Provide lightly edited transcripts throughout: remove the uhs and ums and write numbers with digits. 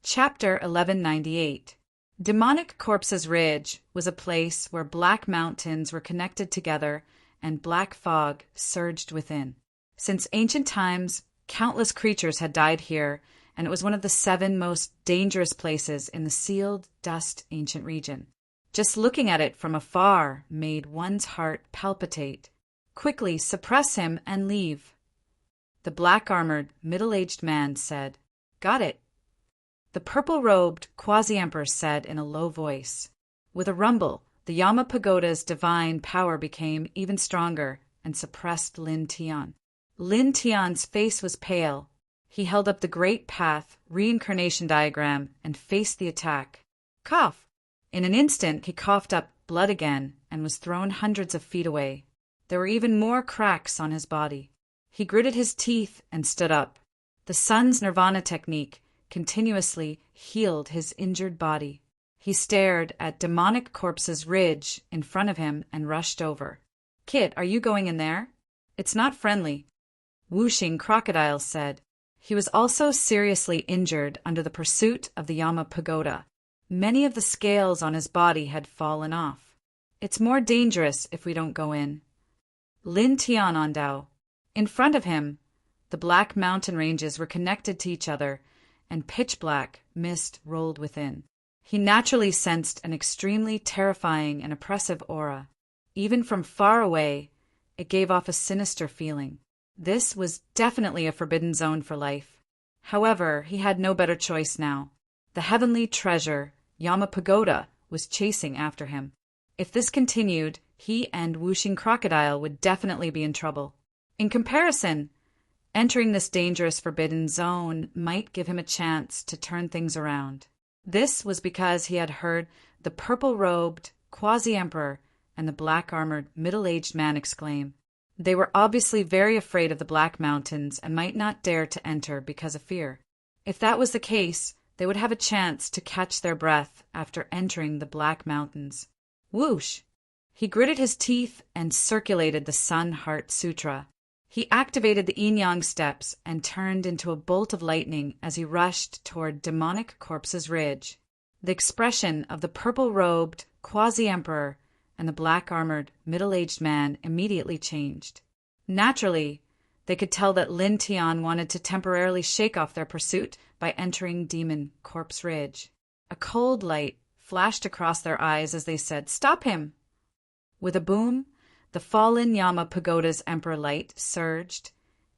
Chapter 1198. Demonic Corpses Ridge was a place where black mountains were connected together and black fog surged within. Since ancient times, countless creatures had died here, and it was one of the 7 most dangerous places in the sealed dust ancient region. Just looking at it from afar made one's heart palpitate. Quickly suppress him and leave. The black-armored, middle-aged man said, "Got it." The purple-robed quasi-emperor said in a low voice. With a rumble, the Yama Pagoda's divine power became even stronger and suppressed Lin Tian. Lin Tian's face was pale. He held up the Great Path reincarnation diagram and faced the attack. Cough! In an instant, he coughed up blood again and was thrown hundreds of feet away. There were even more cracks on his body. He gritted his teeth and stood up. The sun's nirvana technique continuously healed his injured body. He stared at Demonic Corpses Ridge in front of him and rushed over. "Kid, are you going in there? It's not friendly," Whooshing Crocodile said. He was also seriously injured under the pursuit of the Yama Pagoda. Many of the scales on his body had fallen off. "It's more dangerous if we don't go in." Lin Tian Ondao. In front of him, the black mountain ranges were connected to each other, and pitch-black mist rolled within. He naturally sensed an extremely terrifying and oppressive aura. Even from far away, it gave off a sinister feeling. This was definitely a forbidden zone for life. However, he had no better choice now. The heavenly treasure, Yama Pagoda, was chasing after him. If this continued, he and Whooshing Crocodile would definitely be in trouble. In comparison, entering this dangerous forbidden zone might give him a chance to turn things around. This was because he had heard the purple-robed quasi-emperor and the black-armored middle-aged man exclaim. They were obviously very afraid of the Black Mountains and might not dare to enter because of fear. If that was the case, they would have a chance to catch their breath after entering the Black Mountains. Whoosh! He gritted his teeth and circulated the Sun Heart Sutra. He activated the yin-yang steps and turned into a bolt of lightning as he rushed toward Demonic Corpses Ridge. The expression of the purple-robed quasi-emperor and the black-armored middle-aged man immediately changed. Naturally, they could tell that Lin Tian wanted to temporarily shake off their pursuit by entering Demon Corpse Ridge. A cold light flashed across their eyes as they said, "Stop him!" With a boom, the fallen Yama Pagoda's Emperor light surged,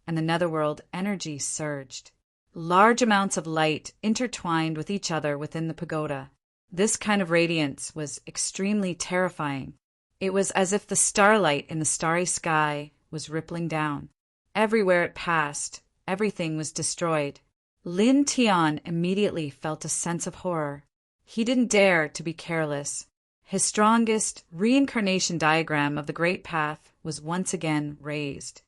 and the netherworld energy surged. Large amounts of light intertwined with each other within the pagoda. This kind of radiance was extremely terrifying. It was as if the starlight in the starry sky was rippling down. Everywhere it passed, everything was destroyed. Lin Tian immediately felt a sense of horror. He didn't dare to be careless. His strongest reincarnation diagram of the Great Path was once again raised.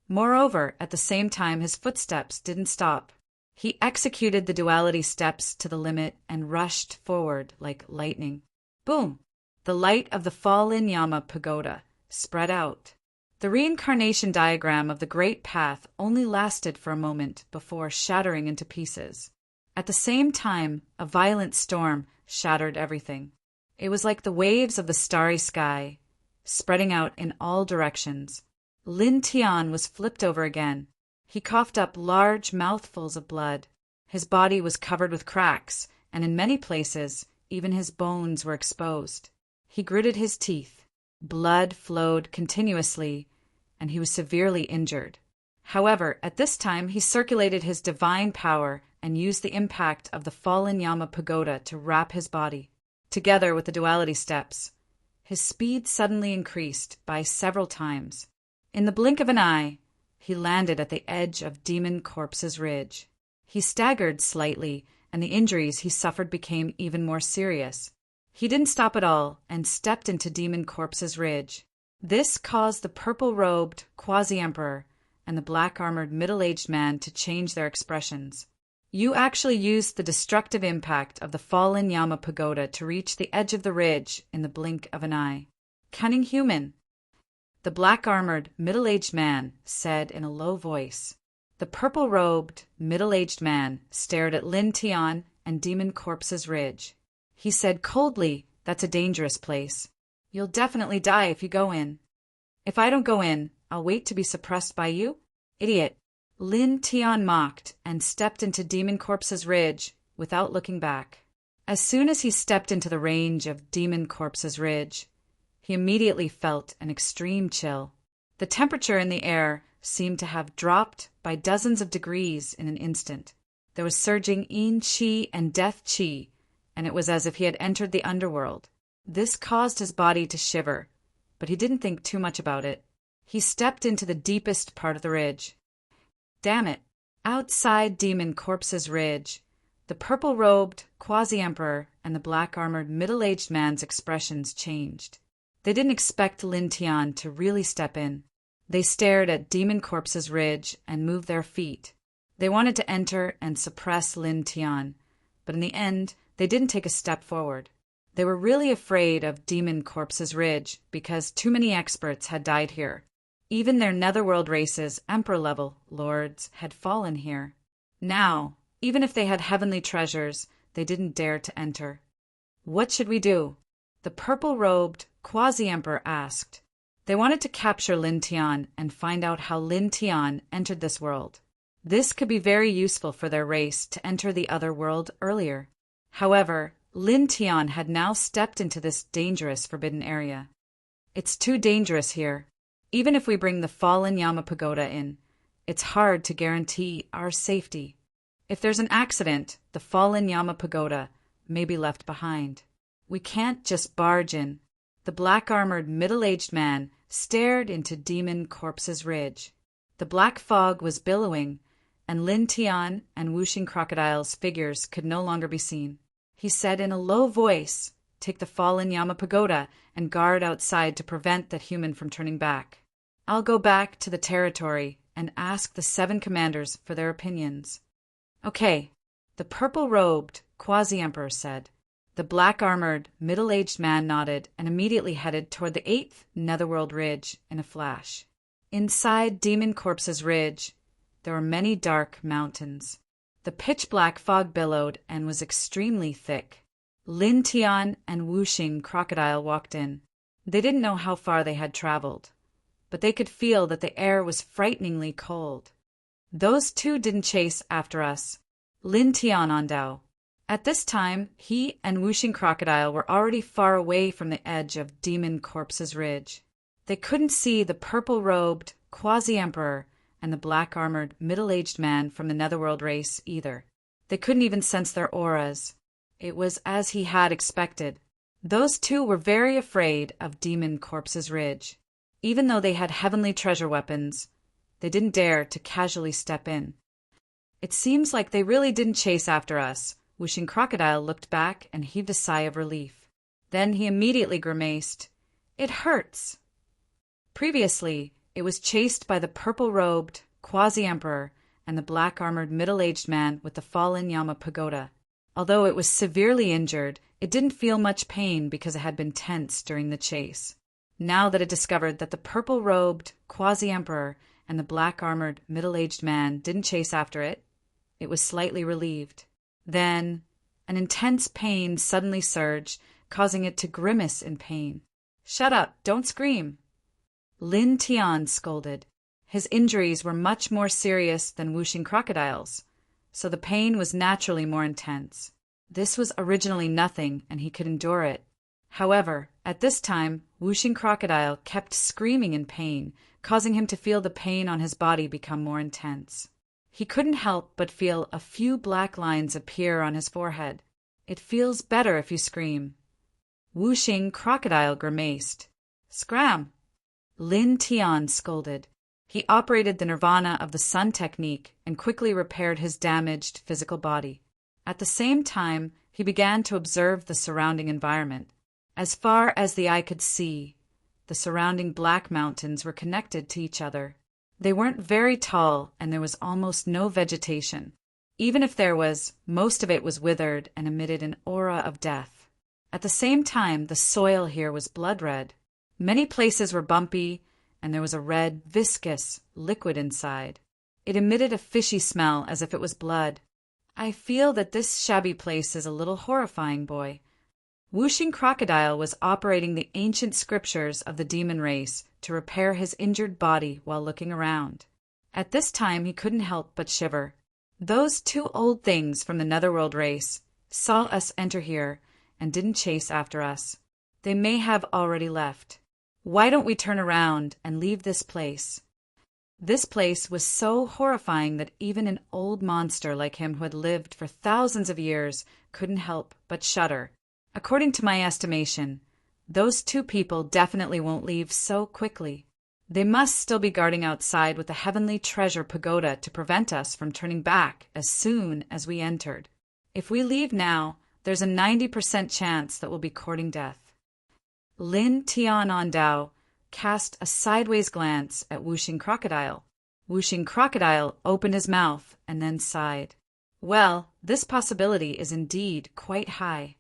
Moreover, at the same time, his footsteps didn't stop. He executed the duality steps to the limit and rushed forward like lightning. Boom! The light of the fallen Yama Pagoda spread out. The reincarnation diagram of the Great Path only lasted for a moment before shattering into pieces. At the same time, a violent storm shattered everything. It was like the waves of the starry sky, spreading out in all directions. Lin Tian was flipped over again. He coughed up large mouthfuls of blood. His body was covered with cracks, and in many places, even his bones were exposed. He gritted his teeth. Blood flowed continuously, and he was severely injured. However, at this time, he circulated his divine power and used the impact of the fallen Yama Pagoda to wrap his body. Together with the duality steps, his speed suddenly increased by several times. In the blink of an eye, he landed at the edge of Demon Corpses Ridge. He staggered slightly, and the injuries he suffered became even more serious. He didn't stop at all and stepped into Demon Corpses Ridge. This caused the purple-robed quasi-emperor and the black-armored middle-aged man to change their expressions. You actually used the destructive impact of the fallen Yama Pagoda to reach the edge of the ridge in the blink of an eye. Cunning human, the black-armored middle-aged man said in a low voice. The purple-robed middle-aged man stared at Lin Tian and Demon Corpse's Ridge. He said coldly, "That's a dangerous place. You'll definitely die if you go in." "If I don't go in, I'll wait to be suppressed by you? Idiot." Lin Tian mocked and stepped into Demon Corpse's Ridge without looking back. As soon as he stepped into the range of Demon Corpse's Ridge, he immediately felt an extreme chill. The temperature in the air seemed to have dropped by dozens of degrees in an instant. There was surging yin qi and death qi, and it was as if he had entered the underworld. This caused his body to shiver, but he didn't think too much about it. He stepped into the deepest part of the ridge. Damn it! Outside Demon Corpse's Ridge, the purple-robed quasi-emperor and the black-armored middle-aged man's expressions changed. They didn't expect Lin Tian to really step in. They stared at Demon Corpse's Ridge and moved their feet. They wanted to enter and suppress Lin Tian, but in the end, they didn't take a step forward. They were really afraid of Demon Corpse's Ridge because too many experts had died here. Even their netherworld race's emperor-level lords had fallen here. Now, even if they had heavenly treasures, they didn't dare to enter. "What should we do?" the purple-robed quasi-emperor asked. They wanted to capture Lin Tian and find out how Lin Tian entered this world. This could be very useful for their race to enter the other world earlier. However, Lin Tian had now stepped into this dangerous forbidden area. "It's too dangerous here. Even if we bring the fallen Yama Pagoda in, it's hard to guarantee our safety. If there's an accident, the fallen Yama Pagoda may be left behind. We can't just barge in." The black-armored middle-aged man stared into Demon Corpse's Ridge. The black fog was billowing, and Lin Tian and Whooshing Crocodile's figures could no longer be seen. He said in a low voice, "Take the fallen Yama Pagoda and guard outside to prevent that human from turning back. I'll go back to the territory and ask the 7 commanders for their opinions." "Okay," the purple-robed quasi-emperor said. The black-armored, middle-aged man nodded and immediately headed toward the 8th Netherworld Ridge in a flash. Inside Demon Corpse's Ridge, there were many dark mountains. The pitch-black fog billowed and was extremely thick. Lin Tian and Whooshing Crocodile walked in. They didn't know how far they had traveled, but they could feel that the air was frighteningly cold. "Those 2 didn't chase after us," Lin Tian Ondao. At this time, he and Whooshing Crocodile were already far away from the edge of Demon Corpse's Ridge. They couldn't see the purple-robed quasi-emperor and the black-armored middle-aged man from the netherworld race either. They couldn't even sense their auras. It was as he had expected. Those 2 were very afraid of Demon Corpse's Ridge. Even though they had heavenly treasure weapons, they didn't dare to casually step in. "It seems like they really didn't chase after us." Whooshing Crocodile looked back and heaved a sigh of relief. Then he immediately grimaced. "It hurts." Previously, it was chased by the purple-robed quasi-emperor and the black-armored middle-aged man with the fallen Yama Pagoda. Although it was severely injured, it didn't feel much pain because it had been tense during the chase. Now that it discovered that the purple-robed quasi-emperor and the black-armored middle-aged man didn't chase after it, it was slightly relieved. Then, an intense pain suddenly surged, causing it to grimace in pain. "Shut up! Don't scream!" Lin Tian scolded. His injuries were much more serious than Whooshing Crocodile's, so the pain was naturally more intense. This was originally nothing, and he could endure it. However, at this time, Whooshing Crocodile kept screaming in pain, causing him to feel the pain on his body become more intense. He couldn't help but feel a few black lines appear on his forehead. "It feels better if you scream." Whooshing Crocodile grimaced. "Scram!" Lin Tian scolded. He operated the Nirvana of the Sun technique and quickly repaired his damaged physical body. At the same time, he began to observe the surrounding environment. As far as the eye could see, the surrounding black mountains were connected to each other. They weren't very tall, and there was almost no vegetation. Even if there was, most of it was withered and emitted an aura of death. At the same time, the soil here was blood-red. Many places were bumpy, and there was a red, viscous liquid inside. It emitted a fishy smell as if it was blood. I feel that this shabby place is a little horrifying, boy. Whooshing Crocodile was operating the ancient scriptures of the demon race to repair his injured body while looking around. At this time he couldn't help but shiver. Those two old things from the Netherworld race saw us enter here and didn't chase after us. They may have already left. Why don't we turn around and leave this place? This place was so horrifying that even an old monster like him who had lived for thousands of years couldn't help but shudder. According to my estimation, those two people definitely won't leave so quickly. They must still be guarding outside with the heavenly treasure pagoda to prevent us from turning back as soon as we entered. If we leave now, there's a 90% chance that we'll be courting death. Lin Tianandao cast a sideways glance at Whooshing Crocodile. Whooshing Crocodile opened his mouth and then sighed. Well, this possibility is indeed quite high.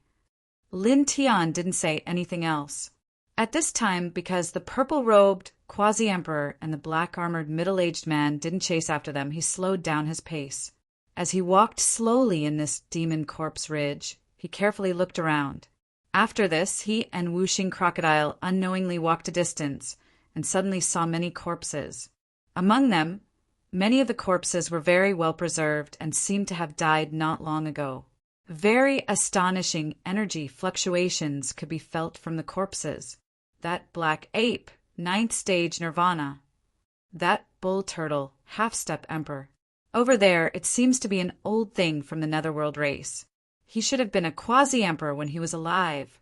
Lin Tian didn't say anything else. At this time, because the purple-robed quasi-emperor and the black-armored middle-aged man didn't chase after them, he slowed down his pace. As he walked slowly in this demon corpse ridge, he carefully looked around. After this, he and Whooshing Crocodile unknowingly walked a distance and suddenly saw many corpses. Among them, many of the corpses were very well preserved and seemed to have died not long ago. Very astonishing energy fluctuations could be felt from the corpses. That black ape, 9th stage nirvana. That bull turtle, half-step emperor. Over there, it seems to be an old thing from the Netherworld race. He should have been a quasi-emperor when he was alive.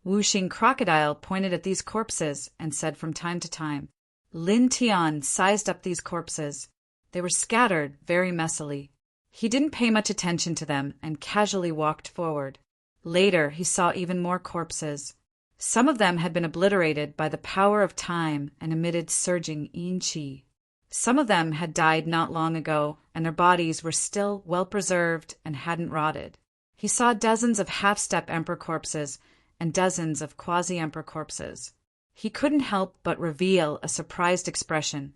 Whooshing Crocodile pointed at these corpses and said from time to time. Lin Tian sized up these corpses. They were scattered very messily. He didn't pay much attention to them and casually walked forward. Later, he saw even more corpses. Some of them had been obliterated by the power of time and emitted surging yin qi. Some of them had died not long ago, and their bodies were still well preserved and hadn't rotted. He saw dozens of half-step emperor corpses and dozens of quasi-emperor corpses. He couldn't help but reveal a surprised expression.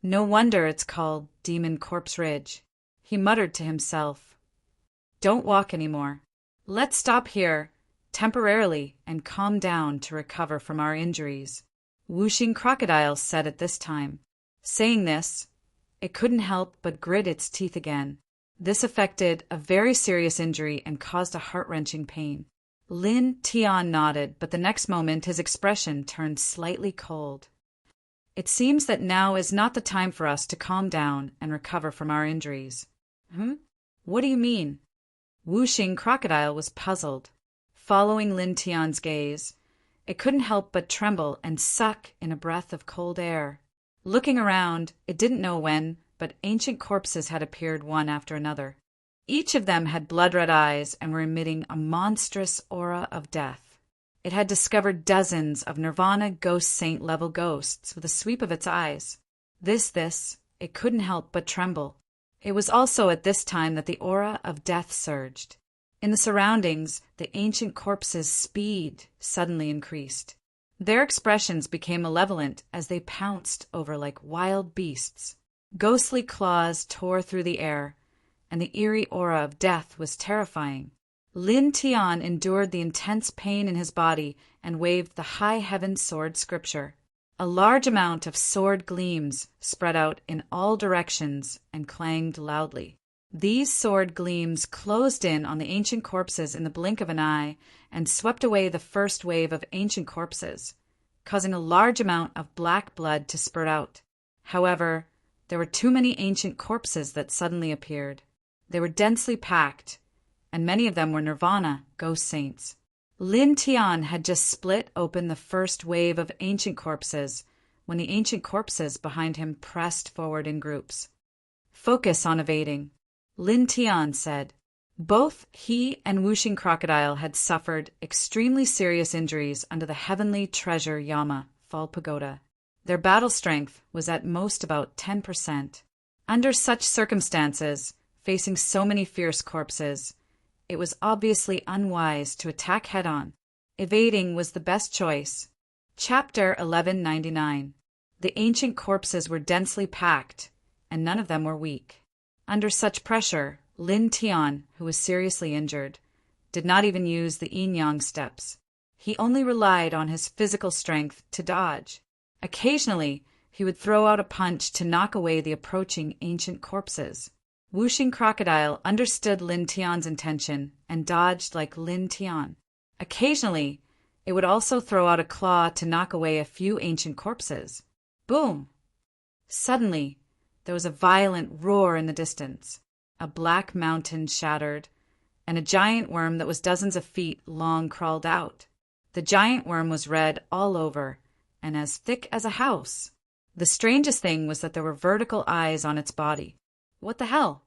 No wonder it's called Demon Corpse Ridge. He muttered to himself, "Don't walk anymore. Let's stop here temporarily and calm down to recover from our injuries," Whooshing Crocodile said at this time. Saying this, it couldn't help but grit its teeth again. This affected a very serious injury and caused a heart-wrenching pain. Lin Tian nodded, but the next moment his expression turned slightly cold. "It seems that now is not the time for us to calm down and recover from our injuries." What do you mean? Whooshing Crocodile was puzzled. Following Lin Tian's gaze, it couldn't help but tremble and suck in a breath of cold air. Looking around, it didn't know when, but ancient corpses had appeared one after another. Each of them had blood-red eyes and were emitting a monstrous aura of death. It had discovered dozens of Nirvana ghost saint-level ghosts with a sweep of its eyes. It couldn't help but tremble. It was also at this time that the aura of death surged. In the surroundings, the ancient corpses' speed suddenly increased. Their expressions became malevolent as they pounced over like wild beasts. Ghostly claws tore through the air, and the eerie aura of death was terrifying. Lin Tian endured the intense pain in his body and waved the high heaven sword scripture. A large amount of sword gleams spread out in all directions and clanged loudly. These sword gleams closed in on the ancient corpses in the blink of an eye and swept away the first wave of ancient corpses, causing a large amount of black blood to spurt out. However, there were too many ancient corpses that suddenly appeared. They were densely packed, and many of them were Nirvana ghost saints. Lin Tian had just split open the first wave of ancient corpses when the ancient corpses behind him pressed forward in groups. "Focus on evading," Lin Tian said. Both he and Whooshing Crocodile had suffered extremely serious injuries under the heavenly treasure Yama, Fall Pagoda. Their battle strength was at most about 10%. Under such circumstances, facing so many fierce corpses, it was obviously unwise to attack head-on. Evading was the best choice. Chapter 1199. The ancient corpses were densely packed, and none of them were weak. Under such pressure, Lin Tian, who was seriously injured, did not even use the yin-yang steps. He only relied on his physical strength to dodge. Occasionally, he would throw out a punch to knock away the approaching ancient corpses. Wuxing Crocodile understood Lin Tian's intention and dodged like Lin Tian. Occasionally, it would also throw out a claw to knock away a few ancient corpses. Boom! Suddenly, there was a violent roar in the distance. A black mountain shattered, and a giant worm that was dozens of feet long crawled out. The giant worm was red all over, and as thick as a house. The strangest thing was that there were vertical eyes on its body. What the hell?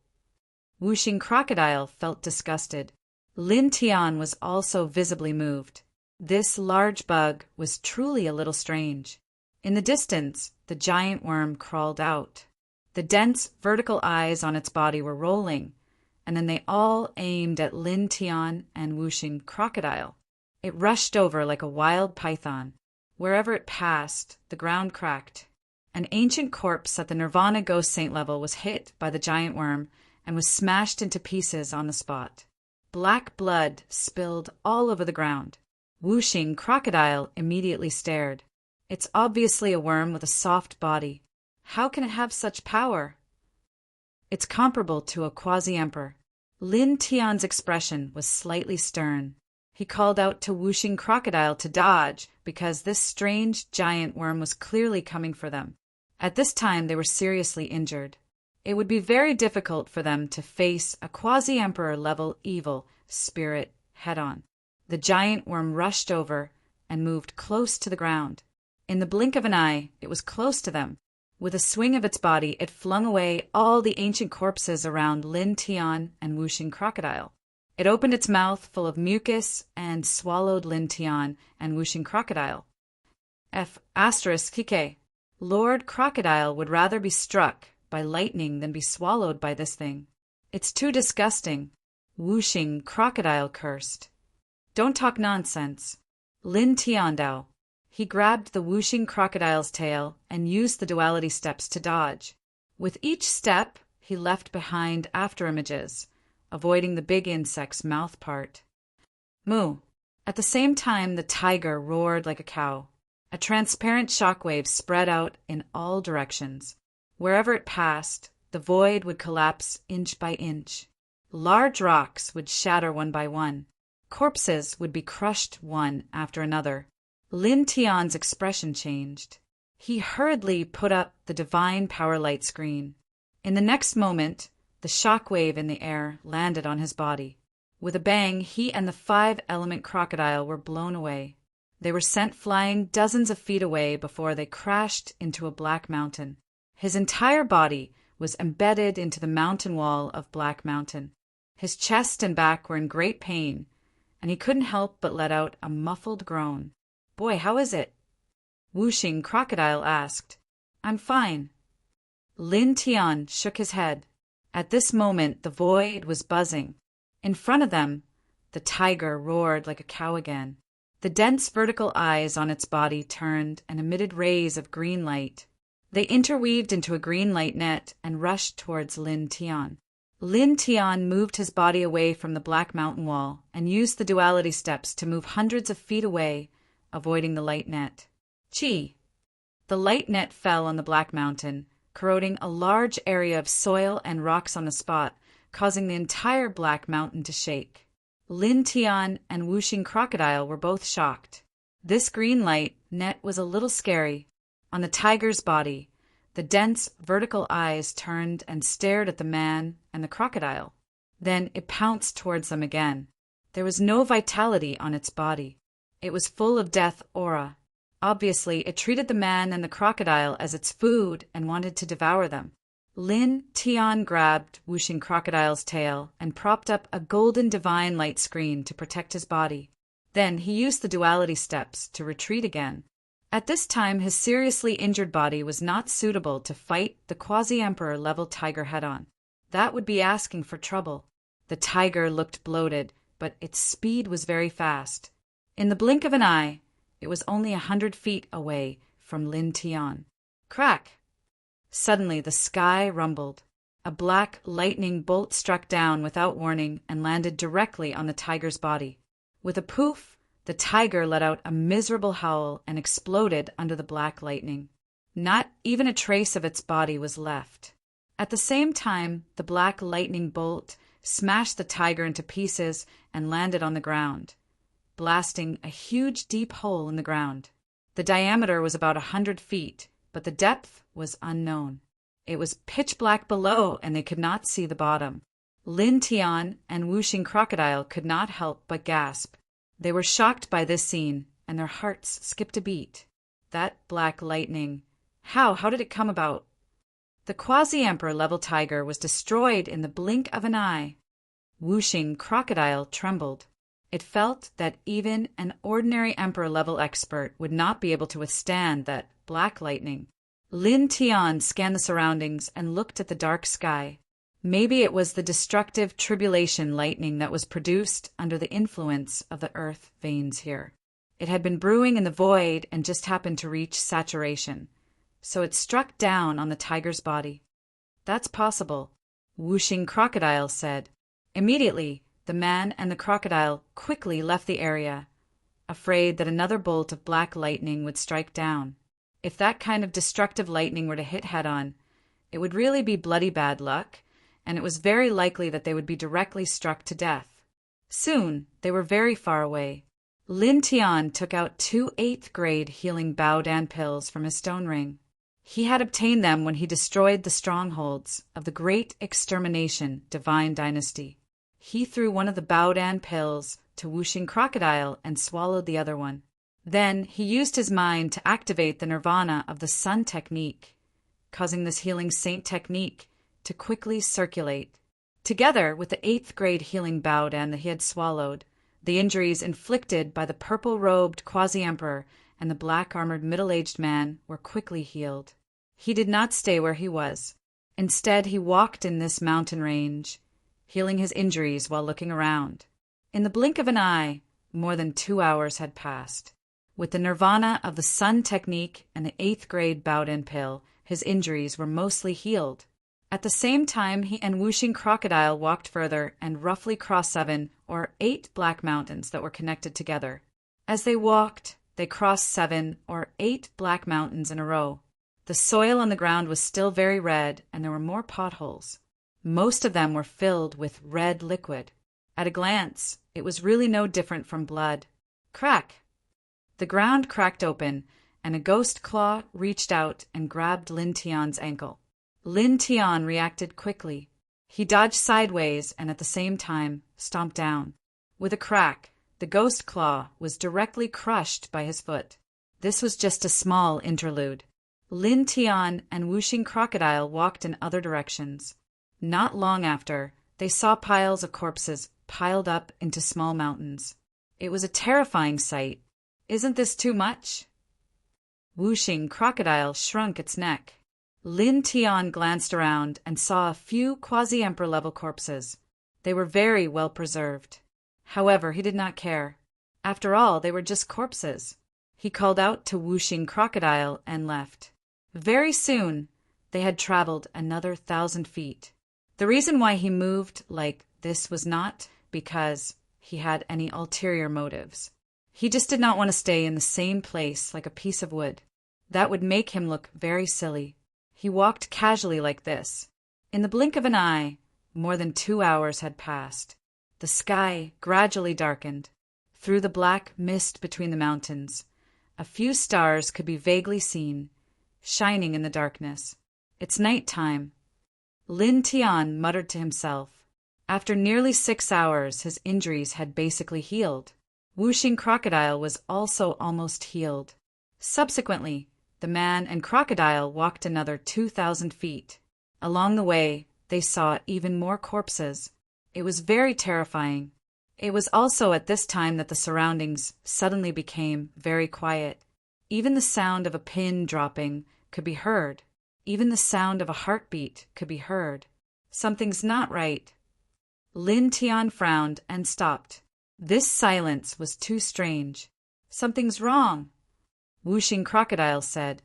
Wuxing Crocodile felt disgusted. Lin Tian was also visibly moved. This large bug was truly a little strange. In the distance, the giant worm crawled out. The dense, vertical eyes on its body were rolling, and then they all aimed at Lin Tian and Wuxing Crocodile. It rushed over like a wild python. Wherever it passed, the ground cracked. An ancient corpse at the Nirvana Ghost Saint level was hit by the giant worm and was smashed into pieces on the spot. Black blood spilled all over the ground. Wuxing Crocodile immediately stared. It's obviously a worm with a soft body. How can it have such power? It's comparable to a quasi-emperor. Lin Tian's expression was slightly stern. He called out to Wuxing Crocodile to dodge because this strange giant worm was clearly coming for them. At this time, they were seriously injured. It would be very difficult for them to face a quasi-emperor level evil spirit head-on. The giant worm rushed over and moved close to the ground. In the blink of an eye, it was close to them. With a swing of its body, it flung away all the ancient corpses around Lin Tian and Wuxing Crocodile. It opened its mouth full of mucus and swallowed Lin Tian and Wuxing Crocodile. Kike. Lord Crocodile would rather be struck by lightning than be swallowed by this thing. It's too disgusting. Wuxing Crocodile cursed. Don't talk nonsense. Lin Tian Dao. He grabbed the Wuxing Crocodile's tail and used the duality steps to dodge. With each step, he left behind afterimages, avoiding the big insect's mouth part. Moo. At the same time, the tiger roared like a cow. A transparent shockwave spread out in all directions. Wherever it passed, the void would collapse inch by inch. Large rocks would shatter one by one. Corpses would be crushed one after another. Lin Tian's expression changed. He hurriedly put up the divine power light screen. In the next moment, the shockwave in the air landed on his body. With a bang, he and the 5-element crocodile were blown away. They were sent flying dozens of feet away before they crashed into a black mountain. His entire body was embedded into the mountain wall of Black Mountain. His chest and back were in great pain, and he couldn't help but let out a muffled groan. Boy, how is it? Wuxing Crocodile asked. I'm fine. Lin Tian shook his head. At this moment, the void was buzzing. In front of them, the tiger roared like a cow again. The dense vertical eyes on its body turned and emitted rays of green light. They interweaved into a green light net and rushed towards Lin Tian. Lin Tian moved his body away from the Black Mountain wall and used the duality steps to move hundreds of feet away, avoiding the light net. Chi! The light net fell on the Black Mountain, corroding a large area of soil and rocks on the spot, causing the entire Black Mountain to shake. Lin Tian and Wuxing Crocodile were both shocked. This green light net was a little scary. On the tiger's body, the dense vertical eyes turned and stared at the man and the crocodile. Then it pounced towards them again. There was no vitality on its body. It was full of death aura. Obviously, it treated the man and the crocodile as its food and wanted to devour them. Lin Tian grabbed Wuxing Crocodile's tail and propped up a golden divine light screen to protect his body. Then he used the duality steps to retreat again. At this time, his seriously injured body was not suitable to fight the quasi-emperor level tiger head-on. That would be asking for trouble. The tiger looked bloated, but its speed was very fast. In the blink of an eye, it was only 100 feet away from Lin Tian. Crack! Suddenly, the sky rumbled. a black lightning bolt struck down without warning and landed directly on the tiger's body. With a poof, the tiger let out a miserable howl and exploded under the black lightning. Not even a trace of its body was left. At the same time, the black lightning bolt smashed the tiger into pieces and landed on the ground, blasting a huge deep hole in the ground. The diameter was about 100 feet, but the depth was unknown. It was pitch black below, and they could not see the bottom. Lin Tian and Wuxing Crocodile could not help but gasp. They were shocked by this scene, and their hearts skipped a beat. That black lightning. How did it come about? The quasi-emperor level tiger was destroyed in the blink of an eye. Wuxing Crocodile trembled. It felt that even an ordinary emperor level expert would not be able to withstand that black lightning. Lin Tian scanned the surroundings and looked at the dark sky. Maybe it was the destructive tribulation lightning that was produced under the influence of the earth veins here. It had been brewing in the void and just happened to reach saturation, so it struck down on the tiger's body. That's possible, Wuxing Crocodile said. Immediately, the man and the crocodile quickly left the area, afraid that another bolt of black lightning would strike down. If that kind of destructive lightning were to hit head-on, it would really be bloody bad luck, and it was very likely that they would be directly struck to death. Soon, they were very far away. Lin Tian took out 2 8th-grade healing Baodan pills from his stone ring. He had obtained them when he destroyed the strongholds of the Great Extermination Divine Dynasty. He threw one of the Baodan pills to Wuxing Crocodile and swallowed the other one. Then he used his mind to activate the nirvana of the sun technique, causing this healing saint technique to quickly circulate. Together with the 8th-grade healing Baodan that he had swallowed, the injuries inflicted by the purple-robed quasi-emperor and the black-armored middle-aged man were quickly healed. He did not stay where he was. Instead, he walked in this mountain range, healing his injuries while looking around. In the blink of an eye, more than 2 hours had passed. With the nirvana of the sun technique and the 8th-grade Baodan pill, his injuries were mostly healed. At the same time, he and Wuxing Crocodile walked further and roughly crossed 7 or 8 black mountains that were connected together. As they walked, they crossed 7 or 8 black mountains in a row. The soil on the ground was still very red, and there were more potholes. Most of them were filled with red liquid. At a glance, it was really no different from blood. Crack! The ground cracked open, and a ghost claw reached out and grabbed Lin Tian's ankle. Lin Tian reacted quickly. He dodged sideways and at the same time stomped down. With a crack, the ghost claw was directly crushed by his foot. This was just a small interlude. Lin Tian and Wuxing Crocodile walked in other directions. Not long after, they saw piles of corpses piled up into small mountains. It was a terrifying sight. Isn't this too much? Wuxing Crocodile shrunk its neck. Lin Tian glanced around and saw a few quasi-emperor level corpses. They were very well preserved. However, he did not care. After all, they were just corpses. He called out to Wuxing Crocodile and left. Very soon, they had traveled another 1,000 feet. The reason why he moved like this was not because he had any ulterior motives. He just did not want to stay in the same place like a piece of wood. That would make him look very silly. He walked casually like this. In the blink of an eye, more than 2 hours had passed. The sky gradually darkened. Through the black mist between the mountains, a few stars could be vaguely seen, shining in the darkness. It's night time. Lin Tian muttered to himself. After nearly 6 hours, his injuries had basically healed. Wuxing Crocodile was also almost healed. Subsequently, the man and crocodile walked another 2,000 feet. Along the way, they saw even more corpses. It was very terrifying. It was also at this time that the surroundings suddenly became very quiet. Even the sound of a pin dropping could be heard. Even the sound of a heartbeat could be heard. Something's not right. Lin Tian frowned and stopped. This silence was too strange. Something's wrong, Wuxing Crocodile said.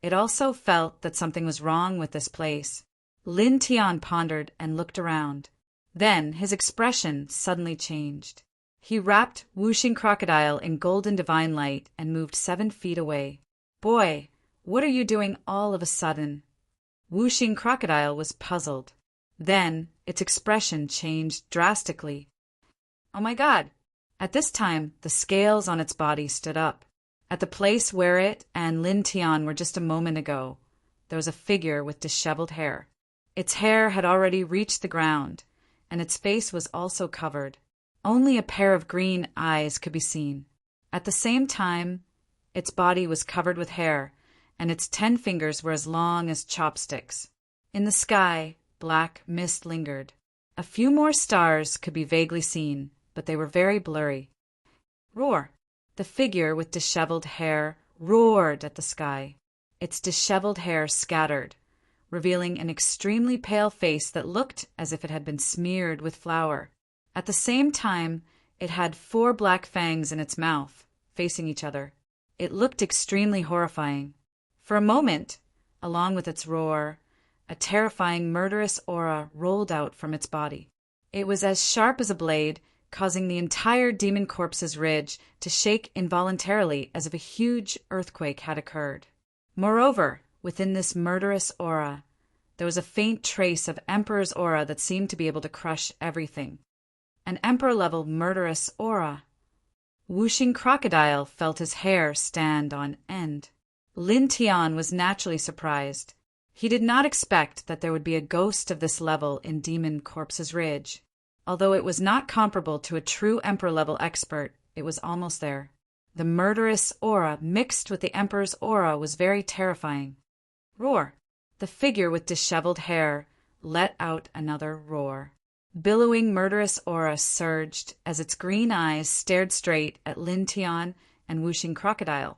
It also felt that something was wrong with this place. Lin Tian pondered and looked around. Then his expression suddenly changed. He wrapped Whooshing Crocodile in golden divine light and moved 7 feet away. Boy, what are you doing all of a sudden? Whooshing Crocodile was puzzled. Then its expression changed drastically. Oh my God! At this time, the scales on its body stood up. At the place where it and Lin Tian were just a moment ago, there was a figure with disheveled hair. Its hair had already reached the ground, and its face was also covered. Only a pair of green eyes could be seen. At the same time, its body was covered with hair, and its 10 fingers were as long as chopsticks. In the sky, black mist lingered. A few more stars could be vaguely seen, but they were very blurry. Roar! The figure with disheveled hair roared at the sky. Its disheveled hair scattered, revealing an extremely pale face that looked as if it had been smeared with flour. At the same time, it had 4 black fangs in its mouth, facing each other. It looked extremely horrifying. For a moment, along with its roar, a terrifying murderous aura rolled out from its body. It was as sharp as a blade, causing the entire demon corpse's ridge to shake involuntarily as if a huge earthquake had occurred. Moreover, within this murderous aura, there was a faint trace of Emperor's aura that seemed to be able to crush everything. An Emperor-level murderous aura. Whooshing Crocodile felt his hair stand on end. Lin Tian was naturally surprised. He did not expect that there would be a ghost of this level in Demon Corpse's Ridge. Although it was not comparable to a true Emperor-level expert, it was almost there. The murderous aura mixed with the Emperor's aura was very terrifying. Roar! The figure with disheveled hair let out another roar. Billowing murderous aura surged as its green eyes stared straight at Lin Tian and Whooshing Crocodile.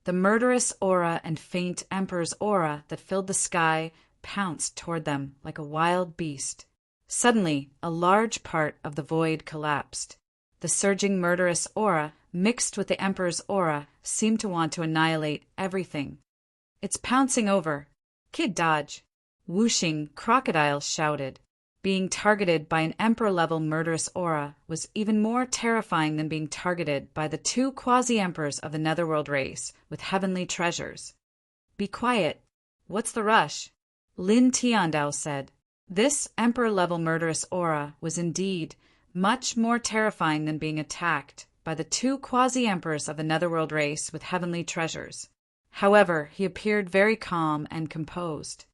The murderous aura and faint Emperor's aura that filled the sky pounced toward them like a wild beast. Suddenly, a large part of the void collapsed. The surging murderous aura, mixed with the Emperor's aura, seemed to want to annihilate everything. It's pouncing over. Kid dodge! Whooshing Crocodile shouted. Being targeted by an Emperor-level murderous aura was even more terrifying than being targeted by the 2 quasi-emperors of the Netherworld race with heavenly treasures. Be quiet. What's the rush? Lin Tiandao said. This Emperor-level murderous aura was indeed much more terrifying than being attacked by the 2 quasi-emperors of the Netherworld race with heavenly treasures. However, he appeared very calm and composed.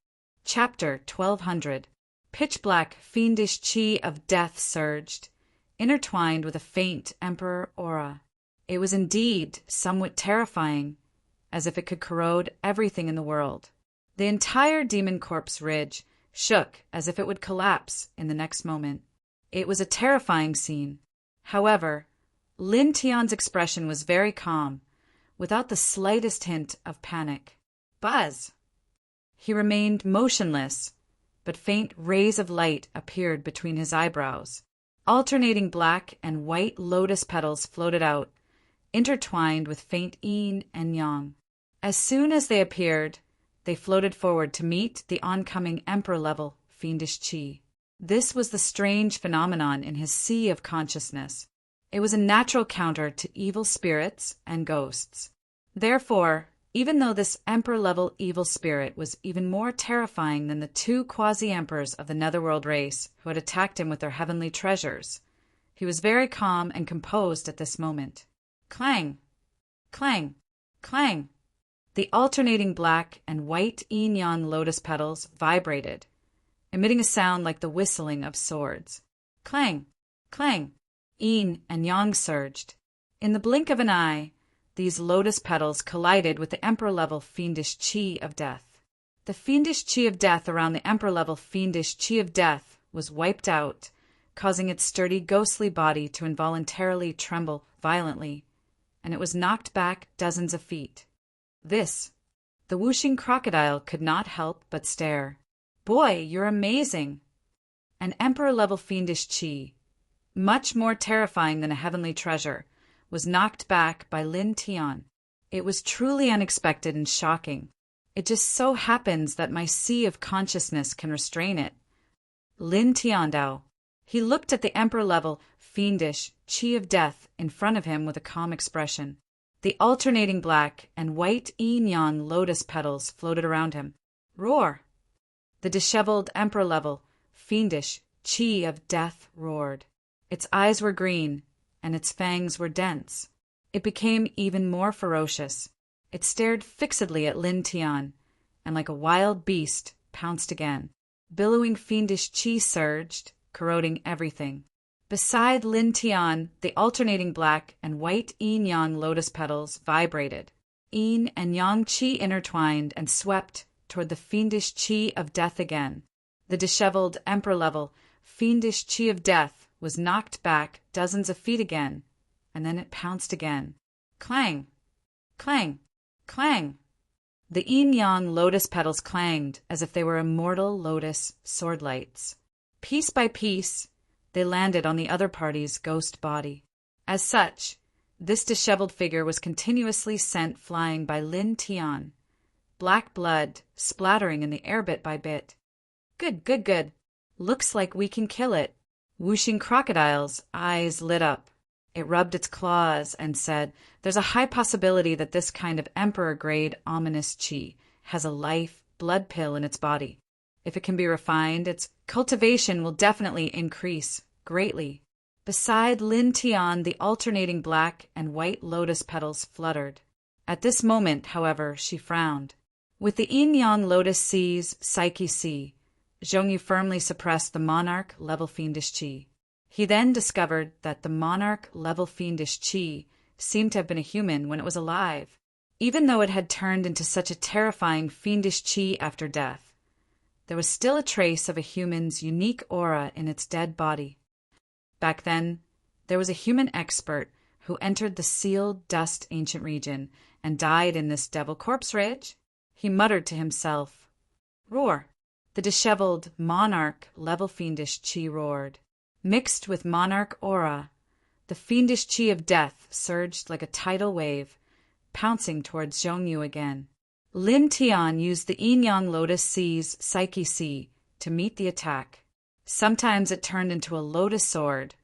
Chapter 1200. Pitch-black fiendish chi of death surged, intertwined with a faint Emperor aura. It was indeed somewhat terrifying, as if it could corrode everything in the world. The entire Demon Corpse Ridge shook as if it would collapse in the next moment. It was a terrifying scene. However, Lin Tian's expression was very calm, without the slightest hint of panic. Buzz! He remained motionless, but faint rays of light appeared between his eyebrows. Alternating black and white lotus petals floated out, intertwined with faint yin and yang. As soon as they appeared, they floated forward to meet the oncoming Emperor-level fiendish chi. This was the strange phenomenon in his sea of consciousness. It was a natural counter to evil spirits and ghosts. Therefore, even though this Emperor-level evil spirit was even more terrifying than the 2 quasi-emperors of the Netherworld race who had attacked him with their heavenly treasures, he was very calm and composed at this moment. Clang! Clang! Clang! The alternating black and white yin-yang lotus petals vibrated, emitting a sound like the whistling of swords. Clang! Clang! Yin and yang surged. In the blink of an eye, these lotus petals collided with the Emperor-level fiendish chi of death. The fiendish chi of death around the Emperor-level fiendish chi of death was wiped out, causing its sturdy ghostly body to involuntarily tremble violently, and it was knocked back dozens of feet. The Whooshing Crocodile could not help but stare. Boy, you're amazing! An Emperor-level fiendish chi, much more terrifying than a heavenly treasure, was knocked back by Lin Tian. It was truly unexpected and shocking. It just so happens that my sea of consciousness can restrain it. Lin Tiandao. He looked at the emperor-level, fiendish chi of death in front of him with a calm expression. The alternating black and white yin-yang lotus petals floated around him. Roar! The disheveled emperor-level, fiendish chi of death roared. Its eyes were green, and its fangs were dense. It became even more ferocious. It stared fixedly at Lin Tian, and like a wild beast, pounced again. Billowing fiendish chi surged, corroding everything. Beside Lin Tian, the alternating black and white yin-yang lotus petals vibrated. Yin and yang chi intertwined and swept toward the fiendish chi of death again. The disheveled emperor-level, fiendish chi of death was knocked back dozens of feet again, and then it pounced again. Clang! Clang! Clang! The yin-yang lotus petals clanged as if they were immortal lotus sword lights. Piece by piece, they landed on the other party's ghost body. As such, this disheveled figure was continuously sent flying by Lin Tian, black blood splattering in the air bit by bit. Good, good, good. Looks like we can kill it. Whooshing Crocodile's eyes lit up. It rubbed its claws and said, "There's a high possibility that this kind of emperor-grade ominous chi has a life blood pill in its body. If it can be refined, its cultivation will definitely increase greatly." Beside Lin Tian, the alternating black and white lotus petals fluttered. At this moment, however, she frowned. With the yin-yang lotus sea's psyche sea, Zhongyu firmly suppressed the monarch-level fiendish chi. He then discovered that the monarch-level fiendish chi seemed to have been a human when it was alive, even though it had turned into such a terrifying fiendish chi after death. There was still a trace of a human's unique aura in its dead body. Back then, there was a human expert who entered the sealed dust ancient region and died in this devil corpse ridge. He muttered to himself. Roar! The disheveled monarch-level fiendish chi roared. Mixed with monarch aura, the fiendish chi of death surged like a tidal wave, pouncing towards Zhongyu again. Lin Tian used the yin-yang lotus sea's psyche sea to meet the attack. Sometimes it turned into a lotus sword.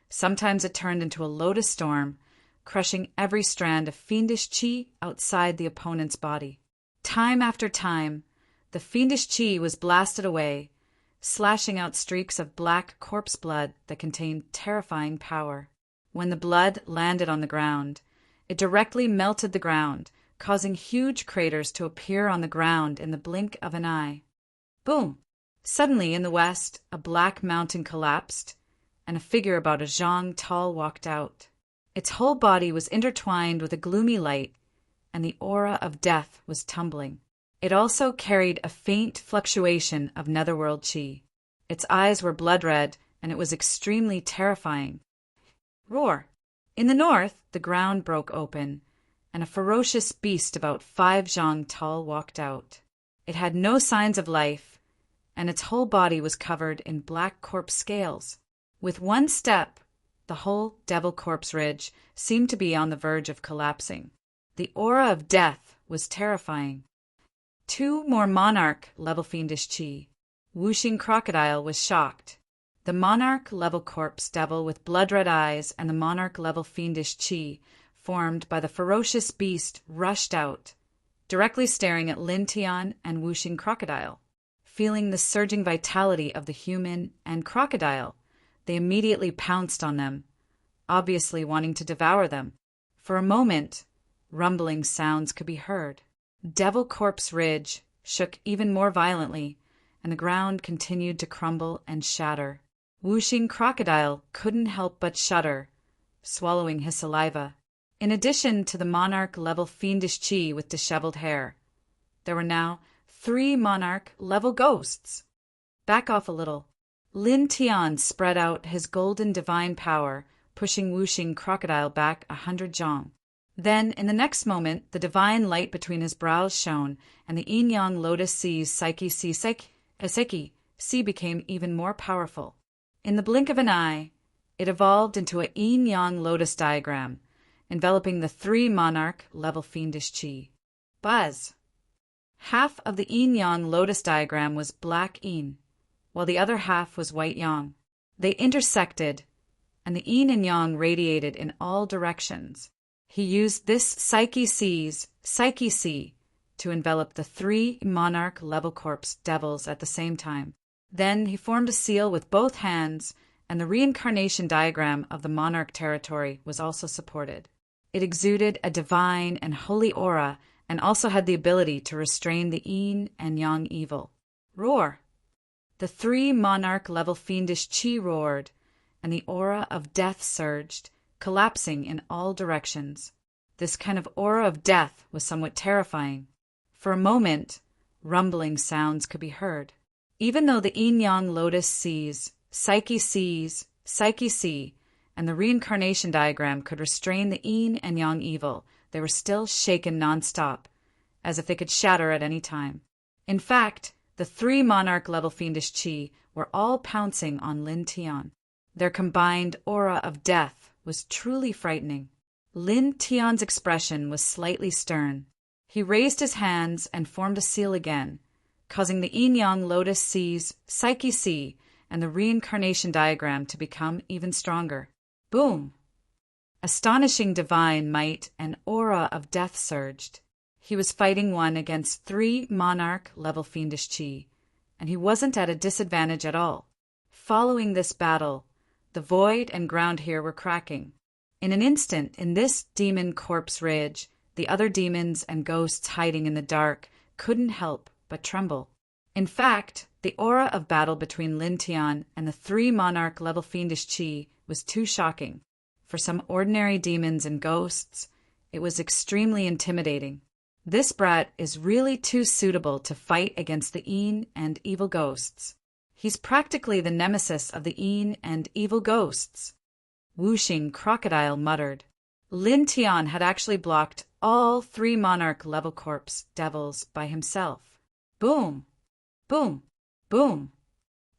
Sometimes it turned into a lotus storm, crushing every strand of fiendish chi outside the opponent's body. Time after time, the fiendish chi was blasted away, slashing out streaks of black corpse blood that contained terrifying power. When the blood landed on the ground, it directly melted the ground, causing huge craters to appear on the ground in the blink of an eye. Boom! Suddenly, in the west, a black mountain collapsed, and a figure about a zhang tall walked out. Its whole body was intertwined with a gloomy light, and the aura of death was tumbling. It also carried a faint fluctuation of netherworld chi. Its eyes were blood red, and it was extremely terrifying. Roar! In the north, the ground broke open, and a ferocious beast about 5 zhang tall walked out. It had no signs of life, and its whole body was covered in black corpse scales. With one step, the whole devil corpse ridge seemed to be on the verge of collapsing. The aura of death was terrifying. 2 more monarch-level fiendish chi. Whooshing Crocodile was shocked. The monarch-level corpse devil with blood-red eyes and the monarch-level fiendish chi formed by the ferocious beast rushed out, directly staring at Lin Tian and Whooshing Crocodile. Feeling the surging vitality of the human and crocodile, they immediately pounced on them, obviously wanting to devour them. For a moment, rumbling sounds could be heard. Devil Corpse Ridge shook even more violently, and the ground continued to crumble and shatter. Whooshing Crocodile couldn't help but shudder, swallowing his saliva. In addition to the monarch-level fiendish chi with disheveled hair, there were now 3 monarch-level ghosts. Back off a little. Lin Tian spread out his golden divine power, pushing Whooshing Crocodile back 100 zhang. Then, in the next moment, the divine light between his brows shone, and the yin-yang lotus sea's psyche sea became even more powerful. In the blink of an eye, it evolved into a yin-yang lotus diagram, enveloping the 3 monarch-level fiendish chi. Buzz! Half of the yin-yang lotus diagram was black yin, while the other half was white yang. They intersected, and the yin and yang radiated in all directions. He used this Psyche C, to envelop the 3 monarch level corpse devils at the same time. Then he formed a seal with both hands, and the reincarnation diagram of the monarch territory was also supported. It exuded a divine and holy aura and also had the ability to restrain the yin and yang evil. Roar! The 3 monarch level fiendish chi roared, and the aura of death surged, collapsing in all directions. This kind of aura of death was somewhat terrifying. For a moment, rumbling sounds could be heard. Even though the yin-yang lotus sees, Psyche C, and the reincarnation diagram could restrain the yin and yang evil, they were still shaken nonstop, as if they could shatter at any time. In fact, the 3 monarch level fiendish chi were all pouncing on Lin Tian. Their combined aura of death was truly frightening. Lin Tian's expression was slightly stern. He raised his hands and formed a seal again, causing the yin-yang lotus C's Psyche C and the reincarnation diagram to become even stronger. Boom! Astonishing divine might and aura of death surged. He was fighting one against 3 monarch level fiendish chi, and he wasn't at a disadvantage at all. Following this battle, the void and ground here were cracking. In an instant, in this demon corpse ridge, the other demons and ghosts hiding in the dark couldn't help but tremble. In fact, the aura of battle between Lin Tian and the 3 monarch level fiendish chi was too shocking. For some ordinary demons and ghosts, it was extremely intimidating. This brat is really too suitable to fight against the yin and evil ghosts. He's practically the nemesis of the yin and evil ghosts. Whooshing Crocodile muttered. Lin Tian had actually blocked all 3 monarch level corpse devils by himself. Boom! Boom! Boom!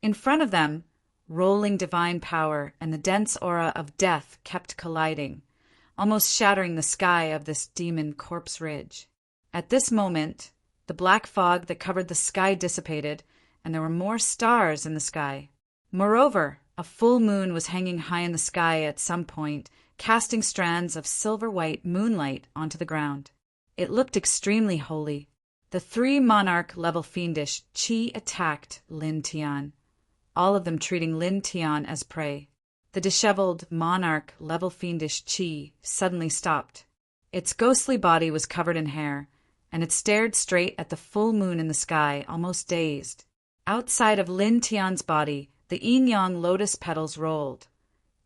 In front of them, rolling divine power and the dense aura of death kept colliding, almost shattering the sky of this demon corpse ridge. At this moment, the black fog that covered the sky dissipated, and there were more stars in the sky. Moreover, a full moon was hanging high in the sky at some point, casting strands of silver-white moonlight onto the ground. It looked extremely holy. The 3 monarch level fiendish chi attacked Lin Tian, all of them treating Lin Tian as prey. The disheveled monarch level fiendish chi suddenly stopped. Its ghostly body was covered in hair, and it stared straight at the full moon in the sky, almost dazed. Outside of Lin Tian's body, the yin-yang lotus petals rolled,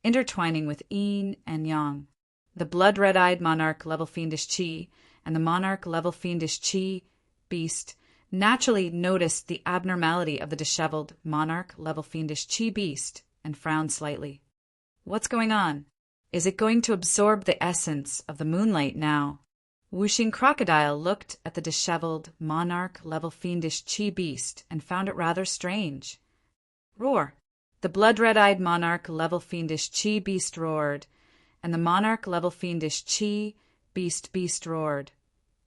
intertwining with yin and yang. The blood-red-eyed monarch level fiendish chi and the monarch level fiendish chi beast naturally noticed the abnormality of the disheveled monarch level fiendish chi beast and frowned slightly. What's going on? Is it going to absorb the essence of the moonlight now? Whooshing Crocodile looked at the disheveled monarch level fiendish chi beast and found it rather strange. Roar! The blood-red-eyed monarch level fiendish chi beast roared, and the monarch level fiendish chi beast roared,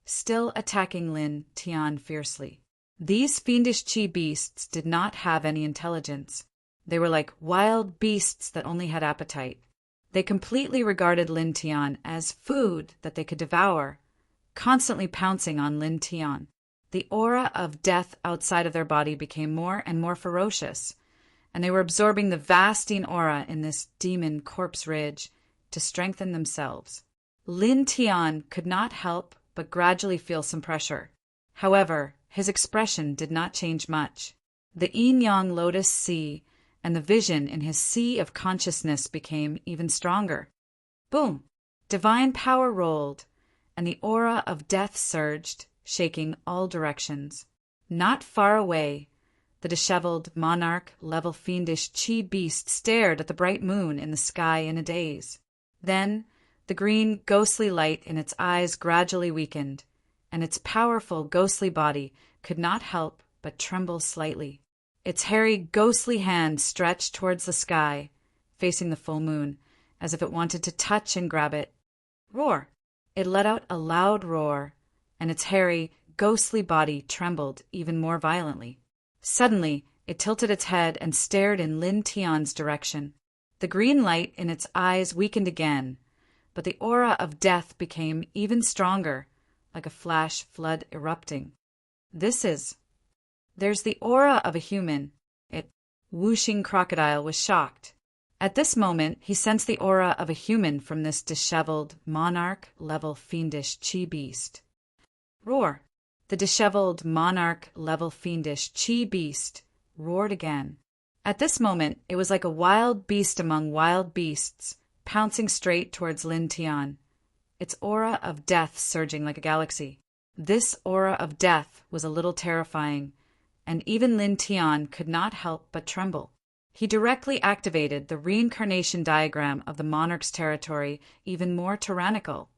still attacking Lin Tian fiercely. These fiendish chi beasts did not have any intelligence. They were like wild beasts that only had appetite. They completely regarded Lin Tian as food that they could devour, constantly pouncing on Lin Tian. The aura of death outside of their body became more and more ferocious, and they were absorbing the vastine aura in this demon corpse ridge to strengthen themselves. Lin Tian could not help but gradually feel some pressure. However, his expression did not change much. The yin-yang lotus sea and the vision in his sea of consciousness became even stronger. Boom! Divine power rolled, and the aura of death surged, shaking all directions. Not far away, the disheveled monarch level fiendish chi beast stared at the bright moon in the sky in a daze. Then the green ghostly light in its eyes gradually weakened, and its powerful ghostly body could not help but tremble slightly. Its hairy ghostly hand stretched towards the sky, facing the full moon, as if it wanted to touch and grab it. Roar! It let out a loud roar, and its hairy ghostly body trembled even more violently. Suddenly, it tilted its head and stared in Lin Tian's direction. The green light in its eyes weakened again, but the aura of death became even stronger, like a flash flood erupting. There's the aura of a human. Wuxing Crocodile was shocked. At this moment, he sensed the aura of a human from this disheveled, monarch-level fiendish chi beast. Roar! The disheveled, monarch-level fiendish chi beast roared again. At this moment, it was like a wild beast among wild beasts, pouncing straight towards Lin Tian, its aura of death surging like a galaxy. This aura of death was a little terrifying, and even Lin Tian could not help but tremble. He directly activated the reincarnation diagram of the monarch's territory, even more tyrannical,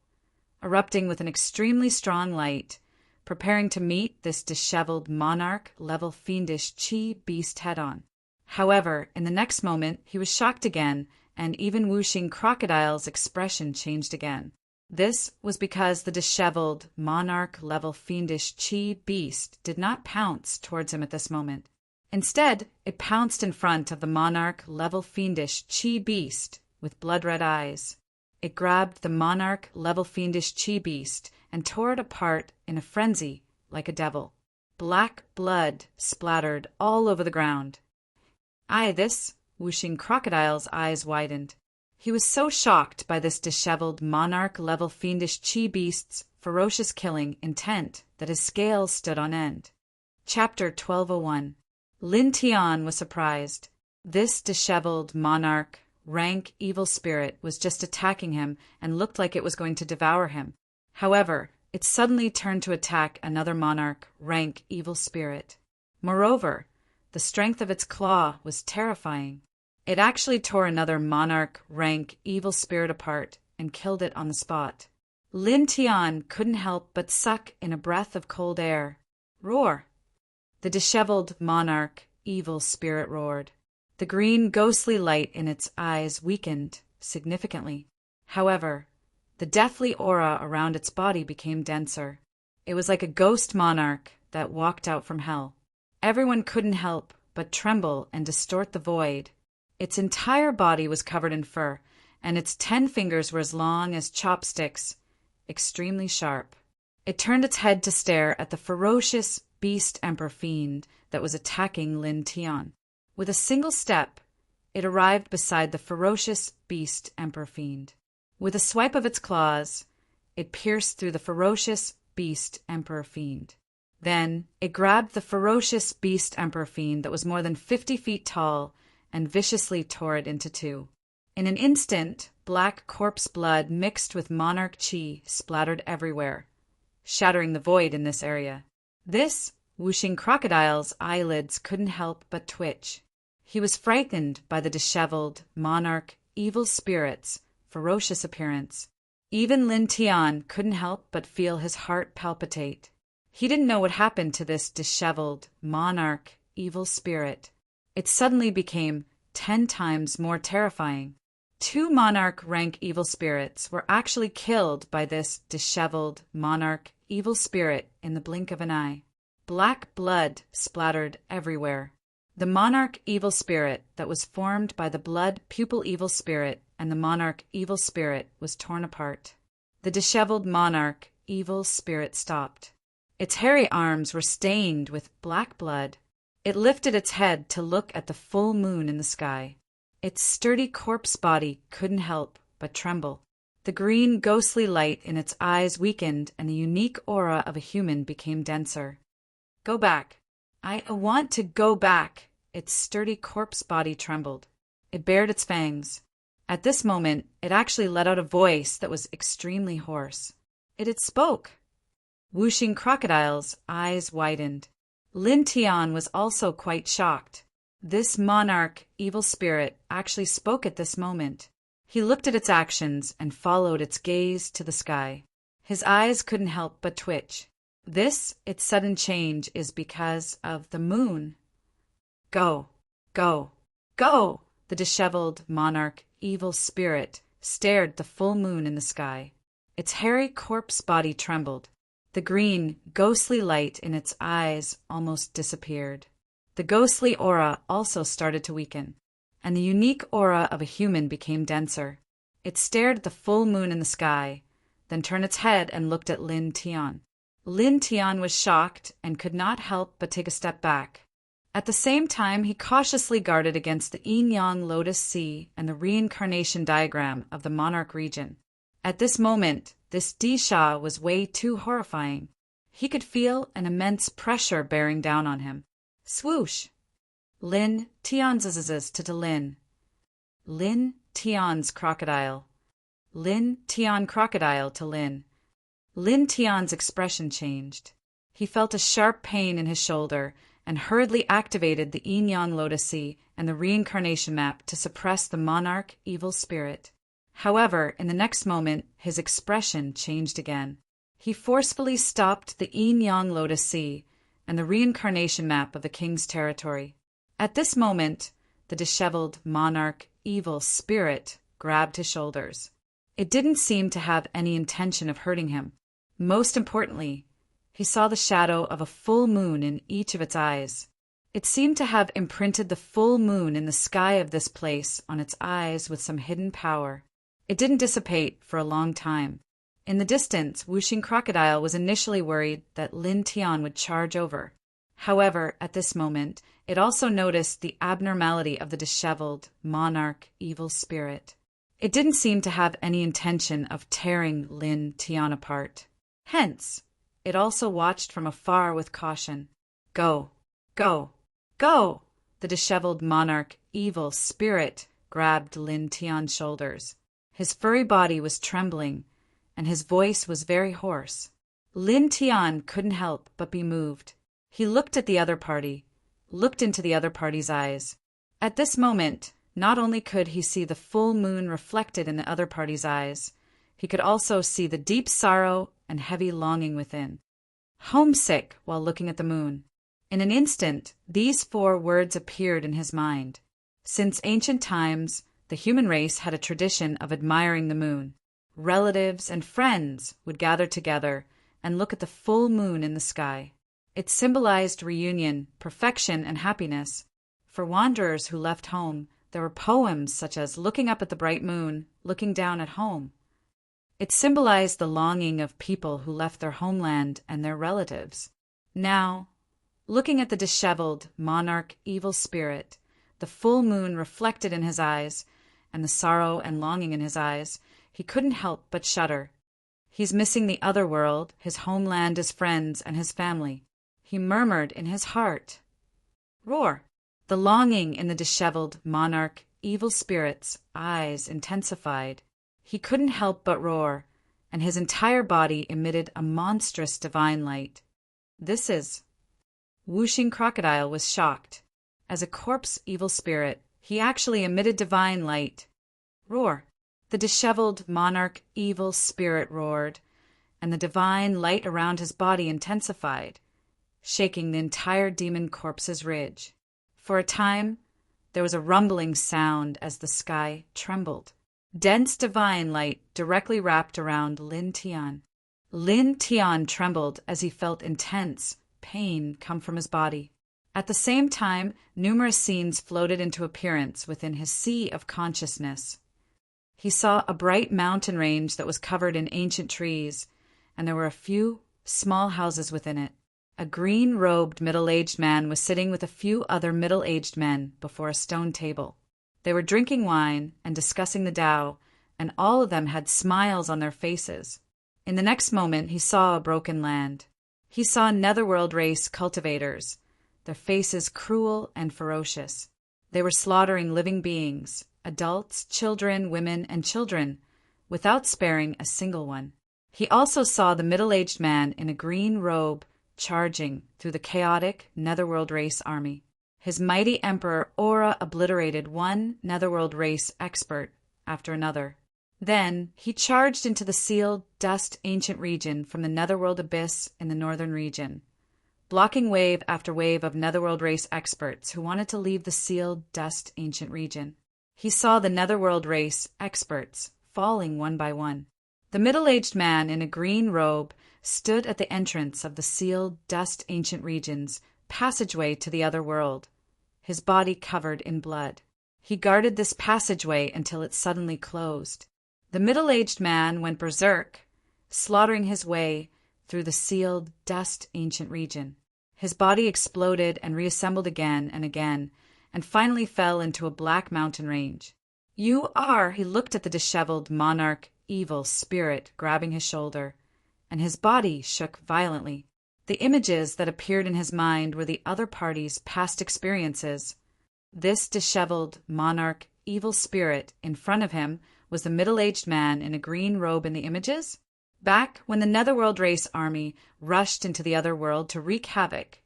erupting with an extremely strong light, preparing to meet this disheveled monarch-level fiendish chi beast head-on. However, in the next moment, he was shocked again, and even Wuxing Crocodile's expression changed again. This was because the disheveled, monarch-level fiendish chi beast did not pounce towards him at this moment. Instead, it pounced in front of the monarch-level fiendish chi beast with blood-red eyes. It grabbed the monarch-level fiendish chi beast and tore it apart in a frenzy like a devil. Black blood splattered all over the ground. Wuxing Crocodile's eyes widened. He was so shocked by this disheveled monarch-level fiendish chi beast's ferocious killing intent that his scales stood on end. Chapter 1201. Lin Tian was surprised. This disheveled monarch, rank evil spirit was just attacking him and looked like it was going to devour him. However, it suddenly turned to attack another monarch, rank evil spirit. Moreover, the strength of its claw was terrifying. It actually tore another monarch, rank evil spirit apart and killed it on the spot. Lin Tian couldn't help but suck in a breath of cold air. Roar! The disheveled monarch, evil spirit roared. The green ghostly light in its eyes weakened significantly. However, the deathly aura around its body became denser. It was like a ghost monarch that walked out from hell. Everyone couldn't help but tremble and distort the void. Its entire body was covered in fur, and its 10 fingers were as long as chopsticks, extremely sharp. It turned its head to stare at the ferocious beast emperor fiend that was attacking Lin Tian. With a single step, it arrived beside the ferocious beast emperor fiend. With a swipe of its claws, it pierced through the ferocious beast emperor fiend. Then it grabbed the ferocious beast emperor fiend that was more than 50 feet tall and viciously tore it into two. In an instant, black corpse blood mixed with monarch chi splattered everywhere, shattering the void in this area. Wuxing Crocodile's eyelids couldn't help but twitch. He was frightened by the disheveled, monarch, evil spirit's ferocious appearance. Even Lin Tian couldn't help but feel his heart palpitate. He didn't know what happened to this disheveled, monarch, evil spirit. It suddenly became 10 times more terrifying. 2 monarch rank evil spirits were actually killed by this disheveled, monarch, evil spirit in the blink of an eye. Black blood splattered everywhere. The monarch evil spirit that was formed by the blood pupil evil spirit and the monarch evil spirit was torn apart. The disheveled monarch evil spirit stopped. Its hairy arms were stained with black blood. It lifted its head to look at the full moon in the sky. Its sturdy corpse body couldn't help but tremble. The green ghostly light in its eyes weakened and the unique aura of a human became denser. Go back. I want to go back. Its sturdy corpse body trembled. It bared its fangs. At this moment, it actually let out a voice that was extremely hoarse. It had spoke. Wuxing Crocodile's eyes widened. Lin Tian was also quite shocked. This monarch, evil spirit, actually spoke at this moment. He looked at its actions and followed its gaze to the sky. His eyes couldn't help but twitch. Its sudden change is because of the moon. Go, go, go! The disheveled monarch, evil spirit, stared at the full moon in the sky. Its hairy corpse body trembled. The green, ghostly light in its eyes almost disappeared. The ghostly aura also started to weaken, and the unique aura of a human became denser. It stared at the full moon in the sky, then turned its head and looked at Lin Tian. Lin Tian was shocked and could not help but take a step back. At the same time, he cautiously guarded against the yin-yang lotus sea and the reincarnation diagram of the monarch region. At this moment, this Disha was way too horrifying. He could feel an immense pressure bearing down on him. Swoosh! Lin Tian's to Lin. Lin Tian's crocodile. Lin Tian crocodile to Lin. Lin Tian's expression changed. He felt a sharp pain in his shoulder and hurriedly activated the yin-yang lotus sea and the reincarnation map to suppress the monarch evil spirit. However, in the next moment, his expression changed again. He forcefully stopped the yin-yang lotus sea and the reincarnation map of the king's territory. At this moment, the disheveled monarch evil spirit grabbed his shoulders. It didn't seem to have any intention of hurting him. Most importantly, he saw the shadow of a full moon in each of its eyes. It seemed to have imprinted the full moon in the sky of this place on its eyes with some hidden power. It didn't dissipate for a long time. In the distance, Whooshing Crocodile was initially worried that Lin Tian would charge over. However, at this moment, it also noticed the abnormality of the disheveled, monarch, evil spirit. It didn't seem to have any intention of tearing Lin Tian apart. Hence, it also watched from afar with caution. Go, go, go! The disheveled monarch, evil spirit, grabbed Lin Tian's shoulders. His furry body was trembling, and his voice was very hoarse. Lin Tian couldn't help but be moved. He looked at the other party, looked into the other party's eyes. At this moment, not only could he see the full moon reflected in the other party's eyes, he could also see the deep sorrow and heavy longing within. Homesick while looking at the moon. In an instant, these 4 words appeared in his mind. Since ancient times, the human race had a tradition of admiring the moon. Relatives and friends would gather together and look at the full moon in the sky. It symbolized reunion, perfection, and happiness. For wanderers who left home, there were poems such as Looking Up at the Bright Moon, Looking Down at Home. It symbolized the longing of people who left their homeland and their relatives. Now, looking at the disheveled, monarch, evil spirit, the full moon reflected in his eyes, and the sorrow and longing in his eyes, he couldn't help but shudder. He's missing the other world, his homeland, his friends, and his family. He murmured in his heart. Roar! The longing in the disheveled, monarch, evil spirit's eyes intensified. He couldn't help but roar, and his entire body emitted a monstrous divine light. This is... Whooshing Crocodile was shocked. As a corpse evil spirit, he actually emitted divine light. Roar! The disheveled, monarch, evil spirit roared, and the divine light around his body intensified, shaking the entire demon corpse's ridge. For a time, there was a rumbling sound as the sky trembled. Dense divine light directly wrapped around Lin Tian. Lin Tian trembled as he felt intense pain come from his body. At the same time, numerous scenes floated into appearance within his sea of consciousness. He saw a bright mountain range that was covered in ancient trees, and there were a few small houses within it. A green-robed middle-aged man was sitting with a few other middle-aged men before a stone table. They were drinking wine and discussing the Tao, and all of them had smiles on their faces. In the next moment, he saw a broken land. He saw netherworld race cultivators, their faces cruel and ferocious. They were slaughtering living beings, adults, children, women, and children, without sparing a single one. He also saw the middle-aged man in a green robe charging through the chaotic netherworld race army. His mighty emperor aura obliterated one netherworld race expert after another. Then he charged into the sealed dust ancient region from the netherworld abyss in the northern region, blocking wave after wave of netherworld race experts who wanted to leave the sealed dust ancient region. He saw the netherworld race experts falling one by one. The middle-aged man in a green robe stood at the entrance of the sealed dust ancient regions passageway to the other world, his body covered in blood. He guarded this passageway until it suddenly closed. The middle-aged man went berserk, slaughtering his way through the sealed dust ancient region. His body exploded and reassembled again and again, and finally fell into a black mountain range. He looked at the disheveled monarch, evil spirit grabbing his shoulder, and his body shook violently. The images that appeared in his mind were the other party's past experiences. This disheveled monarch, evil spirit in front of him was the middle-aged man in a green robe in the images. Back when the Netherworld race army rushed into the other world to wreak havoc,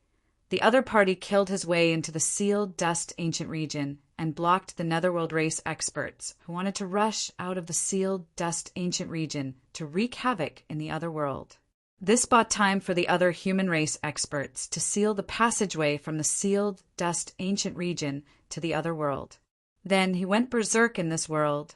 the other party killed his way into the sealed dust ancient region and blocked the Netherworld race experts who wanted to rush out of the sealed dust ancient region to wreak havoc in the other world. This bought time for the other human race experts to seal the passageway from the sealed dust ancient region to the other world. Then he went berserk in this world,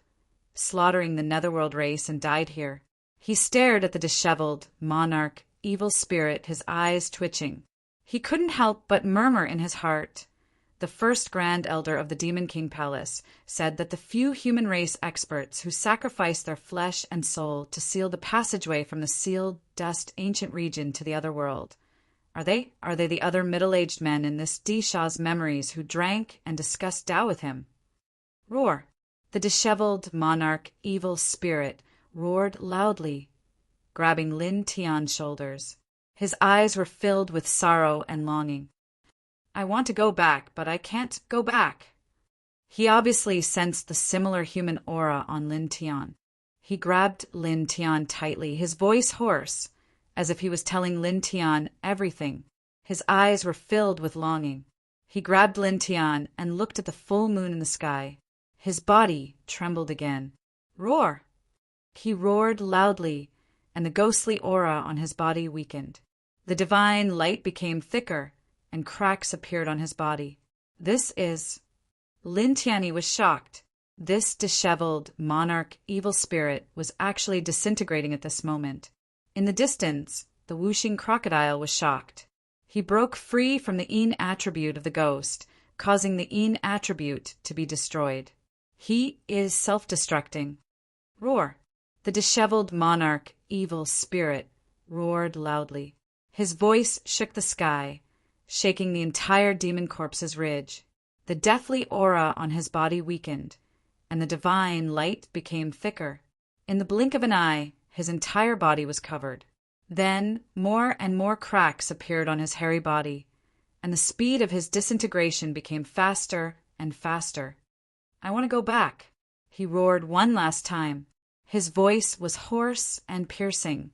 slaughtering the Netherworld race, and died here. He stared at the disheveled monarch, evil spirit, his eyes twitching. He couldn't help but murmur in his heart. The first Grand Elder of the Demon King Palace said that the few human race experts who sacrificed their flesh and soul to seal the passageway from the sealed dust ancient region to the other world. Are they the other middle-aged men in this Dishaw's memories who drank and discussed Tao with him? Roar! The disheveled monarch, evil spirit, roared loudly, grabbing Lin Tian's shoulders. His eyes were filled with sorrow and longing. I want to go back, but I can't go back. He obviously sensed the similar human aura on Lin Tian. He grabbed Lin Tian tightly, his voice hoarse, as if he was telling Lin Tian everything. His eyes were filled with longing. He grabbed Lin Tian and looked at the full moon in the sky. His body trembled again. Roar! He roared loudly, and the ghostly aura on his body weakened. The divine light became thicker, and cracks appeared on his body. Lin Tianyi was shocked. This disheveled, monarch, evil spirit was actually disintegrating at this moment. In the distance, the whooshing crocodile was shocked. He broke free from the Yin attribute of the ghost, causing the Yin attribute to be destroyed. He is self-destructing. Roar! The disheveled monarch, evil spirit, roared loudly. His voice shook the sky, shaking the entire demon corpse's ridge. The deathly aura on his body weakened, and the divine light became thicker. In the blink of an eye, his entire body was covered. Then more and more cracks appeared on his hairy body, and the speed of his disintegration became faster and faster. I want to go back, he roared one last time. His voice was hoarse and piercing,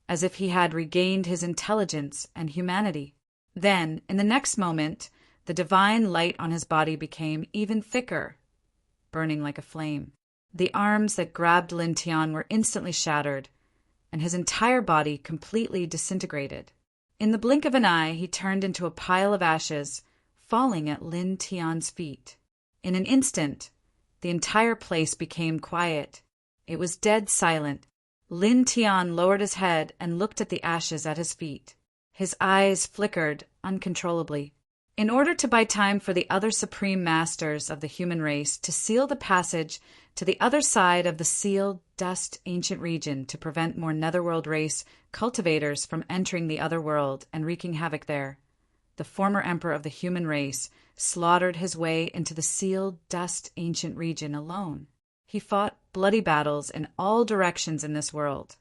as if he had regained his intelligence and humanity. Then, in the next moment, the divine light on his body became even thicker, burning like a flame. The arms that grabbed Lin Tian were instantly shattered, and his entire body completely disintegrated. In the blink of an eye, he turned into a pile of ashes, falling at Lin Tian's feet. In an instant, the entire place became quiet. It was dead silent. Lin Tian lowered his head and looked at the ashes at his feet. His eyes flickered uncontrollably. In order to buy time for the other supreme masters of the human race to seal the passage to the other side of the sealed dust ancient region to prevent more Netherworld race cultivators from entering the other world and wreaking havoc there, the former emperor of the human race slaughtered his way into the sealed dust ancient region alone. He fought bloody battles in all directions in this world,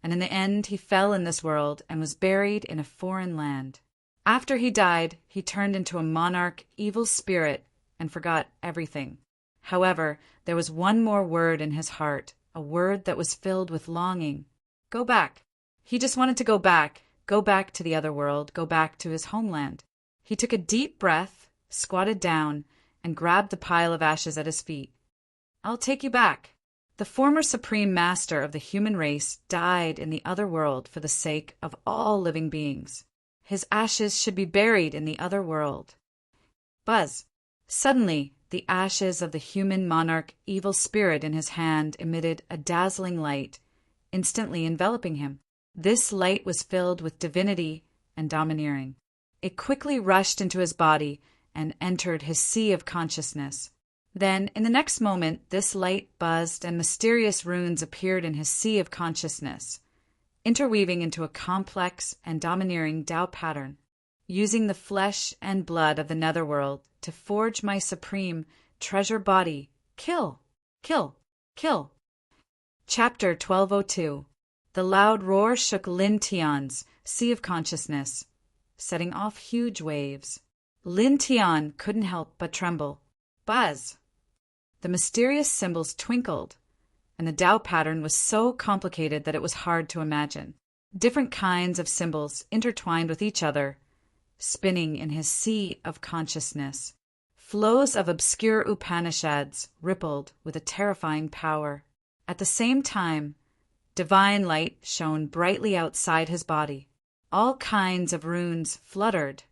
and in the end he fell in this world and was buried in a foreign land. After he died, he turned into a monarch, evil spirit, and forgot everything. However, there was one more word in his heart, a word that was filled with longing. Go back. He just wanted to go back to the other world, go back to his homeland. He took a deep breath, squatted down, and grabbed the pile of ashes at his feet. I'll take you back. The former supreme master of the human race died in the other world for the sake of all living beings. His ashes should be buried in the other world. Buzz. Suddenly, the ashes of the human monarch evil spirit in his hand emitted a dazzling light, instantly enveloping him. This light was filled with divinity and domineering. It quickly rushed into his body and entered his sea of consciousness. Then, in the next moment, this light buzzed and mysterious runes appeared in his sea of consciousness, interweaving into a complex and domineering Tao pattern. Using the flesh and blood of the netherworld to forge my supreme treasure body, kill, kill, kill. Chapter 1202. The loud roar shook Lin Tian's sea of consciousness, setting off huge waves. Lin Tian couldn't help but tremble. Buzz! The mysterious symbols twinkled, and the Tao pattern was so complicated that it was hard to imagine. Different kinds of symbols intertwined with each other, spinning in his sea of consciousness. Flows of obscure Upanishads rippled with a terrifying power. At the same time, divine light shone brightly outside his body. All kinds of runes fluttered,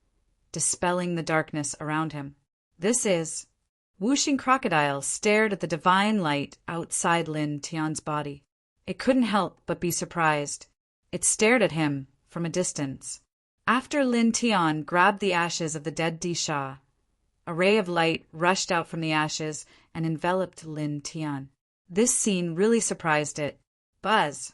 dispelling the darkness around him. This is... Whooshing crocodile stared at the divine light outside Lin Tian's body. It couldn't help but be surprised. It stared at him from a distance. After Lin Tian grabbed the ashes of the dead Disha, a ray of light rushed out from the ashes and enveloped Lin Tian. This scene really surprised it. Buzz!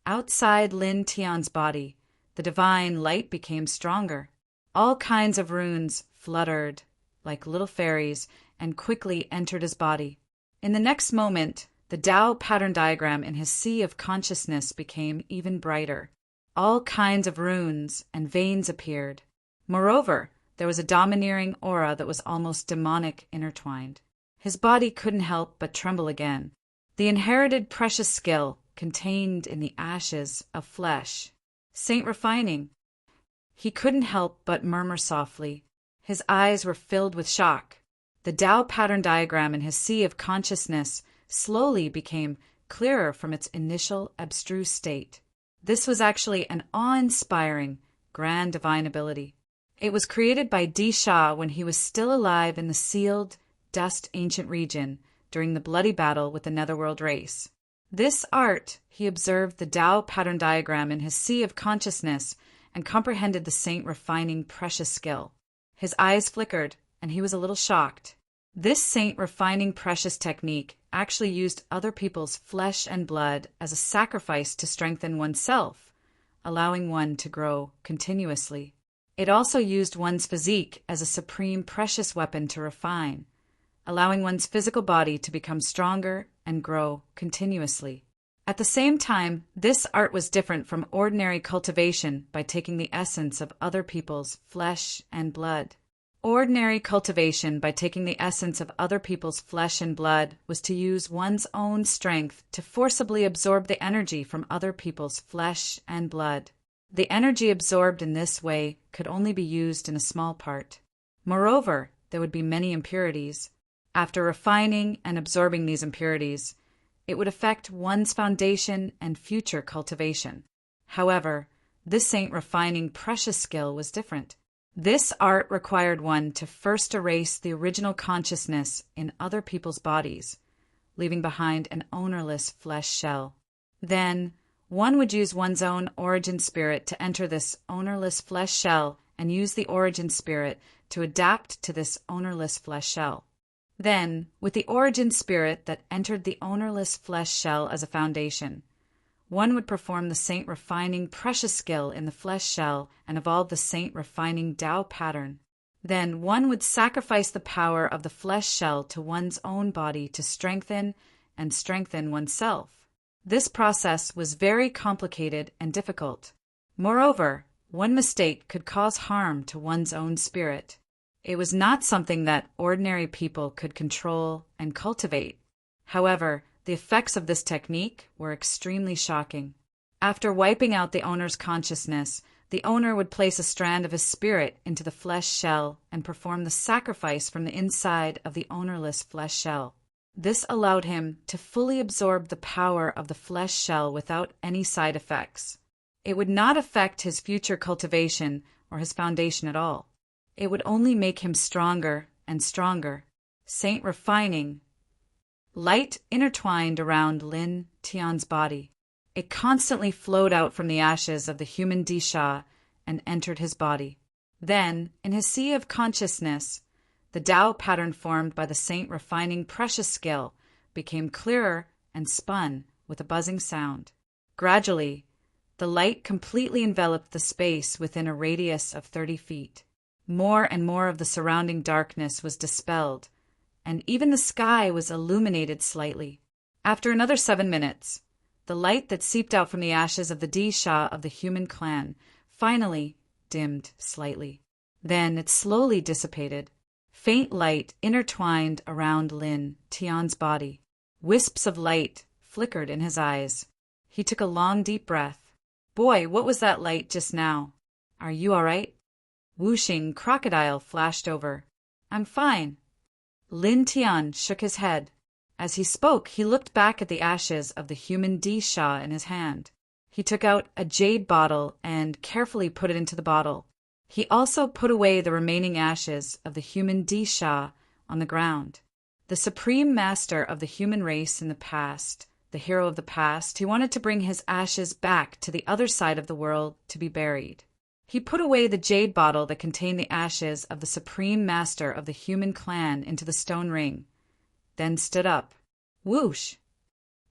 Outside Lin Tian's body, the divine light became stronger. All kinds of runes fluttered like little fairies and quickly entered his body. In the next moment, the Tao pattern diagram in his sea of consciousness became even brighter. All kinds of runes and veins appeared. Moreover, there was a domineering aura that was almost demonic intertwined. His body couldn't help but tremble again. The inherited precious skill contained in the ashes of flesh. Saint refining. He couldn't help but murmur softly. His eyes were filled with shock. The Tao pattern diagram in his sea of consciousness slowly became clearer from its initial abstruse state. This was actually an awe-inspiring, grand divine ability. It was created by Di Sha when he was still alive in the sealed, dust ancient region during the bloody battle with the Netherworld race. This art, he observed the Tao pattern diagram in his sea of consciousness and comprehended the saint refining precious skill. His eyes flickered, and he was a little shocked. This saint refining precious technique actually used other people's flesh and blood as a sacrifice to strengthen oneself, allowing one to grow continuously. It also used one's physique as a supreme precious weapon to refine, allowing one's physical body to become stronger and grow continuously. At the same time, this art was different from ordinary cultivation by taking the essence of other people's flesh and blood. Ordinary cultivation by taking the essence of other people's flesh and blood was to use one's own strength to forcibly absorb the energy from other people's flesh and blood. The energy absorbed in this way could only be used in a small part. Moreover, there would be many impurities. After refining and absorbing these impurities, it would affect one's foundation and future cultivation. However, this saint refining precious skill was different. This art required one to first erase the original consciousness in other people's bodies, leaving behind an ownerless flesh shell. Then, one would use one's own origin spirit to enter this ownerless flesh shell and use the origin spirit to adapt to this ownerless flesh shell. Then, with the origin spirit that entered the ownerless flesh shell as a foundation, one would perform the saint refining precious skill in the flesh shell and evolve the saint refining Tao pattern. Then one would sacrifice the power of the flesh shell to one's own body to strengthen and strengthen oneself. This process was very complicated and difficult. Moreover, one mistake could cause harm to one's own spirit. It was not something that ordinary people could control and cultivate. However, the effects of this technique were extremely shocking. After wiping out the owner's consciousness, the owner would place a strand of his spirit into the flesh shell and perform the sacrifice from the inside of the ownerless flesh shell. This allowed him to fully absorb the power of the flesh shell without any side effects. It would not affect his future cultivation or his foundation at all. It would only make him stronger and stronger. Saint refining. Light intertwined around Lin Tian's body. It constantly flowed out from the ashes of the human Disha and entered his body. Then, in his sea of consciousness, the Tao pattern formed by the saint refining precious skill became clearer and spun with a buzzing sound. Gradually, the light completely enveloped the space within a radius of 30 feet. More and more of the surrounding darkness was dispelled, and even the sky was illuminated slightly. After another 7 minutes, the light that seeped out from the ashes of the Disha of the human clan finally dimmed slightly. Then it slowly dissipated. Faint light intertwined around Lin Tian's body. Wisps of light flickered in his eyes. He took a long, deep breath. "Boy, what was that light just now? Are you all right?" Whooshing crocodile flashed over. "I'm fine." Lin Tian shook his head. As he spoke, he looked back at the ashes of the human Disha in his hand. He took out a jade bottle and carefully put it into the bottle. He also put away the remaining ashes of the human Disha on the ground. The supreme master of the human race in the past, the hero of the past, he wanted to bring his ashes back to the other side of the world to be buried. He put away the jade bottle that contained the ashes of the supreme master of the human clan into the stone ring, then stood up. Whoosh!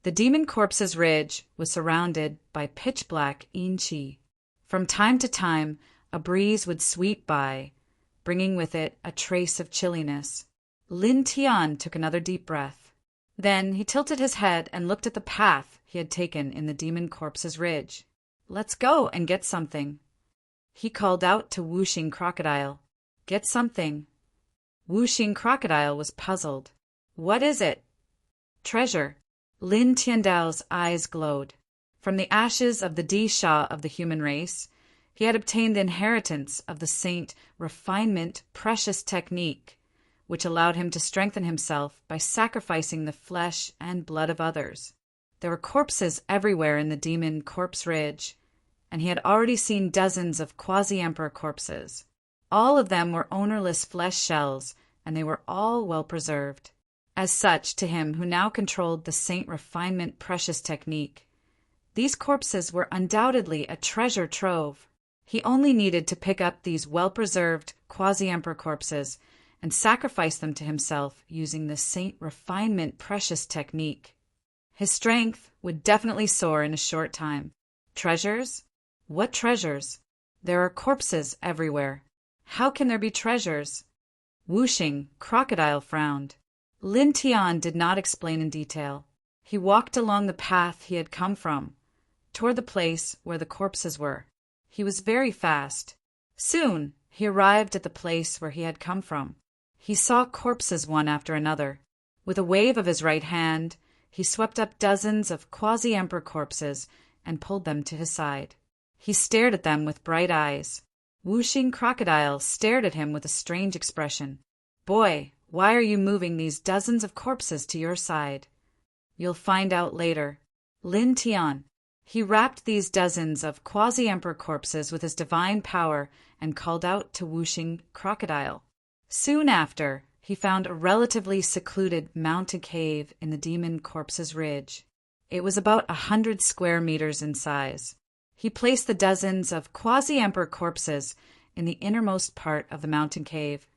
The demon corpse's ridge was surrounded by pitch-black yin-chi. From time to time, a breeze would sweep by, bringing with it a trace of chilliness. Lin Tian took another deep breath. Then he tilted his head and looked at the path he had taken in the demon corpse's ridge. "Let's go and get something." He called out to Whooshing Crocodile. "Get something." Whooshing Crocodile was puzzled. "What is it?" "Treasure." Lin Tiandao's eyes glowed. From the ashes of the Disha of the human race, he had obtained the inheritance of the saint refinement precious technique, which allowed him to strengthen himself by sacrificing the flesh and blood of others. There were corpses everywhere in the demon corpse ridge, and he had already seen dozens of quasi-emperor corpses. All of them were ownerless flesh shells, and they were all well preserved. As such, to him who now controlled the saint refinement precious technique, these corpses were undoubtedly a treasure trove. He only needed to pick up these well-preserved quasi-emperor corpses and sacrifice them to himself using the saint refinement precious technique. His strength would definitely soar in a short time. Treasures? What treasures? There are corpses everywhere. How can there be treasures? Whooshing Crocodile frowned. Lin Tian did not explain in detail. He walked along the path he had come from, toward the place where the corpses were. He was very fast. Soon he arrived at the place where he had come from. He saw corpses one after another. With a wave of his right hand, he swept up dozens of quasi-emperor corpses and pulled them to his side. He stared at them with bright eyes. Whooshing Crocodile stared at him with a strange expression. "Boy, why are you moving these dozens of corpses to your side?" "You'll find out later." Lin Tian. He wrapped these dozens of quasi-emperor corpses with his divine power and called out to Whooshing Crocodile. Soon after, he found a relatively secluded mountain cave in the demon corpse's ridge. It was about 100 square meters in size. He placed the dozens of quasi-emperor corpses in the innermost part of the mountain cave,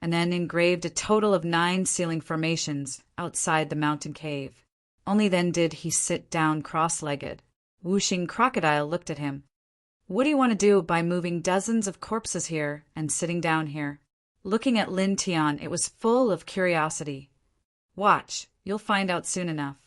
and then engraved a total of 9 ceiling formations outside the mountain cave. Only then did he sit down cross-legged. Whooshing Crocodile looked at him. "What do you want to do by moving dozens of corpses here and sitting down here?" Looking at Lin Tian, it was full of curiosity. "Watch, you'll find out soon enough."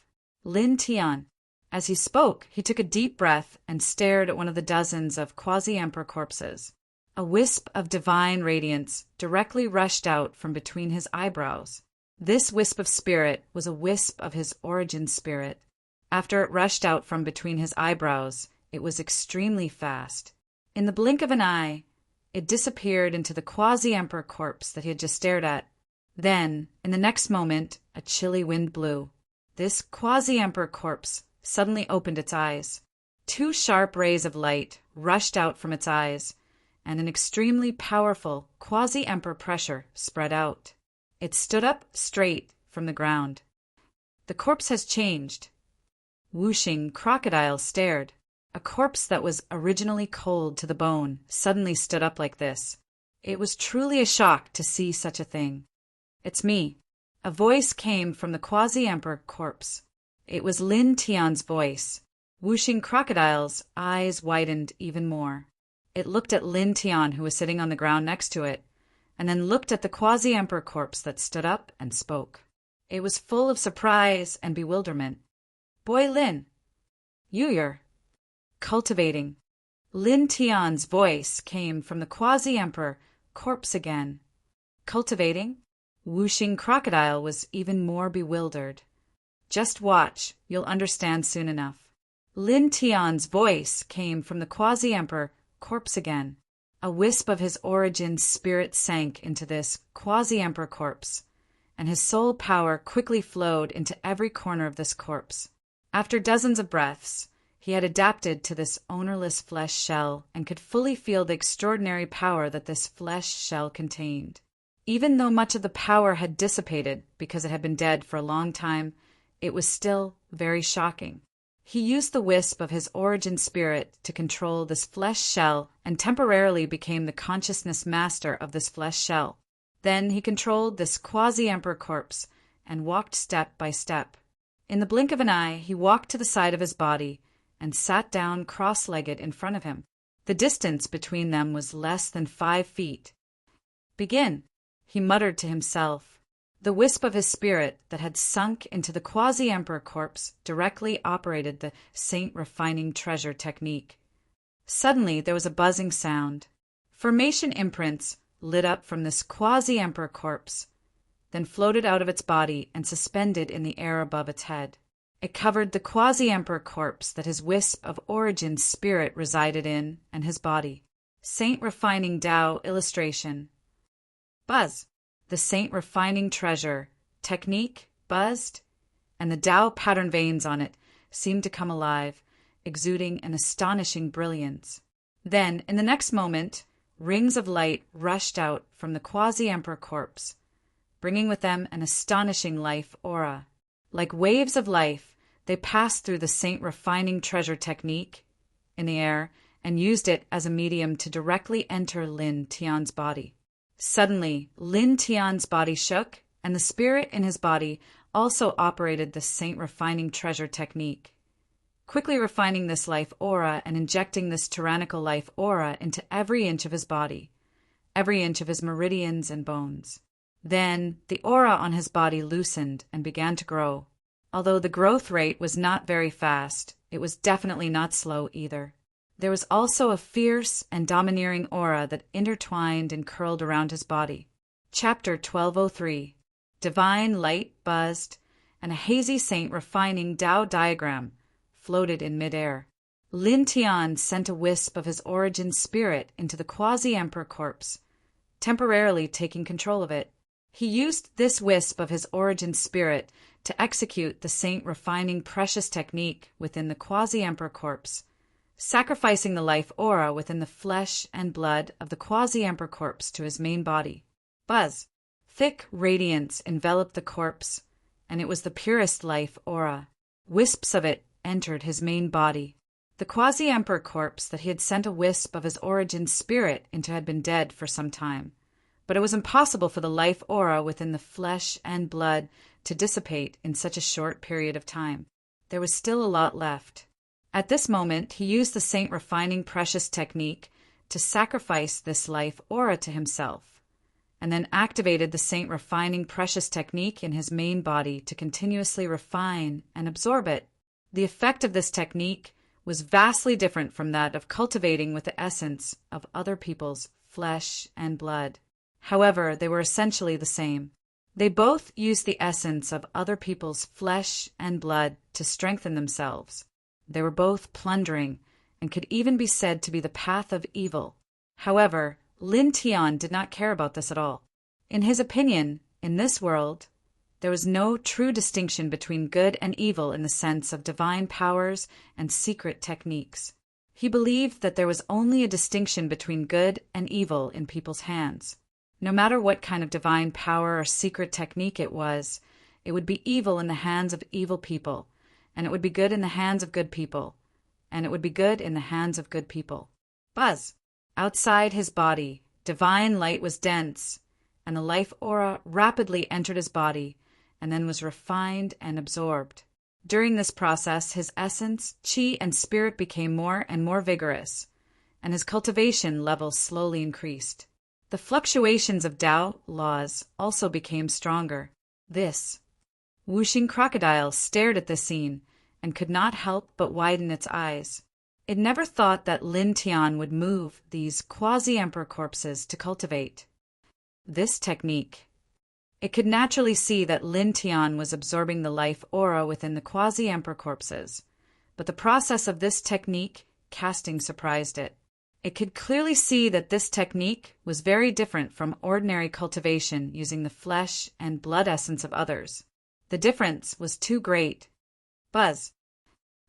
Lin Tian. As he spoke, he took a deep breath and stared at one of the dozens of quasi-emperor corpses. A wisp of divine radiance directly rushed out from between his eyebrows. This wisp of spirit was a wisp of his origin spirit. After it rushed out from between his eyebrows, it was extremely fast. In the blink of an eye, it disappeared into the quasi-emperor corpse that he had just stared at. Then, in the next moment, a chilly wind blew. This quasi-emperor corpse suddenly opened its eyes. 2 sharp rays of light rushed out from its eyes, and an extremely powerful quasi-emperor pressure spread out. It stood up straight from the ground. "The corpse has changed." Whooshing crocodiles stared. A corpse that was originally cold to the bone suddenly stood up like this. It was truly a shock to see such a thing. "It's me." A voice came from the quasi-emperor corpse. It was Lin Tian's voice. Whooshing crocodile's eyes widened even more. It looked at Lin Tian, who was sitting on the ground next to it, and then looked at the quasi-emperor corpse that stood up and spoke. It was full of surprise and bewilderment. "Boy Lin, you're cultivating." Lin Tian's voice came from the quasi-emperor corpse again. "Cultivating?" Whooshing crocodile was even more bewildered. "Just watch, you'll understand soon enough." Lin Tian's voice came from the quasi-emperor corpse again. A wisp of his origin spirit sank into this quasi-emperor corpse, and his soul power quickly flowed into every corner of this corpse. After dozens of breaths, he had adapted to this ownerless flesh shell and could fully feel the extraordinary power that this flesh shell contained. Even though much of the power had dissipated because it had been dead for a long time, it was still very shocking. He used the wisp of his origin spirit to control this flesh shell and temporarily became the consciousness master of this flesh shell. Then he controlled this quasi-emperor corpse and walked step by step. In the blink of an eye, he walked to the side of his body and sat down cross-legged in front of him. The distance between them was less than 5 feet. "Begin," he muttered to himself. The wisp of his spirit that had sunk into the quasi-emperor corpse directly operated the Saint Refining Treasure technique. Suddenly there was a buzzing sound. Formation imprints lit up from this quasi-emperor corpse, then floated out of its body and suspended in the air above its head. It covered the quasi-emperor corpse that his wisp of origin spirit resided in and his body. Saint Refining Tao illustration. Buzz. The Saint Refining Treasure technique buzzed, and the Tao pattern veins on it seemed to come alive, exuding an astonishing brilliance. Then, in the next moment, rings of light rushed out from the quasi-emperor corpse, bringing with them an astonishing life aura. Like waves of life, they passed through the Saint Refining Treasure technique in the air and used it as a medium to directly enter Lin Tian's body. Suddenly, Lin Tian's body shook, and the spirit in his body also operated the Saint Refining Treasure technique, quickly refining this life aura and injecting this tyrannical life aura into every inch of his body, every inch of his meridians and bones. Then the aura on his body loosened and began to grow. Although the growth rate was not very fast, it was definitely not slow either. There was also a fierce and domineering aura that intertwined and curled around his body. Chapter 1203. Divine light buzzed, and a hazy Saint Refining Tao diagram floated in midair. Lin Tian sent a wisp of his origin spirit into the quasi-emperor corpse, temporarily taking control of it. He used this wisp of his origin spirit to execute the Saint Refining Precious technique within the quasi-emperor corpse, sacrificing the life aura within the flesh and blood of the quasi-emperor corpse to his main body. Buzz. Thick radiance enveloped the corpse, and it was the purest life aura. Wisps of it entered his main body. The quasi-emperor corpse that he had sent a wisp of his origin spirit into had been dead for some time, but it was impossible for the life aura within the flesh and blood to dissipate in such a short period of time. There was still a lot left. At this moment, he used the Saint Refining Precious technique to sacrifice this life aura to himself, and then activated the Saint Refining Precious technique in his main body to continuously refine and absorb it. The effect of this technique was vastly different from that of cultivating with the essence of other people's flesh and blood. However, they were essentially the same. They both used the essence of other people's flesh and blood to strengthen themselves. They were both plundering and could even be said to be the path of evil. However, Lin Tian did not care about this at all. In his opinion, in this world, there was no true distinction between good and evil in the sense of divine powers and secret techniques. He believed that there was only a distinction between good and evil in people's hands. No matter what kind of divine power or secret technique it would be evil in the hands of evil people, and it would be good in the hands of good people, and it would be good in the hands of good people. Buzz! Outside his body, divine light was dense, and the life aura rapidly entered his body and then was refined and absorbed. During this process, his essence, chi, and spirit became more and more vigorous, and his cultivation levels slowly increased. The fluctuations of Tao laws also became stronger. This whooshing crocodile stared at the scene and could not help but widen its eyes. It never thought that Lin Tian would move these quasi-emperor corpses to cultivate this technique. It could naturally see that Lin Tian was absorbing the life aura within the quasi-emperor corpses, but the process of this technique casting surprised it. It could clearly see that this technique was very different from ordinary cultivation using the flesh and blood essence of others. The difference was too great. Buzz!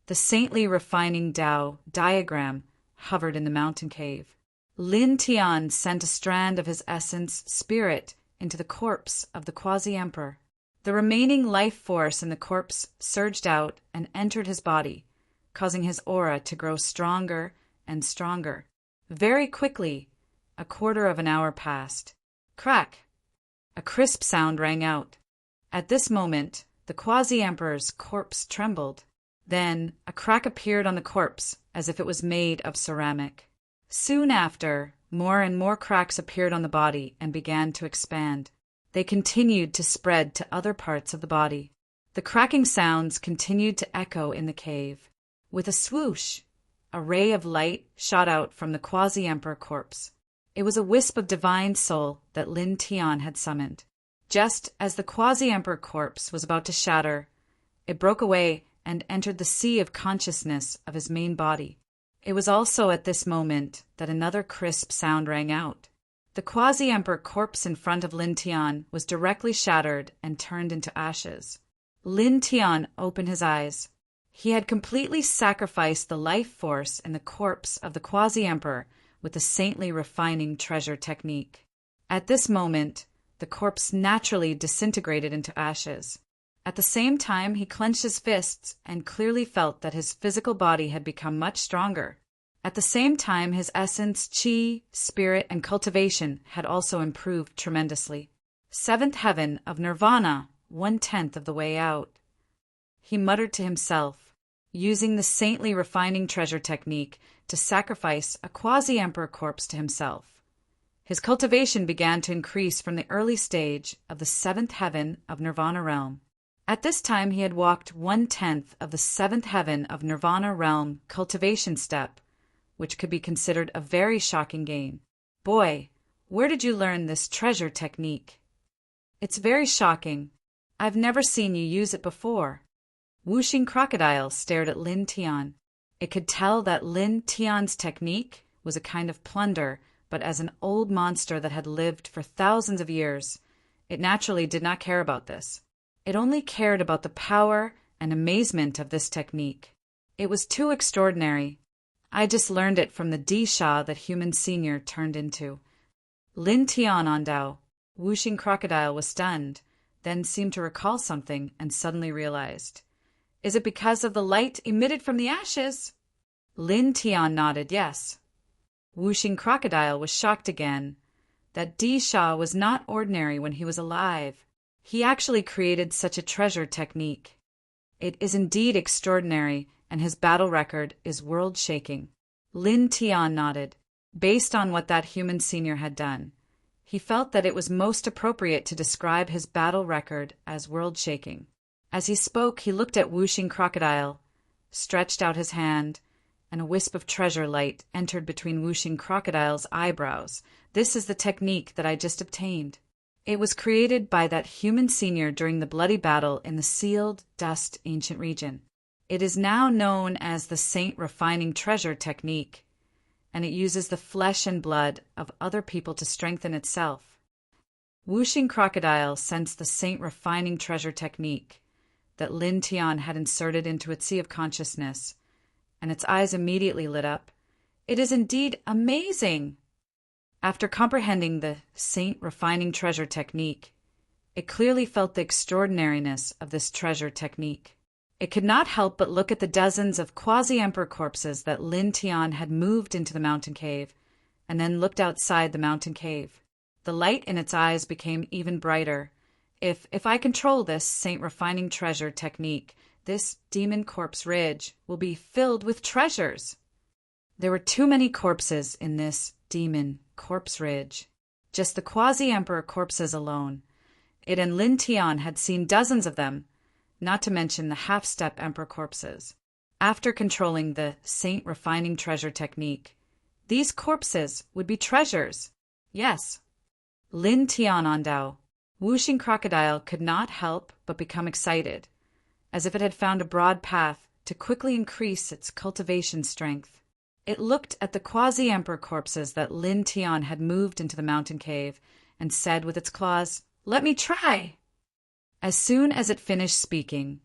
The saintly refining Tao diagram hovered in the mountain cave. Lin Tian sent a strand of his essence spirit into the corpse of the quasi-emperor. The remaining life force in the corpse surged out and entered his body, causing his aura to grow stronger and stronger. Very quickly, a quarter of an hour passed. Crack! A crisp sound rang out. At this moment, the quasi-emperor's corpse trembled. Then, a crack appeared on the corpse as if it was made of ceramic. Soon after, more and more cracks appeared on the body and began to expand. They continued to spread to other parts of the body. The cracking sounds continued to echo in the cave. With a swoosh, a ray of light shot out from the quasi-emperor corpse. It was a wisp of divine soul that Lin Tian had summoned. Just as the quasi-emperor corpse was about to shatter, it broke away and entered the sea of consciousness of his main body. It was also at this moment that another crisp sound rang out. The quasi-emperor corpse in front of Lin Tian was directly shattered and turned into ashes. Lin Tian opened his eyes. He had completely sacrificed the life force in the corpse of the quasi-emperor with the saintly refining treasure technique. At this moment, the corpse naturally disintegrated into ashes. At the same time, he clenched his fists and clearly felt that his physical body had become much stronger. At the same time, his essence, chi, spirit, and cultivation had also improved tremendously. Seventh heaven of nirvana, 1/10 of the way out. He muttered to himself, using the saintly refining treasure technique to sacrifice a quasi-emperor corpse to himself. His cultivation began to increase from the early stage of the seventh heaven of nirvana realm. At this time, he had walked 1/10 of the seventh heaven of nirvana realm cultivation step, which could be considered a very shocking gain. Boy, where did you learn this treasure technique? It's very shocking. I've never seen you use it before. Whooshing crocodile stared at Lin Tian. It could tell that Lin Tian's technique was a kind of plunder, but as an old monster that had lived for thousands of years, it naturally did not care about this. It only cared about the power and amazement of this technique. It was too extraordinary. I just learned it from the D Shah that human senior turned into. Lin Tian on Dao, whooshing crocodile, was stunned, then seemed to recall something and suddenly realized. Is it because of the light emitted from the ashes? Lin Tian nodded yes. Whooshing crocodile was shocked again. That D Shah was not ordinary when he was alive. He actually created such a treasure technique. It is indeed extraordinary, and his battle record is world-shaking. Lin Tian nodded. Based on what that human senior had done, he felt that it was most appropriate to describe his battle record as world-shaking. As he spoke, he looked at whooshing crocodile, stretched out his hand, and a wisp of treasure light entered between whooshing crocodile's eyebrows. This is the technique that I just obtained. It was created by that human senior during the bloody battle in the sealed dust ancient region. It is now known as the Saint Refining Treasure technique, and it uses the flesh and blood of other people to strengthen itself. Whooshing crocodile sensed the Saint Refining Treasure technique that Lin Tian had inserted into its sea of consciousness, and its eyes immediately lit up. It is indeed amazing! After comprehending the Saint Refining Treasure technique, it clearly felt the extraordinariness of this treasure technique. It could not help but look at the dozens of quasi-emperor corpses that Lin Tian had moved into the mountain cave, and then looked outside the mountain cave. The light in its eyes became even brighter. If I control this Saint Refining Treasure technique, this Demon Corpse Ridge will be filled with treasures. There were too many corpses in this Demon Corpse Ridge. Just the quasi-emperor corpses alone. It and Lin Tian had seen dozens of them, not to mention the half-step emperor corpses. After controlling the Saint Refining Treasure technique, these corpses would be treasures. Yes. Lin Tian Ondao. Whooshing Crocodile could not help but become excited, as if it had found a broad path to quickly increase its cultivation strength. It looked at the quasi-emperor corpses that Lin Tian had moved into the mountain cave and said with its claws, "Let me try!" As soon as it finished speaking,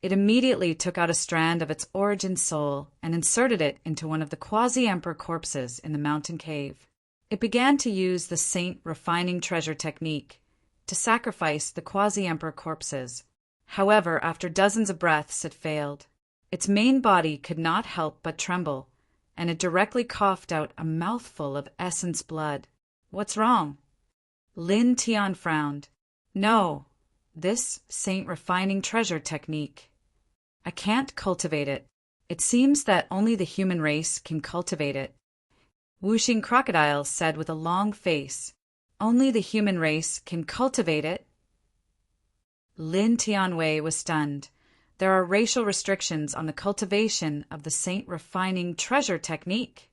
it immediately took out a strand of its origin soul and inserted it into one of the quasi-emperor corpses in the mountain cave. It began to use the Saint Refining Treasure technique to sacrifice the quasi-emperor corpses. However, after dozens of breaths, it failed. Its main body could not help but tremble, and it directly coughed out a mouthful of essence blood. "What's wrong?" Lin Tian frowned. "No, this Saint Refining Treasure technique. I can't cultivate it. It seems that only the human race can cultivate it." Whooshing Crocodile said with a long face, "Only the human race can cultivate it?" Lin Tianwei was stunned. There are racial restrictions on the cultivation of the Saint Refining Treasure technique.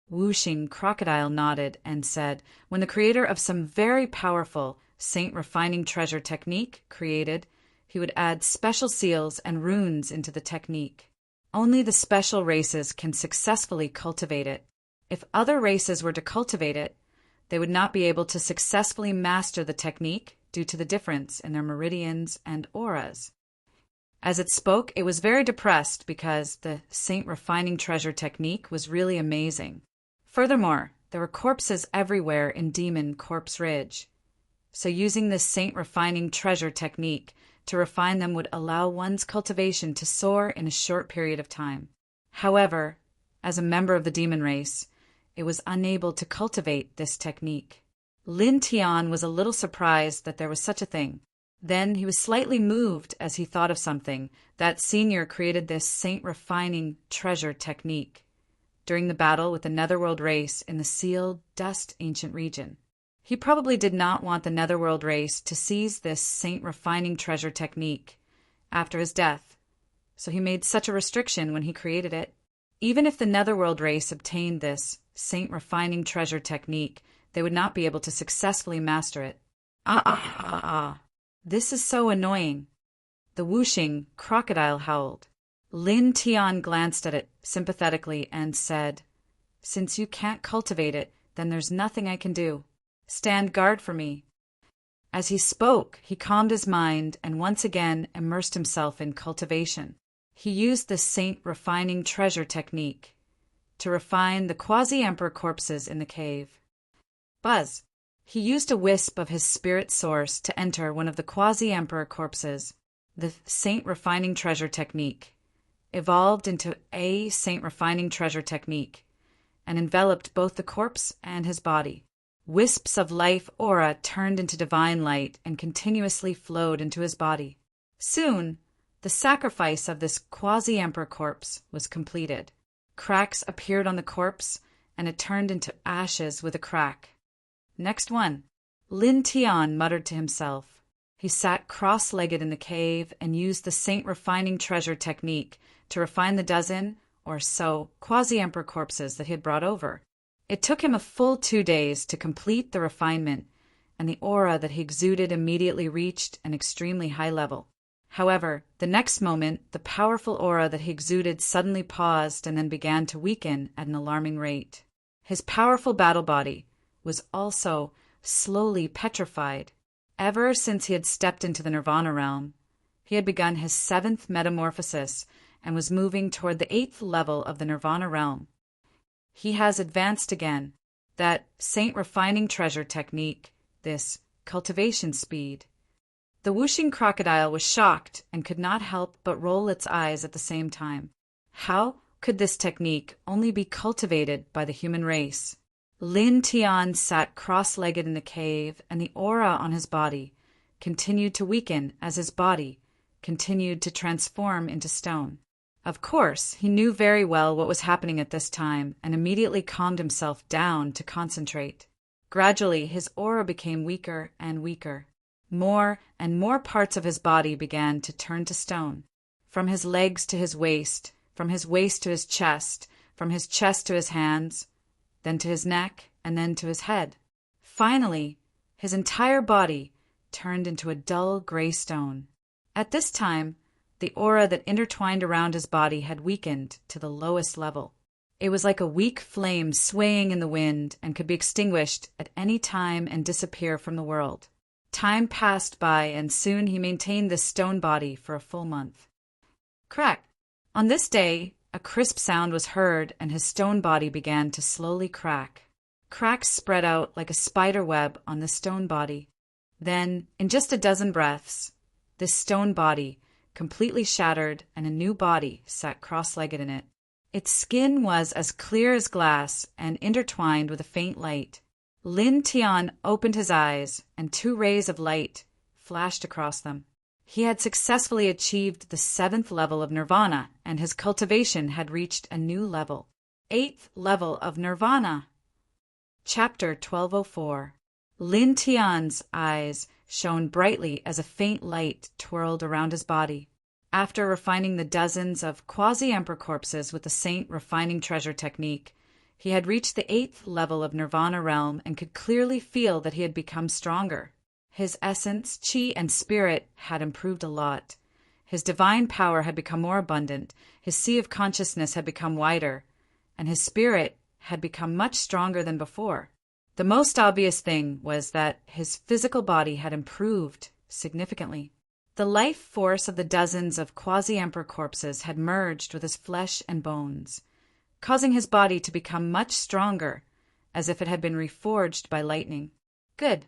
Whooshing Crocodile nodded and said, "When the creator of some very powerful Saint Refining Treasure technique created, he would add special seals and runes into the technique. Only the special races can successfully cultivate it. If other races were to cultivate it, they would not be able to successfully master the technique due to the difference in their meridians and auras." As it spoke, it was very depressed because the Saint Refining Treasure technique was really amazing. Furthermore, there were corpses everywhere in Demon Corpse Ridge. So using this Saint Refining Treasure technique to refine them would allow one's cultivation to soar in a short period of time. However, as a member of the demon race, it was unable to cultivate this technique. Lin Tian was a little surprised that there was such a thing. Then he was slightly moved as he thought of something. That senior created this Saint Refining Treasure technique during the battle with the Netherworld race in the sealed Dust Ancient region. He probably did not want the Netherworld race to seize this Saint Refining Treasure technique after his death, so he made such a restriction when he created it. Even if the Netherworld race obtained this Saint Refining Treasure technique, they would not be able to successfully master it. This is so annoying. The Whooshing Crocodile howled. Lin Tian glanced at it sympathetically and said, "Since you can't cultivate it, then there's nothing I can do. Stand guard for me." As he spoke, he calmed his mind and once again immersed himself in cultivation. He used the Saint Refining Treasure technique to refine the quasi-emperor corpses in the cave. Buzz. He used a wisp of his spirit source to enter one of the quasi-emperor corpses. The Saint Refining Treasure technique evolved into a Saint Refining Treasure technique and enveloped both the corpse and his body. Wisps of life aura turned into divine light and continuously flowed into his body. Soon, the sacrifice of this quasi-emperor corpse was completed. Cracks appeared on the corpse, and it turned into ashes with a crack. "Next one." Lin Tian muttered to himself. He sat cross-legged in the cave and used the Saint Refining Treasure technique to refine the dozen or so quasi-emperor corpses that he had brought over. It took him a full 2 days to complete the refinement, and the aura that he exuded immediately reached an extremely high level. However, the next moment, the powerful aura that he exuded suddenly paused and then began to weaken at an alarming rate. His powerful battle body was also slowly petrified. Ever since he had stepped into the Nirvana realm, he had begun his 7th metamorphosis and was moving toward the 8th level of the Nirvana realm. He has advanced again, that Saint Refining Treasure technique, this cultivation speed. The whooshing crocodile was shocked and could not help but roll its eyes at the same time. How could this technique only be cultivated by the human race? Lin Tian sat cross-legged in the cave, and the aura on his body continued to weaken as his body continued to transform into stone. Of course, he knew very well what was happening at this time and immediately calmed himself down to concentrate. Gradually, his aura became weaker and weaker. More and more parts of his body began to turn to stone. From his legs to his waist, from his waist to his chest, from his chest to his hands, then to his neck, and then to his head. Finally, his entire body turned into a dull gray stone. At this time, the aura that intertwined around his body had weakened to the lowest level. It was like a weak flame swaying in the wind and could be extinguished at any time and disappear from the world. Time passed by, and soon he maintained this stone body for a full month. Crack! On this day, a crisp sound was heard, and his stone body began to slowly crack. Cracks spread out like a spider web on the stone body. Then, in just a dozen breaths, this stone body completely shattered, and a new body sat cross-legged in it. Its skin was as clear as glass and intertwined with a faint light. Lin Tian opened his eyes, and 2 rays of light flashed across them. He had successfully achieved the 7th level of nirvana, and his cultivation had reached a new level. 8th level of nirvana. Chapter 1204. Lin Tian's eyes shone brightly as a faint light twirled around his body. After refining the dozens of quasi-emperor corpses with the Saint Refining Treasure technique, he had reached the 8th level of nirvana realm and could clearly feel that he had become stronger. His essence, chi, and spirit had improved a lot. His divine power had become more abundant, his sea of consciousness had become wider, and his spirit had become much stronger than before. The most obvious thing was that his physical body had improved significantly. The life force of the dozens of quasi-emperor corpses had merged with his flesh and bones, causing his body to become much stronger, as if it had been reforged by lightning. Good,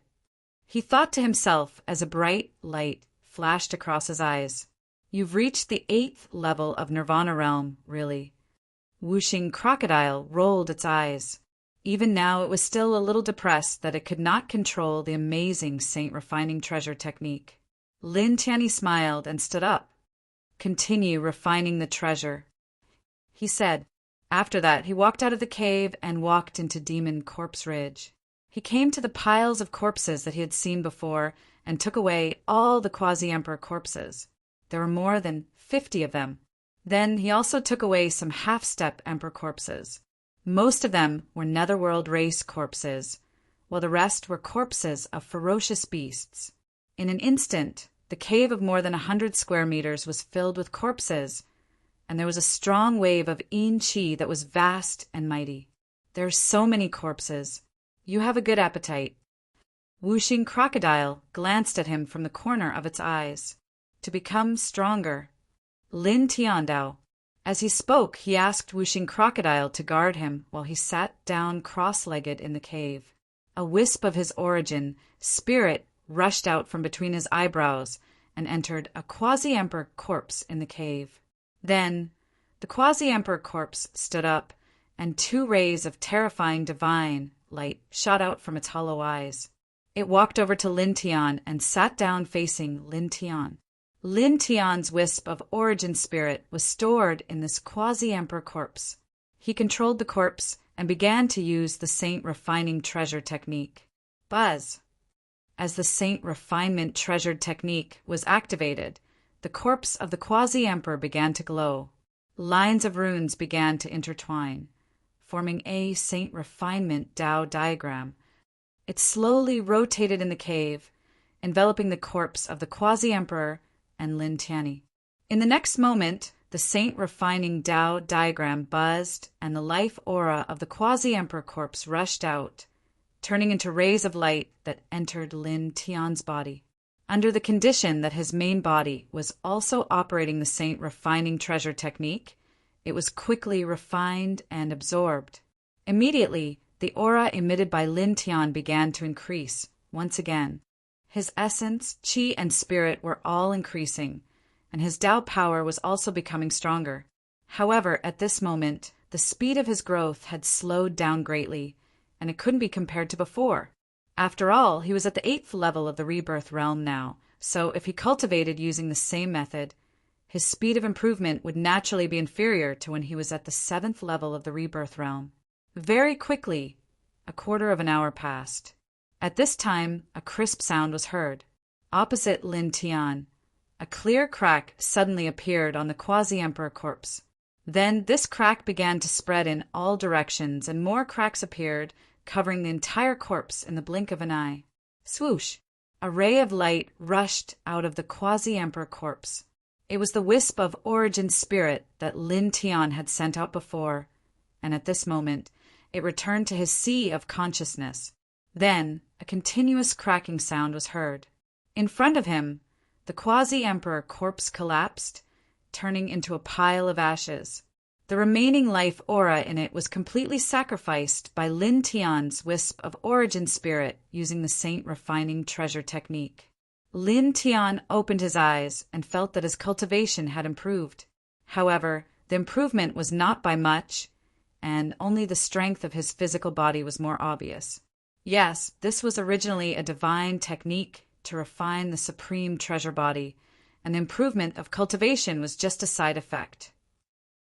he thought to himself as a bright light flashed across his eyes. You've reached the 8th level of nirvana realm, really. Whooshing crocodile rolled its eyes. Even now it was still a little depressed that it could not control the amazing Saint Refining Treasure technique. Lin Tian smiled and stood up. Continue refining the treasure, he said. After that, he walked out of the cave and walked into Demon Corpse Ridge. He came to the piles of corpses that he had seen before and took away all the quasi-emperor corpses. There were more than 50 of them. Then he also took away some half-step emperor corpses. Most of them were netherworld race corpses, while the rest were corpses of ferocious beasts. In an instant, the cave of more than 100 square meters was filled with corpses, and there was a strong wave of yin qi that was vast and mighty. There are so many corpses. You have a good appetite. Whooshing crocodile glanced at him from the corner of its eyes. To become stronger. Lin Tiandao. As he spoke, he asked Whooshing crocodile to guard him while he sat down cross-legged in the cave. A wisp of his origin, spirit, rushed out from between his eyebrows and entered a quasi-emperor corpse in the cave. Then the quasi-emperor corpse stood up, and 2 rays of terrifying divine light shot out from its hollow eyes. It walked over to Lin Tian and sat down facing Lin Tian. Lin Tian's wisp of origin spirit was stored in this quasi-emperor corpse. He controlled the corpse and began to use the Saint Refining Treasure technique. Buzz. As the Saint Refinement Treasure technique was activated, the corpse of the quasi-emperor began to glow. Lines of runes began to intertwine, forming a Saint Refinement Tao diagram. It slowly rotated in the cave, enveloping the corpse of the quasi-emperor and Lin Tian. In the next moment, the Saint Refining Tao diagram buzzed, and the life aura of the quasi-emperor corpse rushed out, turning into rays of light that entered Lin Tian's body. Under the condition that his main body was also operating the Saint Refining Treasure technique, it was quickly refined and absorbed. Immediately, the aura emitted by Lin Tian began to increase once again. His essence, qi, and spirit were all increasing, and his Tao power was also becoming stronger. However, at this moment, the speed of his growth had slowed down greatly, and it couldn't be compared to before. After all, he was at the 8th level of the rebirth realm now, so if he cultivated using the same method, his speed of improvement would naturally be inferior to when he was at the 7th level of the rebirth realm. Very quickly, a quarter of an hour passed. At this time, a crisp sound was heard. Opposite Lin Tian, a clear crack suddenly appeared on the quasi-emperor corpse. Then this crack began to spread in all directions, and more cracks appeared, covering the entire corpse in the blink of an eye. Swoosh! A ray of light rushed out of the quasi-emperor corpse. It was the wisp of origin spirit that Lin Tian had sent out before, and at this moment, it returned to his sea of consciousness. Then, a continuous cracking sound was heard. In front of him, the quasi-emperor corpse collapsed, turning into a pile of ashes. The remaining life aura in it was completely sacrificed by Lin Tian's wisp of origin spirit using the Saint Refining Treasure technique. Lin Tian opened his eyes and felt that his cultivation had improved. However, the improvement was not by much, and only the strength of his physical body was more obvious. Yes, this was originally a divine technique to refine the supreme treasure body, and the improvement of cultivation was just a side effect.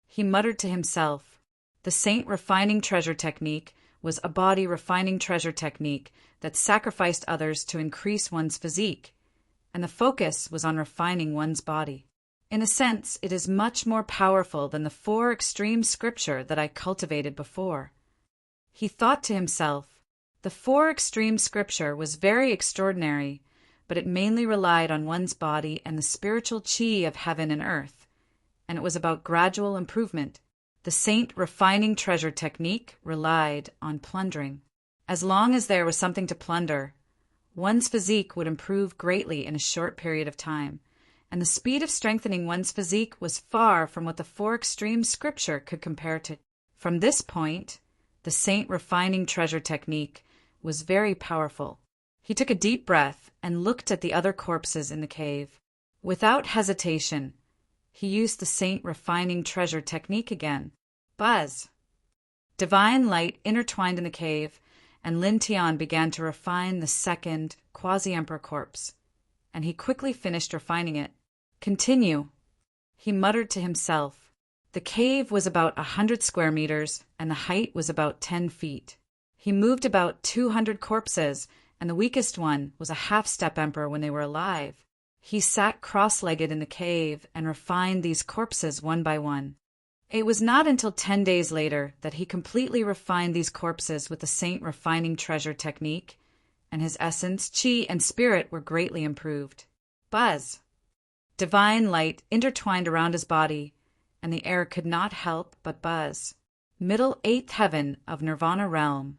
He muttered to himself. The Saint Refining Treasure technique was a body refining treasure technique that sacrificed others to increase one's physique, and the focus was on refining one's body. In a sense, it is much more powerful than the 4 extreme scripture that I cultivated before. He thought to himself, the 4 extreme scripture was very extraordinary, but it mainly relied on one's body and the spiritual qi of heaven and earth, and it was about gradual improvement. The Saint Refining Treasure technique relied on plundering. As long as there was something to plunder, one's physique would improve greatly in a short period of time, and the speed of strengthening one's physique was far from what the 4 extreme scripture could compare to. From this point, the Saint Refining Treasure technique was very powerful. He took a deep breath and looked at the other corpses in the cave. Without hesitation, he used the Saint Refining Treasure technique again. Buzz! Divine light intertwined in the cave, and Lin Tian began to refine the second quasi-emperor corpse, and he quickly finished refining it. Continue, he muttered to himself. The cave was about 100 square meters, and the height was about 10 feet. He moved about 200 corpses, and the weakest one was a half-step emperor when they were alive. He sat cross-legged in the cave and refined these corpses one by one. It was not until 10 days later that he completely refined these corpses with the Saint Refining Treasure technique, and his essence, qi, and spirit were greatly improved. Buzz! Divine light intertwined around his body, and the air could not help but buzz. Middle 8th heaven of Nirvana realm.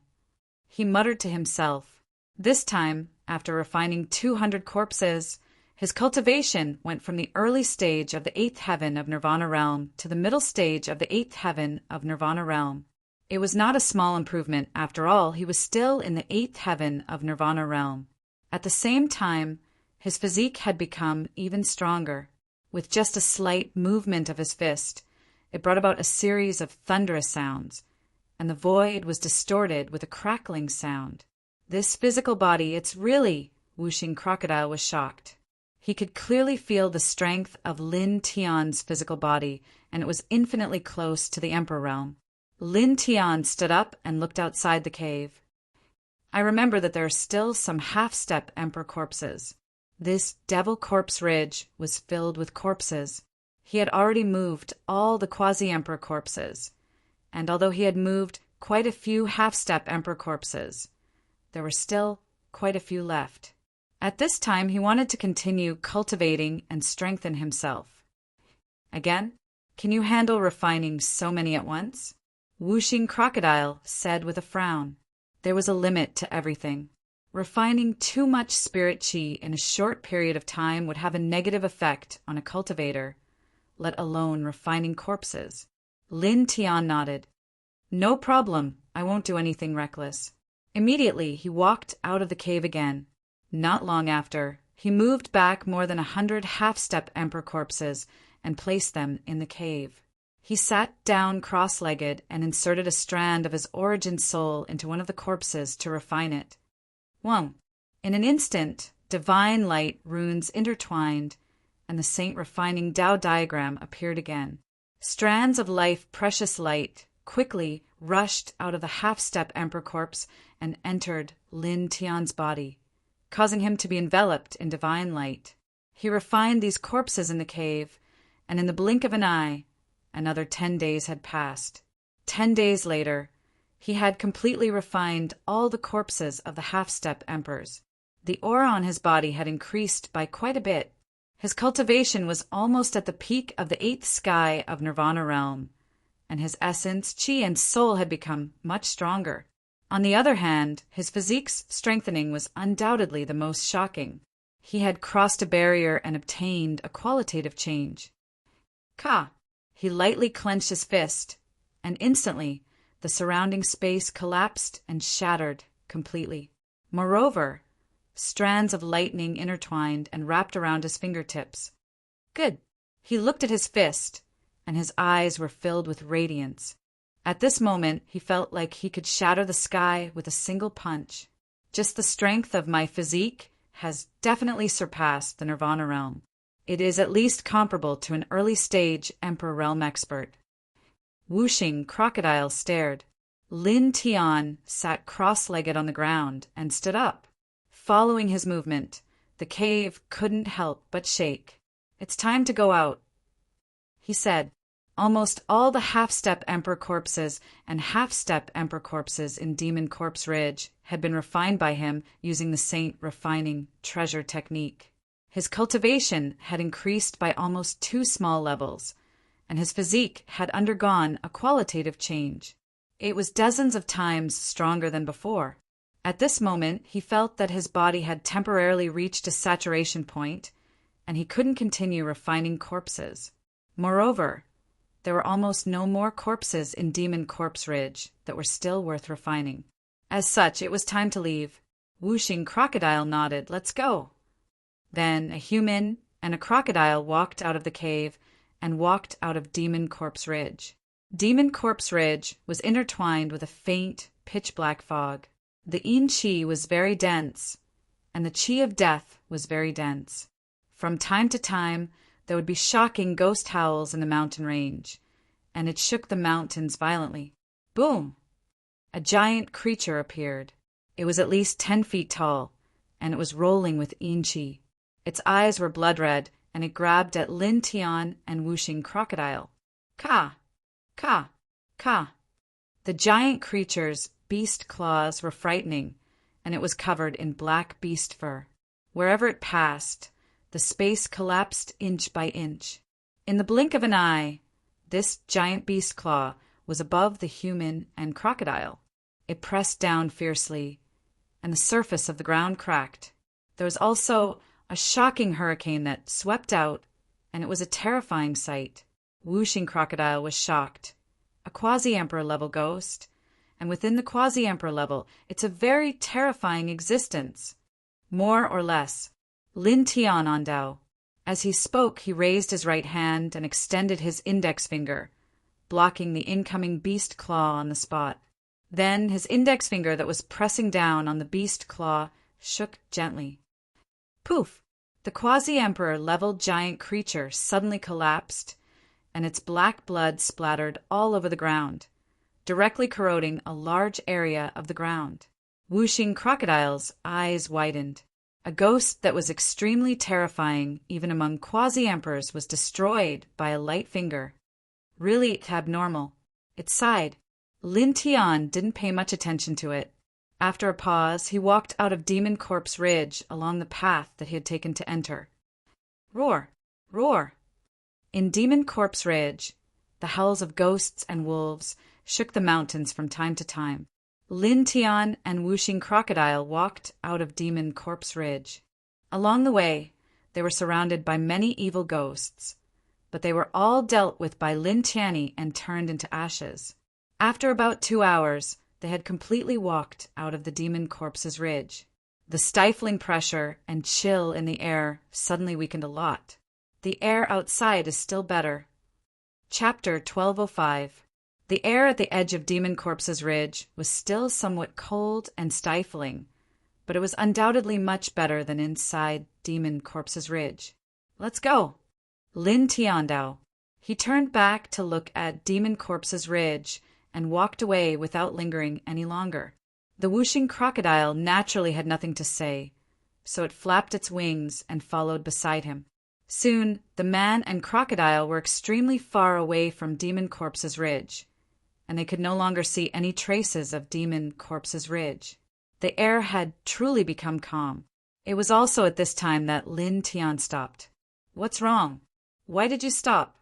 He muttered to himself. This time, after refining 200 corpses, his cultivation went from the early stage of the 8th heaven of Nirvana realm to the middle stage of the 8th heaven of Nirvana realm. It was not a small improvement. After all, he was still in the 8th heaven of Nirvana realm. At the same time, his physique had become even stronger. With just a slight movement of his fist, it brought about a series of thunderous sounds, and the void was distorted with a crackling sound. This physical body, it's really... Whooshing Crocodile was shocked. He could clearly feel the strength of Lin Tian's physical body, and it was infinitely close to the Emperor realm. Lin Tian stood up and looked outside the cave. I remember that there are still some half-step Emperor corpses. This Devil Corpse Ridge was filled with corpses. He had already moved all the quasi-Emperor corpses, and although he had moved quite a few half-step Emperor corpses, there were still quite a few left. At this time, he wanted to continue cultivating and strengthen himself. Again, can you handle refining so many at once? Whooshing Crocodile said with a frown. There was a limit to everything. Refining too much spirit qi in a short period of time would have a negative effect on a cultivator, let alone refining corpses. Lin Tian nodded. No problem, I won't do anything reckless. Immediately, he walked out of the cave again. Not long after, he moved back more than 100 half-step emperor corpses and placed them in the cave. He sat down cross-legged and inserted a strand of his origin soul into one of the corpses to refine it. Whoa! In an instant, divine light runes intertwined, and the saint refining Tao diagram appeared again. Strands of life precious light quickly rushed out of the half-step emperor corpse and entered Lin Tian's body, causing him to be enveloped in divine light. He refined these corpses in the cave, and in the blink of an eye, another 10 days had passed. 10 days later, he had completely refined all the corpses of the half-step emperors. The aura on his body had increased by quite a bit. His cultivation was almost at the peak of the 8th sky of Nirvana realm, and his essence, chi, and soul had become much stronger. On the other hand, his physique's strengthening was undoubtedly the most shocking. He had crossed a barrier and obtained a qualitative change. Ka! He lightly clenched his fist, and instantly the surrounding space collapsed and shattered completely. Moreover, strands of lightning intertwined and wrapped around his fingertips. Good. He looked at his fist, and his eyes were filled with radiance. At this moment, he felt like he could shatter the sky with a single punch. Just the strength of my physique has definitely surpassed the Nirvana realm. It is at least comparable to an early-stage Emperor realm expert. Whooshing crocodile stared. Lin Tian sat cross-legged on the ground and stood up. Following his movement, the cave couldn't help but shake. It's time to go out, he said. Almost all the half-step emperor corpses and half-step emperor corpses in Demon Corpse Ridge had been refined by him using the saint refining treasure technique. His cultivation had increased by almost 2 small levels, and his physique had undergone a qualitative change. It was dozens of times stronger than before. At this moment, he felt that his body had temporarily reached a saturation point, and he couldn't continue refining corpses. Moreover, there were almost no more corpses in Demon Corpse Ridge that were still worth refining. As such, it was time to leave. Whooshing crocodile nodded, "Let's go." Then a human and a crocodile walked out of the cave and walked out of Demon Corpse Ridge. Demon Corpse Ridge was intertwined with a faint, pitch-black fog. The Yin Qi was very dense, and the Qi of death was very dense. From time to time, there would be shocking ghost howls in the mountain range, and it shook the mountains violently. Boom! A giant creature appeared. It was at least 10 feet tall, and it was rolling with Yin Qi. Its eyes were blood red, and it grabbed at Lin Tian and Whooshing crocodile. Ka! Ka! Ka! The giant creature's beast claws were frightening, and it was covered in black beast fur. Wherever it passed, the space collapsed inch by inch. In the blink of an eye, this giant beast claw was above the human and crocodile. It pressed down fiercely, and the surface of the ground cracked. There was also a shocking hurricane that swept out, and it was a terrifying sight. Whooshing crocodile was shocked. A quasi-emperor level ghost, and within the quasi-emperor level, it's a very terrifying existence. More or less. Lin Tian on Dao. As he spoke, he raised his right hand and extended his index finger, blocking the incoming beast claw on the spot. Then his index finger that was pressing down on the beast claw shook gently. Poof! The quasi-emperor level giant creature suddenly collapsed, and its black blood splattered all over the ground, directly corroding a large area of the ground. Whooshing crocodile's eyes widened. A ghost that was extremely terrifying, even among quasi-emperors, was destroyed by a light finger. Really abnormal. It sighed. Lin Tian didn't pay much attention to it. After a pause, he walked out of Demon Corpse Ridge along the path that he had taken to enter. Roar! Roar! In Demon Corpse Ridge, the howls of ghosts and wolves shook the mountains from time to time. Lin Tian and Whooshing crocodile walked out of Demon Corpse Ridge. Along the way, they were surrounded by many evil ghosts, but they were all dealt with by Lin Tianyi and turned into ashes. After about 2 hours, they had completely walked out of the Demon Corpse's Ridge. The stifling pressure and chill in the air suddenly weakened a lot. The air outside is still better. Chapter 1205. The air at the edge of Demon Corpse's Ridge was still somewhat cold and stifling, but it was undoubtedly much better than inside Demon Corpse's Ridge. Let's go. Lin Tiandao. He turned back to look at Demon Corpse's Ridge and walked away without lingering any longer. The whooshing crocodile naturally had nothing to say, so it flapped its wings and followed beside him. Soon, the man and crocodile were extremely far away from Demon Corpse's Ridge, and they could no longer see any traces of Demon Corpse's Ridge. The air had truly become calm. It was also at this time that Lin Tian stopped. "What's wrong? Why did you stop?"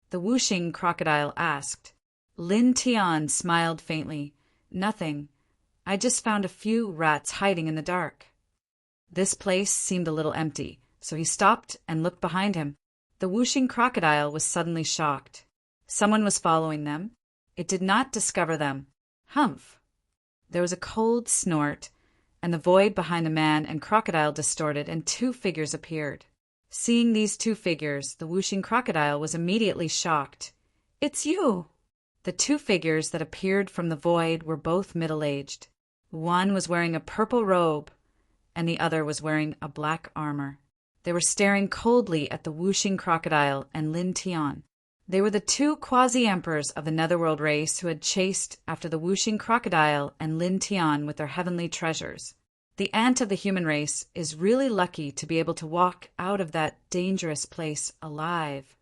the whooshing crocodile asked. Lin Tian smiled faintly. "Nothing. I just found a few rats hiding in the dark." This place seemed a little empty, so he stopped and looked behind him. The whooshing crocodile was suddenly shocked. Someone was following them. It did not discover them. Humph! There was a cold snort, and the void behind the man and crocodile distorted, and two figures appeared. Seeing these two figures, the whooshing crocodile was immediately shocked. "It's you!" The two figures that appeared from the void were both middle-aged. One was wearing a purple robe, and the other was wearing a black armor. They were staring coldly at the whooshing crocodile and Lin Tian. They were the two quasi-emperors of the Netherworld race who had chased after the whooshing crocodile and Lin Tian with their heavenly treasures. The ant of the human race is really lucky to be able to walk out of that dangerous place alive.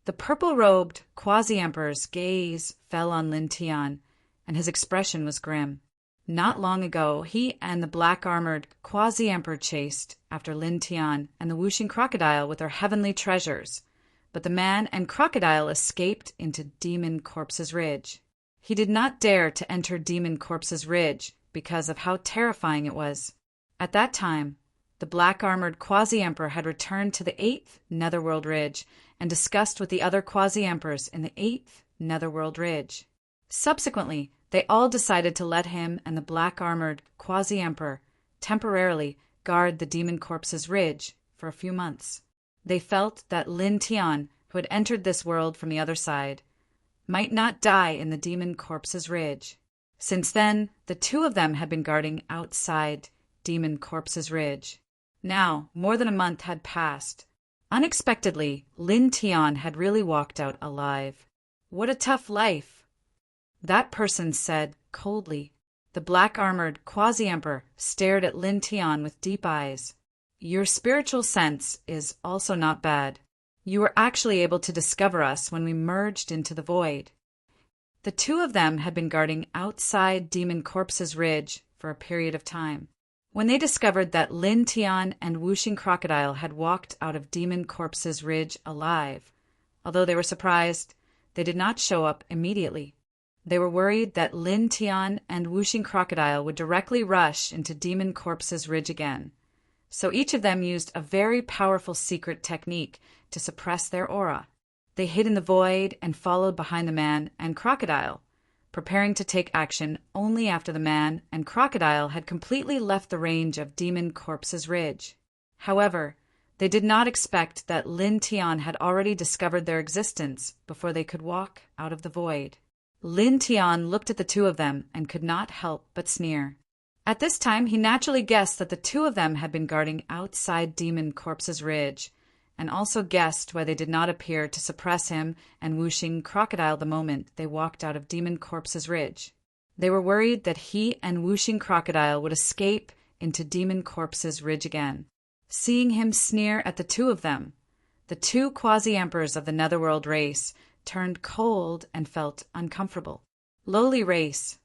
The purple-robed quasi-emperor's gaze fell on Lin Tian, and his expression was grim. Not long ago, he and the black-armored quasi-emperor chased after Lin Tian and the whooshing crocodile with their heavenly treasures, but the man and crocodile escaped into Demon Corpse's Ridge. He did not dare to enter Demon Corpse's Ridge because of how terrifying it was. At that time, the black-armored quasi-emperor had returned to the 8th Netherworld Ridge and discussed with the other quasi-emperors in the 8th Netherworld Ridge. Subsequently, they all decided to let him and the black-armored quasi-emperor temporarily guard the Demon Corpse's Ridge for a few months. They felt that Lin Tian, who had entered this world from the other side, might not die in the Demon Corpse's Ridge. Since then, the two of them had been guarding outside Demon Corpse's Ridge. Now, more than a month had passed. Unexpectedly, Lin Tian had really walked out alive. "What a tough life," that person said coldly. The black-armored quasi-emperor stared at Lin Tian with deep eyes. "Your spiritual sense is also not bad. You were actually able to discover us when we merged into the void." The two of them had been guarding outside Demon Corpse's Ridge for a period of time. When they discovered that Lin Tian and whooshing crocodile had walked out of Demon Corpse's Ridge alive, although they were surprised, they did not show up immediately. They were worried that Lin Tian and whooshing crocodile would directly rush into Demon Corpse's Ridge again. So each of them used a very powerful secret technique to suppress their aura. They hid in the void and followed behind the man and crocodile, preparing to take action only after the man and crocodile had completely left the range of Demon Corpse's Ridge. However, they did not expect that Lin Tian had already discovered their existence before they could walk out of the void. Lin Tian looked at the two of them and could not help but sneer. At this time, he naturally guessed that the two of them had been guarding outside Demon Corpse's Ridge, and also guessed why they did not appear to suppress him and whooshing crocodile the moment they walked out of Demon Corpse's Ridge. They were worried that he and whooshing crocodile would escape into Demon Corpse's Ridge again. Seeing him sneer at the two of them, the two quasi-emperors of the Netherworld race turned cold and felt uncomfortable. Lowly race.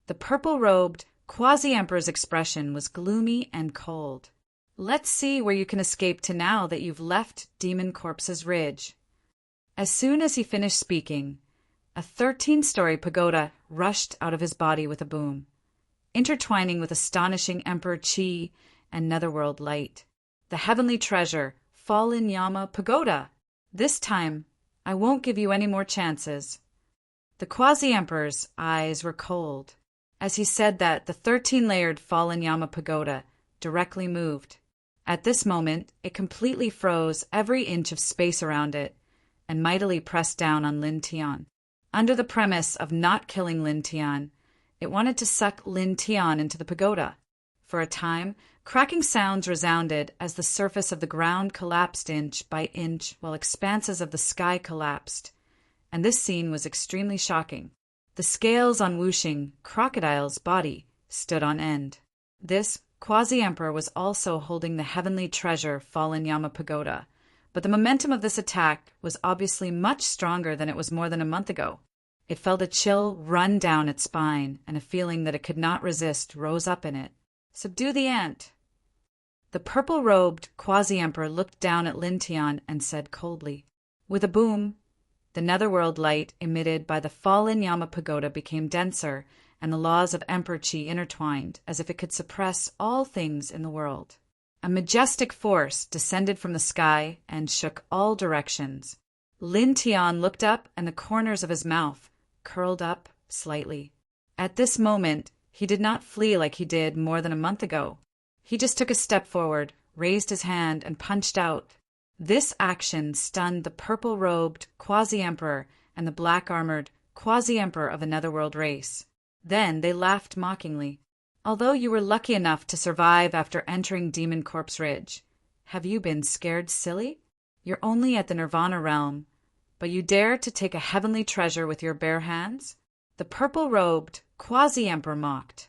The purple-robed quasi-emperor's expression was gloomy and cold. "Let's see where you can escape to now that you've left Demon Corpse's Ridge." As soon as he finished speaking, a 13-story pagoda rushed out of his body with a boom, intertwining with astonishing Emperor Qi and Netherworld light. The heavenly treasure, Fallen Yama Pagoda! This time, I won't give you any more chances. The quasi-emperor's eyes were cold. As he said that, the 13-layered Fallen Yama Pagoda directly moved. At this moment, it completely froze every inch of space around it and mightily pressed down on Lin Tian. Under the premise of not killing Lin Tian, it wanted to suck Lin Tian into the pagoda. For a time, cracking sounds resounded as the surface of the ground collapsed inch by inch while expanses of the sky collapsed, and this scene was extremely shocking. The scales on Wuxing, Crocodile's body, stood on end. This quasi-emperor was also holding the heavenly treasure fallen Yama Pagoda, but the momentum of this attack was obviously much stronger than it was more than a month ago. It felt a chill run down its spine, and a feeling that it could not resist rose up in it. Subdue the ant. The purple-robed quasi-emperor looked down at Lin Tian and said coldly. With a boom, the netherworld light emitted by the fallen Yama Pagoda became denser, and the laws of Emperor Qi intertwined, as if it could suppress all things in the world. A majestic force descended from the sky and shook all directions. Lin Tian looked up, and the corners of his mouth curled up slightly. At this moment, he did not flee like he did more than a month ago. He just took a step forward, raised his hand, and punched out. This action stunned the purple-robed quasi-emperor and the black-armored quasi-emperor of the netherworld race. Then they laughed mockingly. Although you were lucky enough to survive after entering Demon Corpse Ridge, have you been scared silly? You're only at the Nirvana realm, but you dare to take a heavenly treasure with your bare hands? The purple-robed quasi-emperor mocked.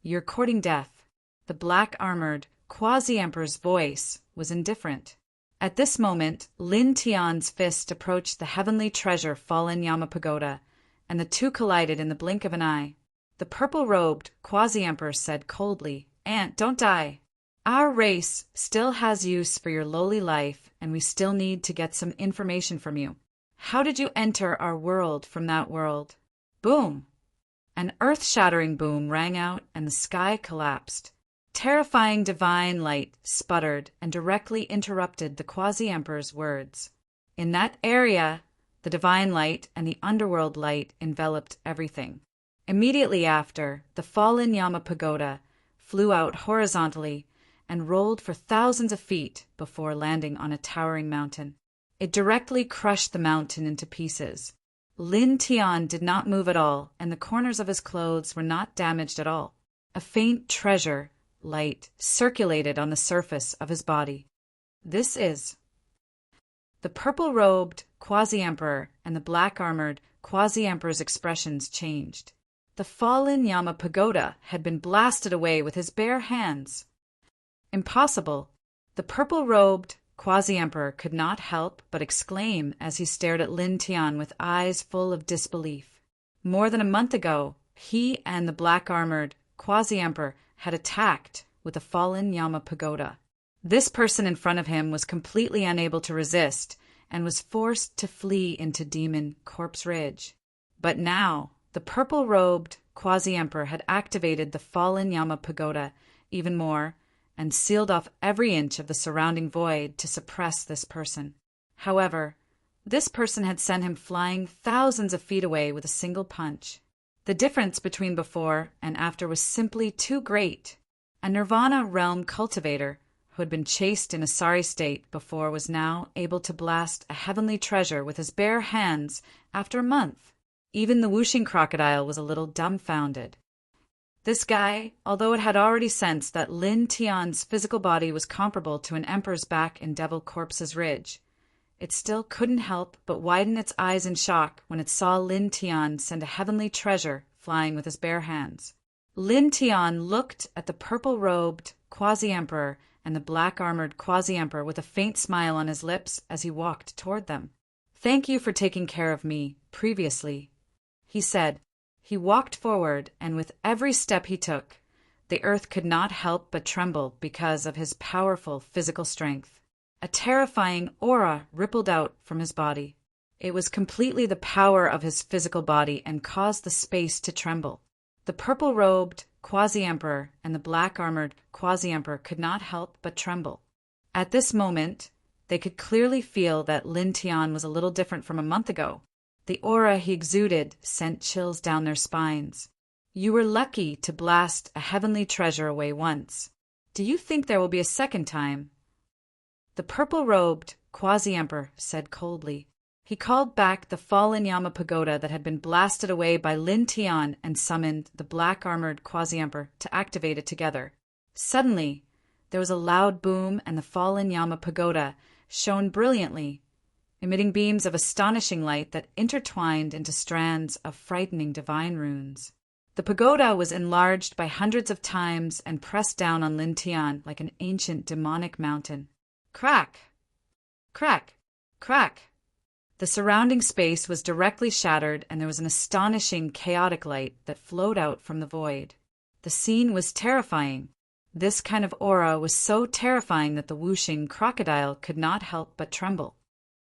You're courting death. The black-armored quasi-emperor's voice was indifferent. At this moment, Lin Tian's fist approached the heavenly treasure fallen Yama Pagoda, and the two collided in the blink of an eye. The purple-robed quasi-emperor said coldly, "Ant, don't die. Our race still has use for your lowly life, and we still need to get some information from you. How did you enter our world from that world?" Boom! An earth-shattering boom rang out, and the sky collapsed. Terrifying divine light sputtered and directly interrupted the quasi-emperor's words. In that area, the divine light and the underworld light enveloped everything. Immediately after, the fallen Yama Pagoda flew out horizontally and rolled for thousands of feet before landing on a towering mountain. It directly crushed the mountain into pieces. Lin Tian did not move at all, and the corners of his clothes were not damaged at all. A faint treasure light circulated on the surface of his body. This is the purple-robed quasi-emperor and the black-armored quasi-emperor's expressions changed. The fallen Yama Pagoda had been blasted away with his bare hands. Impossible! The purple-robed quasi-emperor could not help but exclaim as he stared at Lin Tian with eyes full of disbelief. More than a month ago, he and the black-armored quasi-emperor had attacked with the fallen Yama Pagoda. This person in front of him was completely unable to resist and was forced to flee into Demon Corpse Ridge. But now, the purple-robed quasi-emperor had activated the fallen Yama Pagoda even more and sealed off every inch of the surrounding void to suppress this person. However, this person had sent him flying thousands of feet away with a single punch. The difference between before and after was simply too great. A Nirvana realm cultivator who had been chased in a sorry state before was now able to blast a heavenly treasure with his bare hands after a month. Even the Wuxing crocodile was a little dumbfounded. This guy, although it had already sensed that Lin Tian's physical body was comparable to an emperor's back in Devil Corpse's Ridge, it still couldn't help but widen its eyes in shock when it saw Lin Tian send a heavenly treasure flying with his bare hands. Lin Tian looked at the purple-robed quasi-emperor and the black-armored quasi-emperor with a faint smile on his lips as he walked toward them. "Thank you for taking care of me previously," he said. He walked forward, and with every step he took, the earth could not help but tremble because of his powerful physical strength. A terrifying aura rippled out from his body. It was completely the power of his physical body and caused the space to tremble. The purple-robed quasi-emperor and the black-armored quasi-emperor could not help but tremble. At this moment, they could clearly feel that Lin Tian was a little different from a month ago. The aura he exuded sent chills down their spines. "You were lucky to blast a heavenly treasure away once. Do you think there will be a second time? The purple-robed quasi-emperor said coldly. He called back the fallen Yama pagoda that had been blasted away by Lin Tian and summoned the black-armored quasi-emperor to activate it together. Suddenly, there was a loud boom and the fallen Yama pagoda shone brilliantly, emitting beams of astonishing light that intertwined into strands of frightening divine runes. The pagoda was enlarged by hundreds of times and pressed down on Lin Tian like an ancient demonic mountain. Crack! Crack! Crack! The surrounding space was directly shattered, and there was an astonishing, chaotic light that flowed out from the void. The scene was terrifying. This kind of aura was so terrifying that the whooshing crocodile could not help but tremble.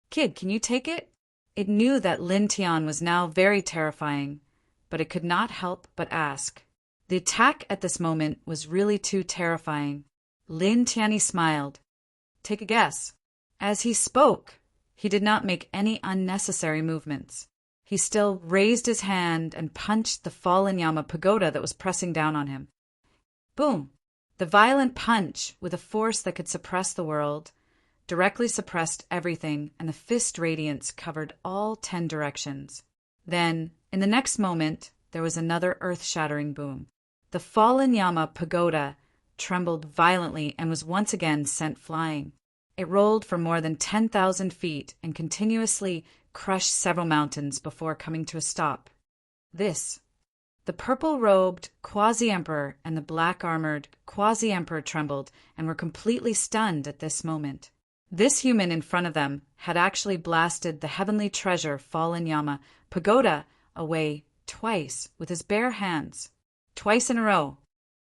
Kid, can you take it? It knew that Lin Tian was now very terrifying, but it could not help but ask. The attack at this moment was really too terrifying. Lin Tianyi smiled. Take a guess. As he spoke, he did not make any unnecessary movements. He still raised his hand and punched the fallen Yama pagoda that was pressing down on him. Boom! The violent punch, with a force that could suppress the world, directly suppressed everything, and the fist radiance covered all 10 directions. Then, in the next moment, there was another earth-shattering boom. The fallen Yama pagoda trembled violently and was once again sent flying. It rolled for more than 10,000 feet and continuously crushed several mountains before coming to a stop. The purple-robed quasi-emperor and the black-armored quasi-emperor trembled and were completely stunned at this moment. This human in front of them had actually blasted the heavenly treasure fallen Yama pagoda away twice with his bare hands. Twice in a row.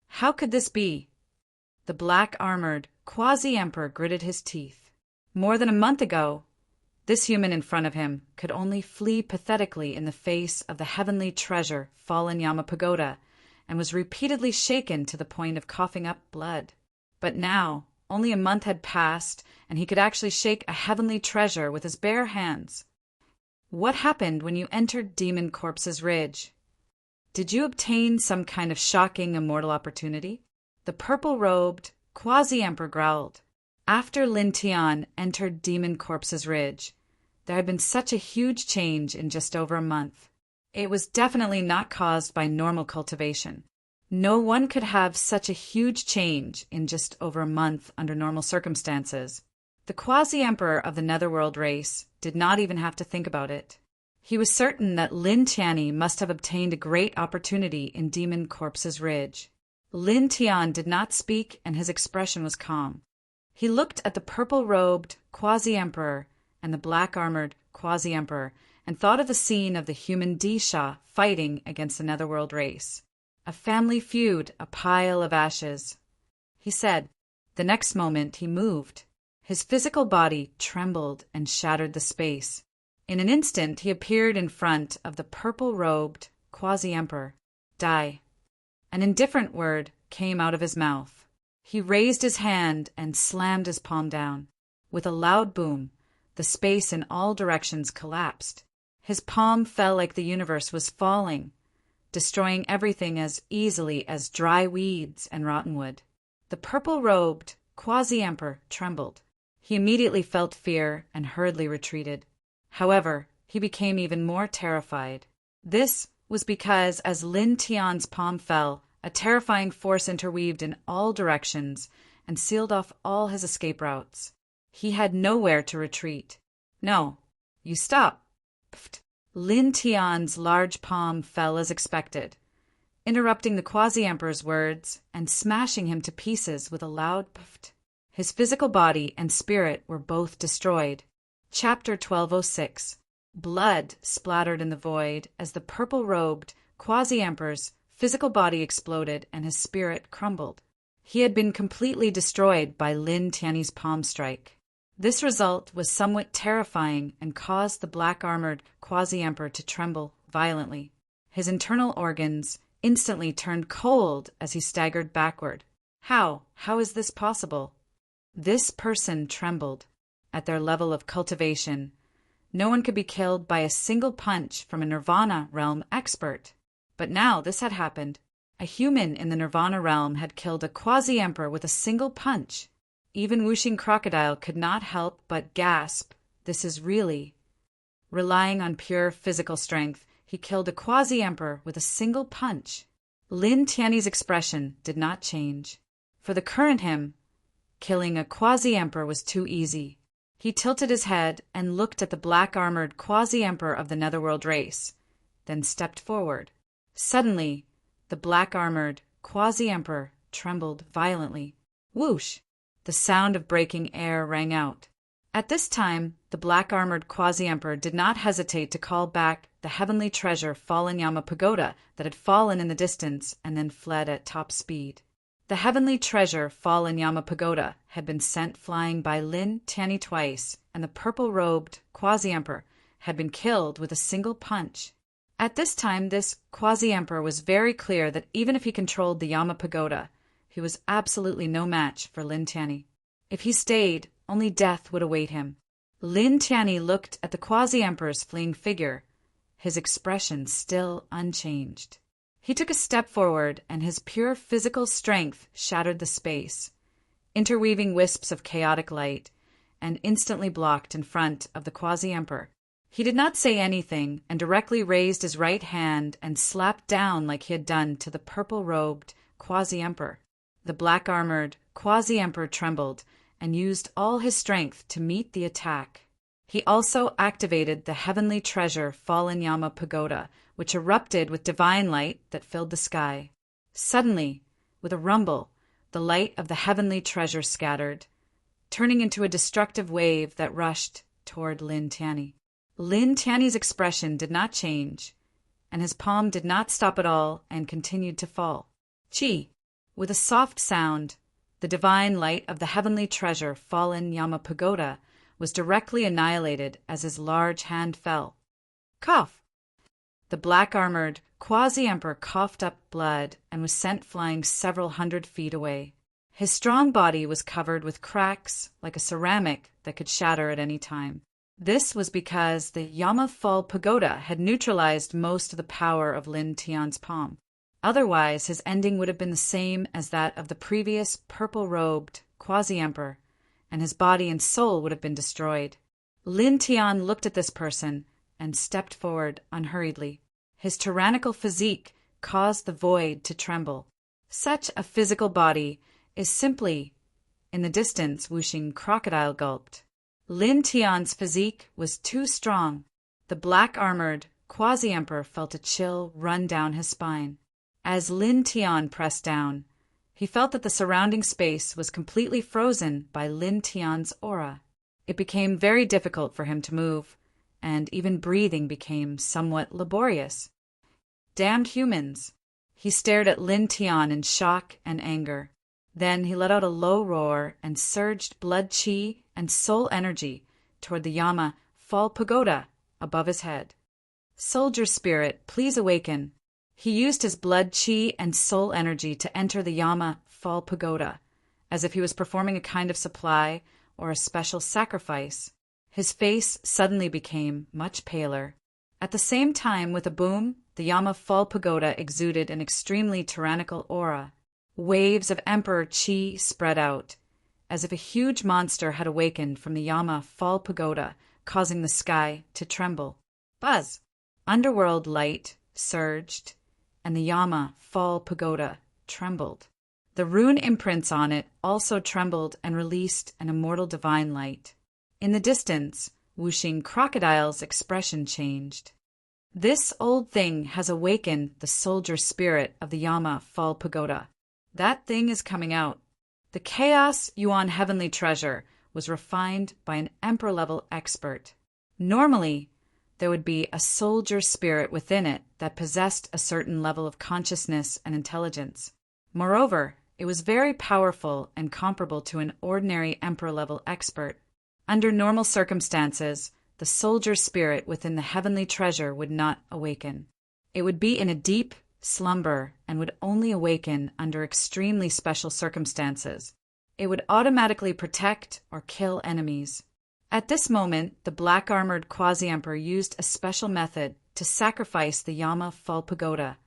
How could this be? The black-armored quasi-emperor gritted his teeth. More than a month ago, this human in front of him could only flee pathetically in the face of the heavenly treasure fallen Yama pagoda and was repeatedly shaken to the point of coughing up blood. But now, only a month had passed, and he could actually shake a heavenly treasure with his bare hands. What happened when you entered Demon Corpse's Ridge? Did you obtain some kind of shocking immortal opportunity? The purple-robed quasi-emperor growled. After Lin Tian entered Demon Corpse's Ridge, there had been such a huge change in just over a month. It was definitely not caused by normal cultivation. No one could have such a huge change in just over a month under normal circumstances. The quasi-emperor of the Netherworld race did not even have to think about it. He was certain that Lin Tianyi must have obtained a great opportunity in Demon Corpse's Ridge. Lin Tian did not speak, and his expression was calm. He looked at the purple-robed quasi-emperor and the black-armored quasi-emperor and thought of the scene of the human Disha fighting against the Netherworld race. A family feud, a pile of ashes. He said. The next moment he moved. His physical body trembled and shattered the space. In an instant he appeared in front of the purple-robed quasi-emperor. Die. An indifferent word came out of his mouth. He raised his hand and slammed his palm down. With a loud boom, the space in all directions collapsed. His palm fell like the universe was falling, destroying everything as easily as dry weeds and rotten wood. The purple-robed quasi-emperor trembled. He immediately felt fear and hurriedly retreated. However, he became even more terrified. This was because as Lin Tian's palm fell, a terrifying force interweaved in all directions and sealed off all his escape routes. He had nowhere to retreat. No, you stop. Pft. Lin Tian's large palm fell as expected, interrupting the quasi-emperor's words and smashing him to pieces with a loud pft. His physical body and spirit were both destroyed. Chapter 1206. Blood splattered in the void as the purple-robed quasi-emperor's physical body exploded and his spirit crumbled. He had been completely destroyed by Lin Tianyi's palm strike. This result was somewhat terrifying and caused the black-armored quasi-emperor to tremble violently. His internal organs instantly turned cold as he staggered backward. How is this possible? This person trembled. At their level of cultivation, no one could be killed by a single punch from a Nirvana realm expert. But now this had happened. A human in the Nirvana realm had killed a quasi-emperor with a single punch. Even Wuxing Crocodile could not help but gasp. This is really. Relying on pure physical strength, he killed a quasi-emperor with a single punch. Lin Tiany's expression did not change. For the current him, killing a quasi-emperor was too easy. He tilted his head and looked at the black-armored quasi-emperor of the Netherworld race, then stepped forward. Suddenly, the black-armored quasi-emperor trembled violently. Whoosh! The sound of breaking air rang out. At this time, the black-armored quasi-emperor did not hesitate to call back the heavenly treasure Fallen Yama Pagoda that had fallen in the distance and then fled at top speed. The heavenly treasure Fallen Yama Pagoda had been sent flying by Lin Tiany twice, and the purple-robed quasi-emperor had been killed with a single punch. At this time, this quasi-emperor was very clear that even if he controlled the Yama Pagoda, he was absolutely no match for Lin Tiany. If he stayed, only death would await him. Lin Tiany looked at the quasi-emperor's fleeing figure, his expression still unchanged. He took a step forward, and his pure physical strength shattered the space, interweaving wisps of chaotic light, and instantly blocked in front of the quasi-emperor. He did not say anything, and directly raised his right hand and slapped down like he had done to the purple-robed quasi-emperor. The black-armored quasi-emperor trembled and used all his strength to meet the attack. He also activated the heavenly treasure Fallen Yama Pagoda, which erupted with divine light that filled the sky. Suddenly, with a rumble, the light of the heavenly treasure scattered, turning into a destructive wave that rushed toward Lin Tiany. Lin Tiany's expression did not change, and his palm did not stop at all and continued to fall. Chi! With a soft sound, the divine light of the heavenly treasure Fallen Yama Pagoda was directly annihilated as his large hand fell. Cough! The black-armored quasi-emperor coughed up blood and was sent flying several hundred feet away. His strong body was covered with cracks like a ceramic that could shatter at any time. This was because the Yama Fall Pagoda had neutralized most of the power of Lin Tiany's palm. Otherwise, his ending would have been the same as that of the previous purple-robed quasi-emperor, and his body and soul would have been destroyed. Lin Tiany looked at this person and stepped forward unhurriedly. His tyrannical physique caused the void to tremble. Such a physical body is simply, in the distance, Wuxing Crocodile gulped. Lin Tiany's physique was too strong. The black-armored quasi-emperor felt a chill run down his spine. As Lin Tiany pressed down, he felt that the surrounding space was completely frozen by Lin Tiany's aura. It became very difficult for him to move, and even breathing became somewhat laborious. Damned humans! He stared at Lin Tiany in shock and anger. Then he let out a low roar and surged blood chi and soul energy toward the Yama Fall Pagoda above his head. Soldier spirit, please awaken. He used his blood chi and soul energy to enter the Yama Fall Pagoda, as if he was performing a kind of supply or a special sacrifice. His face suddenly became much paler. At the same time, with a boom, the Yama Fall Pagoda exuded an extremely tyrannical aura. Waves of emperor chi spread out, as if a huge monster had awakened from the Yama Fall Pagoda, causing the sky to tremble. Buzz! Underworld light surged, and the Yama Fall Pagoda trembled. The rune imprints on it also trembled and released an immortal divine light. In the distance, Wuxing Crocodile's expression changed. This old thing has awakened the soldier spirit of the Yama Fall Pagoda. That thing is coming out. The Chaos Yuan Heavenly Treasure was refined by an emperor-level expert. Normally, there would be a soldier spirit within it that possessed a certain level of consciousness and intelligence. Moreover, it was very powerful and comparable to an ordinary emperor-level expert. Under normal circumstances, the soldier spirit within the heavenly treasure would not awaken. It would be in a deep slumber and would only awaken under extremely special circumstances. It would automatically protect or kill enemies. At this moment, the black-armored quasi-emperor used a special method to sacrifice the Yama Fall Pagoda,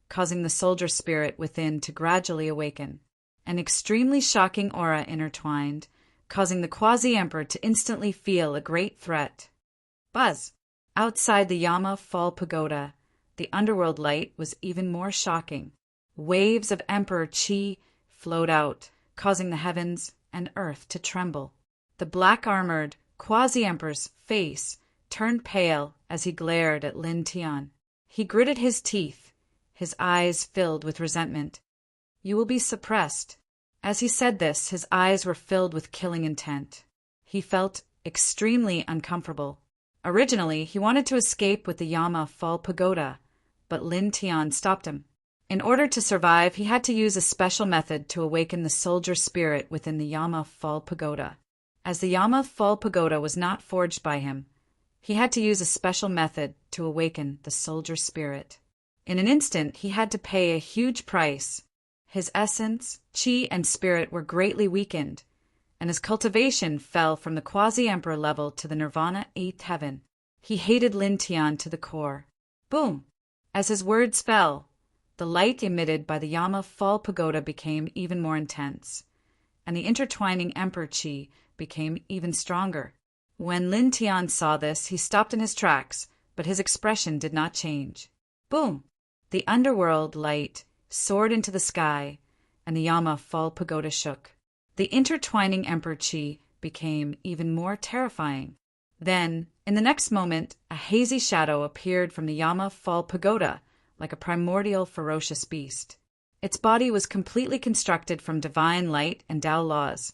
causing the soldier spirit within to gradually awaken. An extremely shocking aura intertwined, causing the quasi-emperor to instantly feel a great threat. Buzz! Outside the Yama Fall Pagoda, the underworld light was even more shocking. Waves of Emperor Qi flowed out, causing the heavens and earth to tremble. The black-armored quasi-emperor's face turned pale as he glared at Lin Tian. He gritted his teeth, his eyes filled with resentment. "You will be suppressed." As he said this, his eyes were filled with killing intent. He felt extremely uncomfortable. Originally, he wanted to escape with the Yama Fall Pagoda, but Lin Tian stopped him. In order to survive, he had to use a special method to awaken the soldier spirit within the Yama Fall Pagoda. As the Yama Fall Pagoda was not forged by him, he had to use a special method to awaken the soldier spirit. In an instant, he had to pay a huge price. His essence, qi, and spirit were greatly weakened, and his cultivation fell from the quasi-emperor level to the nirvana 8th heaven. He hated Lin Tian to the core. Boom! As his words fell, the light emitted by the Yama Fall Pagoda became even more intense, and the intertwining emperor qi became even stronger. When Lin Tian saw this, he stopped in his tracks, but his expression did not change. Boom! The underworld light soared into the sky, and the Yama Fall Pagoda shook. The intertwining emperor qi became even more terrifying. Then, in the next moment, a hazy shadow appeared from the Yama Fall Pagoda, like a primordial ferocious beast. Its body was completely constructed from divine light and Tao laws,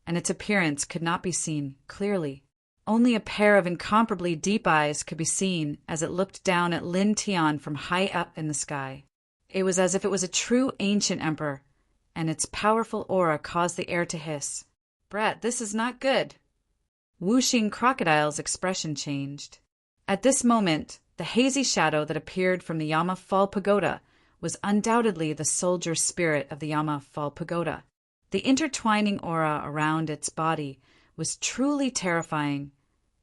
and its appearance could not be seen clearly. Only a pair of incomparably deep eyes could be seen as it looked down at Lin Tian from high up in the sky. It was as if it was a true ancient emperor, and its powerful aura caused the air to hiss. "Brett, this is not good." Whooshing Crocodile's expression changed. At this moment, the hazy shadow that appeared from the Yama Fall Pagoda was undoubtedly the soldier spirit of the Yama Fall Pagoda. The intertwining aura around its body was truly terrifying,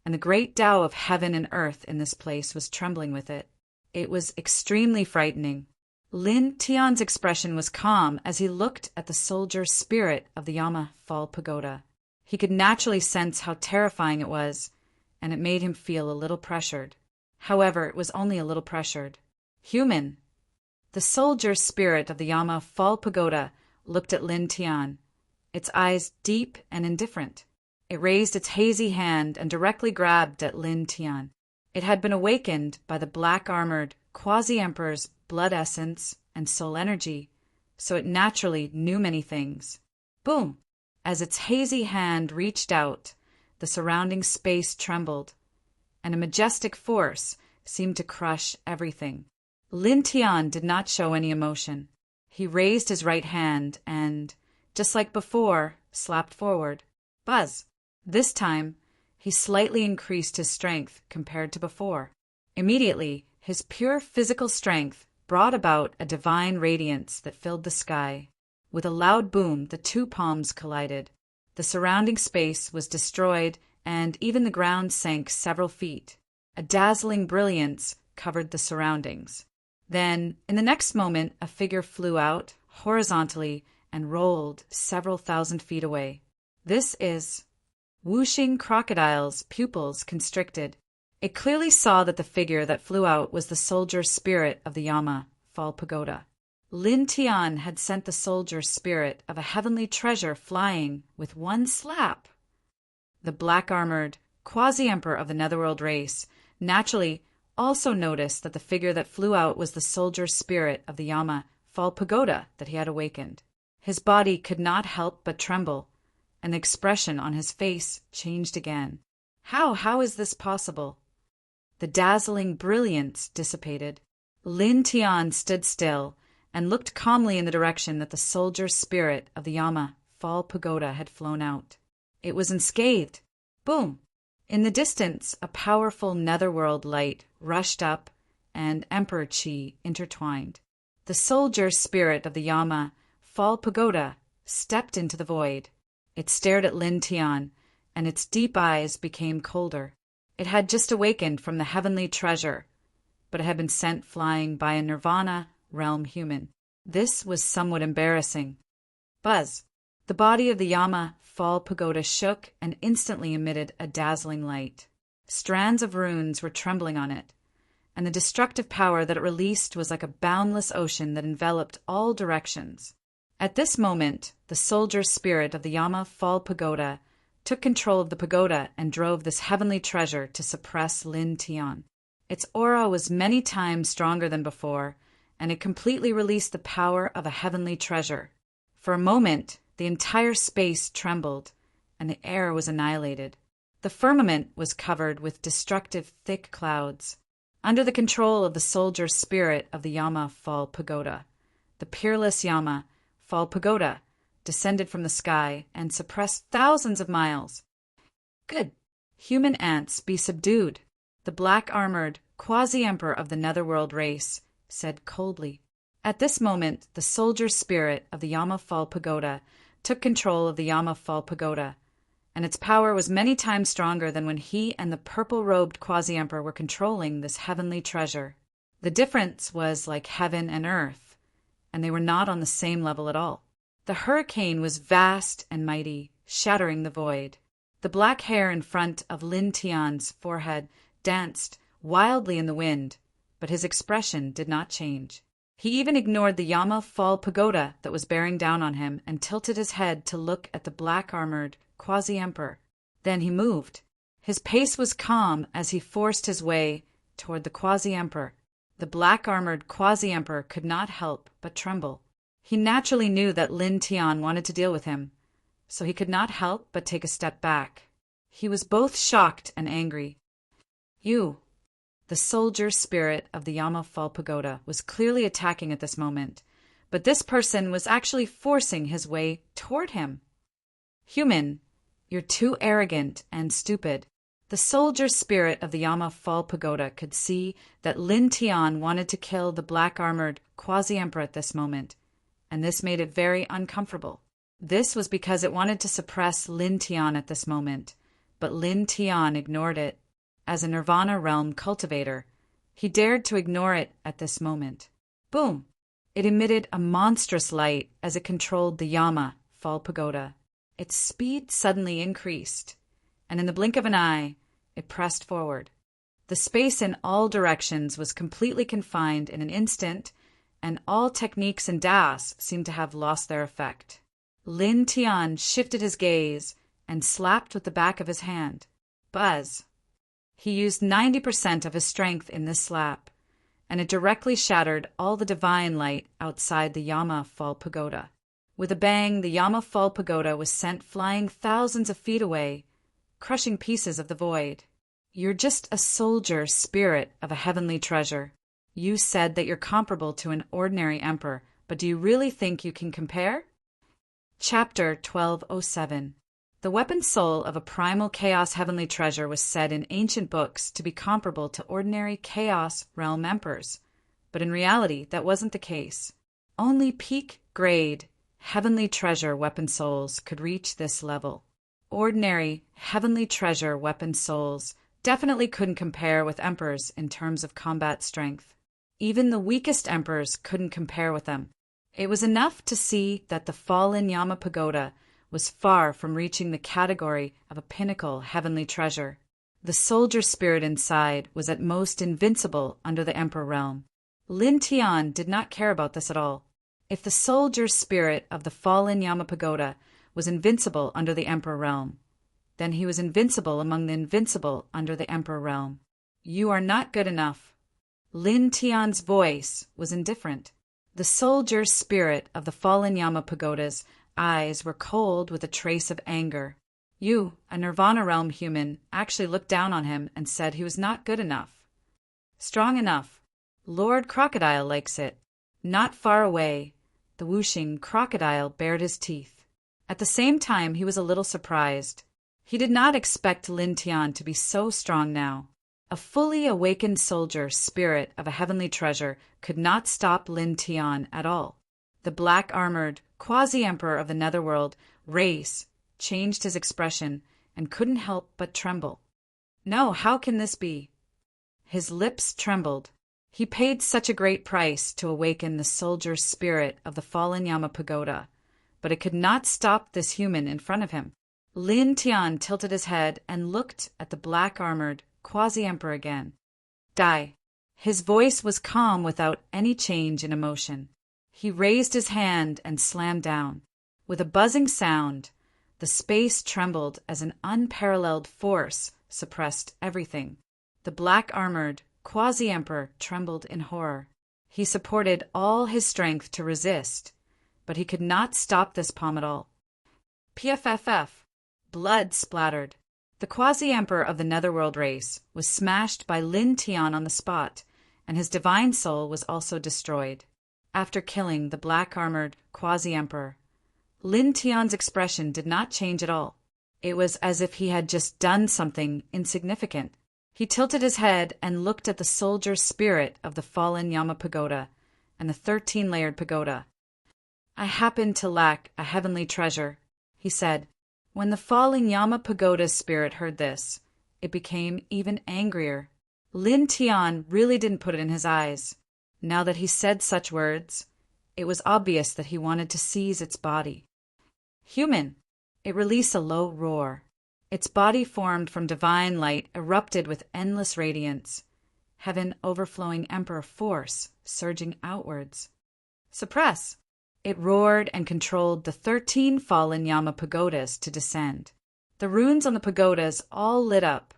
and the great Tao of heaven and earth in this place was trembling with it. It was extremely frightening. Lin Tian's expression was calm as he looked at the soldier spirit of the Yama Fall Pagoda. He could naturally sense how terrifying it was, and it made him feel a little pressured. However, it was only a little pressured. "Human." The soldier spirit of the Yama Fall Pagoda looked at Lin Tian, its eyes deep and indifferent. It raised its hazy hand and directly grabbed at Lin Tian. It had been awakened by the black-armored quasi-emperor's blood essence and soul energy, so it naturally knew many things. Boom! As its hazy hand reached out, the surrounding space trembled, and a majestic force seemed to crush everything. Lin Tian did not show any emotion. He raised his right hand and, just like before, slapped forward. Buzz! This time, he slightly increased his strength compared to before. Immediately, his pure physical strength brought about a divine radiance that filled the sky. With a loud boom, the two palms collided. The surrounding space was destroyed, and even the ground sank several feet. A dazzling brilliance covered the surroundings. Then, in the next moment, a figure flew out horizontally and rolled several thousand feet away. This is... Whooshing Crocodile's pupils constricted. It clearly saw that the figure that flew out was the soldier spirit of the Yama Fall Pagoda. Lin Tian had sent the soldier spirit of a heavenly treasure flying with one slap. The black-armored quasi-emperor of the netherworld race naturally also noticed that the figure that flew out was the soldier spirit of the Yama Fall Pagoda that he had awakened. His body could not help but tremble, and the expression on his face changed again. How is this possible? The dazzling brilliance dissipated. Lin Tian stood still and looked calmly in the direction that the soldier spirit of the Yama Fall Pagoda had flown out. It was unscathed. Boom! In the distance, a powerful netherworld light rushed up, and Emperor Qi intertwined. The soldier spirit of the Yama Fall Pagoda stepped into the void. It stared at Lin Tian, and its deep eyes became colder. It had just awakened from the heavenly treasure, but it had been sent flying by a nirvana realm human. This was somewhat embarrassing. Buzz! The body of the Yama Fall Pagoda shook and instantly emitted a dazzling light. Strands of runes were trembling on it, and the destructive power that it released was like a boundless ocean that enveloped all directions. At this moment, the soldier spirit of the Yama Fall Pagoda took control of the pagoda and drove this heavenly treasure to suppress Lin Tian. Its aura was many times stronger than before, and it completely released the power of a heavenly treasure. For a moment, the entire space trembled, and the air was annihilated. The firmament was covered with destructive thick clouds. Under the control of the soldier spirit of the Yama Fall Pagoda, the peerless Yama Fall Pagoda descended from the sky and suppressed thousands of miles. Good. Human ants, be subdued, the black-armored quasi-emperor of the netherworld race said coldly. At this moment, the soldier spirit of the Yama Fall Pagoda took control of the Yama Fall Pagoda, and its power was many times stronger than when he and the purple-robed quasi-emperor were controlling this heavenly treasure. The difference was like heaven and earth, and they were not on the same level at all. The hurricane was vast and mighty, shattering the void. The black hair in front of Lin Tian's forehead danced wildly in the wind, but his expression did not change. He even ignored the Yama Fall Pagoda that was bearing down on him and tilted his head to look at the black-armored quasi-emperor. Then he moved. His pace was calm as he forced his way toward the quasi-emperor. The black-armored quasi-emperor could not help but tremble. He naturally knew that Lin Tian wanted to deal with him, so he could not help but take a step back. He was both shocked and angry. You, the soldier spirit of the Yama Fall Pagoda, was clearly attacking at this moment, but this person was actually forcing his way toward him. Human, you're too arrogant and stupid. The soldier spirit of the Yama Fall Pagoda could see that Lin Tian wanted to kill the black-armored quasi-emperor at this moment, and this made it very uncomfortable. This was because it wanted to suppress Lin Tian at this moment, but Lin Tian ignored it. As a Nirvana realm cultivator, he dared to ignore it at this moment. Boom! It emitted a monstrous light as it controlled the Yama Fall Pagoda. Its speed suddenly increased, and in the blink of an eye, it pressed forward. The space in all directions was completely confined in an instant, and all techniques and das seemed to have lost their effect. Lin Tian shifted his gaze and slapped with the back of his hand. Buzz! He used 90% of his strength in this slap, and it directly shattered all the divine light outside the Yama Fall Pagoda. With a bang, the Yama Fall Pagoda was sent flying thousands of feet away, crushing pieces of the void. You're just a soldier spirit of a heavenly treasure. You said that you're comparable to an ordinary emperor, but do you really think you can compare? Chapter 1207. The weapon soul of a primal chaos heavenly treasure was said in ancient books to be comparable to ordinary chaos realm emperors, but in reality that wasn't the case. Only peak-grade heavenly treasure weapon souls could reach this level. Ordinary heavenly treasure weapon souls definitely couldn't compare with emperors in terms of combat strength. Even the weakest emperors couldn't compare with them. It was enough to see that the fallen Yama Pagoda was far from reaching the category of a pinnacle heavenly treasure. The soldier spirit inside was at most invincible under the emperor realm. Lin Tian did not care about this at all. If the soldier spirit of the fallen Yama Pagoda was invincible under the emperor realm, then he was invincible among the invincible under the emperor realm. You are not good enough. Lin Tian's voice was indifferent. The soldier spirit of the fallen Yama Pagoda's eyes were cold with a trace of anger. You, a Nirvana realm human, actually looked down on him and said he was not good enough. Strong enough. Lord Crocodile likes it. Not far away, the whooshing crocodile bared his teeth. At the same time, he was a little surprised. He did not expect Lin Tian to be so strong now. A fully awakened soldier spirit of a heavenly treasure could not stop Lin Tian at all. The black-armored quasi-emperor of the netherworld race changed his expression and couldn't help but tremble. No, how can this be? His lips trembled. He paid such a great price to awaken the soldier spirit of the fallen Yama Pagoda, but it could not stop this human in front of him. Lin Tian tilted his head and looked at the black-armored quasi-emperor again. Die. His voice was calm without any change in emotion. He raised his hand and slammed down. With a buzzing sound, the space trembled as an unparalleled force suppressed everything. The black-armored quasi-emperor trembled in horror. He supported all his strength to resist, but he could not stop this palm at all. PFFF. Blood splattered. The quasi-emperor of the Netherworld race was smashed by Lin Tian on the spot, and his divine soul was also destroyed. After killing the black-armored quasi-emperor, Lin Tian's expression did not change at all. It was as if he had just done something insignificant. He tilted his head and looked at the soldier spirit of the fallen Yama Pagoda and the 13-layered pagoda. I happen to lack a heavenly treasure, he said. When the falling Yama Pagoda's spirit heard this, it became even angrier. Lin Tian really didn't put it in his eyes. Now that he said such words, it was obvious that he wanted to seize its body. Human! It released a low roar. Its body, formed from divine light, erupted with endless radiance. Heaven overflowing emperor force, surging outwards. Suppress! It roared and controlled the 13 fallen Yama pagodas to descend. The runes on the pagodas all lit up,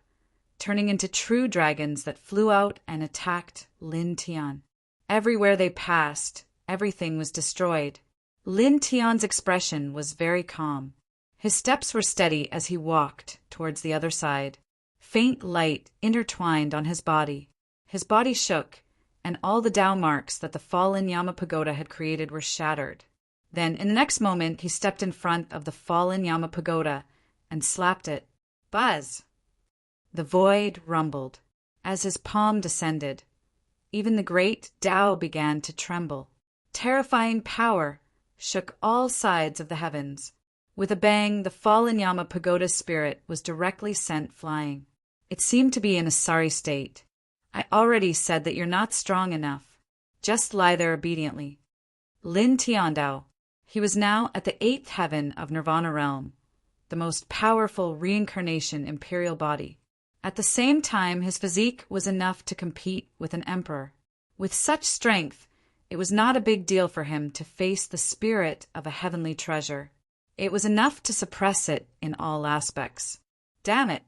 turning into true dragons that flew out and attacked Lin Tian. Everywhere they passed, everything was destroyed. Lin Tian's expression was very calm. His steps were steady as he walked towards the other side. Faint light intertwined on his body. His body shook, and all the Tao marks that the fallen Yama Pagoda had created were shattered. Then, in the next moment, he stepped in front of the fallen Yama Pagoda and slapped it. Buzz! The void rumbled. As his palm descended, even the great Tao began to tremble. Terrifying power shook all sides of the heavens. With a bang, the fallen Yama Pagoda's spirit was directly sent flying. It seemed to be in a sorry state. I already said that you're not strong enough. Just lie there obediently. Lin Tiandao. He was now at the 8th heaven of Nirvana realm, the most powerful reincarnation imperial body. At the same time, his physique was enough to compete with an emperor. With such strength, it was not a big deal for him to face the spirit of a heavenly treasure. It was enough to suppress it in all aspects. Damn it!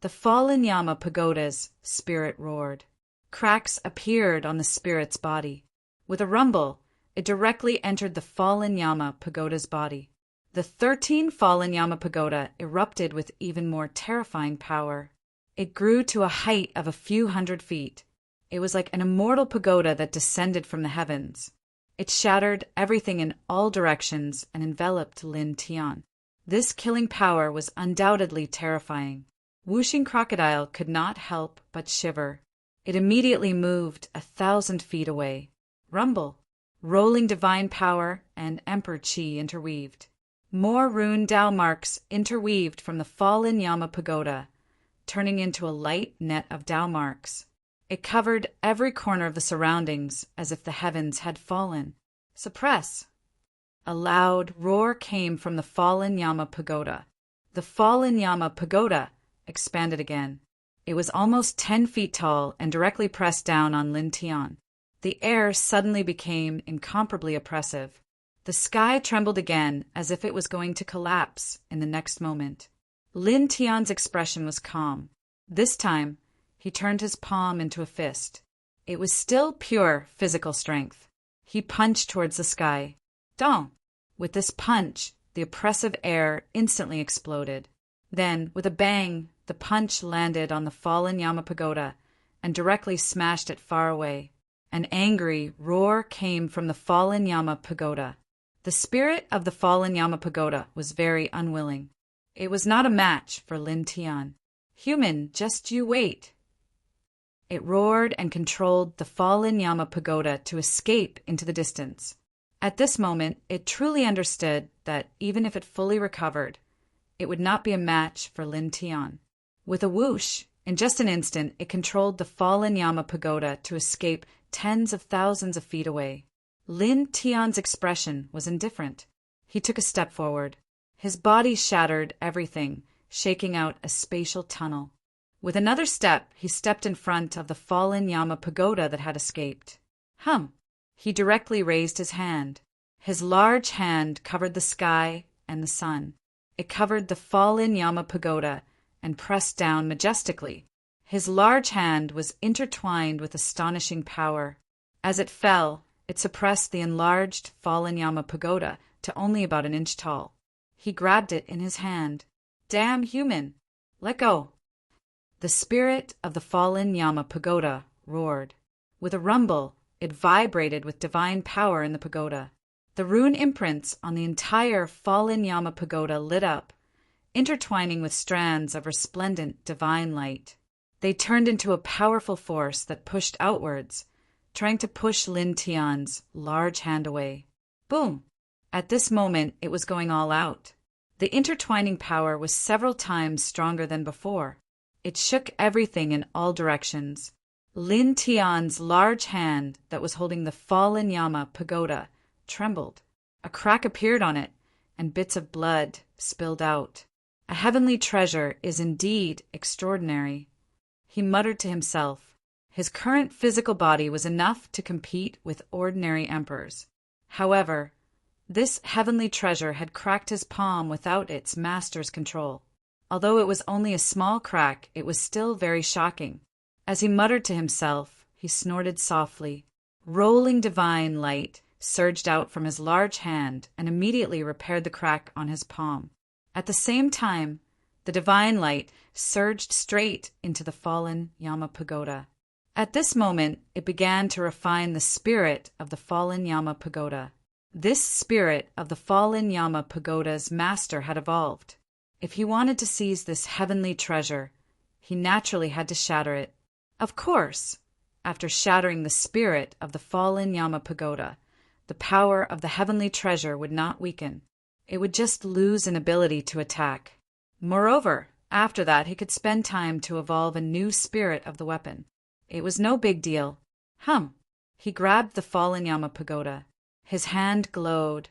The fallen Yama Pagoda's spirit roared. Cracks appeared on the spirit's body. With a rumble, it directly entered the fallen Yama Pagoda's body. The 13 fallen Yama Pagoda erupted with even more terrifying power. It grew to a height of a few hundred feet. It was like an immortal pagoda that descended from the heavens. It shattered everything in all directions and enveloped Lin Tian. This killing power was undoubtedly terrifying. Whooshing Crocodile could not help but shiver. It immediately moved 1,000 feet away. Rumble! Rolling divine power and emperor chi interweaved. More rune Tao marks interweaved from the fallen Yama Pagoda, turning into a light net of Tao marks. It covered every corner of the surroundings as if the heavens had fallen. Suppress! A loud roar came from the fallen Yama Pagoda. The fallen Yama Pagoda expanded again. It was almost 10 feet tall and directly pressed down on Lin Tian. The air suddenly became incomparably oppressive. The sky trembled again as if it was going to collapse in the next moment. Lin Tian's expression was calm. This time, he turned his palm into a fist. It was still pure physical strength. He punched towards the sky. Dong! With this punch, the oppressive air instantly exploded. Then, with a bang, the punch landed on the fallen Yama Pagoda and directly smashed it far away. An angry roar came from the fallen Yama Pagoda. The spirit of the fallen Yama Pagoda was very unwilling. It was not a match for Lin Tian. Human, just you wait. It roared and controlled the fallen Yama Pagoda to escape into the distance. At this moment, it truly understood that even if it fully recovered, it would not be a match for Lin Tian. With a whoosh, In just an instant, it controlled the fallen Yama pagoda to escape tens of thousands of feet away. Lin Tian's expression was indifferent. He took a step forward. His body shattered everything, shaking out a spatial tunnel. With another step, he stepped in front of the fallen Yama pagoda that had escaped. He directly raised his hand. His large hand covered the sky and the sun. It covered the fallen Yama pagoda and pressed down majestically. His large hand was intertwined with astonishing power. As it fell, it suppressed the enlarged fallen Yama pagoda to only about an inch tall. He grabbed it in his hand. Damn human! Let go! The spirit of the fallen Yama pagoda roared. With a rumble, it vibrated with divine power in the pagoda. The rune imprints on the entire fallen Yama pagoda lit up, intertwining with strands of resplendent divine light. They turned into a powerful force that pushed outwards, trying to push Lin Tian's large hand away. Boom! At this moment, it was going all out. The intertwining power was several times stronger than before. It shook everything in all directions. Lin Tian's large hand that was holding the fallen Yama pagoda trembled. A crack appeared on it, and bits of blood spilled out. A heavenly treasure is indeed extraordinary. He muttered to himself. His current physical body was enough to compete with ordinary emperors. However, this heavenly treasure had cracked his palm without its master's control. Although it was only a small crack, it was still very shocking. As he muttered to himself, he snorted softly. Rolling divine light surged out from his large hand and immediately repaired the crack on his palm. At the same time, the divine light surged straight into the fallen Yama pagoda. At this moment, it began to refine the spirit of the fallen Yama pagoda. This spirit of the fallen Yama pagoda's master had evolved. If he wanted to seize this heavenly treasure, he naturally had to shatter it. Of course, after shattering the spirit of the fallen Yama pagoda, the power of the heavenly treasure would not weaken. It would just lose an ability to attack. Moreover, after that he could spend time to evolve a new spirit of the weapon. It was no big deal. He grabbed the fallen Yama pagoda. His hand glowed,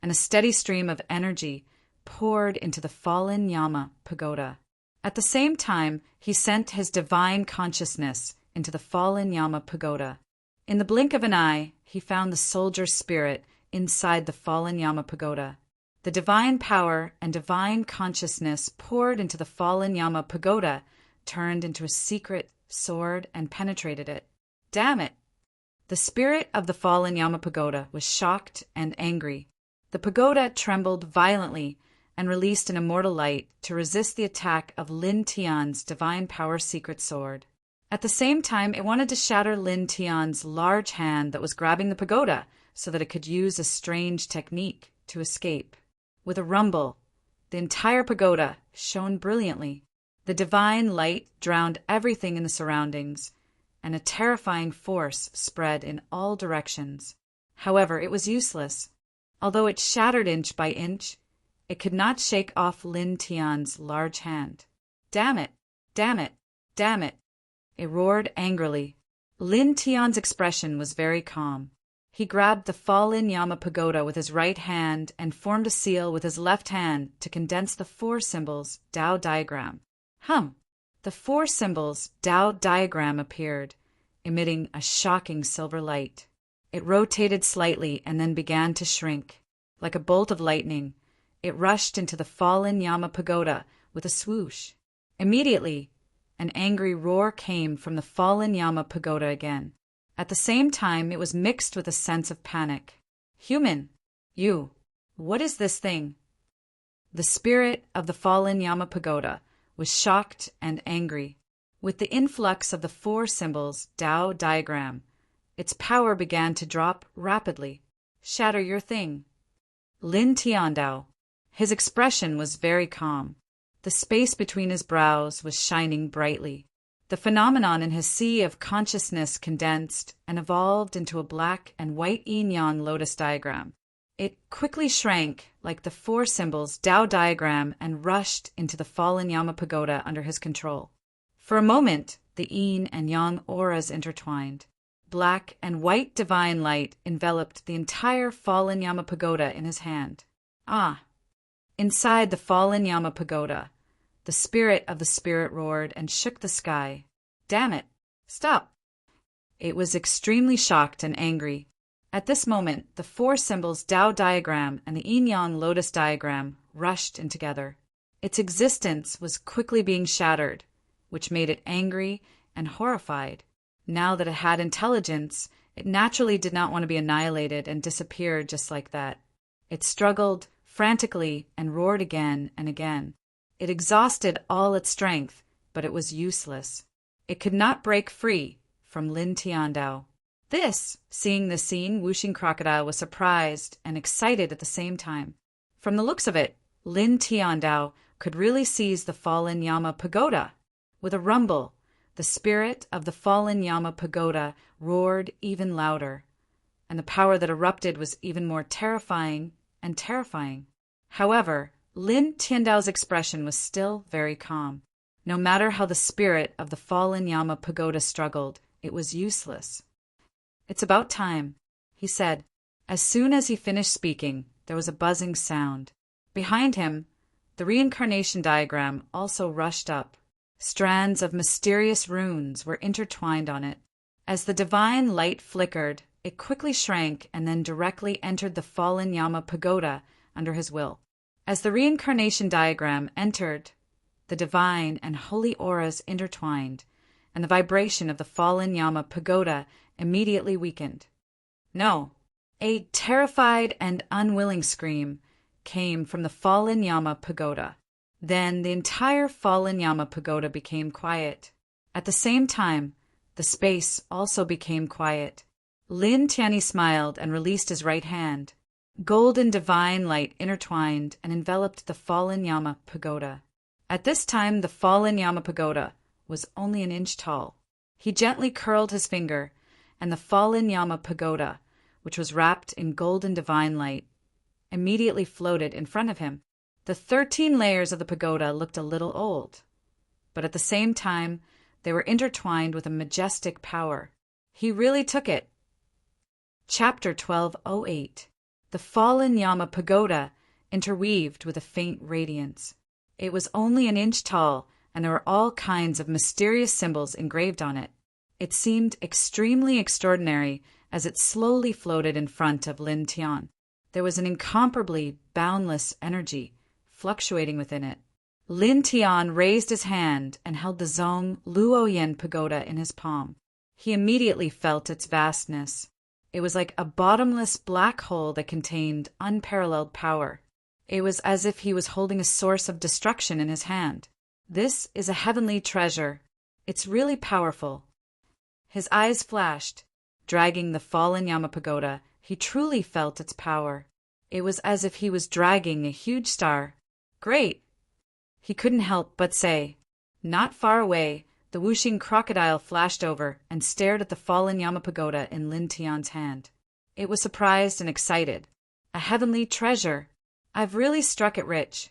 and a steady stream of energy poured into the fallen Yama pagoda. At the same time, he sent his divine consciousness into the fallen Yama pagoda. In the blink of an eye, he found the soldier spirit inside the fallen Yama pagoda. The divine power and divine consciousness poured into the fallen Yama pagoda, turned into a secret sword, and penetrated it. Damn it! The spirit of the fallen Yama pagoda was shocked and angry. The pagoda trembled violently and released an immortal light to resist the attack of Lin Tian's divine power secret sword. At the same time, it wanted to shatter Lin Tian's large hand that was grabbing the pagoda so that it could use a strange technique to escape. With a rumble, the entire pagoda shone brilliantly. The divine light drowned everything in the surroundings, and a terrifying force spread in all directions. However, it was useless. Although it shattered inch by inch, it could not shake off Lin Tian's large hand. Damn it! Damn it! Damn it! It roared angrily. Lin Tian's expression was very calm. He grabbed the fallen Yama pagoda with his right hand and formed a seal with his left hand to condense the four symbols Tao diagram. The four symbols Tao diagram appeared, emitting a shocking silver light. It rotated slightly and then began to shrink. Like a bolt of lightning, it rushed into the fallen Yama pagoda with a swoosh. Immediately, an angry roar came from the fallen Yama pagoda again. At the same time, it was mixed with a sense of panic. Human, you, what is this thing? The spirit of the fallen Yama pagoda was shocked and angry. With the influx of the four symbols Tao diagram, its power began to drop rapidly. Shatter your thing. Lin Tiandao. His expression was very calm. The space between his brows was shining brightly. The phenomenon in his sea of consciousness condensed and evolved into a black and white yin-yang lotus diagram. It quickly shrank like the four symbols Tao diagram and rushed into the fallen Yama pagoda under his control. For a moment, the yin and yang auras intertwined. Black and white divine light enveloped the entire fallen Yama pagoda in his hand. Ah! Inside the fallen Yama pagoda, the spirit of the spirit roared and shook the sky. Damn it! Stop! It was extremely shocked and angry. At this moment, the four symbols Tao diagram and the yin-yang lotus diagram rushed in together. Its existence was quickly being shattered, which made it angry and horrified. Now that it had intelligence, it naturally did not want to be annihilated and disappear just like that. It struggled frantically and roared again and again. It exhausted all its strength, but it was useless. It could not break free from Lin Tiandao. Seeing the scene, Whooshing Crocodile was surprised and excited at the same time. From the looks of it, Lin Tiandao could really seize the fallen Yama pagoda. With a rumble, the spirit of the fallen Yama pagoda roared even louder, and the power that erupted was even more terrifying and terrifying. However, Lin Tiandao's expression was still very calm. No matter how the spirit of the fallen Yama pagoda struggled, it was useless. "It's about time," he said. As soon as he finished speaking, there was a buzzing sound. Behind him, the reincarnation diagram also rushed up. Strands of mysterious runes were intertwined on it. As the divine light flickered, it quickly shrank and then directly entered the fallen Yama pagoda under his will. As the reincarnation diagram entered, the divine and holy auras intertwined, and the vibration of the fallen Yama pagoda immediately weakened. No, a terrified and unwilling scream came from the fallen Yama pagoda. Then the entire fallen Yama pagoda became quiet. At the same time, the space also became quiet. Lin Tianyi smiled and released his right hand. Golden divine light intertwined and enveloped the fallen Yama pagoda. At this time, the fallen Yama pagoda was only an inch tall. He gently curled his finger, and the fallen Yama pagoda, which was wrapped in golden divine light, immediately floated in front of him. The 13 layers of the pagoda looked a little old, but at the same time, they were intertwined with a majestic power. He really took it. Chapter 1208. The fallen Yama pagoda interweaved with a faint radiance. It was only an inch tall, and there were all kinds of mysterious symbols engraved on it. It seemed extremely extraordinary as it slowly floated in front of Lin Tian. There was an incomparably boundless energy fluctuating within it. Lin Tian raised his hand and held the Zhong Luoyan pagoda in his palm. He immediately felt its vastness. It was like a bottomless black hole that contained unparalleled power. It was as if he was holding a source of destruction in his hand. This is a heavenly treasure. It's really powerful. His eyes flashed. Dragging the fallen Yama pagoda, he truly felt its power. It was as if he was dragging a huge star. Great! He couldn't help but say. Not far away, the Whooshing Crocodile flashed over and stared at the fallen Yama pagoda in Lin Tian's hand. It was surprised and excited. A heavenly treasure! I've really struck it rich.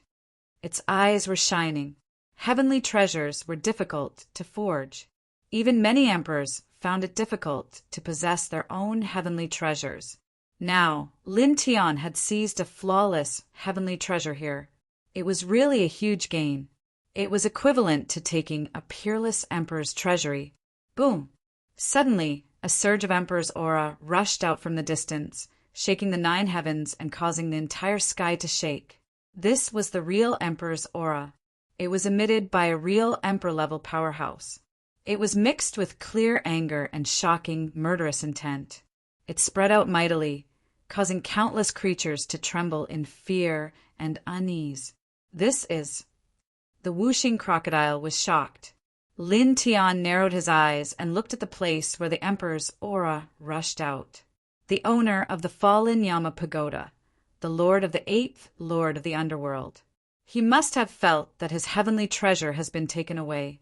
Its eyes were shining. Heavenly treasures were difficult to forge. Even many emperors found it difficult to possess their own heavenly treasures. Now, Lin Tian had seized a flawless heavenly treasure here. It was really a huge gain. It was equivalent to taking a peerless emperor's treasury. Boom! Suddenly, a surge of emperor's aura rushed out from the distance, shaking the 9 heavens and causing the entire sky to shake. This was the real emperor's aura. It was emitted by a real emperor-level powerhouse. It was mixed with clear anger and shocking, murderous intent. It spread out mightily, causing countless creatures to tremble in fear and unease. The Whooshing Crocodile was shocked. Lin Tian narrowed his eyes and looked at the place where the emperor's aura rushed out. The owner of the fallen Yama pagoda, the lord of the 8th lord of the underworld. He must have felt that his heavenly treasure has been taken away.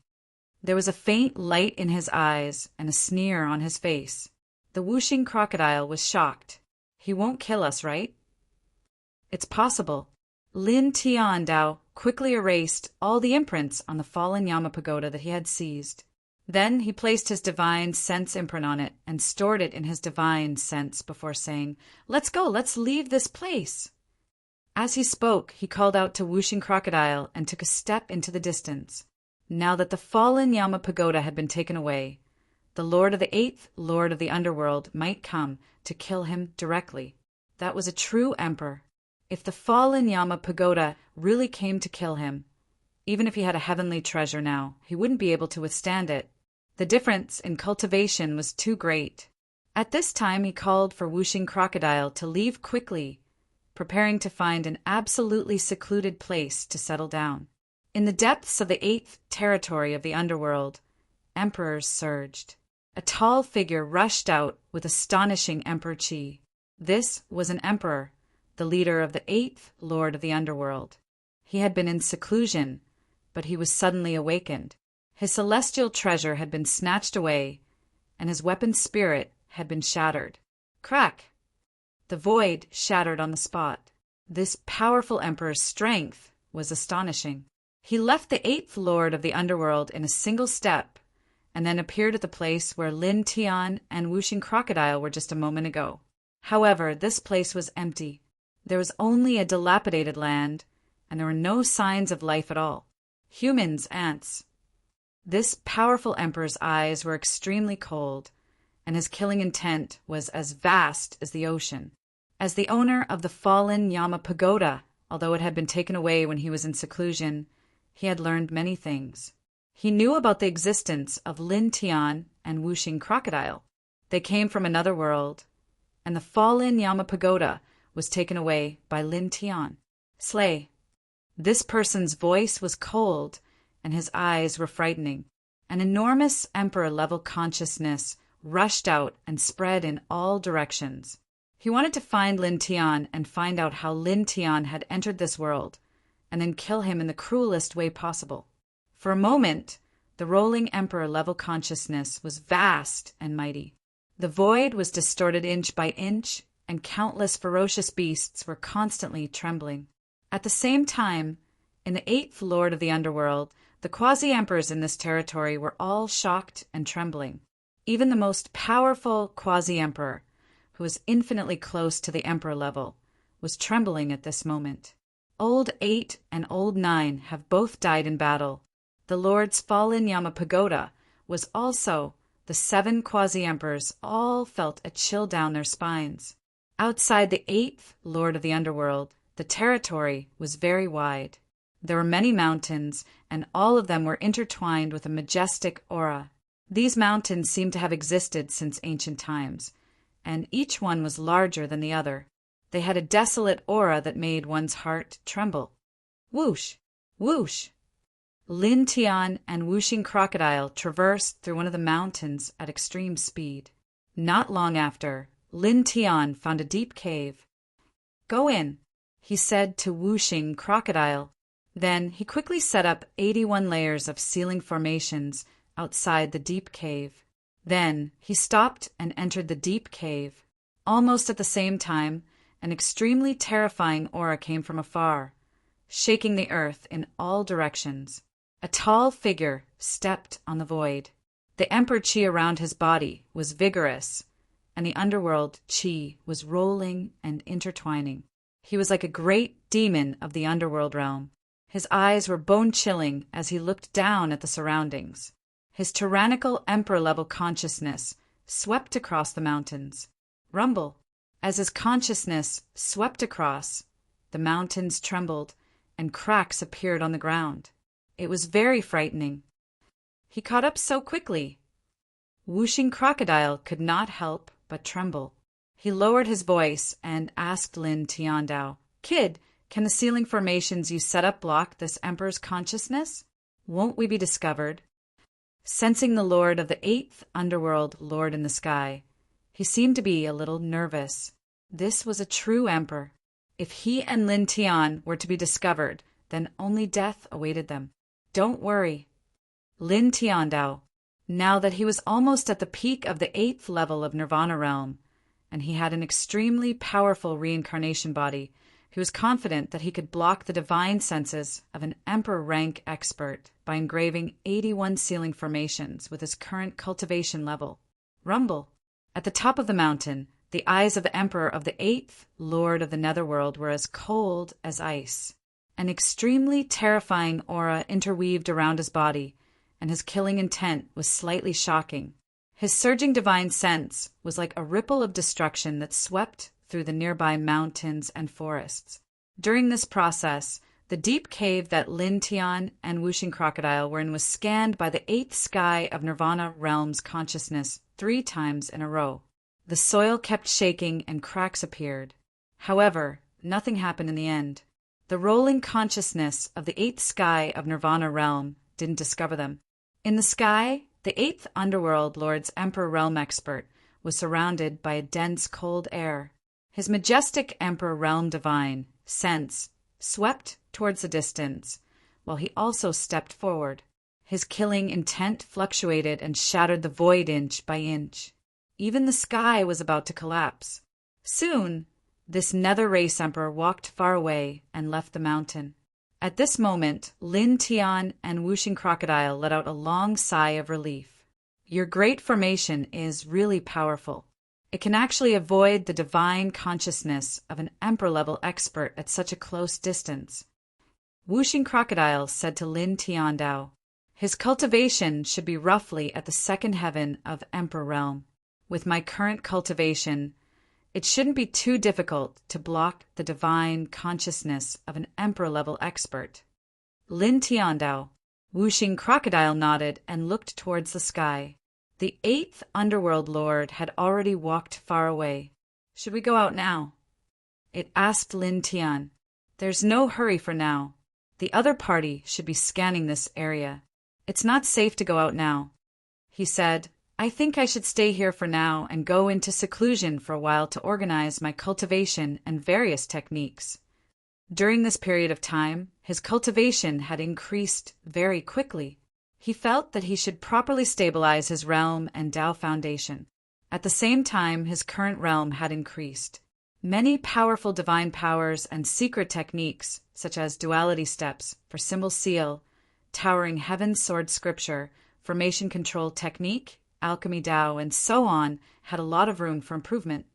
There was a faint light in his eyes and a sneer on his face. The Whooshing Crocodile was shocked. He won't kill us, right? It's possible. Lin Tiandao quickly erased all the imprints on the fallen Yama pagoda that he had seized. Then he placed his divine sense imprint on it and stored it in his divine sense before saying, "Let's go, let's leave this place." As he spoke, he called out to Whooshing Crocodile and took a step into the distance. Now that the fallen Yama pagoda had been taken away, the Lord of the Eighth, Lord of the Underworld, might come to kill him directly. That was a true emperor. If the fallen Yama pagoda really came to kill him, even if he had a heavenly treasure now, he wouldn't be able to withstand it. The difference in cultivation was too great. At this time he called for Whooshing Crocodile to leave quickly, preparing to find an absolutely secluded place to settle down. In the depths of the eighth territory of the underworld, emperors surged. A tall figure rushed out with astonishing emperor chi. This was an emperor, the leader of the eighth lord of the underworld. He had been in seclusion, but he was suddenly awakened. His celestial treasure had been snatched away, and his weapon spirit had been shattered. Crack! The void shattered on the spot. This powerful emperor's strength was astonishing. He left the eighth lord of the underworld in a single step, and then appeared at the place where Lin Tian and Whooshing Crocodile were just a moment ago. However, this place was empty. There was only a dilapidated land, and there were no signs of life at all. Humans, ants. This powerful emperor's eyes were extremely cold, and his killing intent was as vast as the ocean. As the owner of the fallen Yama pagoda, although it had been taken away when he was in seclusion, he had learned many things. He knew about the existence of Lin Tian and Whooshing Crocodile. They came from another world, and the fallen Yama pagoda was taken away by Lin Tian. Slay. This person's voice was cold, and his eyes were frightening. An enormous emperor-level consciousness rushed out and spread in all directions. He wanted to find Lin Tian and find out how Lin Tian had entered this world, and then kill him in the cruelest way possible. For a moment, the rolling emperor-level consciousness was vast and mighty. The void was distorted inch by inch, and countless ferocious beasts were constantly trembling. At the same time, in the eighth lord of the underworld, the quasi-emperors in this territory were all shocked and trembling. Even the most powerful quasi-emperor, who was infinitely close to the emperor level, was trembling at this moment. Old 8 and Old 9 have both died in battle. The Lord's fallen Yama pagoda was also the 7 quasi-emperors all felt a chill down their spines. Outside the 8th Lord of the Underworld, the territory was very wide. There were many mountains, and all of them were intertwined with a majestic aura. These mountains seemed to have existed since ancient times, and each one was larger than the other. They had a desolate aura that made one's heart tremble. Whoosh! Whoosh! Lin Tian and Whooshing Crocodile traversed through one of the mountains at extreme speed. Not long after, Lin Tian found a deep cave. "Go in," he said to Whooshing Crocodile. Then he quickly set up 81 layers of ceiling formations outside the deep cave. Then he stopped and entered the deep cave. Almost at the same time, an extremely terrifying aura came from afar, shaking the earth in all directions. A tall figure stepped on the void. The emperor chi around his body was vigorous, and the underworld chi was rolling and intertwining. He was like a great demon of the underworld realm. His eyes were bone-chilling as he looked down at the surroundings. His tyrannical emperor-level consciousness swept across the mountains. Rumble. As his consciousness swept across, the mountains trembled, and cracks appeared on the ground. It was very frightening. He caught up so quickly. Whooshing Crocodile could not help but tremble. He lowered his voice and asked Lin Tiandao, "Kid, can the ceiling formations you set up block this emperor's consciousness? Won't we be discovered?" Sensing the lord of the 8th underworld lord in the sky, he seemed to be a little nervous. This was a true emperor. If he and Lin Tian were to be discovered, then only death awaited them. "Don't worry." Lin Tiandao, now that he was almost at the peak of the 8th level of Nirvana realm, and he had an extremely powerful reincarnation body, He was confident that he could block the divine senses of an emperor rank expert by engraving 81 sealing formations with his current cultivation level. Rumble. At the top of the mountain, the eyes of the emperor of the 8th Lord of the Netherworld were as cold as ice. An extremely terrifying aura interweaved around his body, and his killing intent was slightly shocking. His surging divine sense was like a ripple of destruction that swept through the nearby mountains and forests. During this process, the deep cave that Lin Tian and Wuxing Crocodile were in was scanned by the 8th sky of Nirvana Realm's consciousness 3 times in a row. The soil kept shaking and cracks appeared. However, nothing happened in the end. The rolling consciousness of the 8th sky of Nirvana Realm didn't discover them. In the sky, the 8th Underworld Lord's Emperor Realm expert was surrounded by a dense cold air. His majestic Emperor Realm Divine sense swept towards the distance, while he also stepped forward. His killing intent fluctuated and shattered the void inch by inch. Even the sky was about to collapse. Soon, this nether race emperor walked far away and left the mountain. At this moment, Lin Tian and Wuxing Crocodile let out a long sigh of relief. Your great formation is really powerful. It can actually avoid the divine consciousness of an emperor-level expert at such a close distance. Wuxing Crocodile said to Lin Tiandao, his cultivation should be roughly at the 2nd heaven of Emperor Realm. With my current cultivation, it shouldn't be too difficult to block the divine consciousness of an emperor-level expert. Lin Tiandao, Wuxing Crocodile nodded and looked towards the sky. The 8th Underworld Lord had already walked far away. Should we go out now? It asked Lin Tian. There's no hurry for now. The other party should be scanning this area. It's not safe to go out now. He said, I think I should stay here for now and go into seclusion for a while to organize my cultivation and various techniques. During this period of time, his cultivation had increased very quickly. He felt that he should properly stabilize his realm and Tao foundation. At the same time, his current realm had increased. Many powerful divine powers and secret techniques, such as duality steps for symbol seal, towering heaven sword scripture, formation control technique, alchemy Tao, and so on, had a lot of room for improvement.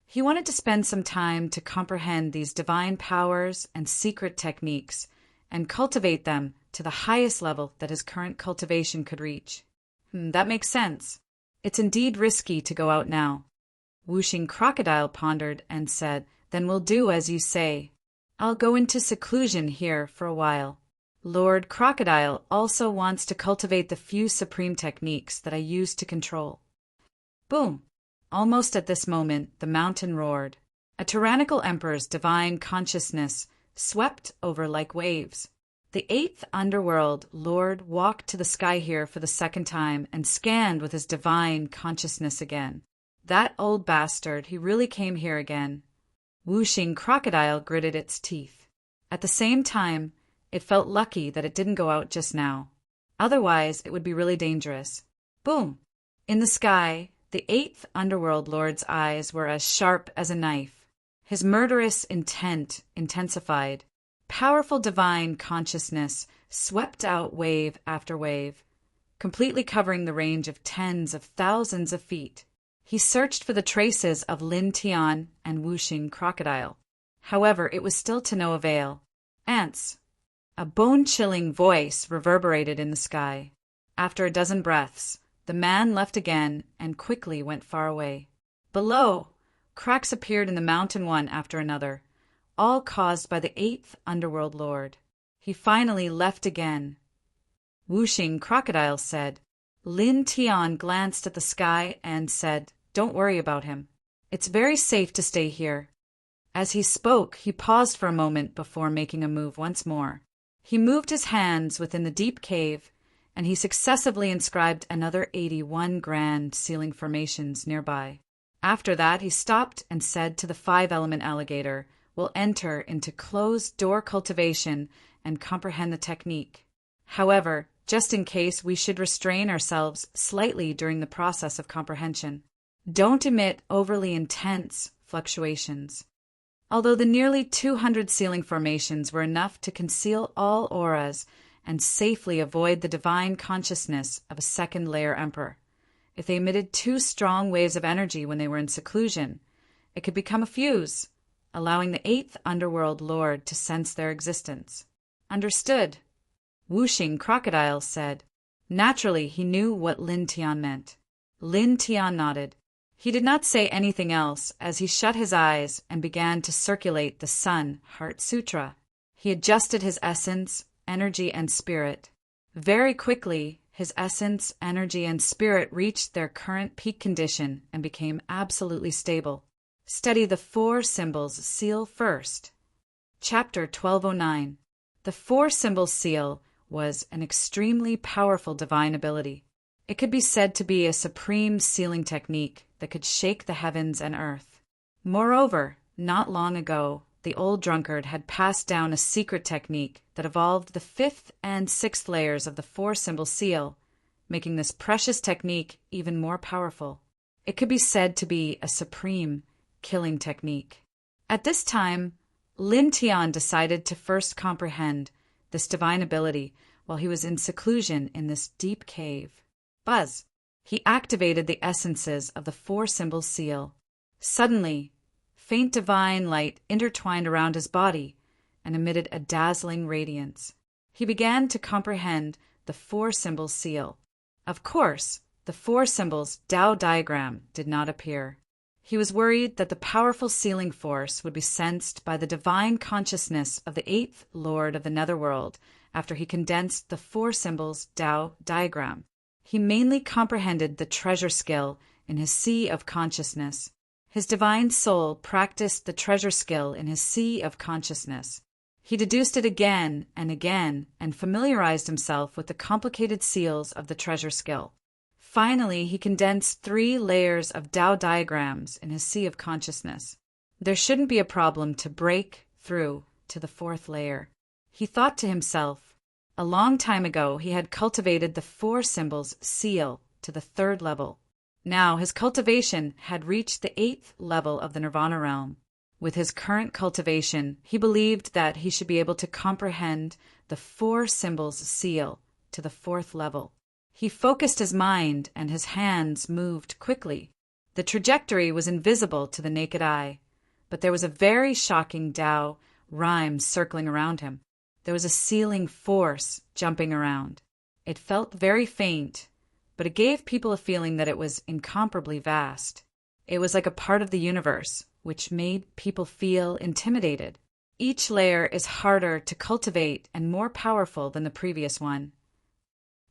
He wanted to spend some time to comprehend these divine powers and secret techniques and cultivate them to the highest level that his current cultivation could reach. That makes sense. It's indeed risky to go out now. Wuxing Crocodile pondered and said, Then we'll do as you say. I'll go into seclusion here for a while. Lord Crocodile also wants to cultivate the few supreme techniques that I use to control. Boom! Almost at this moment, the mountain roared. A tyrannical emperor's divine consciousness swept over like waves. The 8th Underworld Lord walked to the sky here for the 2nd time and scanned with his divine consciousness again. That old bastard, he really came here again. Wuxing Crocodile gritted its teeth. At the same time, it felt lucky that it didn't go out just now. Otherwise, it would be really dangerous. Boom! In the sky, the 8th Underworld Lord's eyes were as sharp as a knife. His murderous intent intensified. Powerful divine consciousness swept out wave after wave, completely covering the range of tens of thousands of feet. He searched for the traces of Lin Tian and Wuxing Crocodile. However, it was still to no avail. Ants! A bone-chilling voice reverberated in the sky. After a dozen breaths, the man left again and quickly went far away. Below, cracks appeared in the mountain one after another, all caused by the 8th Underworld Lord. He finally left again. Wuxing Crocodile said. Lin Tian glanced at the sky and said, Don't worry about him. It's very safe to stay here. As he spoke, he paused for a moment before making a move once more. He moved his hands within the deep cave, and he successively inscribed another 81 grand sealing formations nearby. After that, he stopped and said to the 5-element alligator, We'll enter into closed-door cultivation and comprehend the technique. However, just in case, we should restrain ourselves slightly during the process of comprehension. Don't emit overly intense fluctuations. Although the nearly 200 sealing formations were enough to conceal all auras and safely avoid the divine consciousness of a second-layer emperor, if they emitted too strong waves of energy when they were in seclusion, it could become a fuse, allowing the eighth underworld lord to sense their existence. Understood. Whooshing Crocodile said. Naturally, he knew what Lin Tian meant. Lin Tian nodded. He did not say anything else as he shut his eyes and began to circulate the Sun Heart Sutra. He adjusted his essence, energy, and spirit. Very quickly, his essence, energy, and spirit reached their current peak condition and became absolutely stable. Study the 4 symbols seal first. Chapter 1209. The 4 symbols seal was an extremely powerful divine ability. It could be said to be a supreme sealing technique that could shake the heavens and earth. Moreover, not long ago, the old drunkard had passed down a secret technique that evolved the 5th and 6th layers of the 4 symbol seal, making this precious technique even more powerful. It could be said to be a supreme killing technique. At this time, Lin Tian decided to first comprehend this divine ability while he was in seclusion in this deep cave. Buzz. He activated the essences of the 4 symbol seal. Suddenly, faint divine light intertwined around his body and emitted a dazzling radiance. He began to comprehend the 4 symbol seal. Of course, the 4 symbols Tao diagram did not appear. He was worried that the powerful sealing force would be sensed by the divine consciousness of the 8th Lord of the Netherworld after he condensed the 4 symbols Tao diagram. He mainly comprehended the treasure skill in his sea of consciousness. His divine soul practiced the treasure skill in his sea of consciousness. He deduced it again and familiarized himself with the complicated seals of the treasure skill. Finally, he condensed 3 layers of Tao diagrams in his sea of consciousness. There shouldn't be a problem to break through to the 4th layer. He thought to himself. A long time ago, he had cultivated the 4 symbols seal to the 3rd level. Now his cultivation had reached the 8th level of the Nirvana realm. With his current cultivation, he believed that he should be able to comprehend the 4 symbols seal to the 4th level. He focused his mind and his hands moved quickly. The trajectory was invisible to the naked eye, but there was a very shocking Tao rhyme circling around him. There was a sealing force jumping around. It felt very faint, but it gave people a feeling that it was incomparably vast. It was like a part of the universe, which made people feel intimidated. Each layer is harder to cultivate and more powerful than the previous one.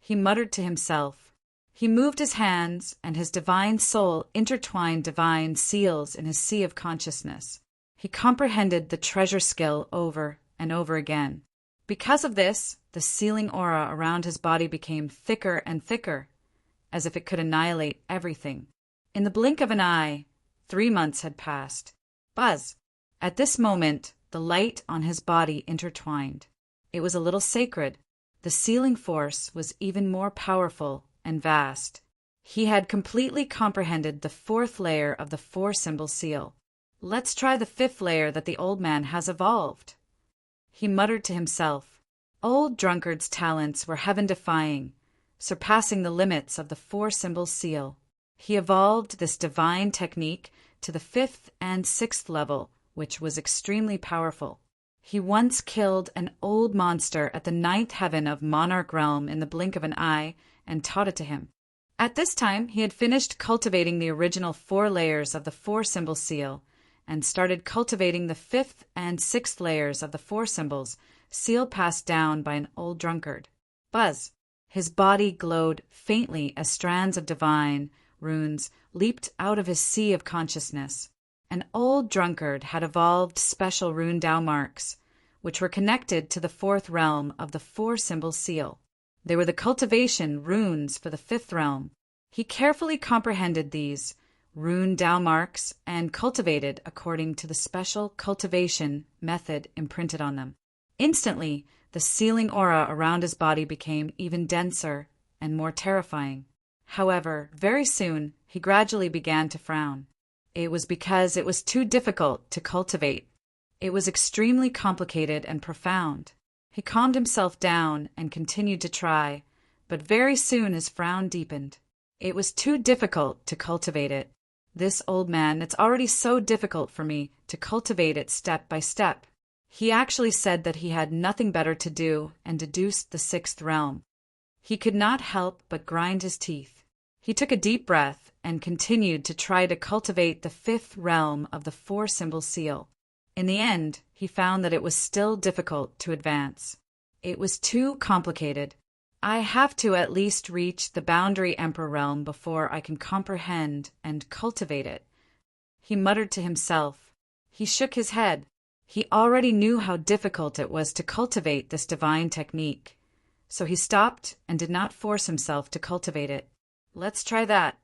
He muttered to himself. He moved his hands, and his divine soul intertwined divine seals in his sea of consciousness. He comprehended the treasure skill over and over again. Because of this, the sealing aura around his body became thicker and thicker, as if it could annihilate everything. In the blink of an eye, 3 months had passed. Buzz. At this moment, the light on his body intertwined. It was a little sacred. The sealing force was even more powerful and vast. He had completely comprehended the 4th layer of the 4 symbol seal. Let's try the 5th layer that the old man has evolved. He muttered to himself. Old Drunkard's talents were heaven-defying, surpassing the limits of the 4 symbol seal. He evolved this divine technique to the 5th and 6th level, which was extremely powerful. He once killed an old monster at the 9th heaven of Monarch Realm in the blink of an eye and taught it to him. At this time, he had finished cultivating the original 4 layers of the 4 symbol seal and started cultivating the 5th and 6th layers of the 4 symbols, seal passed down by an old drunkard. Buzz. His body glowed faintly as strands of divine runes leaped out of his sea of consciousness. An old drunkard had evolved special rune Tao marks, which were connected to the 4th realm of the 4 symbol seal. They were the cultivation runes for the 5th realm. He carefully comprehended these rune Tao marks and cultivated according to the special cultivation method imprinted on them. Instantly, the sealing aura around his body became even denser and more terrifying. However, very soon, he gradually began to frown. It was because it was too difficult to cultivate. It was extremely complicated and profound. He calmed himself down and continued to try, but very soon his frown deepened. It was too difficult to cultivate it. This old man, it's already so difficult for me to cultivate it step by step. He actually said that he had nothing better to do and deduced the sixth realm. He could not help but grind his teeth. He took a deep breath and continued to try to cultivate the fifth realm of the four-symbol seal. In the end, he found that it was still difficult to advance. It was too complicated. I have to at least reach the boundary emperor realm before I can comprehend and cultivate it, he muttered to himself. He shook his head. He already knew how difficult it was to cultivate this divine technique, so he stopped and did not force himself to cultivate it. Let's try that,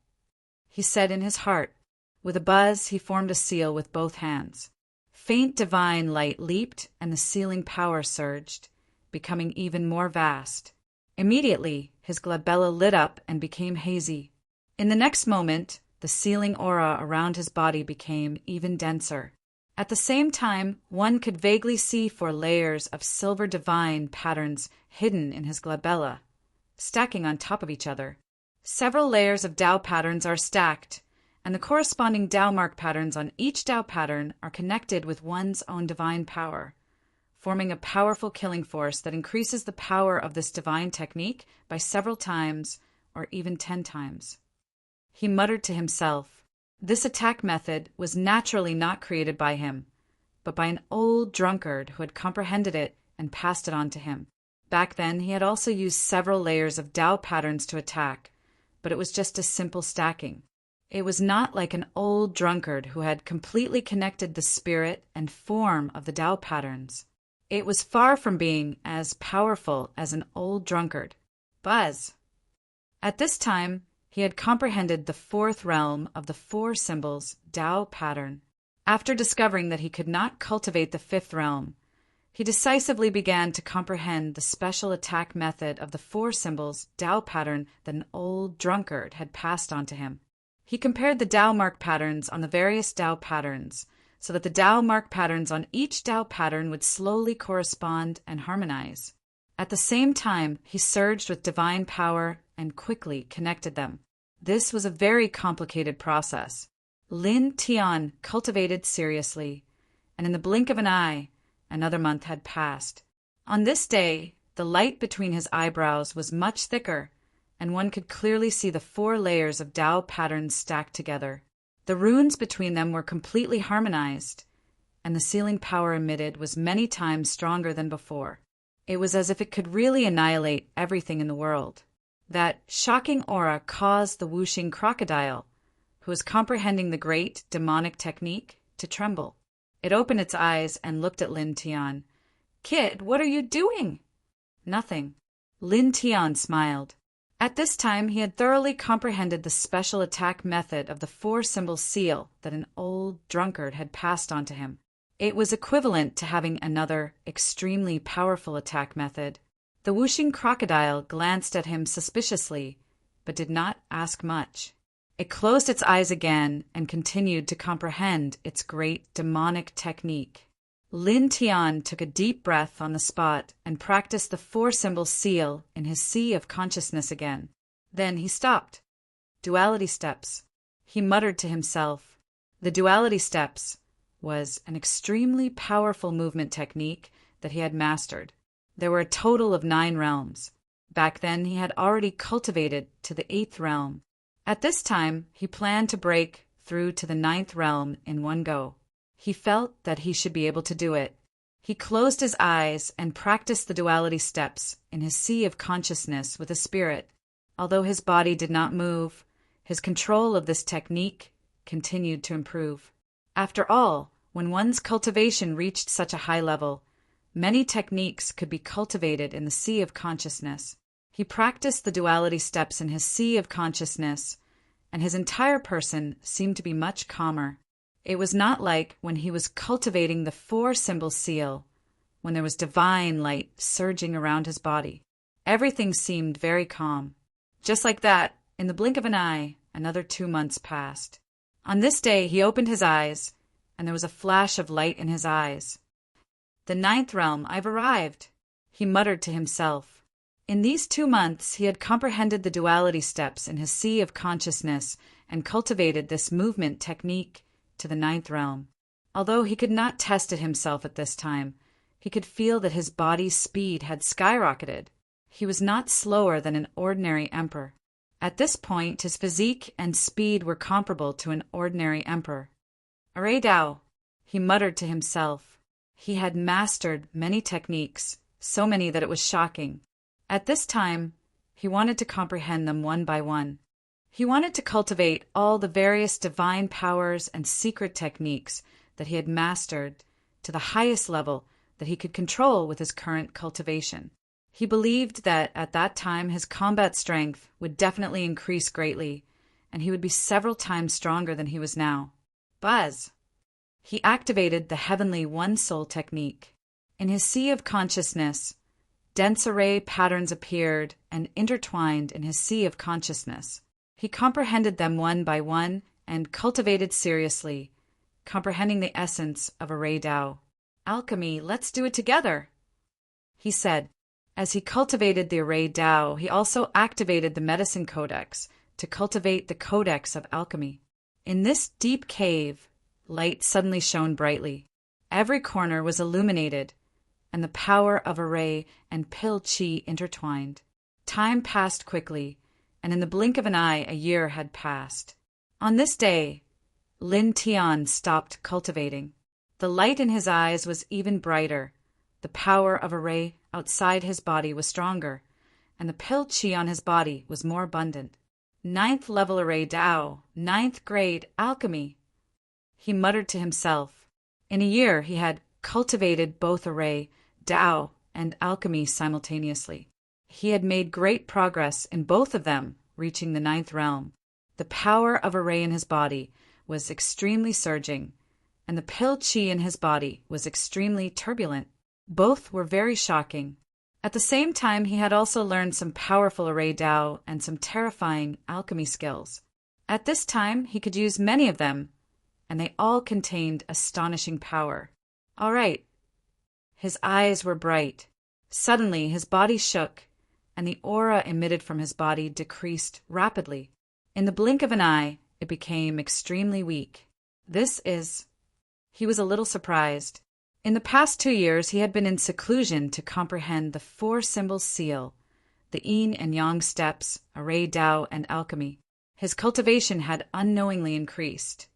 he said in his heart. With a buzz, he formed a seal with both hands. Faint divine light leaped and the sealing power surged, becoming even more vast. Immediately, his glabella lit up and became hazy. In the next moment, the sealing aura around his body became even denser. At the same time, one could vaguely see 4 layers of silver divine patterns hidden in his glabella, stacking on top of each other. Several layers of Tao patterns are stacked, and the corresponding Tao mark patterns on each Tao pattern are connected with one's own divine power, forming a powerful killing force that increases the power of this divine technique by several times or even 10 times. He muttered to himself. This attack method was naturally not created by him, but by an old drunkard who had comprehended it and passed it on to him. Back then, he had also used several layers of Tao patterns to attack, but it was just a simple stacking. It was not like an old drunkard who had completely connected the spirit and form of the Tao patterns. It was far from being as powerful as an old drunkard. Buzz! At this time, he had comprehended the 4th realm of the 4 symbols Tao pattern. After discovering that he could not cultivate the 5th realm, he decisively began to comprehend the special attack method of the 4 symbols Tao pattern that an old drunkard had passed on to him. He compared the Tao mark patterns on the various Tao patterns, so that the Tao mark patterns on each Tao pattern would slowly correspond and harmonize. At the same time, he surged with divine power and quickly connected them. This was a very complicated process. Lin Tian cultivated seriously, and in the blink of an eye, another month had passed. On this day, the light between his eyebrows was much thicker, and one could clearly see the 4 layers of Tao patterns stacked together. The runes between them were completely harmonized, and the sealing power emitted was many times stronger than before. It was as if it could really annihilate everything in the world. That shocking aura caused the whooshing crocodile, who was comprehending the great demonic technique, to tremble. It opened its eyes and looked at Lin Tian. "Kid, what are you doing?" "Nothing." Lin Tian smiled. At this time, he had thoroughly comprehended the special attack method of the 4-symbol seal that an old drunkard had passed on to him. It was equivalent to having another, extremely powerful attack method. The whooshing crocodile glanced at him suspiciously, but did not ask much. It closed its eyes again and continued to comprehend its great demonic technique. Lin Tian took a deep breath on the spot and practiced the 4-symbol seal in his sea of consciousness again. Then he stopped. Duality steps. He muttered to himself. The duality steps was an extremely powerful movement technique that he had mastered. There were a total of 9 realms. Back then, he had already cultivated to the 8th realm. At this time, he planned to break through to the 9th realm in one go. He felt that he should be able to do it. He closed his eyes and practiced the duality steps in his sea of consciousness with a spirit. Although his body did not move, his control of this technique continued to improve. After all, when one's cultivation reached such a high level, many techniques could be cultivated in the sea of consciousness. He practiced the duality steps in his sea of consciousness, and his entire person seemed to be much calmer. It was not like when he was cultivating the 4-symbol seal, when there was divine light surging around his body. Everything seemed very calm. Just like that, in the blink of an eye, another 2 months passed. On this day, he opened his eyes, and there was a flash of light in his eyes. The ninth realm, I've arrived, he muttered to himself. In these 2 months he had comprehended the duality steps in his sea of consciousness and cultivated this movement technique to the ninth realm. Although he could not test it himself at this time, he could feel that his body's speed had skyrocketed. He was not slower than an ordinary emperor. At this point, his physique and speed were comparable to an ordinary emperor. Array Dao, he muttered to himself. He had mastered many techniques, so many that it was shocking. At this time, he wanted to comprehend them one by one. He wanted to cultivate all the various divine powers and secret techniques that he had mastered to the highest level that he could control with his current cultivation. He believed that at that time his combat strength would definitely increase greatly, and he would be several times stronger than he was now. Buzz! He activated the heavenly One Soul technique. In his sea of consciousness, dense array patterns appeared and intertwined in his sea of consciousness. He comprehended them one by one and cultivated seriously, comprehending the essence of Array Dao. Alchemy, let's do it together, he said. As he cultivated the Array Dao, he also activated the Medicine Codex to cultivate the Codex of Alchemy. In this deep cave, light suddenly shone brightly. Every corner was illuminated, and the power of Array and Pill Qi intertwined. Time passed quickly, and in the blink of an eye a year had passed. On this day, Lin Tian stopped cultivating. The light in his eyes was even brighter. The power of Array outside his body was stronger, and the Pill Qi on his body was more abundant. 9th level Array Dao, 9th grade alchemy, he muttered to himself. In a year he had cultivated both Array, Dao, and alchemy simultaneously. He had made great progress in both of them, reaching the 9th realm. The power of Array in his body was extremely surging, and the Pill Qi in his body was extremely turbulent. Both were very shocking. At the same time, he had also learned some powerful Array Dao and some terrifying alchemy skills. At this time, he could use many of them, and they all contained astonishing power. All right. His eyes were bright. Suddenly, his body shook, and the aura emitted from his body decreased rapidly. In the blink of an eye, it became extremely weak. He was a little surprised. In the past 2 years, he had been in seclusion to comprehend the 4 symbols seal, the yin and yang steps, Array Dao, and alchemy. His cultivation had unknowingly increased,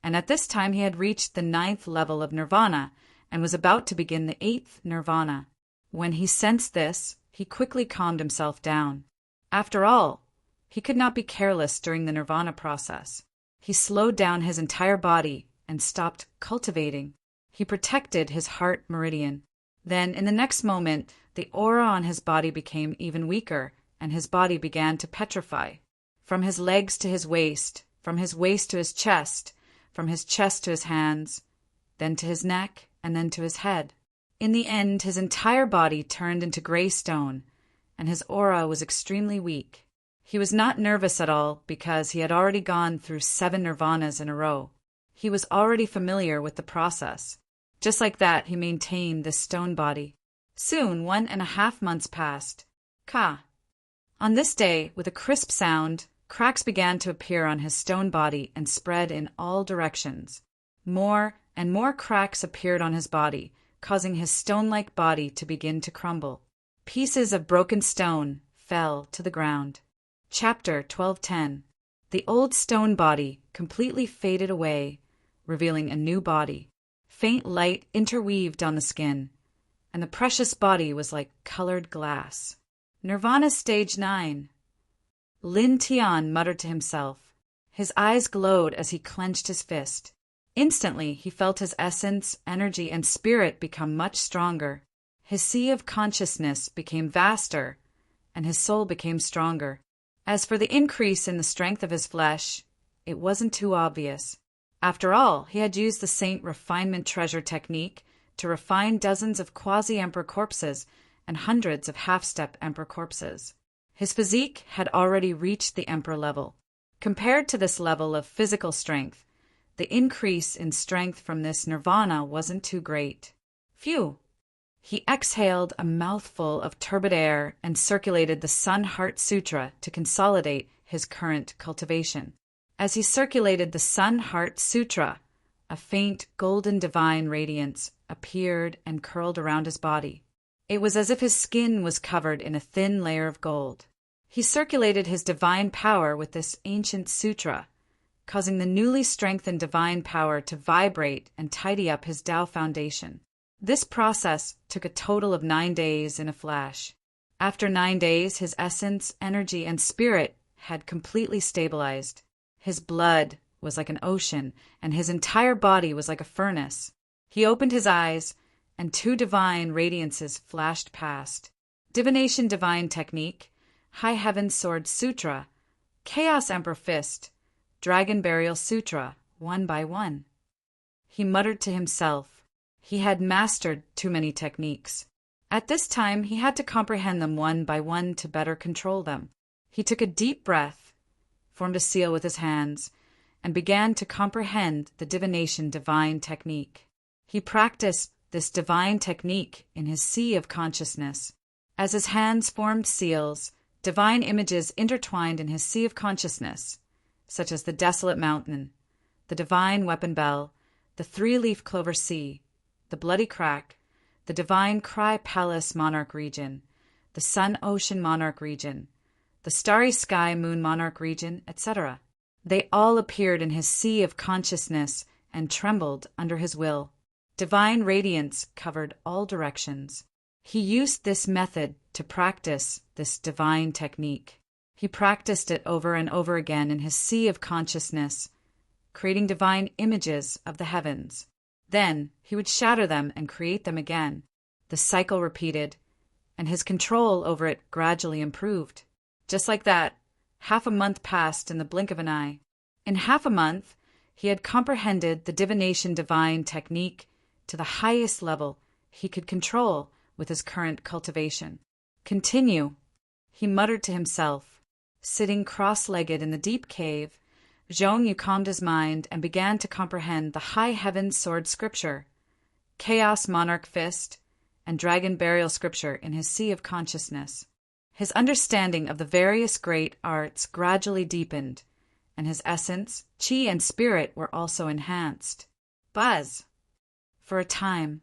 and at this time he had reached the 9th level of nirvana and was about to begin the 8th nirvana. When he sensed this, he quickly calmed himself down. After all, he could not be careless during the nirvana process. He slowed down his entire body and stopped cultivating. He protected his heart meridian. Then, in the next moment, the aura on his body became even weaker, and his body began to petrify. From his legs to his waist, from his waist to his chest, from his chest to his hands, then to his neck, and then to his head. In the end, his entire body turned into gray stone, and his aura was extremely weak. He was not nervous at all because he had already gone through 7 nirvanas in a row. He was already familiar with the process. Just like that, he maintained this stone body. Soon, 1.5 months passed. On this day, with a crisp sound, cracks began to appear on his stone body and spread in all directions. More and more cracks appeared on his body, causing his stone-like body to begin to crumble. Pieces of broken stone fell to the ground. Chapter 12:10. The old stone body completely faded away, revealing a new body. Faint light interweaved on the skin, and the precious body was like colored glass. Nirvana Stage 9. Lin Tian muttered to himself. His eyes glowed as he clenched his fist. Instantly, he felt his essence, energy, and spirit become much stronger. His sea of consciousness became vaster, and his soul became stronger. As for the increase in the strength of his flesh, it wasn't too obvious. After all, he had used the Saint Refinement Treasure technique to refine dozens of quasi-emperor corpses and hundreds of half-step emperor corpses. His physique had already reached the emperor level. Compared to this level of physical strength, the increase in strength from this nirvana wasn't too great. Phew, He exhaled a mouthful of turbid air and circulated the Sun Heart Sutra to consolidate his current cultivation. As he circulated the Sun Heart Sutra, a faint golden divine radiance appeared and curled around his body. It was as if his skin was covered in a thin layer of gold. He circulated his divine power with this ancient sutra, causing the newly strengthened divine power to vibrate and tidy up his Tao foundation. This process took a total of 9 days in a flash. After 9 days, his essence, energy, and spirit had completely stabilized. His blood was like an ocean, and his entire body was like a furnace. He opened his eyes, and 2 divine radiances flashed past. Divination Divine Technique, High Heaven Sword Sutra, Chaos Emperor Fist, Dragon Burial Sutra, one by one. He muttered to himself. He had mastered too many techniques. At this time, he had to comprehend them one by one to better control them. He took a deep breath, formed a seal with his hands, and began to comprehend the Divination Divine Technique. He practiced this divine technique in his sea of consciousness. As his hands formed seals, divine images intertwined in his sea of consciousness, such as the desolate mountain, the divine weapon bell, the 3-leaf clover sea, the bloody crack, the divine cry palace monarch region, the sun ocean monarch region, the starry sky moon monarch region, etc. They all appeared in his sea of consciousness and trembled under his will. Divine radiance covered all directions. He used this method to practice this divine technique. He practiced it over and over again in his sea of consciousness, creating divine images of the heavens. Then he would shatter them and create them again. The cycle repeated, and his control over it gradually improved. Just like that, half a month passed in the blink of an eye. In half a month, he had comprehended the Divination Divine Technique to the highest level he could control with his current cultivation. Continue, he muttered to himself. Sitting cross-legged in the deep cave, Zhong Yu calmed his mind and began to comprehend the High Heaven Sword Scripture, Chaos Monarch Fist, and Dragon Burial Scripture in his sea of consciousness. His understanding of the various great arts gradually deepened, and his essence, chi, and spirit were also enhanced. Buzz! For a time,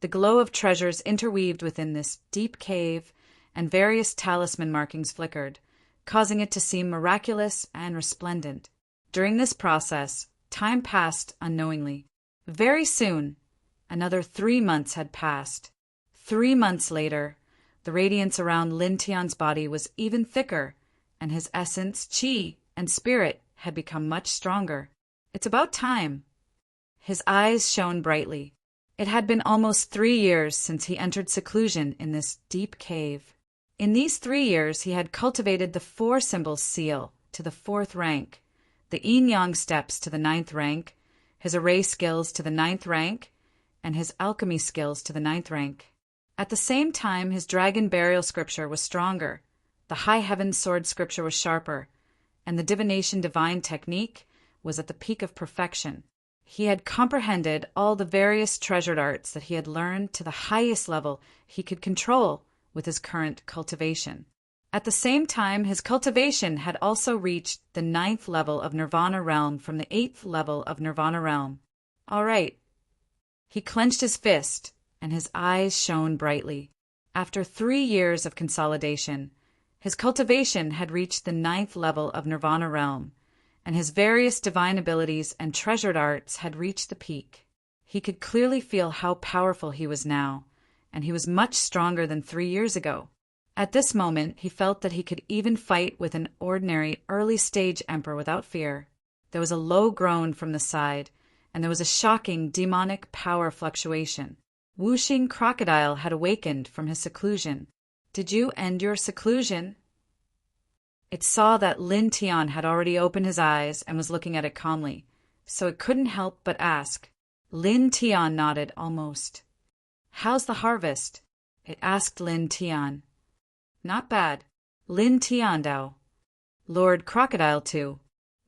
the glow of treasures interweaved within this deep cave and various talisman markings flickered, causing it to seem miraculous and resplendent. During this process, time passed unknowingly. Very soon, another 3 months had passed. 3 months later, the radiance around Lin Tian's body was even thicker, and his essence, chi, and spirit had become much stronger. It's about time. His eyes shone brightly. It had been almost 3 years since he entered seclusion in this deep cave. In these 3 years, he had cultivated the 4 symbols seal to the 4th rank, the yin-yang steps to the 9th rank, his array skills to the 9th rank, and his alchemy skills to the 9th rank. At the same time, his Dragon Burial Scripture was stronger, the High Heaven Sword Scripture was sharper, and the Divination Divine Technique was at the peak of perfection. He had comprehended all the various treasured arts that he had learned to the highest level he could control with his current cultivation. At the same time, his cultivation had also reached the 9th level of Nirvana Realm from the 8th level of Nirvana Realm. All right. He clenched his fist, and his eyes shone brightly. After 3 years of consolidation, his cultivation had reached the 9th level of Nirvana Realm, and his various divine abilities and treasured arts had reached the peak. He could clearly feel how powerful he was now, and he was much stronger than 3 years ago. At this moment, he felt that he could even fight with an ordinary early-stage emperor without fear. There was a low groan from the side, and there was a shocking demonic power fluctuation. Wuxing Crocodile had awakened from his seclusion. Did you end your seclusion? It saw that Lin Tian had already opened his eyes and was looking at it calmly, so it couldn't help but ask. Lin Tian nodded almost. How's the harvest? It asked Lin Tian. Not bad. Lin Tian Dao. Lord Crocodile too.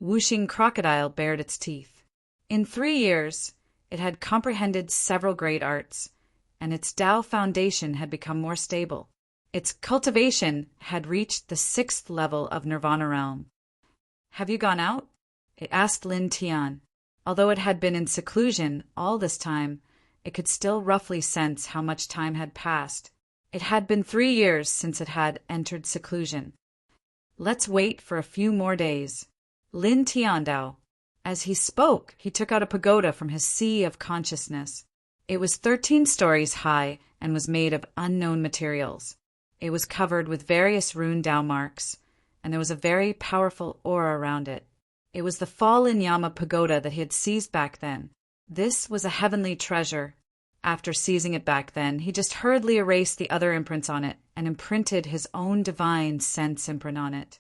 Wuxing Crocodile bared its teeth. In 3 years, it had comprehended several great arts, and its Tao foundation had become more stable. Its cultivation had reached the 6th level of Nirvana realm. "Have you gone out?" it asked Lin Tian. Although it had been in seclusion all this time, it could still roughly sense how much time had passed. It had been 3 years since it had entered seclusion. "Let's wait for a few more days." Lin Tian Dao. As he spoke, he took out a pagoda from his sea of consciousness. It was 13 stories high and was made of unknown materials. It was covered with various rune Tao marks, and there was a very powerful aura around it. It was the fallen Yama pagoda that he had seized back then. This was a heavenly treasure. After seizing it back then, he just hurriedly erased the other imprints on it and imprinted his own divine sense imprint on it.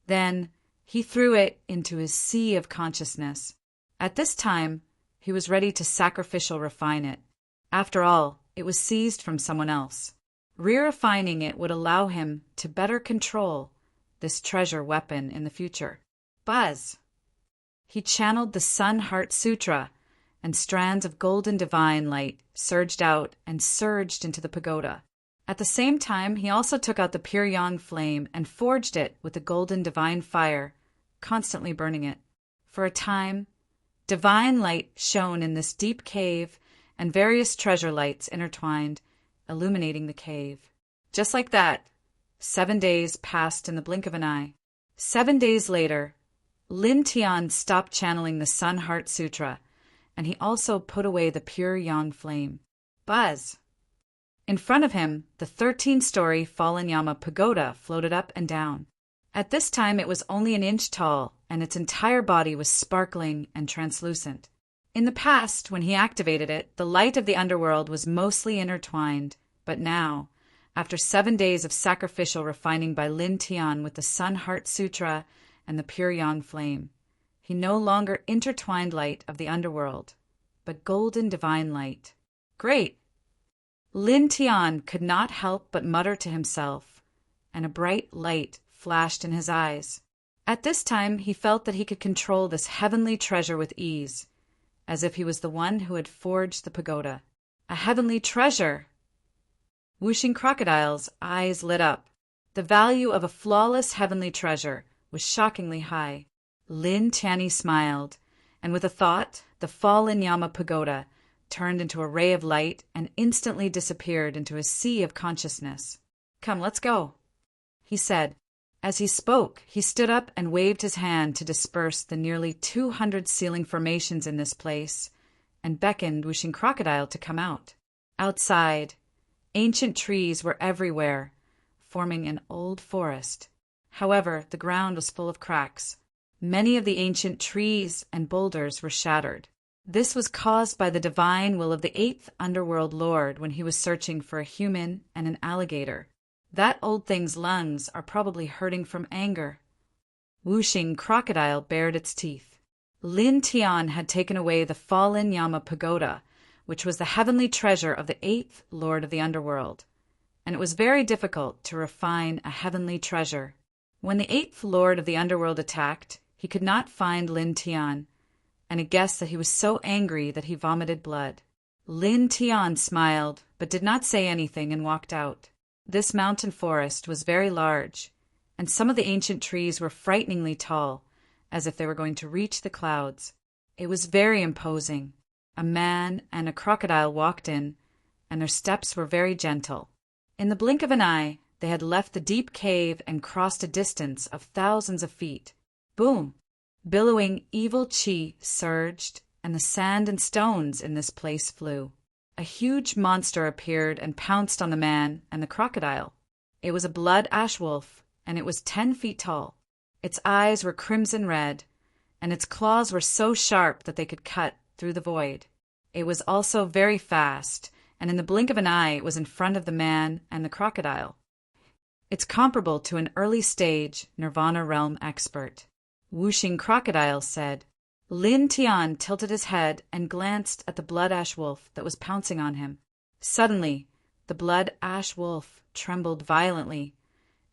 Then he threw it into his sea of consciousness. At this time, he was ready to sacrificial refine it. After all, it was seized from someone else. Re-refining it would allow him to better control this treasure weapon in the future. Buzz! He channeled the Sun Heart Sutra, and strands of golden divine light surged out and surged into the pagoda. At the same time, he also took out the pure yang flame and forged it with the golden divine fire, constantly burning it. For a time, divine light shone in this deep cave, and various treasure lights intertwined, illuminating the cave. Just like that, 7 days passed in the blink of an eye. 7 days later, Lin Tian stopped channeling the Sun Heart Sutra, and he also put away the pure yang flame. Buzz! In front of him, the 13-story fallen Yama pagoda floated up and down. At this time it was only an inch tall, and its entire body was sparkling and translucent. In the past, when he activated it, the light of the underworld was mostly intertwined, but now, after 7 days of sacrificial refining by Lin Tian with the Sun Heart Sutra and the pure yang flame, he no longer intertwined light of the underworld, but golden divine light. Great! Lin Tian could not help but mutter to himself, and a bright light flashed in his eyes. At this time he felt that he could control this heavenly treasure with ease, as if he was the one who had forged the pagoda. A heavenly treasure! Whooshing Crocodile's eyes lit up. The value of a flawless heavenly treasure was shockingly high. Lin Tian smiled, and with a thought, the fallen Yama pagoda turned into a ray of light and instantly disappeared into a sea of consciousness. "Come, let's go," he said. As he spoke, he stood up and waved his hand to disperse the nearly 200 ceiling formations in this place, and beckoned Whooshing Crocodile to come out. Outside, ancient trees were everywhere, forming an old forest. However, the ground was full of cracks. Many of the ancient trees and boulders were shattered. This was caused by the divine will of the 8th Underworld Lord when he was searching for a human and an alligator. That old thing's lungs are probably hurting from anger. Whooshing Crocodile bared its teeth. Lin Tian had taken away the fallen Yama pagoda, which was the heavenly treasure of the 8th Lord of the Underworld, and it was very difficult to refine a heavenly treasure. When the 8th Lord of the Underworld attacked, he could not find Lin Tian, and it guessed that he was so angry that he vomited blood. Lin Tian smiled, but did not say anything and walked out. This mountain forest was very large, and some of the ancient trees were frighteningly tall, as if they were going to reach the clouds. It was very imposing. A man and a crocodile walked in, and their steps were very gentle. In the blink of an eye, they had left the deep cave and crossed a distance of thousands of feet. Boom! Billowing evil chi surged, and the sand and stones in this place flew. A huge monster appeared and pounced on the man and the crocodile. It was a blood ash wolf, and it was 10 feet tall. Its eyes were crimson red, and its claws were so sharp that they could cut through the void. It was also very fast, and in the blink of an eye it was in front of the man and the crocodile. It's comparable to an early-stage Nirvana realm expert. Whooshing Crocodile said. Lin Tian tilted his head and glanced at the blood ash wolf that was pouncing on him. Suddenly, the blood ash wolf trembled violently,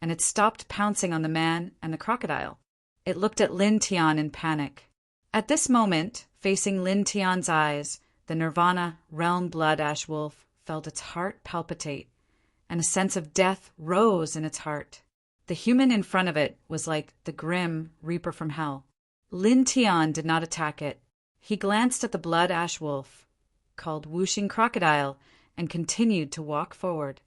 and it stopped pouncing on the man and the crocodile. It looked at Lin Tian in panic. At this moment, facing Lin Tian's eyes, the Nirvana realm blood ash wolf felt its heart palpitate, and a sense of death rose in its heart. The human in front of it was like the grim reaper from hell. Lin Tian did not attack it. He glanced at the blood ash wolf, called Whooshing Crocodile, and continued to walk forward.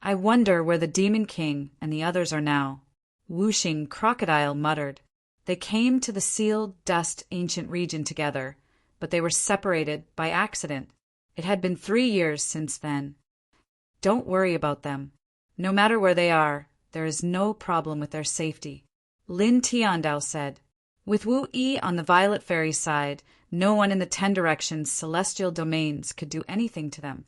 I wonder where the Demon King and the others are now, Whooshing Crocodile muttered. They came to the sealed dust ancient region together, but they were separated by accident. It had been 3 years since then. Don't worry about them. No matter where they are, there is no problem with their safety, Lin Tiandao said. With Wu Yi on the Violet Fairy's side, no one in the 10 Directions celestial domains could do anything to them.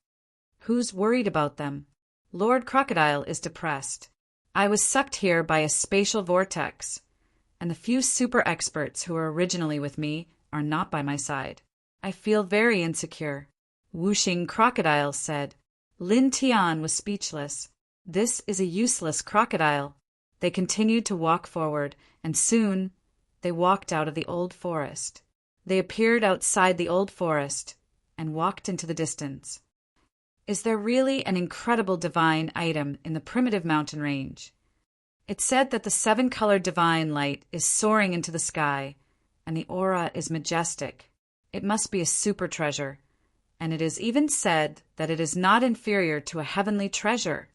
Who's worried about them? Lord Crocodile is depressed. I was sucked here by a spatial vortex, and the few super experts who were originally with me are not by my side. I feel very insecure, Whooshing Crocodile said. Lin Tian was speechless. This is a useless crocodile. They continued to walk forward, and soon they walked out of the old forest. They appeared outside the old forest and walked into the distance. Is there really an incredible divine item in the primitive mountain range? It's said that the 7-colored divine light is soaring into the sky, and the aura is majestic. It must be a super treasure, and it is even said that it is not inferior to a heavenly treasure.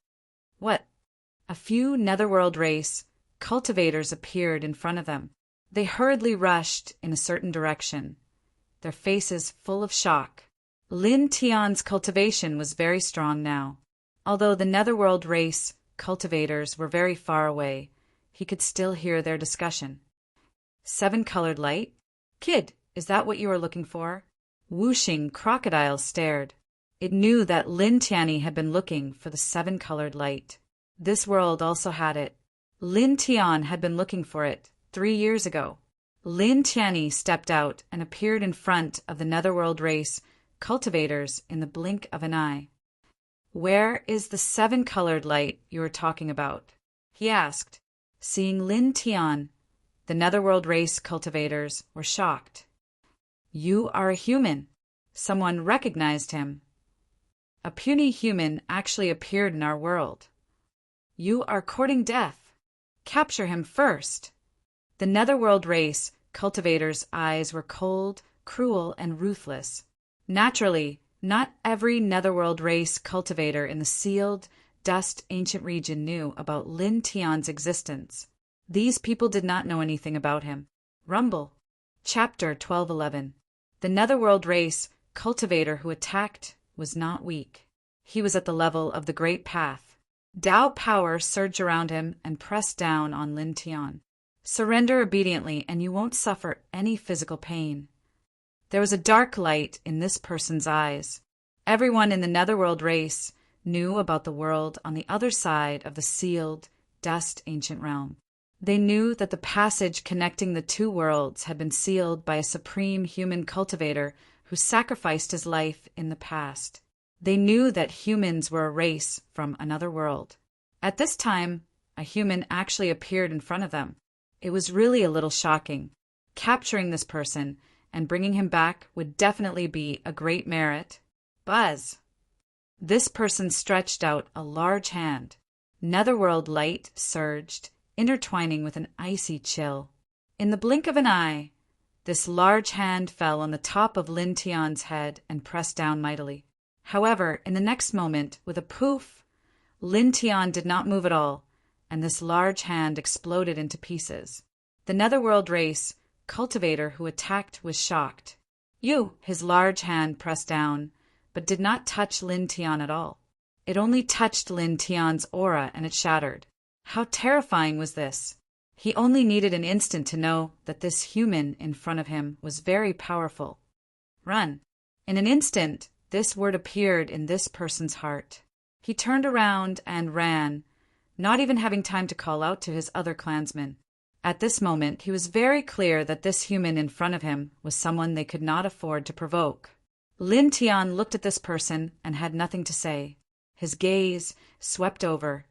What? A few netherworld race cultivators appeared in front of them. They hurriedly rushed in a certain direction, their faces full of shock. Lin Tian's cultivation was very strong now. Although the netherworld race cultivators were very far away, he could still hear their discussion. 7-colored light? Kid, is that what you are looking for? Whooshing Crocodile stared. It knew that Lin Tianyi had been looking for the 7-colored light. This world also had it. Lin Tian had been looking for it 3 years ago. Lin Tianyi stepped out and appeared in front of the netherworld race cultivators in the blink of an eye. Where is the 7-colored light you are talking about? He asked. Seeing Lin Tian, the netherworld race cultivators were shocked. You are a human. Someone recognized him. A puny human actually appeared in our world. You are courting death. Capture him first. The netherworld race cultivators' eyes were cold, cruel, and ruthless. Naturally, not every netherworld race cultivator in the sealed, dust ancient region knew about Lin Tian's existence. These people did not know anything about him. Rumble. Chapter 12:11. The netherworld race cultivator who attacked was not weak. He was at the level of the Great Path. Dao power surged around him and pressed down on Lin Tian. Surrender obediently and you won't suffer any physical pain. There was a dark light in this person's eyes. Everyone in the netherworld race knew about the world on the other side of the sealed, dust ancient realm. They knew that the passage connecting the 2 worlds had been sealed by a supreme human cultivator who sacrificed his life in the past. They knew that humans were a race from another world. At this time, a human actually appeared in front of them. It was really a little shocking. Capturing this person and bringing him back would definitely be a great merit. Buzz! This person stretched out a large hand. Netherworld light surged, intertwining with an icy chill. In the blink of an eye, this large hand fell on the top of Lin Tian's head and pressed down mightily. However, in the next moment, with a poof, Lin Tian did not move at all, and this large hand exploded into pieces. The netherworld race cultivator who attacked was shocked. His large hand pressed down, but did not touch Lin Tian at all. It only touched Lin Tian's aura and it shattered. How terrifying was this? He only needed an instant to know that this human in front of him was very powerful. Run. In an instant, this word appeared in this person's heart. He turned around and ran, not even having time to call out to his other clansmen. At this moment, he was very clear that this human in front of him was someone they could not afford to provoke. Lin Tian looked at this person and had nothing to say. His gaze swept over,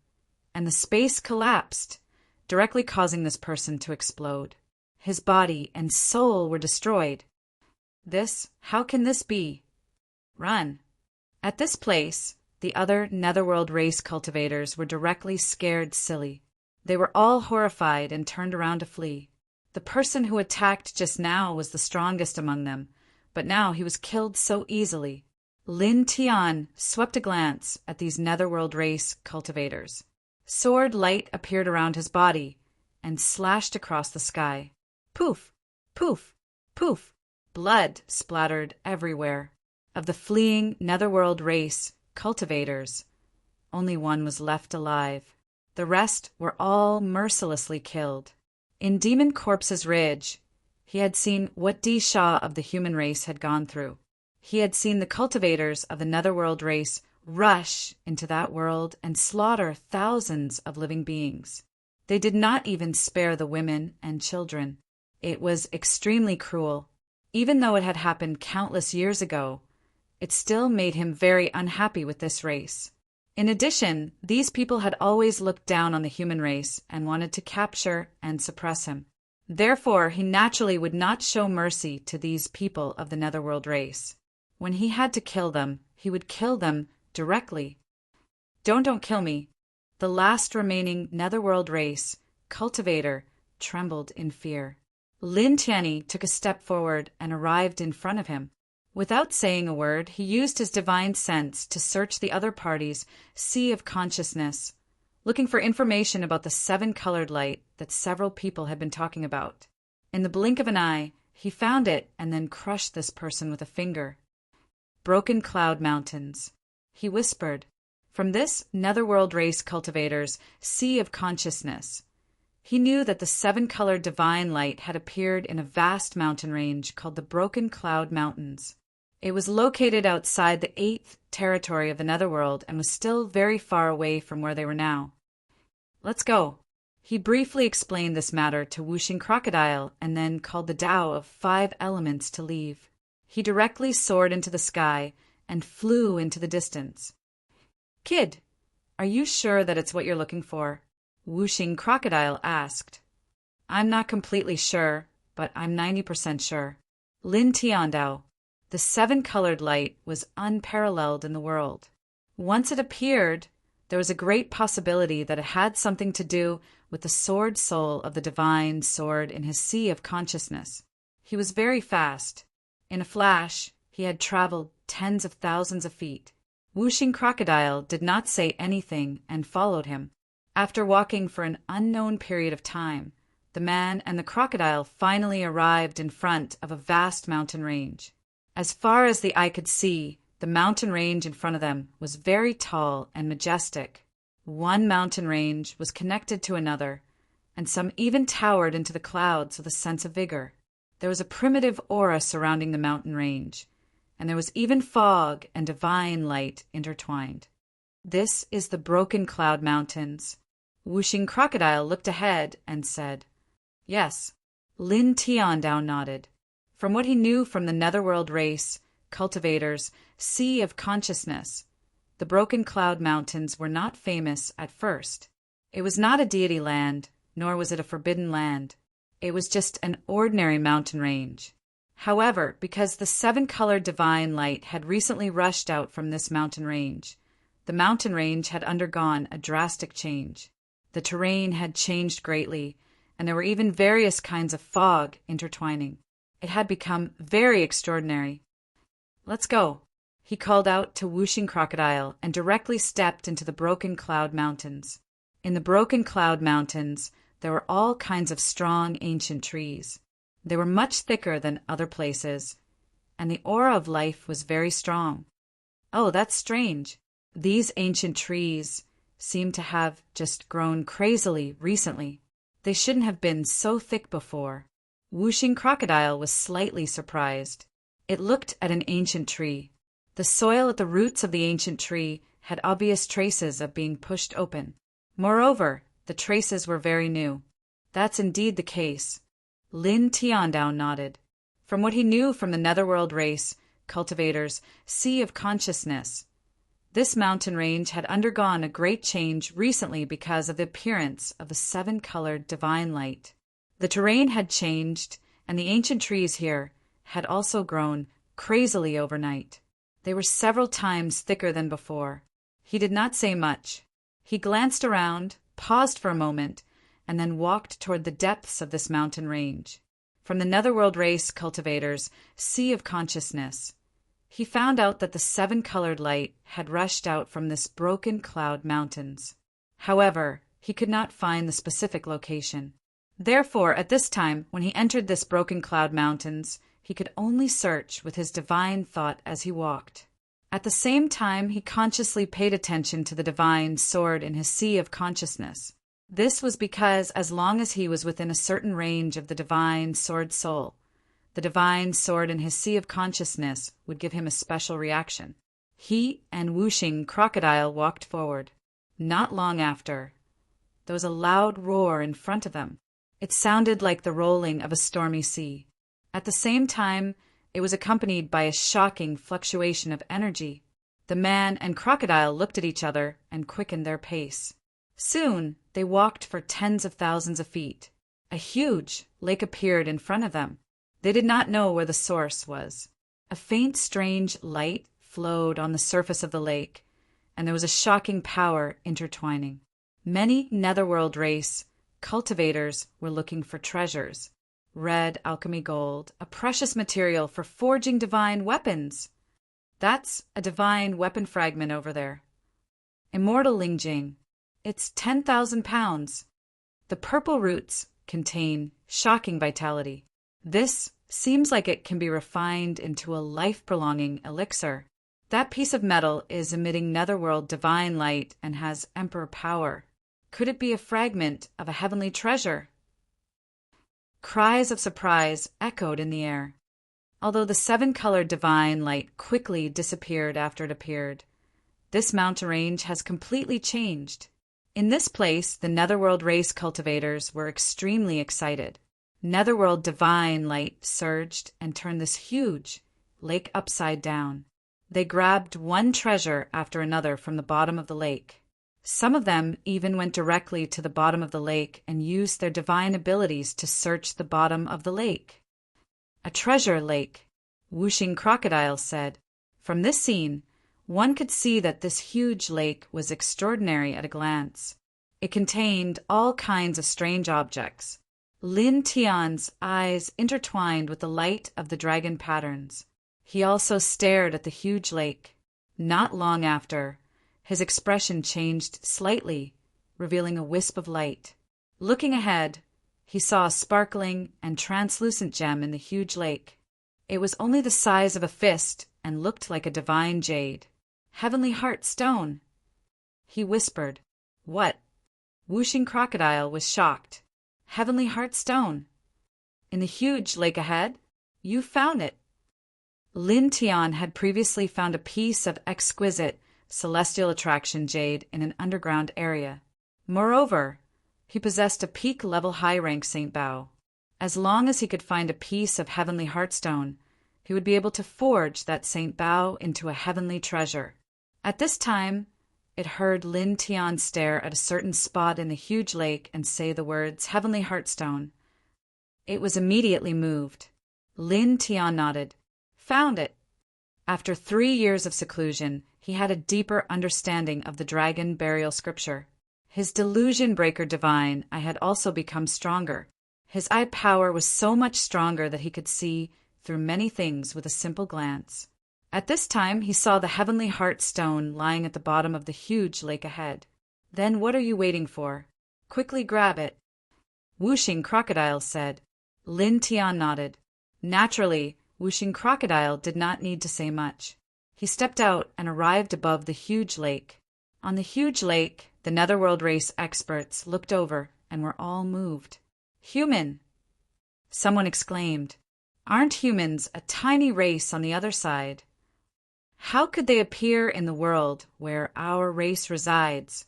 and the space collapsed, directly causing this person to explode. His body and soul were destroyed. How can this be? Run. At this place, The other netherworld race cultivators were directly scared silly. They were all horrified and turned around to flee. The person who attacked just now was the strongest among them, but now he was killed so easily. Lin Tian swept a glance at these netherworld race cultivators. Sword light appeared around his body and slashed across the sky. Poof! Poof! Poof! Blood splattered everywhere. Of the fleeing netherworld race cultivators, only one was left alive. The rest were all mercilessly killed. In Demon Corpse's Ridge, he had seen what D. Shaw of the human race had gone through. He had seen the cultivators of the netherworld race rush into that world and slaughter thousands of living beings. They did not even spare the women and children. It was extremely cruel. Even though it had happened countless years ago, it still made him very unhappy with this race. In addition, these people had always looked down on the human race and wanted to capture and suppress him. Therefore, he naturally would not show mercy to these people of the netherworld race. When he had to kill them, he would kill them directly. Don't kill me. The last remaining netherworld race cultivator trembled in fear. Lin Tianyi took a step forward and arrived in front of him. Without saying a word, he used his divine sense to search the other party's sea of consciousness, looking for information about the seven-colored light that several people had been talking about. In the blink of an eye, he found it and then crushed this person with a finger. Broken Cloud Mountains. He whispered, from this netherworld race cultivator's sea of consciousness. He knew that the seven-colored divine light had appeared in a vast mountain range called the Broken Cloud Mountains. It was located outside the 8th territory of the netherworld and was still very far away from where they were now. Let's go. He briefly explained this matter to Whooshing Crocodile and then called the Tao of 5 elements to leave. He directly soared into the sky and flew into the distance. Kid, are you sure that it's what you're looking for? Whooshing Crocodile asked. I'm not completely sure, but I'm 90% sure. Lin Tiandao. The seven-colored light was unparalleled in the world. Once it appeared, there was a great possibility that it had something to do with the sword soul of the divine sword in his sea of consciousness. He was very fast. In a flash, he had traveled tens of thousands of feet. Whooshing Crocodile did not say anything and followed him. After walking for an unknown period of time, the man and the crocodile finally arrived in front of a vast mountain range. As far as the eye could see, the mountain range in front of them was very tall and majestic. One mountain range was connected to another, and some even towered into the clouds with a sense of vigor. There was a primitive aura surrounding the mountain range, and there was even fog and divine light intertwined. This is the Broken Cloud Mountains. Whooshing Crocodile looked ahead and said, Yes. Lin Tiandao nodded. From what he knew from the netherworld race cultivators' sea of consciousness, the Broken Cloud Mountains were not famous at first. It was not a deity land, nor was it a forbidden land. It was just an ordinary mountain range. However, because the seven-colored divine light had recently rushed out from this mountain range, the mountain range had undergone a drastic change. The terrain had changed greatly, and there were even various kinds of fog intertwining. It had become very extraordinary. Let's go. He called out to Whooshing Crocodile and directly stepped into the Broken Cloud Mountains. In the Broken Cloud Mountains, there were all kinds of strong ancient trees. They were much thicker than other places, and the aura of life was very strong. Oh, that's strange. These ancient trees seem to have just grown crazily recently. They shouldn't have been so thick before. Whooshing Crocodile was slightly surprised. It looked at an ancient tree. The soil at the roots of the ancient tree had obvious traces of being pushed open. Moreover, the traces were very new. That's indeed the case. Lin Tiandao nodded. From what he knew from the netherworld race cultivators' sea of consciousness, this mountain range had undergone a great change recently because of the appearance of the seven-colored divine light. The terrain had changed, and the ancient trees here had also grown crazily overnight. They were several times thicker than before. He did not say much. He glanced around, paused for a moment, and then walked toward the depths of this mountain range. From the Netherworld race cultivators' sea of consciousness, he found out that the seven-colored light had rushed out from this broken cloud mountains. However, he could not find the specific location. Therefore, at this time, when he entered this broken cloud mountains, he could only search with his divine thought as he walked. At the same time, he consciously paid attention to the divine sword in his sea of consciousness. This was because as long as he was within a certain range of the divine sword soul, the divine sword in his sea of consciousness would give him a special reaction. He and Whooshing Crocodile walked forward. Not long after, there was a loud roar in front of them. It sounded like the rolling of a stormy sea. At the same time, it was accompanied by a shocking fluctuation of energy. The man and Crocodile looked at each other and quickened their pace. Soon, they walked for tens of thousands of feet. A huge lake appeared in front of them. They did not know where the source was. A faint, strange light flowed on the surface of the lake, and there was a shocking power intertwining. Many Netherworld race cultivators were looking for treasures. Red alchemy gold, a precious material for forging divine weapons. That's a divine weapon fragment over there. Immortal Lingjing. It's 10,000 pounds. The purple roots contain shocking vitality. This seems like it can be refined into a life-prolonging elixir. That piece of metal is emitting Netherworld divine light and has emperor power. Could it be a fragment of a heavenly treasure? Cries of surprise echoed in the air. Although the seven-colored divine light quickly disappeared after it appeared, this mountain range has completely changed. In this place, the Netherworld race cultivators were extremely excited. Netherworld divine light surged and turned this huge lake upside down. They grabbed one treasure after another from the bottom of the lake. Some of them even went directly to the bottom of the lake and used their divine abilities to search the bottom of the lake. A treasure lake, Whooshing Crocodile said. From this scene, one could see that this huge lake was extraordinary at a glance. It contained all kinds of strange objects. Lin Tian's eyes intertwined with the light of the dragon patterns. He also stared at the huge lake. Not long after, his expression changed slightly, revealing a wisp of light. Looking ahead, he saw a sparkling and translucent gem in the huge lake. It was only the size of a fist and looked like a divine jade. Heavenly Heart Stone. He whispered. What? Whooshing Crocodile was shocked. Heavenly Heart Stone. In the huge lake ahead? You found it. Lin Tian had previously found a piece of exquisite celestial attraction jade in an underground area. Moreover, he possessed a peak-level high-rank Saint Bao. As long as he could find a piece of Heavenly Heartstone, he would be able to forge that Saint Bao into a heavenly treasure. At this time, it heard Lin Tian stare at a certain spot in the huge lake and say the words, Heavenly Heartstone. It was immediately moved. Lin Tian nodded. Found it. After 3 years of seclusion, he had a deeper understanding of the dragon burial scripture. His delusion breaker divine eye had also become stronger. His eye power was so much stronger that he could see through many things with a simple glance. At this time, he saw the Heavenly Heart Stone lying at the bottom of the huge lake ahead. Then what are you waiting for? Quickly grab it. Whooshing Crocodile said. Lin Tian nodded. Naturally, Whooshing Crocodile did not need to say much. He stepped out and arrived above the huge lake. On the huge lake, the Netherworld race experts looked over and were all moved. Human! Someone exclaimed. Aren't humans a tiny race on the other side? How could they appear in the world where our race resides?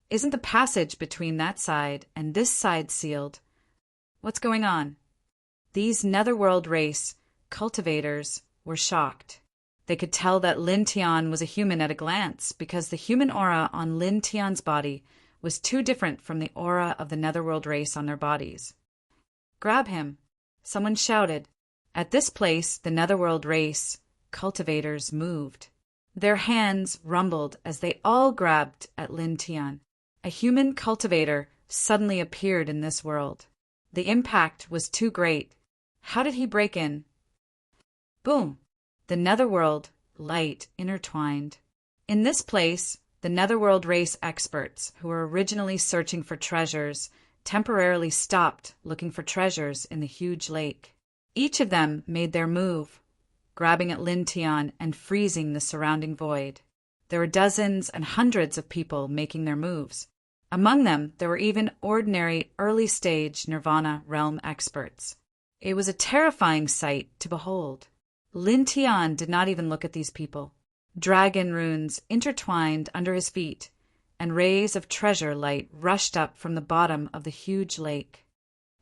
Isn't the passage between that side and this side sealed? What's going on? These Netherworld race cultivators were shocked. They could tell that Lin Tian was a human at a glance because the human aura on Lin Tian's body was too different from the aura of the Netherworld race on their bodies. Grab him! Someone shouted. At this place, the Netherworld race cultivators moved. Their hands rumbled as they all grabbed at Lin Tian. A human cultivator suddenly appeared in this world. The impact was too great. How did he break in? Boom! The netherworld light intertwined. In this place, the netherworld race experts, who were originally searching for treasures, temporarily stopped looking for treasures in the huge lake. Each of them made their move, grabbing at Lin Tian and freezing the surrounding void. There were dozens and hundreds of people making their moves. Among them, there were even ordinary early-stage Nirvana realm experts. It was a terrifying sight to behold. Lin Tian did not even look at these people. Dragon runes intertwined under his feet, and rays of treasure light rushed up from the bottom of the huge lake.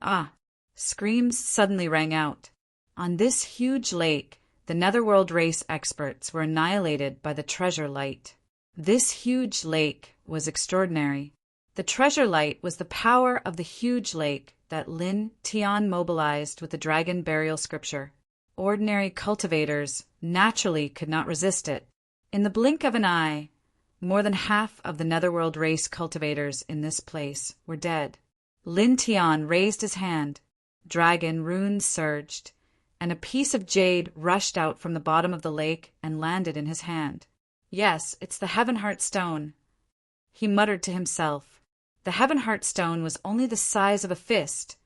Ah! Screams suddenly rang out. On this huge lake, the netherworld race experts were annihilated by the treasure light. This huge lake was extraordinary. The treasure light was the power of the huge lake that Lin Tian mobilized with the dragon burial scripture. Ordinary cultivators naturally could not resist it. In the blink of an eye, more than half of the netherworld race cultivators in this place were dead. Lin Tian raised his hand. Dragon runes surged, and a piece of jade rushed out from the bottom of the lake and landed in his hand. Yes, it's the Heaven Heart Stone. He muttered to himself. The Heaven Heart Stone was only the size of a fist,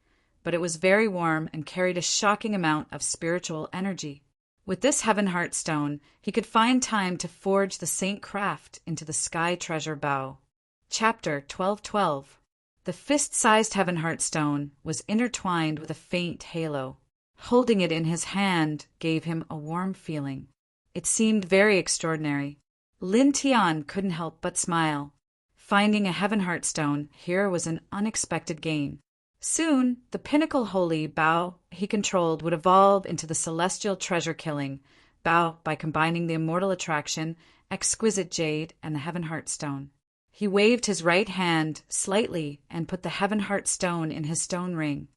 but it was very warm and carried a shocking amount of spiritual energy. With this Heaven Heart Stone, he could find time to forge the Saint Craft into the Sky Treasure Bow. Chapter 12:12. The fist-sized Heaven Heart Stone was intertwined with a faint halo. Holding it in his hand gave him a warm feeling. It seemed very extraordinary. Lin Tian couldn't help but smile. Finding a Heaven Heart Stone here was an unexpected gain. Soon, the pinnacle holy bow he controlled would evolve into the celestial treasure-killing bow by combining the immortal attraction, exquisite jade, and the Heaven Heart Stone. He waved his right hand slightly and put the Heaven Heart Stone in his stone ring.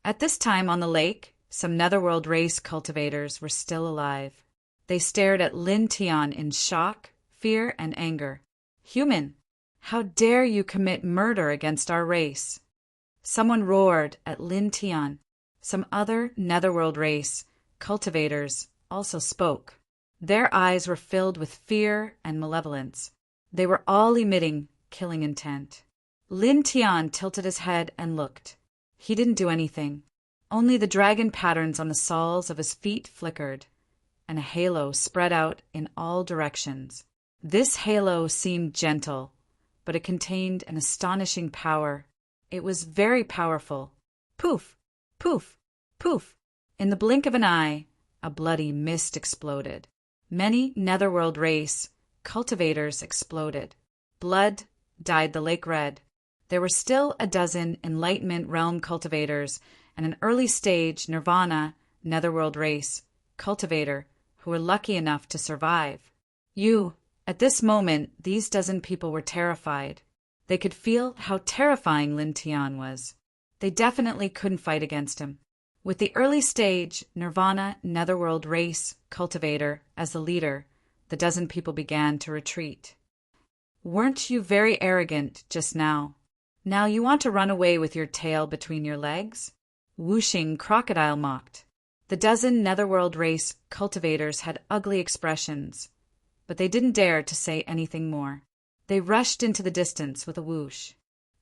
At this time on the lake, some netherworld race cultivators were still alive. They stared at Lin Tian in shock, fear, and anger. Human! How dare you commit murder against our race? Someone roared at Lin Tian. Some other netherworld race cultivators also spoke. Their eyes were filled with fear and malevolence. They were all emitting killing intent. Lin Tian tilted his head and looked. He didn't do anything. Only the dragon patterns on the soles of his feet flickered, and a halo spread out in all directions. This halo seemed gentle, but it contained an astonishing power. It was very powerful. Poof! Poof! Poof! In the blink of an eye, a bloody mist exploded. Many netherworld race cultivators exploded. Blood dyed the lake red. There were still a dozen Enlightenment realm cultivators and an early-stage Nirvana netherworld race cultivator who were lucky enough to survive. At this moment, these dozen people were terrified. They could feel how terrifying Lin Tian was. They definitely couldn't fight against him. With the early-stage Nirvana netherworld race cultivator as the leader, the dozen people began to retreat. Weren't you very arrogant just now? Now you want to run away with your tail between your legs? Whooshing Crocodile mocked. The dozen netherworld race cultivators had ugly expressions, but they didn't dare to say anything more. They rushed into the distance with a whoosh.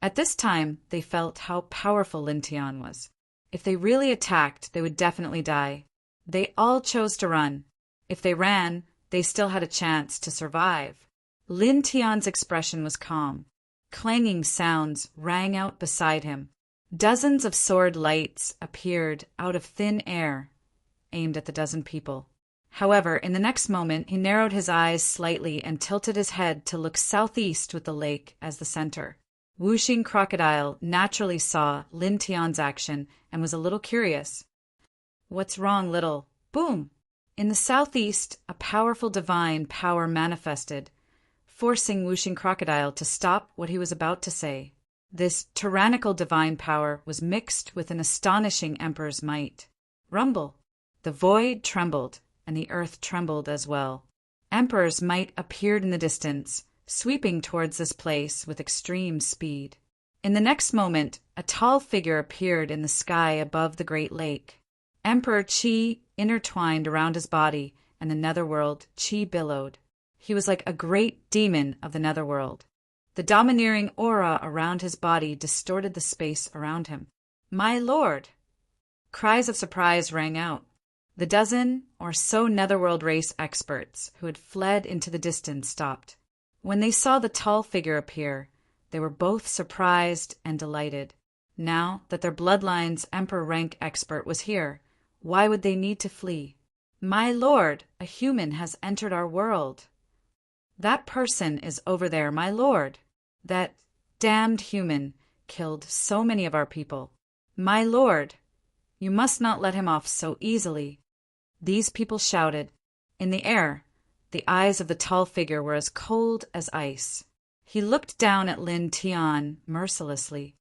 At this time, they felt how powerful Lin Tian was. If they really attacked, they would definitely die. They all chose to run. If they ran, they still had a chance to survive. Lin Tian's expression was calm. Clanging sounds rang out beside him. Dozens of sword lights appeared out of thin air, aimed at the dozen people. However, in the next moment, he narrowed his eyes slightly and tilted his head to look southeast with the lake as the center. Whooshing Crocodile naturally saw Lin Tian's action and was a little curious. What's wrong, little? Boom! In the southeast, a powerful divine power manifested, forcing Whooshing Crocodile to stop what he was about to say. This tyrannical divine power was mixed with an astonishing emperor's might. Rumble! The void trembled, and the earth trembled as well. Emperor's might appeared in the distance, sweeping towards this place with extreme speed. In the next moment, a tall figure appeared in the sky above the great lake. Emperor Qi intertwined around his body, and the netherworld Qi billowed. He was like a great demon of the netherworld. The domineering aura around his body distorted the space around him. "My lord!" Cries of surprise rang out. The dozen or so netherworld race experts who had fled into the distance stopped. When they saw the tall figure appear, they were both surprised and delighted. Now that their bloodline's emperor rank expert was here, why would they need to flee? "My lord, a human has entered our world." "That person is over there, my lord. That damned human killed so many of our people. My lord, you must not let him off so easily." These people shouted. In the air, the eyes of the tall figure were as cold as ice. He looked down at Lin Tian mercilessly.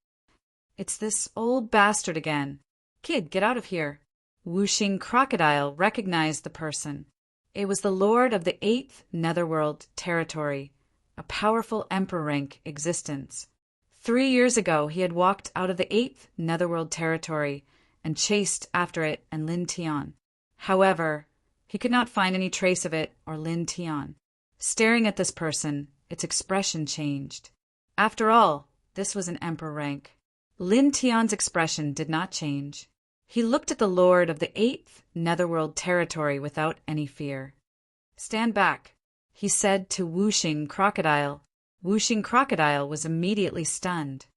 "It's this old bastard again. Kid, get out of here." Whooshing Crocodile recognized the person. It was the lord of the 8th Netherworld territory, a powerful emperor rank existence. 3 years ago he had walked out of the 8th Netherworld territory and chased after it and Lin Tian. However, he could not find any trace of it or Lin Tian. Staring at this person, its expression changed. After all, this was an emperor rank. Lin Tian's expression did not change. He looked at the lord of the 8th Netherworld territory without any fear. "Stand back," he said to Whooshing Crocodile. Whooshing Crocodile was immediately stunned.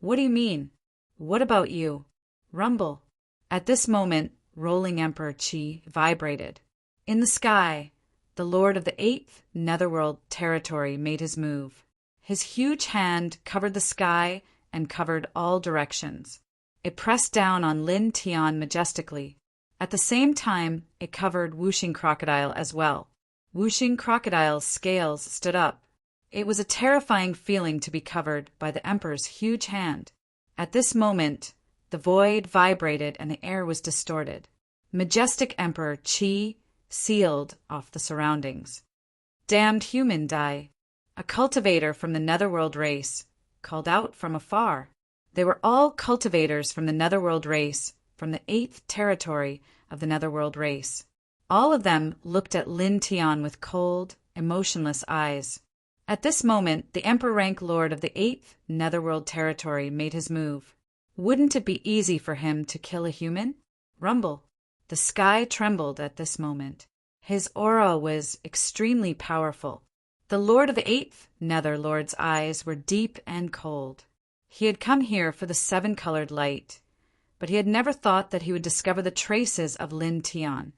"What do you mean? What about you?" Rumble. At this moment, rolling Emperor Qi vibrated. In the sky, the lord of the 8th Netherworld territory made his move. His huge hand covered the sky and covered all directions. It pressed down on Lin Tian majestically. At the same time, it covered Whooshing Crocodile as well. Whooshing Crocodile's scales stood up. It was a terrifying feeling to be covered by the Emperor's huge hand. At this moment, the void vibrated and the air was distorted. Majestic Emperor Qi sealed off the surroundings. "Damned human, die!" A cultivator from the Netherworld race called out from afar. They were all cultivators from the Netherworld race, from the 8th territory of the Netherworld race. All of them looked at Lin Tian with cold, emotionless eyes. At this moment, the Emperor rank lord of the 8th Netherworld territory made his move. Wouldn't it be easy for him to kill a human? Rumble. The sky trembled at this moment. His aura was extremely powerful. The lord of the 8th Netherlord's eyes were deep and cold. He had come here for the 7-colored light, but he had never thought that he would discover the traces of Lin Tian,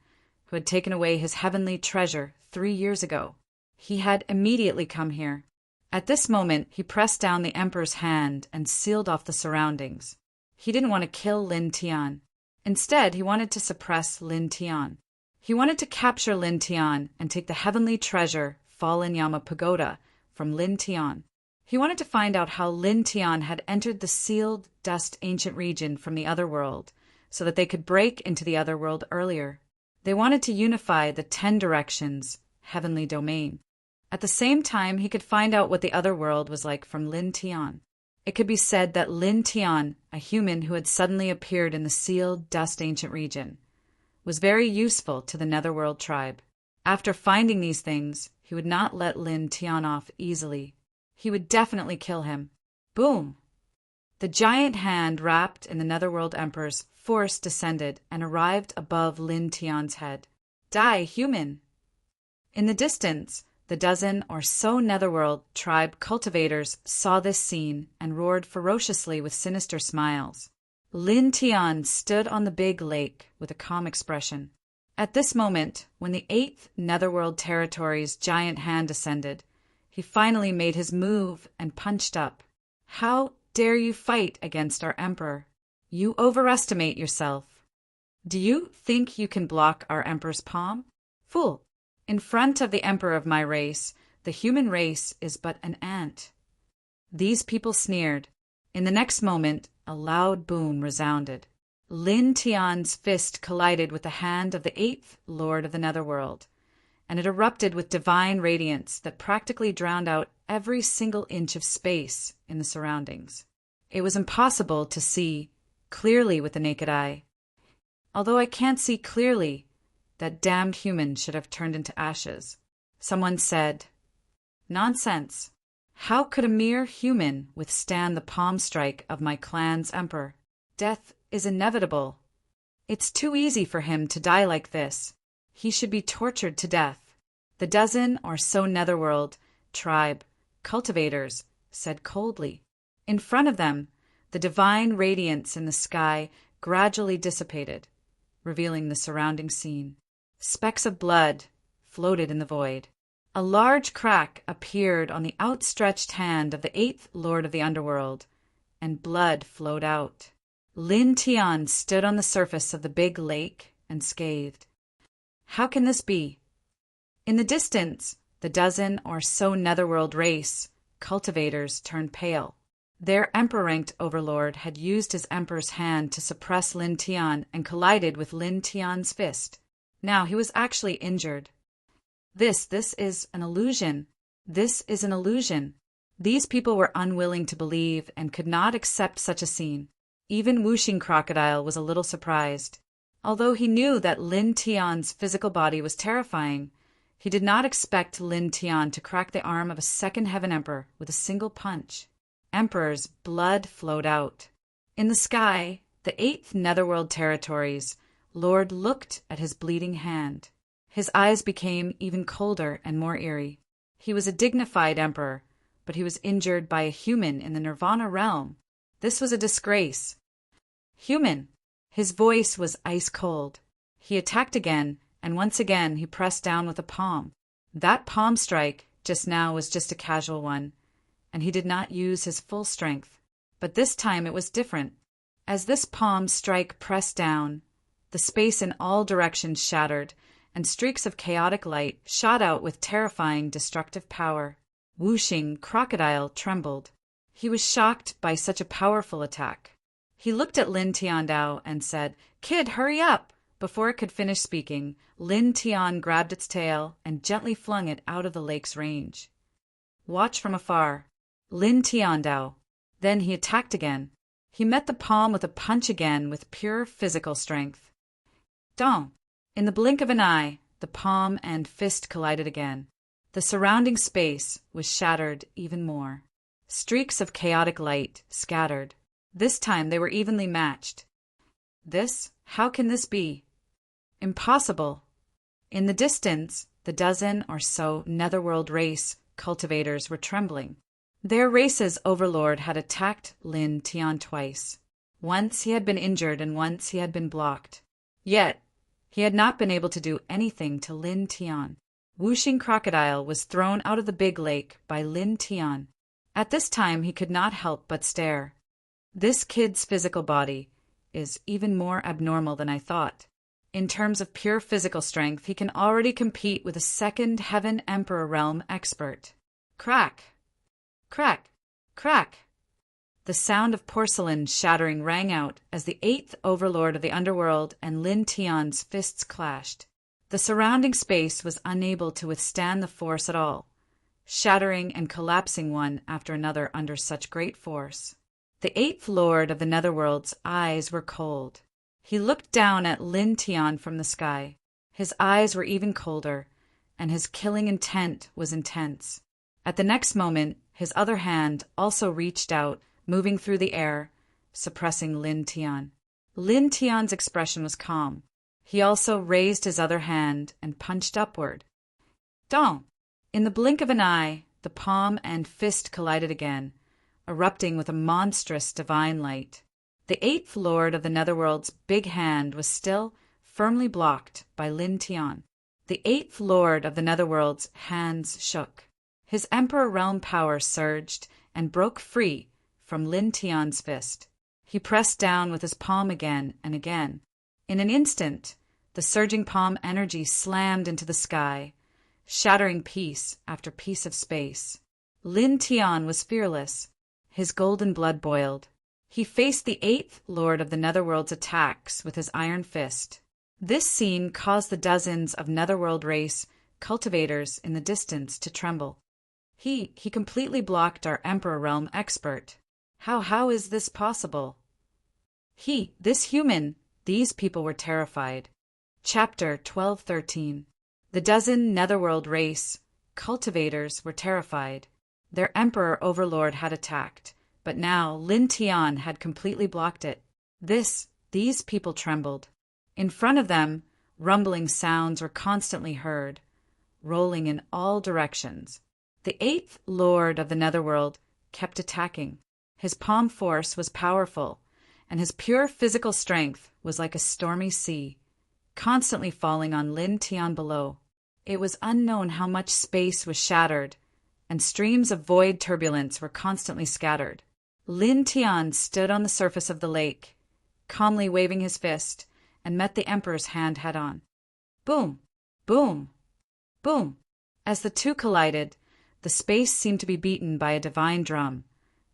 who had taken away his heavenly treasure 3 years ago. He had immediately come here. At this moment, he pressed down the Emperor's hand and sealed off the surroundings. He didn't want to kill Lin Tian. Instead, he wanted to suppress Lin Tian. He wanted to capture Lin Tian and take the heavenly treasure, Fallen Yama Pagoda, from Lin Tian. He wanted to find out how Lin Tian had entered the sealed dust ancient region from the other world, so that they could break into the other world earlier. They wanted to unify the 10 directions, heavenly domain. At the same time, he could find out what the other world was like from Lin Tian. It could be said that Lin Tian, a human who had suddenly appeared in the sealed dust ancient region, was very useful to the Netherworld tribe. After finding these things, he would not let Lin Tian off easily. He would definitely kill him. Boom! The giant hand wrapped in the Netherworld Emperor's force descended and arrived above Lin Tian's head. "Die, human!" In the distance, the dozen or so Netherworld tribe cultivators saw this scene and roared ferociously with sinister smiles. Lin Tian stood on the big lake with a calm expression. At this moment, when the 8th Netherworld territory's giant hand descended, he finally made his move and punched up. "How dare you fight against our emperor? You overestimate yourself. Do you think you can block our emperor's palm? Fool! In front of the emperor of my race, the human race is but an ant." These people sneered. In the next moment, a loud boom resounded. Lin Tian's fist collided with the hand of the 8th Lord of the Netherworld, and it erupted with divine radiance that practically drowned out every single inch of space in the surroundings. It was impossible to see clearly with the naked eye. Although I can't see clearly, that damned human should have turned into ashes. Someone said, "Nonsense. How could a mere human withstand the palm strike of my clan's emperor? Death is inevitable. It's too easy for him to die like this. He should be tortured to death." The dozen or so netherworld tribe cultivators said coldly. In front of them, the divine radiance in the sky gradually dissipated, revealing the surrounding scene. Specks of blood floated in the void. A large crack appeared on the outstretched hand of the eighth lord of the underworld, and blood flowed out. Lin Tian stood on the surface of the big lake and scathed. How can this be? In the distance, the dozen or so netherworld race cultivators turned pale. Their emperor-ranked overlord had used his emperor's hand to suppress Lin Tian and collided with Lin Tian's fist. Now he was actually injured. This is an illusion. This is an illusion. These people were unwilling to believe and could not accept such a scene. Even Whooshing Crocodile was a little surprised. Although he knew that Lin Tian's physical body was terrifying, he did not expect Lin Tian to crack the arm of a second heaven emperor with a single punch. Emperor's blood flowed out. In the sky, the eighth netherworld territories, Lord looked at his bleeding hand. His eyes became even colder and more eerie. He was a dignified emperor, but he was injured by a human in the Nirvana realm. This was a disgrace. Human! His voice was ice cold. He attacked again, and once again he pressed down with a palm. That palm strike just now was just a casual one, and he did not use his full strength. But this time it was different. As this palm strike pressed down, the space in all directions shattered, and streaks of chaotic light shot out with terrifying destructive power. Whooshing Crocodile trembled. He was shocked by such a powerful attack. He looked at Lin Tiandao and said, "Kid, hurry up!" Before it could finish speaking, Lin Tian grabbed its tail and gently flung it out of the lake's range. Watch from afar. Lin Tiandao. Then he attacked again. He met the palm with a punch again with pure physical strength. Dong! In the blink of an eye, the palm and fist collided again. The surrounding space was shattered even more. Streaks of chaotic light scattered. This time they were evenly matched. How can this be? Impossible. In the distance, the dozen or so netherworld race cultivators were trembling. Their race's overlord had attacked Lin Tian twice. Once he had been injured and once he had been blocked. Yet, he had not been able to do anything to Lin Tian. Whooshing Crocodile was thrown out of the big lake by Lin Tian. At this time he could not help but stare. This kid's physical body is even more abnormal than I thought. In terms of pure physical strength, he can already compete with a second Heaven Emperor realm expert. Crack! Crack! Crack! The sound of porcelain shattering rang out as the eighth overlord of the underworld and Lin Tian's fists clashed. The surrounding space was unable to withstand the force at all, shattering and collapsing one after another under such great force. The eighth lord of the netherworld's eyes were cold. He looked down at Lin Tian from the sky. His eyes were even colder, and his killing intent was intense. At the next moment, his other hand also reached out, moving through the air, suppressing Lin Tian. Lin Tian's expression was calm. He also raised his other hand and punched upward. Dong! In the blink of an eye, the palm and fist collided again, erupting with a monstrous divine light. The eighth lord of the netherworld's big hand was still firmly blocked by Lin Tian. The eighth lord of the netherworld's hands shook. His emperor realm power surged and broke free from Lin Tian's fist. He pressed down with his palm again and again. In an instant, the surging palm energy slammed into the sky, shattering piece after piece of space. Lin Tian was fearless. His golden blood boiled. He faced the eighth lord of the netherworld's attacks with his iron fist. This scene caused the dozens of netherworld race cultivators in the distance to tremble. He completely blocked our Emperor Realm expert. How is this possible? This human, these people were terrified. Chapter 12:13. The dozen netherworld race cultivators were terrified. Their Emperor Overlord had attacked, but now Lin Tian had completely blocked it. These people trembled. In front of them, rumbling sounds were constantly heard, rolling in all directions. The eighth Lord of the Netherworld kept attacking. His palm force was powerful, and his pure physical strength was like a stormy sea, constantly falling on Lin Tian below. It was unknown how much space was shattered, and streams of void turbulence were constantly scattered. Lin Tian stood on the surface of the lake, calmly waving his fist, and met the Emperor's hand head-on. Boom! Boom! Boom! As the two collided, the space seemed to be beaten by a divine drum,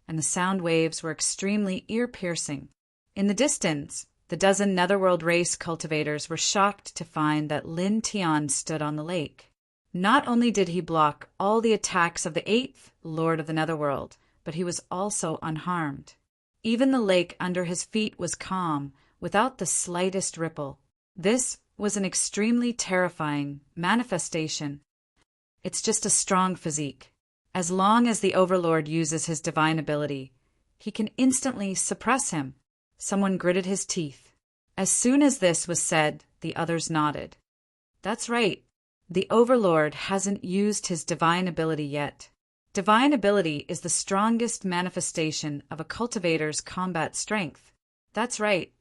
and the sound waves were extremely ear-piercing. In the distance, the dozen netherworld race cultivators were shocked to find that Lin Tian stood on the lake. Not only did he block all the attacks of the eighth Lord of the Netherworld, but he was also unharmed. Even the lake under his feet was calm, without the slightest ripple. This was an extremely terrifying manifestation. It's just a strong physique. As long as the Overlord uses his divine ability, he can instantly suppress him. Someone gritted his teeth. As soon as this was said, the others nodded. That's right. The Overlord hasn't used his divine ability yet. Divine ability is the strongest manifestation of a cultivator's combat strength. That's right.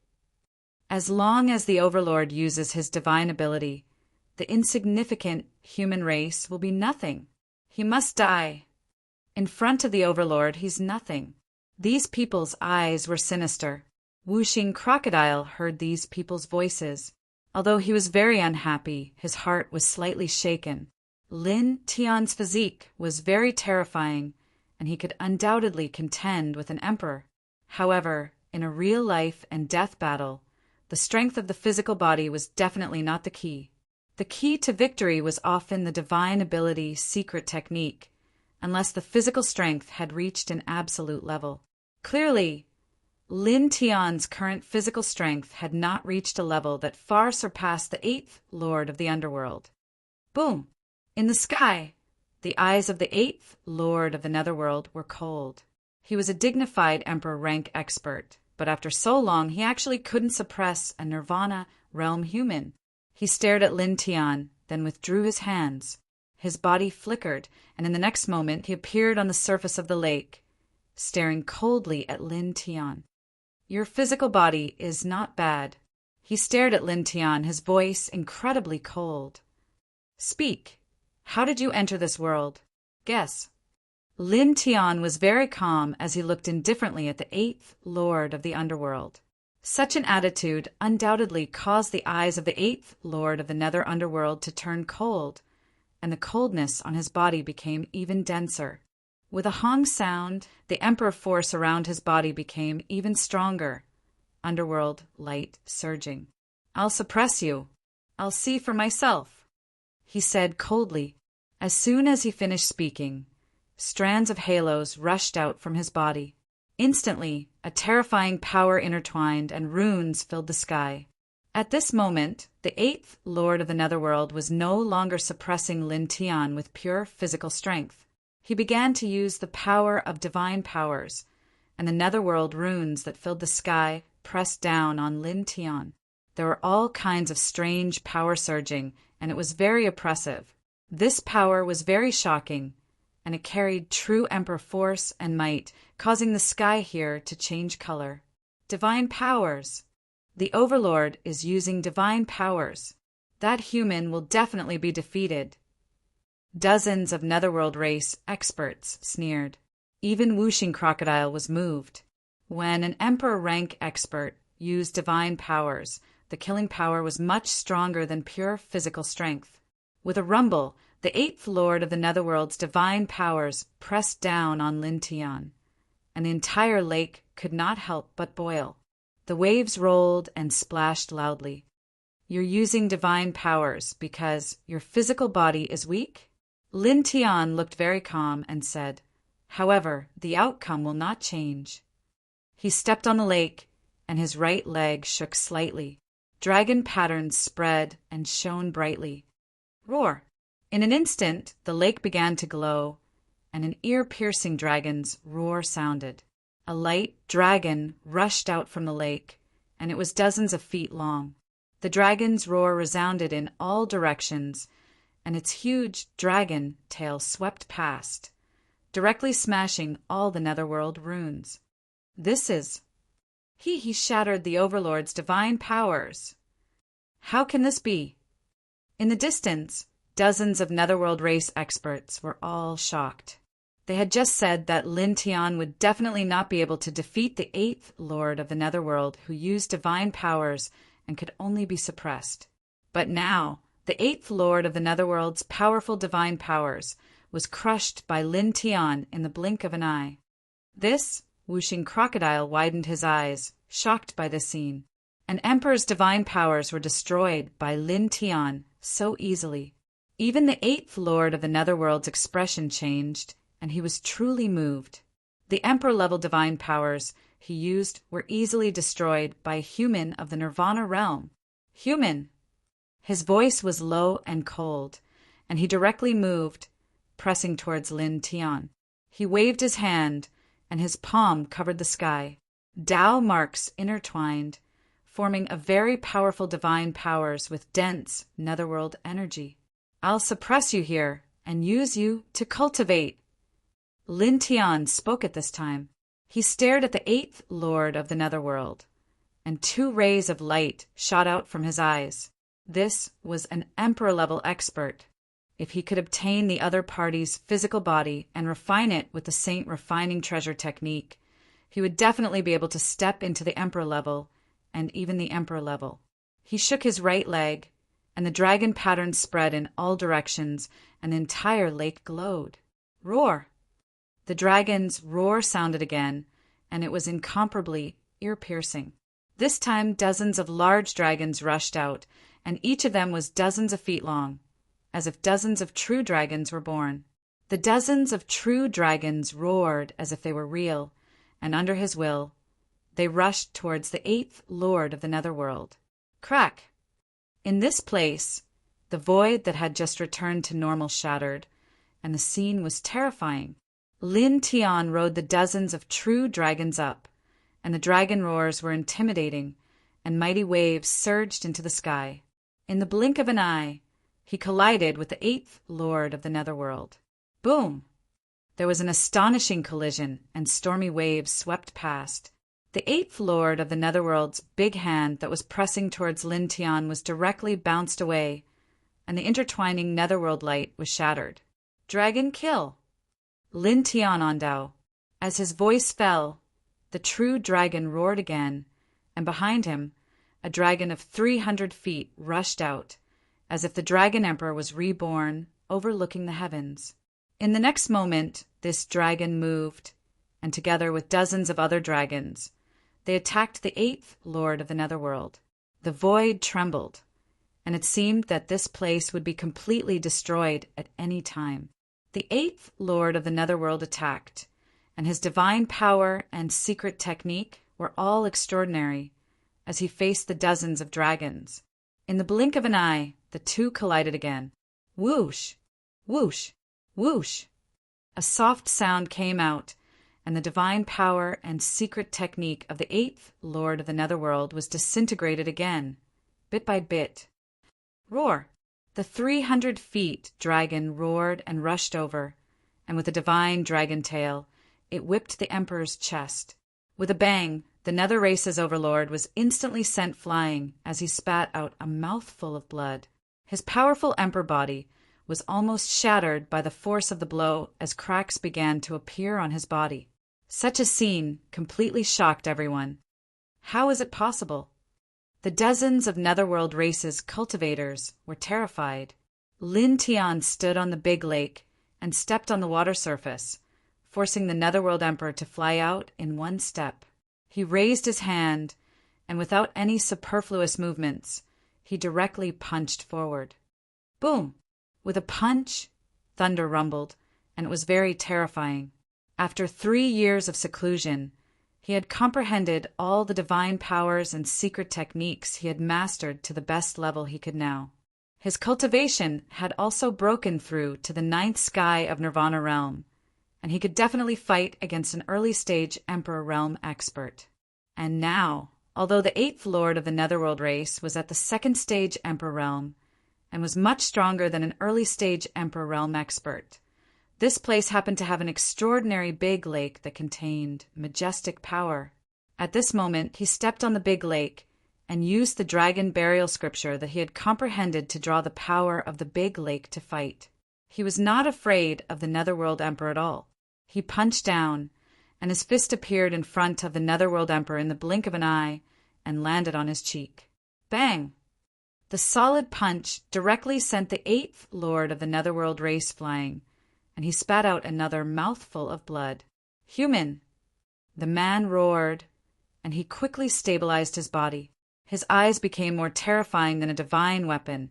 As long as the Overlord uses his divine ability, the insignificant human race will be nothing. He must die. In front of the Overlord, he's nothing. These people's eyes were sinister. Whooshing Crocodile heard these people's voices. Although he was very unhappy, his heart was slightly shaken. Lin Tian's physique was very terrifying, and he could undoubtedly contend with an emperor. However, in a real life and death battle, the strength of the physical body was definitely not the key. The key to victory was often the divine ability secret technique, unless the physical strength had reached an absolute level. Clearly, Lin Tian's current physical strength had not reached a level that far surpassed the eighth Lord of the Underworld. Boom! In the sky, the eyes of the eighth Lord of the Netherworld were cold. He was a dignified Emperor rank expert, but after so long he actually couldn't suppress a Nirvana realm human. He stared at Lin Tian, then withdrew his hands. His body flickered, and in the next moment he appeared on the surface of the lake, staring coldly at Lin Tian. Your physical body is not bad. He stared at Lin Tian, his voice incredibly cold. Speak. How did you enter this world? Guess. Lin Tian was very calm as he looked indifferently at the eighth Lord of the Underworld. Such an attitude undoubtedly caused the eyes of the eighth Lord of the Nether Underworld to turn cold, and the coldness on his body became even denser. With a Hong sound, the Emperor force around his body became even stronger, underworld light surging. I'll suppress you. I'll see for myself, he said coldly. As soon as he finished speaking, strands of halos rushed out from his body. Instantly, a terrifying power intertwined and runes filled the sky. At this moment, the eighth Lord of the Netherworld was no longer suppressing Lin Tian with pure physical strength. He began to use the power of divine powers, and the Netherworld runes that filled the sky pressed down on Lin Tian. There were all kinds of strange power surging, and it was very oppressive. This power was very shocking, and it carried true Emperor force and might, causing the sky here to change color. Divine powers. The Overlord is using divine powers. That human will definitely be defeated. Dozens of Netherworld race experts sneered. Even Whooshing Crocodile was moved. When an Emperor rank expert used divine powers, the killing power was much stronger than pure physical strength. With a rumble, the eighth Lord of the Netherworld's divine powers pressed down on Lin Tian, and the entire lake could not help but boil. The waves rolled and splashed loudly. you're using divine powers because your physical body is weak? Lin Tian looked very calm and said, "However, the outcome will not change." He stepped on the lake, and his right leg shook slightly. Dragon patterns spread and shone brightly. Roar! In an instant, the lake began to glow, and an ear-piercing dragon's roar sounded. A light dragon rushed out from the lake, and it was dozens of feet long. The dragon's roar resounded in all directions, and its huge dragon tail swept past, directly smashing all the netherworld runes. This is... He shattered the Overlord's divine powers. How can this be? In the distance, dozens of netherworld race experts were all shocked. They had just said that Lin Tian would definitely not be able to defeat the 8th Lord of the Netherworld who used divine powers and could only be suppressed. But now, the 8th Lord of the Netherworld's powerful divine powers was crushed by Lin Tian in the blink of an eye. This whooshing crocodile widened his eyes, shocked by this scene. An emperor's divine powers were destroyed by Lin Tian so easily. Even the 8th Lord of the Netherworld's expression changed, and he was truly moved. The emperor-level divine powers he used were easily destroyed by a human of the Nirvana realm. Human! His voice was low and cold, and he directly moved, pressing towards Lin Tian. He waved his hand, and his palm covered the sky. Tao marks intertwined, forming a very powerful divine powers with dense netherworld energy. I'll suppress you here and use you to cultivate. Lin Tian spoke at this time. He stared at the 8th Lord of the Netherworld, and 2 rays of light shot out from his eyes. This was an emperor-level expert. If he could obtain the other party's physical body and refine it with the Saint Refining Treasure technique, he would definitely be able to step into the emperor level and even the emperor level. He shook his right leg, and the dragon patterns spread in all directions, and the entire lake glowed. Roar! The dragon's roar sounded again, and it was incomparably ear-piercing. This time dozens of large dragons rushed out, and each of them was dozens of feet long, as if dozens of true dragons were born. The dozens of true dragons roared as if they were real, and under his will, they rushed towards the 8th Lord of the Netherworld. Crack! In this place, the void that had just returned to normal shattered, and the scene was terrifying. Lin Tian rode the dozens of true dragons up, and the dragon roars were intimidating, and mighty waves surged into the sky. In the blink of an eye, he collided with the 8th Lord of the Netherworld. Boom! There was an astonishing collision, and stormy waves swept past. The 8th Lord of the Netherworld's big hand that was pressing towards Lin Tian was directly bounced away, and the intertwining netherworld light was shattered. Dragon kill! Lin Tian on Dao. As his voice fell, the true dragon roared again, and behind him, a dragon of 300 feet rushed out, as if the Dragon Emperor was reborn, overlooking the heavens. In the next moment, this dragon moved, and together with dozens of other dragons, they attacked the 8th Lord of the Netherworld. The void trembled, and it seemed that this place would be completely destroyed at any time. The 8th Lord of the Netherworld attacked, and his divine power and secret technique were all extraordinary, as he faced the dozens of dragons. In the blink of an eye, the two collided again. Whoosh! Whoosh! Whoosh! A soft sound came out, and the divine power and secret technique of the 8th Lord of the Netherworld was disintegrated again, bit by bit. Roar! The 300 feet dragon roared and rushed over, and with a divine dragon tail, it whipped the Emperor's chest. With a bang, the Nether Race's overlord was instantly sent flying as he spat out a mouthful of blood. His powerful emperor body was almost shattered by the force of the blow as cracks began to appear on his body. Such a scene completely shocked everyone. How is it possible? The dozens of Netherworld Race's cultivators were terrified. Lin Tian stood on the big lake and stepped on the water surface, forcing the Netherworld Emperor to fly out in one step. He raised his hand, and without any superfluous movements, he directly punched forward. Boom! With a punch, thunder rumbled, and it was very terrifying. After 3 years of seclusion, he had comprehended all the divine powers and secret techniques he had mastered to the best level he could now. His cultivation had also broken through to the 9th sky of Nirvana realm, and he could definitely fight against an early-stage Emperor realm expert. And now, although the 8th Lord of the Netherworld race was at the 2nd stage Emperor realm, and was much stronger than an early-stage Emperor realm expert, this place happened to have an extraordinary big lake that contained majestic power. At this moment, he stepped on the big lake and used the dragon burial scripture that he had comprehended to draw the power of the big lake to fight. He was not afraid of the Netherworld Emperor at all. He punched down, and his fist appeared in front of the Netherworld Emperor in the blink of an eye and landed on his cheek. Bang! The solid punch directly sent the 8th Lord of the Netherworld race flying, and he spat out another mouthful of blood. Human! The man roared, and he quickly stabilized his body. His eyes became more terrifying than a divine weapon,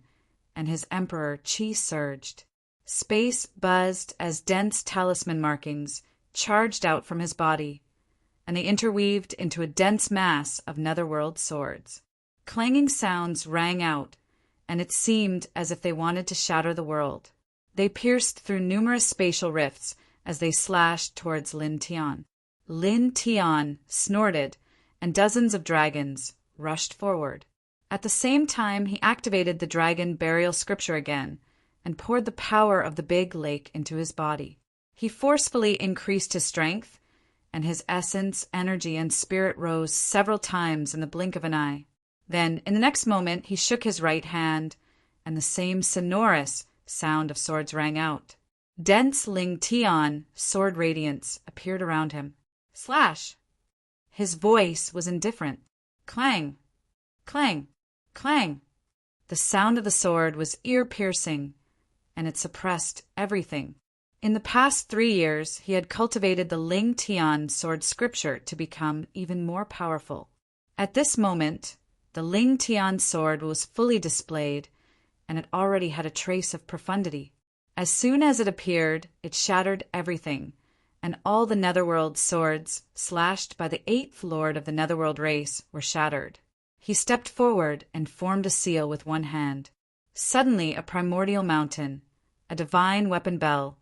and his emperor chi surged. Space buzzed as dense talisman markings charged out from his body, and they interweaved into a dense mass of netherworld swords. Clanging sounds rang out, and it seemed as if they wanted to shatter the world. They pierced through numerous spatial rifts as they slashed towards Lin Tian. Lin Tian snorted, and dozens of dragons rushed forward. At the same time, he activated the dragon burial scripture again and poured the power of the big lake into his body. He forcefully increased his strength, and his essence, energy, and spirit rose several times in the blink of an eye. Then, in the next moment, he shook his right hand, and the same sonorous sound of swords rang out. Dense Ling Tian sword radiance appeared around him. Slash! His voice was indifferent. Clang! Clang! Clang! The sound of the sword was ear-piercing, and it suppressed everything. In the past 3 years, he had cultivated the Ling Tian sword scripture to become even more powerful. At this moment, the Ling Tian sword was fully displayed, and it already had a trace of profundity. As soon as it appeared, it shattered everything, and all the Netherworld swords, slashed by the 8th Lord of the Netherworld race, were shattered. He stepped forward and formed a seal with one hand. Suddenly, a primordial mountain, a divine weapon bell,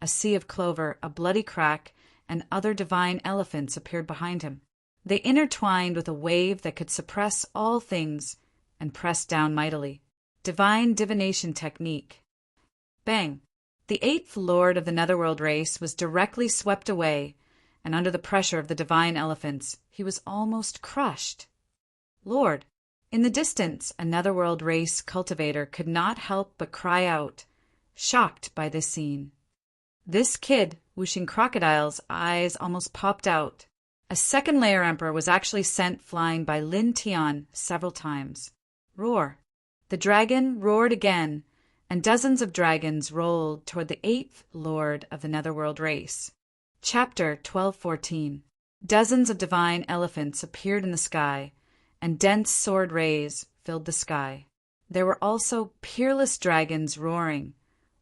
a sea of clover, a bloody crack, and other divine elephants appeared behind him. They intertwined with a wave that could suppress all things and press down mightily. Divine divination technique. Bang! The 8th Lord of the Netherworld race was directly swept away, and under the pressure of the divine elephants, he was almost crushed. Lord! In the distance, a Netherworld race cultivator could not help but cry out, shocked by this scene. This kid, whooshing crocodiles' eyes almost popped out. A second layer emperor was actually sent flying by Lin Tian several times. Roar! The dragon roared again, and dozens of dragons rolled toward the 8th Lord of the Netherworld race. Chapter 1214. Dozens of divine elephants appeared in the sky, and dense sword rays filled the sky. There were also peerless dragons roaring,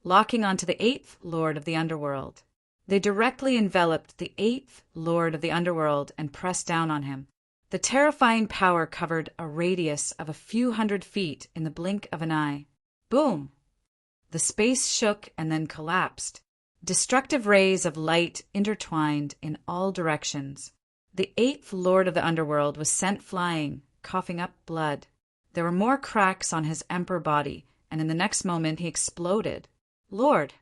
locking onto the 8th Lord of the Underworld. They directly enveloped the 8th Lord of the Underworld and pressed down on him. The terrifying power covered a radius of a few hundred feet in the blink of an eye. Boom! The space shook and then collapsed. Destructive rays of light intertwined in all directions. The 8th Lord of the Underworld was sent flying, coughing up blood. There were more cracks on his emperor body, and in the next moment he exploded. Lord!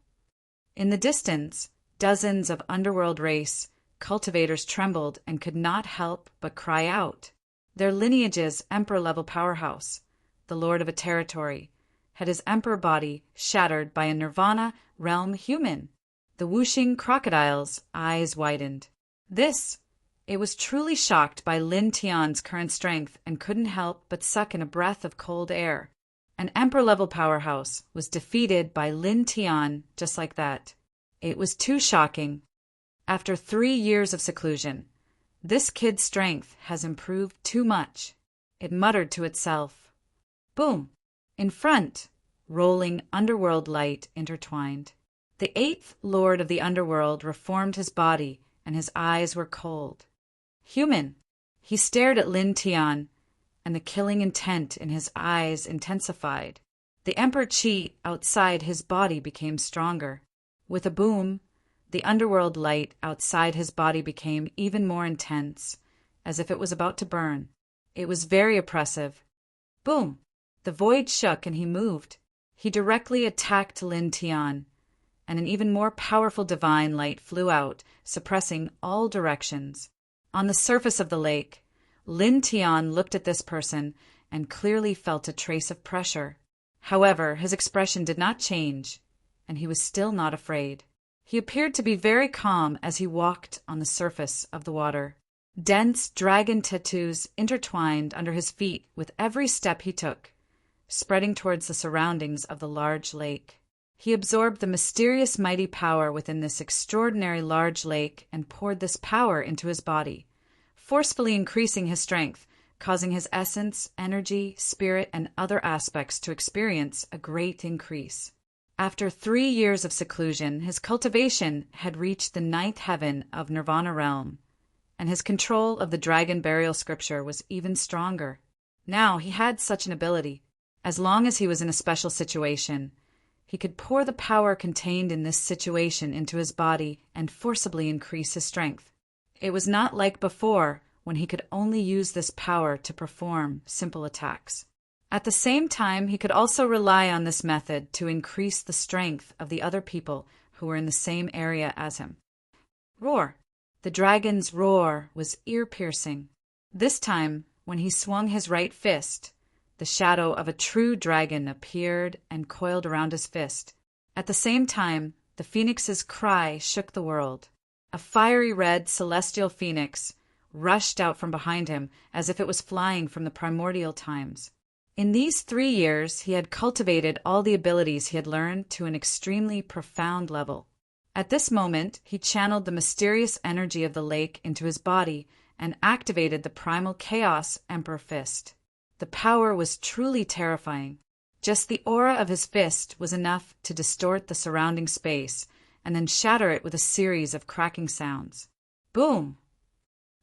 In the distance, dozens of underworld race cultivators trembled and could not help but cry out. Their lineage's emperor-level powerhouse, the lord of a territory, had his emperor body shattered by a nirvana realm human. The whooshing crocodile's eyes widened. It was truly shocked by Lin Tian's current strength and couldn't help but suck in a breath of cold air. An emperor-level powerhouse was defeated by Lin Tian just like that. It was too shocking. After 3 years of seclusion, this kid's strength has improved too much. It muttered to itself. Boom! In front, rolling underworld light intertwined. The eighth lord of the underworld reformed his body, and his eyes were cold. Human! He stared at Lin Tian, and the killing intent in his eyes intensified. The Emperor Qi outside his body became stronger. With a boom, the underworld light outside his body became even more intense, as if it was about to burn. It was very oppressive. Boom! The void shook and he moved. He directly attacked Lin Tian, and an even more powerful divine light flew out, suppressing all directions. On the surface of the lake, Lin Tian looked at this person and clearly felt a trace of pressure. However, his expression did not change, and he was still not afraid. He appeared to be very calm as he walked on the surface of the water. Dense dragon tattoos intertwined under his feet with every step he took, spreading towards the surroundings of the large lake. He absorbed the mysterious mighty power within this extraordinary large lake and poured this power into his body, forcefully increasing his strength, causing his essence, energy, spirit, and other aspects to experience a great increase. After 3 years of seclusion, his cultivation had reached the 9th heaven of Nirvana realm, and his control of the dragon burial scripture was even stronger. Now he had such an ability. As long as he was in a special situation, he could pour the power contained in this situation into his body and forcibly increase his strength. It was not like before, when he could only use this power to perform simple attacks. At the same time, he could also rely on this method to increase the strength of the other people who were in the same area as him. Roar! The dragon's roar was ear-piercing. This time, when he swung his right fist, the shadow of a true dragon appeared and coiled around his fist. At the same time, the phoenix's cry shook the world. A fiery red celestial phoenix rushed out from behind him as if it was flying from the primordial times. In these 3 years, he had cultivated all the abilities he had learned to an extremely profound level. At this moment, he channeled the mysterious energy of the lake into his body and activated the primal chaos Emperor Fist. The power was truly terrifying. Just the aura of his fist was enough to distort the surrounding space and then shatter it with a series of cracking sounds. Boom!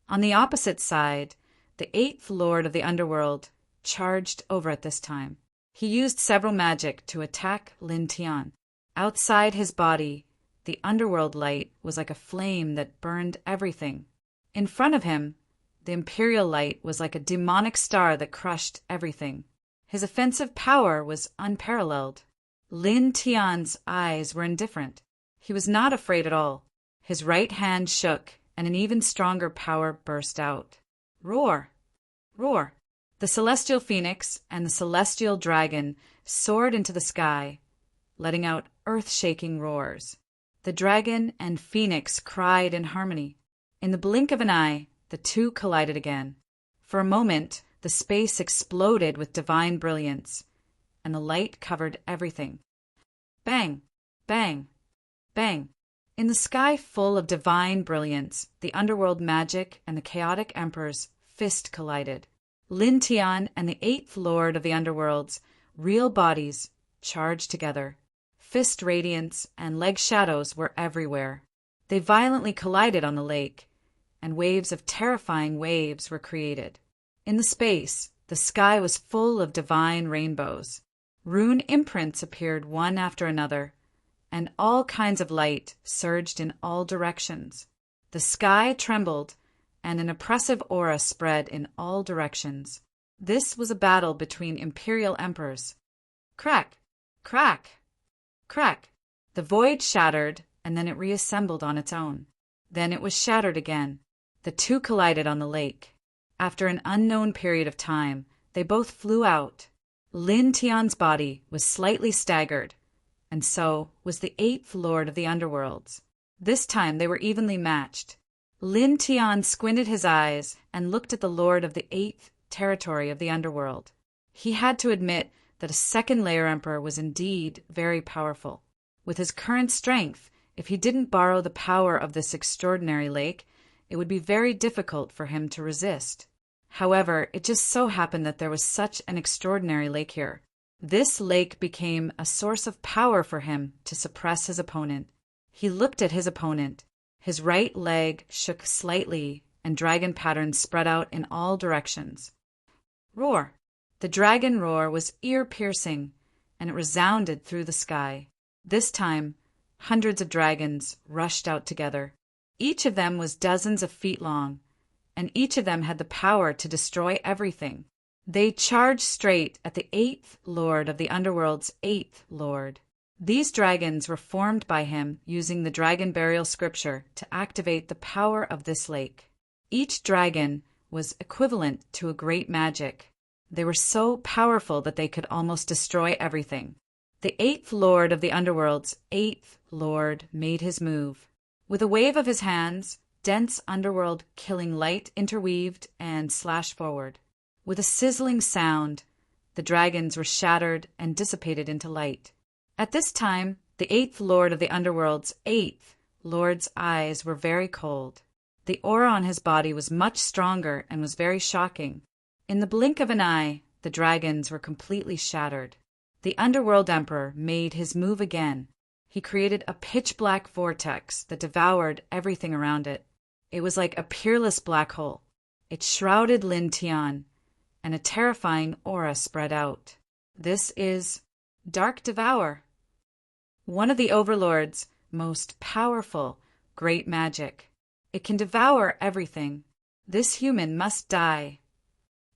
On the opposite side, the 8th Lord of the Underworld charged over at this time. He used several magic to attack Lin Tian. Outside his body, the underworld light was like a flame that burned everything. In front of him, the imperial light was like a demonic star that crushed everything. His offensive power was unparalleled. Lin Tian's eyes were indifferent. He was not afraid at all. His right hand shook, and an even stronger power burst out. Roar! Roar! The celestial phoenix and the celestial dragon soared into the sky, letting out earth-shaking roars. The dragon and phoenix cried in harmony. In the blink of an eye, the two collided again. For a moment, the space exploded with divine brilliance, and the light covered everything. Bang! Bang! Bang! In the sky full of divine brilliance, the underworld magic and the chaotic emperor's fist collided. Lin Tian and the 8th Lord of the Underworld's real bodies charged together. Fist radiance and leg shadows were everywhere. They violently collided on the lake, and waves of terrifying waves were created. In the space, the sky was full of divine rainbows. Rune imprints appeared one after another, and all kinds of light surged in all directions. The sky trembled, and an oppressive aura spread in all directions. This was a battle between imperial emperors. Crack! Crack! Crack! The void shattered, and then it reassembled on its own. Then it was shattered again. The two collided on the lake. After an unknown period of time, they both flew out. Lin Tian's body was slightly staggered, and so was the 8th Lord of the Underworlds. This time they were evenly matched. Lin Tian squinted his eyes and looked at the Lord of the 8th territory of the Underworld. He had to admit that a second layer emperor was indeed very powerful. With his current strength, if he didn't borrow the power of this extraordinary lake, it would be very difficult for him to resist. However, it just so happened that there was such an extraordinary lake here. This lake became a source of power for him to suppress his opponent. He looked at his opponent. His right leg shook slightly, and dragon patterns spread out in all directions. Roar! The dragon roar was ear-piercing, and it resounded through the sky. This time, hundreds of dragons rushed out together. Each of them was dozens of feet long, and each of them had the power to destroy everything. They charged straight at the 8th Lord of the Underworld's 8th Lord. These dragons were formed by him using the dragon burial scripture to activate the power of this lake. Each dragon was equivalent to a great magic. They were so powerful that they could almost destroy everything. The 8th Lord of the Underworld's 8th Lord made his move. With a wave of his hands, dense underworld killing light interweaved and slashed forward. With a sizzling sound, the dragons were shattered and dissipated into light. At this time, the 8th Lord of the Underworld's 8th Lord's eyes were very cold. The aura on his body was much stronger and was very shocking. In the blink of an eye, the dragons were completely shattered. The Underworld Emperor made his move again. He created a pitch-black vortex that devoured everything around it. It was like a peerless black hole. It shrouded Lin Tian, and a terrifying aura spread out. This is Dark Devour, one of the Overlord's most powerful great magic. It can devour everything. This human must die.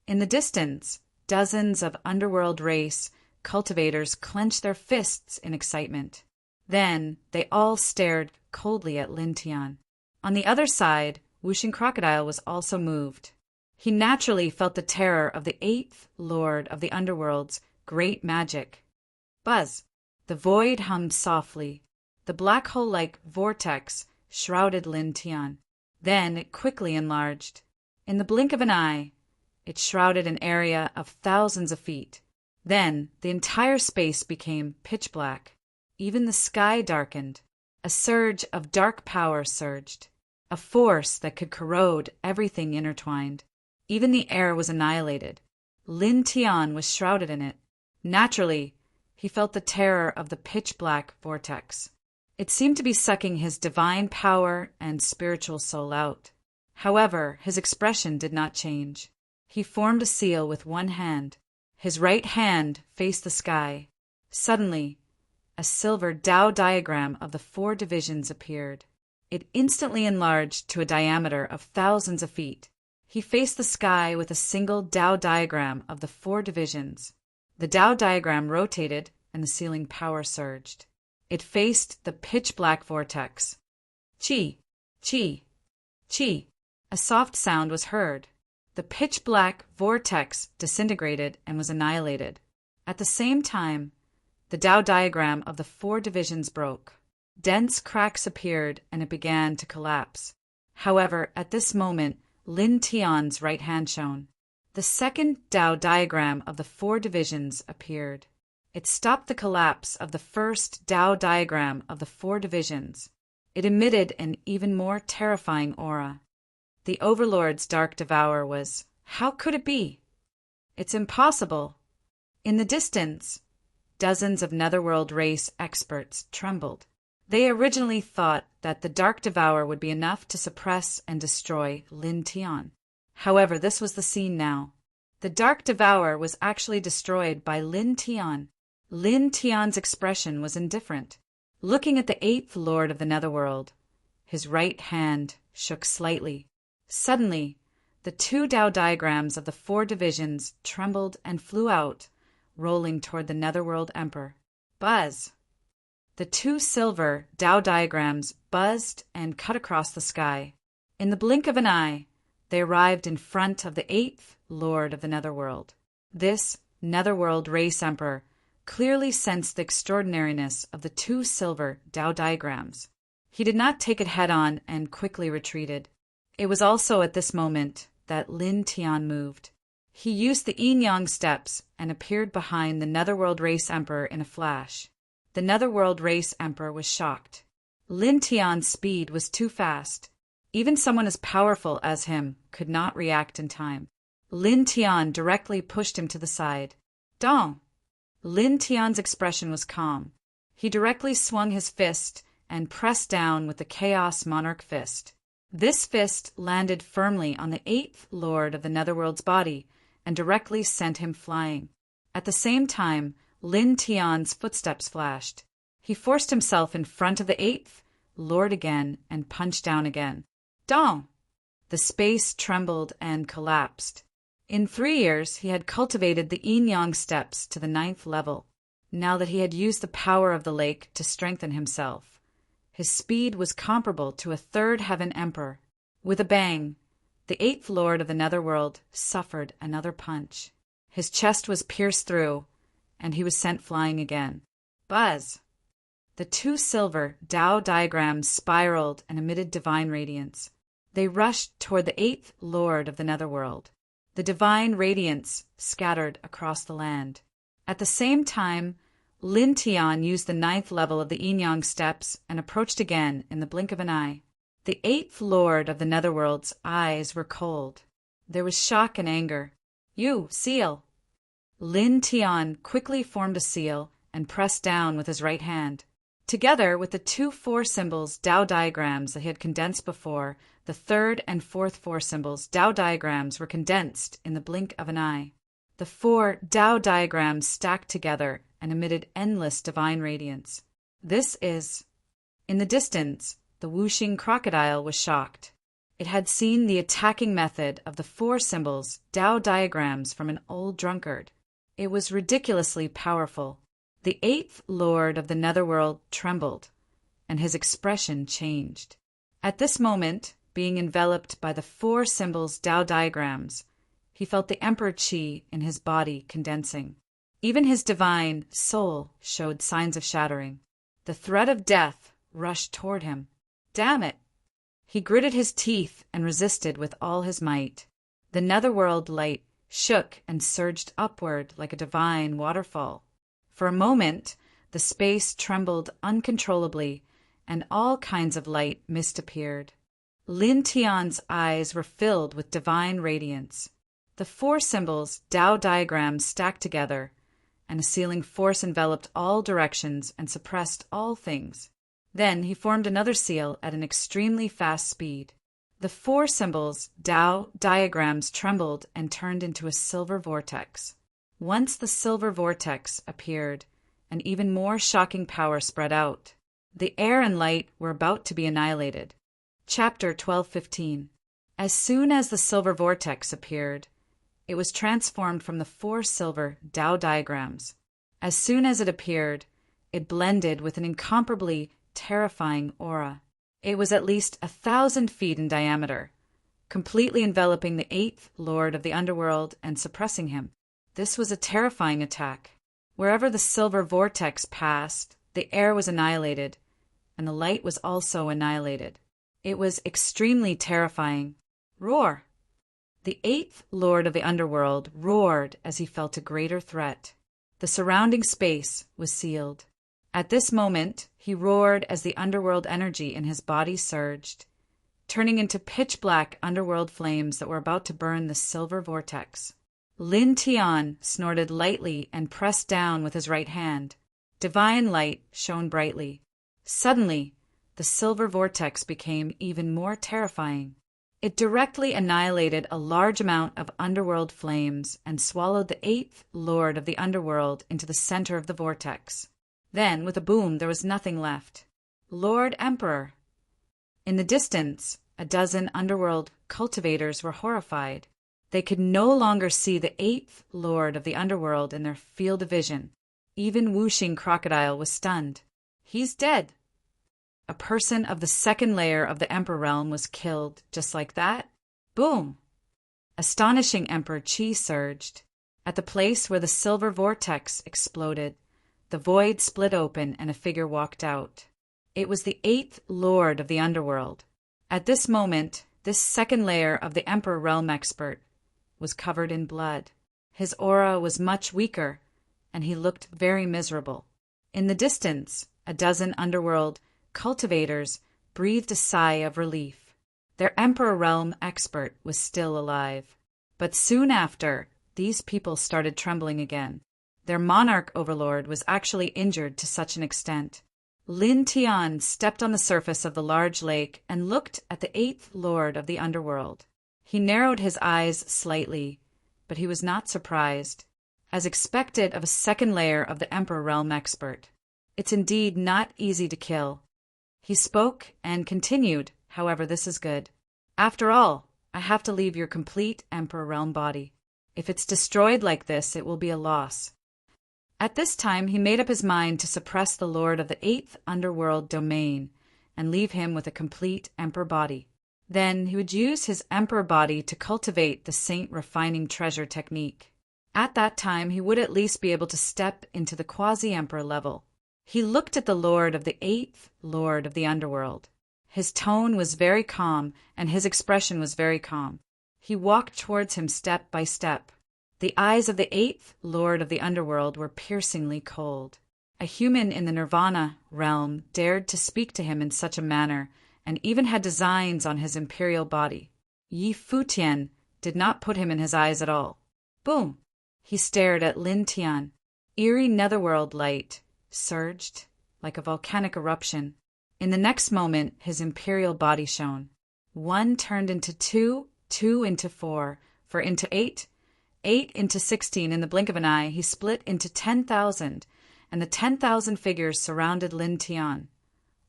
In the distance, dozens of underworld race cultivators clenched their fists in excitement. Then they all stared coldly at Lin Tian. On the other side, Whooshing Crocodile was also moved. He naturally felt the terror of the 8th Lord of the Underworld's great magic. Buzz! The void hummed softly. The black hole-like vortex shrouded Lin Tian. Then it quickly enlarged. In the blink of an eye, it shrouded an area of thousands of feet. Then the entire space became pitch black. Even the sky darkened. A surge of dark power surged. A force that could corrode everything intertwined. Even the air was annihilated. Lin Tian was shrouded in it. Naturally, he felt the terror of the pitch-black vortex. It seemed to be sucking his divine power and spiritual soul out. However, his expression did not change. He formed a seal with one hand. His right hand faced the sky. Suddenly, a silver Tao diagram of the 4 divisions appeared. It instantly enlarged to a diameter of thousands of feet. He faced the sky with a single Tao diagram of the 4 divisions. The Tao diagram rotated and the sealing power surged. It faced the pitch-black vortex. Chi, chi, chi. A soft sound was heard. The pitch-black vortex disintegrated and was annihilated. At the same time, the Tao diagram of the 4 divisions broke. Dense cracks appeared and it began to collapse. However, at this moment, Lin Tian's right hand shone. The second Tao diagram of the 4 divisions appeared. It stopped the collapse of the first Tao diagram of the 4 divisions. It emitted an even more terrifying aura. The Overlord's dark devour was, how could it be? It's impossible. In the distance, dozens of Netherworld race experts trembled. They originally thought that the Dark Devourer would be enough to suppress and destroy Lin Tian. However, this was the scene now. The Dark Devourer was actually destroyed by Lin Tian. Lin Tian's expression was indifferent. Looking at the 8th Lord of the Netherworld, his right hand shook slightly. Suddenly, the 2 Tao diagrams of the 4 divisions trembled and flew out, rolling toward the Netherworld Emperor. Buzz! The 2 silver Tao diagrams buzzed and cut across the sky. In the blink of an eye, they arrived in front of the 8th Lord of the Netherworld. This Netherworld race emperor clearly sensed the extraordinariness of the 2 silver Tao diagrams. He did not take it head-on and quickly retreated. It was also at this moment that Lin Tian moved. He used the yin-yang steps and appeared behind the Netherworld race emperor in a flash. The Netherworld race emperor was shocked. Lin Tian's speed was too fast. Even someone as powerful as him could not react in time. Lin Tian directly pushed him to the side. Dong! Lin Tian's expression was calm. He directly swung his fist and pressed down with the Chaos Monarch fist. This fist landed firmly on the 8th Lord of the Netherworld's body and directly sent him flying. At the same time, Lin Tian's footsteps flashed. He forced himself in front of the 8th Lord again and punched down again. Dong! The space trembled and collapsed. In 3 years, he had cultivated the yin-yang steps to the 9th level. Now that he had used the power of the lake to strengthen himself, his speed was comparable to a 3rd Heaven Emperor. With a bang, the 8th Lord of the Netherworld suffered another punch. His chest was pierced through, and he was sent flying again. Buzz! The 2 silver Tao diagrams spiraled and emitted divine radiance. They rushed toward the 8th Lord of the Netherworld. The divine radiance scattered across the land. At the same time, Lin Tian used the 9th level of the yin-yang steps and approached again in the blink of an eye. The 8th Lord of the Netherworld's eyes were cold. There was shock and anger. You, seal! Lin Tian quickly formed a seal and pressed down with his right hand. Together with the 2 4 symbols Tao diagrams that he had condensed before, the 3rd and 4th 4 symbols Tao diagrams were condensed in the blink of an eye. The 4 Tao diagrams stacked together and emitted endless divine radiance. This is... In the distance, the whooshing crocodile was shocked. It had seen the attacking method of the 4 symbols Tao diagrams from an old drunkard. It was ridiculously powerful. The 8th Lord of the Netherworld trembled, and his expression changed. At this moment, being enveloped by the 4 symbols Tao diagrams, he felt the Emperor Qi in his body condensing. Even his divine soul showed signs of shattering. The threat of death rushed toward him. Damn it! He gritted his teeth and resisted with all his might. The Netherworld light shook and surged upward like a divine waterfall. For a moment, the space trembled uncontrollably, and all kinds of light mist appeared. Lin Tian's eyes were filled with divine radiance. The 4 symbols Tao diagrams stacked together, and a sealing force enveloped all directions and suppressed all things. Then he formed another seal at an extremely fast speed. The 4 symbols Tao diagrams trembled and turned into a silver vortex. Once the silver vortex appeared, an even more shocking power spread out. The air and light were about to be annihilated. Chapter 12:15. As soon as the silver vortex appeared, it was transformed from the 4 silver Tao diagrams. As soon as it appeared, it blended with an incomparably terrifying aura. It was at least 1,000 feet in diameter, completely enveloping the 8th Lord of the Underworld and suppressing him. This was a terrifying attack. Wherever the silver vortex passed, the air was annihilated, and the light was also annihilated. It was extremely terrifying. Roar! The 8th Lord of the Underworld roared as he felt a greater threat. The surrounding space was sealed. At this moment, he roared as the underworld energy in his body surged, turning into pitch-black underworld flames that were about to burn the silver vortex. Lin Tian snorted lightly and pressed down with his right hand. Divine light shone brightly. Suddenly, the silver vortex became even more terrifying. It directly annihilated a large amount of underworld flames and swallowed the 8th Lord of the Underworld into the center of the vortex. Then, with a boom, there was nothing left. Lord Emperor! In the distance, a dozen underworld cultivators were horrified. They could no longer see the 8th Lord of the Underworld in their field of vision. Even Whooshing Crocodile was stunned. He's dead. A person of the 2nd layer of the Emperor realm was killed, just like that. Boom! Astonishing Emperor Qi surged. At the place where the silver vortex exploded, the void split open and a figure walked out. It was the 8th Lord of the Underworld. At this moment, this 2nd layer of the Emperor realm expert was covered in blood. His aura was much weaker, and he looked very miserable. In the distance, a dozen underworld cultivators breathed a sigh of relief. Their Emperor realm expert was still alive. But soon after, these people started trembling again. Their monarch overlord was actually injured to such an extent. Lin Tian stepped on the surface of the large lake and looked at the eighth lord of the underworld. He narrowed his eyes slightly, but he was not surprised, as expected of a second layer of the Emperor Realm expert. It's indeed not easy to kill. He spoke and continued, however, this is good. After all, I have to leave your complete Emperor Realm body. If it's destroyed like this, it will be a loss. At this time, he made up his mind to suppress the lord of the eighth underworld domain and leave him with a complete Emperor body. Then he would use his Emperor body to cultivate the Saint Refining Treasure technique. At that time, he would at least be able to step into the quasi-Emperor level. He looked at the lord of the eighth lord of the underworld. His tone was very calm, and his expression was very calm. He walked towards him step by step. The eyes of the eighth lord of the underworld were piercingly cold. A human in the Nirvana realm dared to speak to him in such a manner, and even had designs on his imperial body. Yi Futian did not put him in his eyes at all. Boom! He stared at Lin Tian. Eerie netherworld light surged like a volcanic eruption. In the next moment, his imperial body shone. 1 turned into 2, 2 into 4, 4 into 8, 8 into 16. In the blink of an eye, he split into 10,000, and the 10,000 figures surrounded Lin Tian,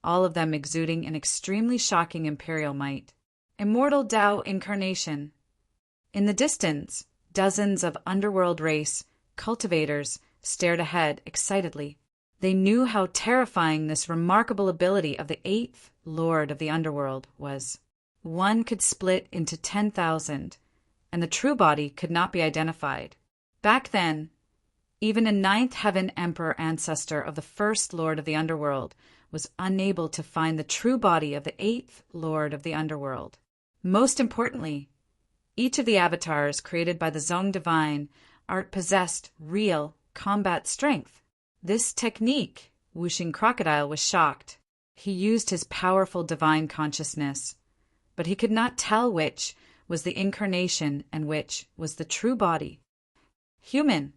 all of them exuding an extremely shocking imperial might. Immortal Tao incarnation. In the distance, dozens of underworld race cultivators stared ahead excitedly. They knew how terrifying this remarkable ability of the eighth lord of the underworld was. 1 could split into 10,000, and the true body could not be identified. Back then, even a ninth heaven emperor ancestor of the first lord of the underworld was unable to find the true body of the eighth lord of the underworld. Most importantly, each of the avatars created by the Zong Divine art possessed real combat strength. This technique, Wuxing Crocodile was shocked. He used his powerful divine consciousness, but he could not tell which was the incarnation and which was the true body. Human.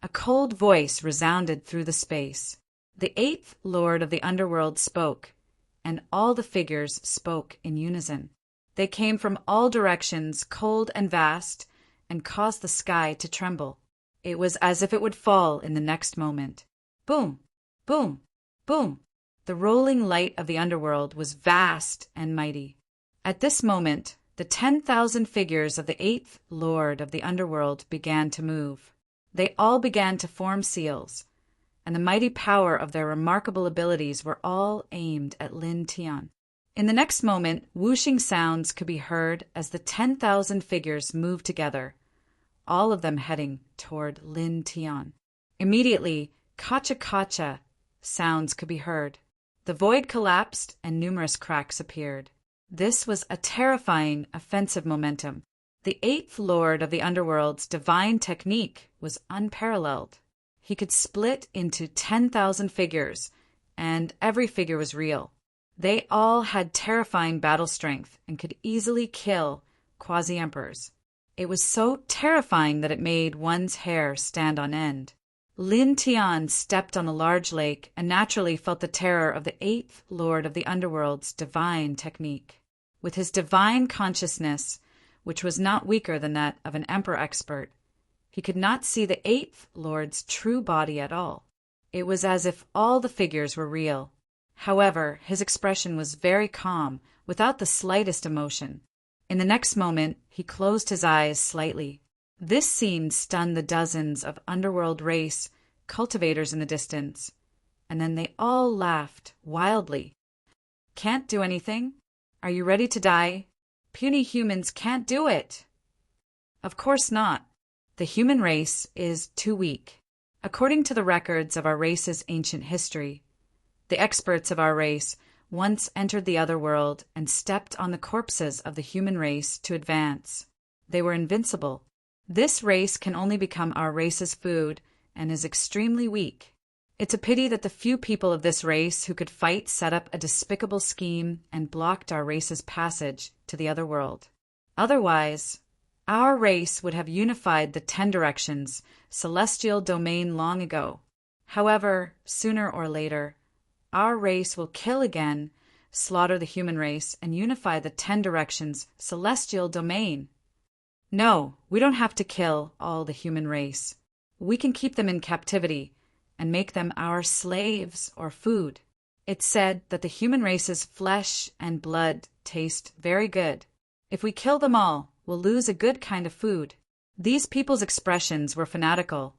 A cold voice resounded through the space. The eighth lord of the underworld spoke, and all the figures spoke in unison. They came from all directions, cold and vast, and caused the sky to tremble. It was as if it would fall in the next moment. Boom, boom, boom. The rolling light of the underworld was vast and mighty. At this moment, the 10,000 figures of the eighth lord of the underworld began to move. They all began to form seals, and the mighty power of their remarkable abilities were all aimed at Lin Tian. In the next moment, whooshing sounds could be heard as the 10,000 figures moved together, all of them heading toward Lin Tian. Immediately, kacha-kacha sounds could be heard. The void collapsed and numerous cracks appeared. This was a terrifying, offensive momentum. The eighth lord of the underworld's divine technique was unparalleled. He could split into 10,000 figures, and every figure was real. They all had terrifying battle strength and could easily kill quasi-emperors. It was so terrifying that it made one's hair stand on end. Lin Tian stepped on the large lake and naturally felt the terror of the eighth lord of the underworld's divine technique. With his divine consciousness, which was not weaker than that of an emperor expert, he could not see the eighth lord's true body at all. It was as if all the figures were real. However, his expression was very calm, without the slightest emotion. In the next moment, he closed his eyes slightly. This scene stunned the dozens of underworld race cultivators in the distance, and then they all laughed wildly. Can't do anything? Are you ready to die? Puny humans can't do it. Of course not. The human race is too weak. According to the records of our race's ancient history, the experts of our race once entered the other world and stepped on the corpses of the human race to advance. They were invincible. This race can only become our race's food and is extremely weak. It's a pity that the few people of this race who could fight set up a despicable scheme and blocked our race's passage to the other world. Otherwise, Our race would have unified the 10 directions, celestial domain long ago. However, sooner or later, our race will kill again, slaughter the human race, and unify the 10 directions, celestial domain. No, we don't have to kill all the human race. We can keep them in captivity and make them our slaves or food. It's said that the human race's flesh and blood taste very good. If we kill them all, we'll lose a good kind of food. These people's expressions were fanatical,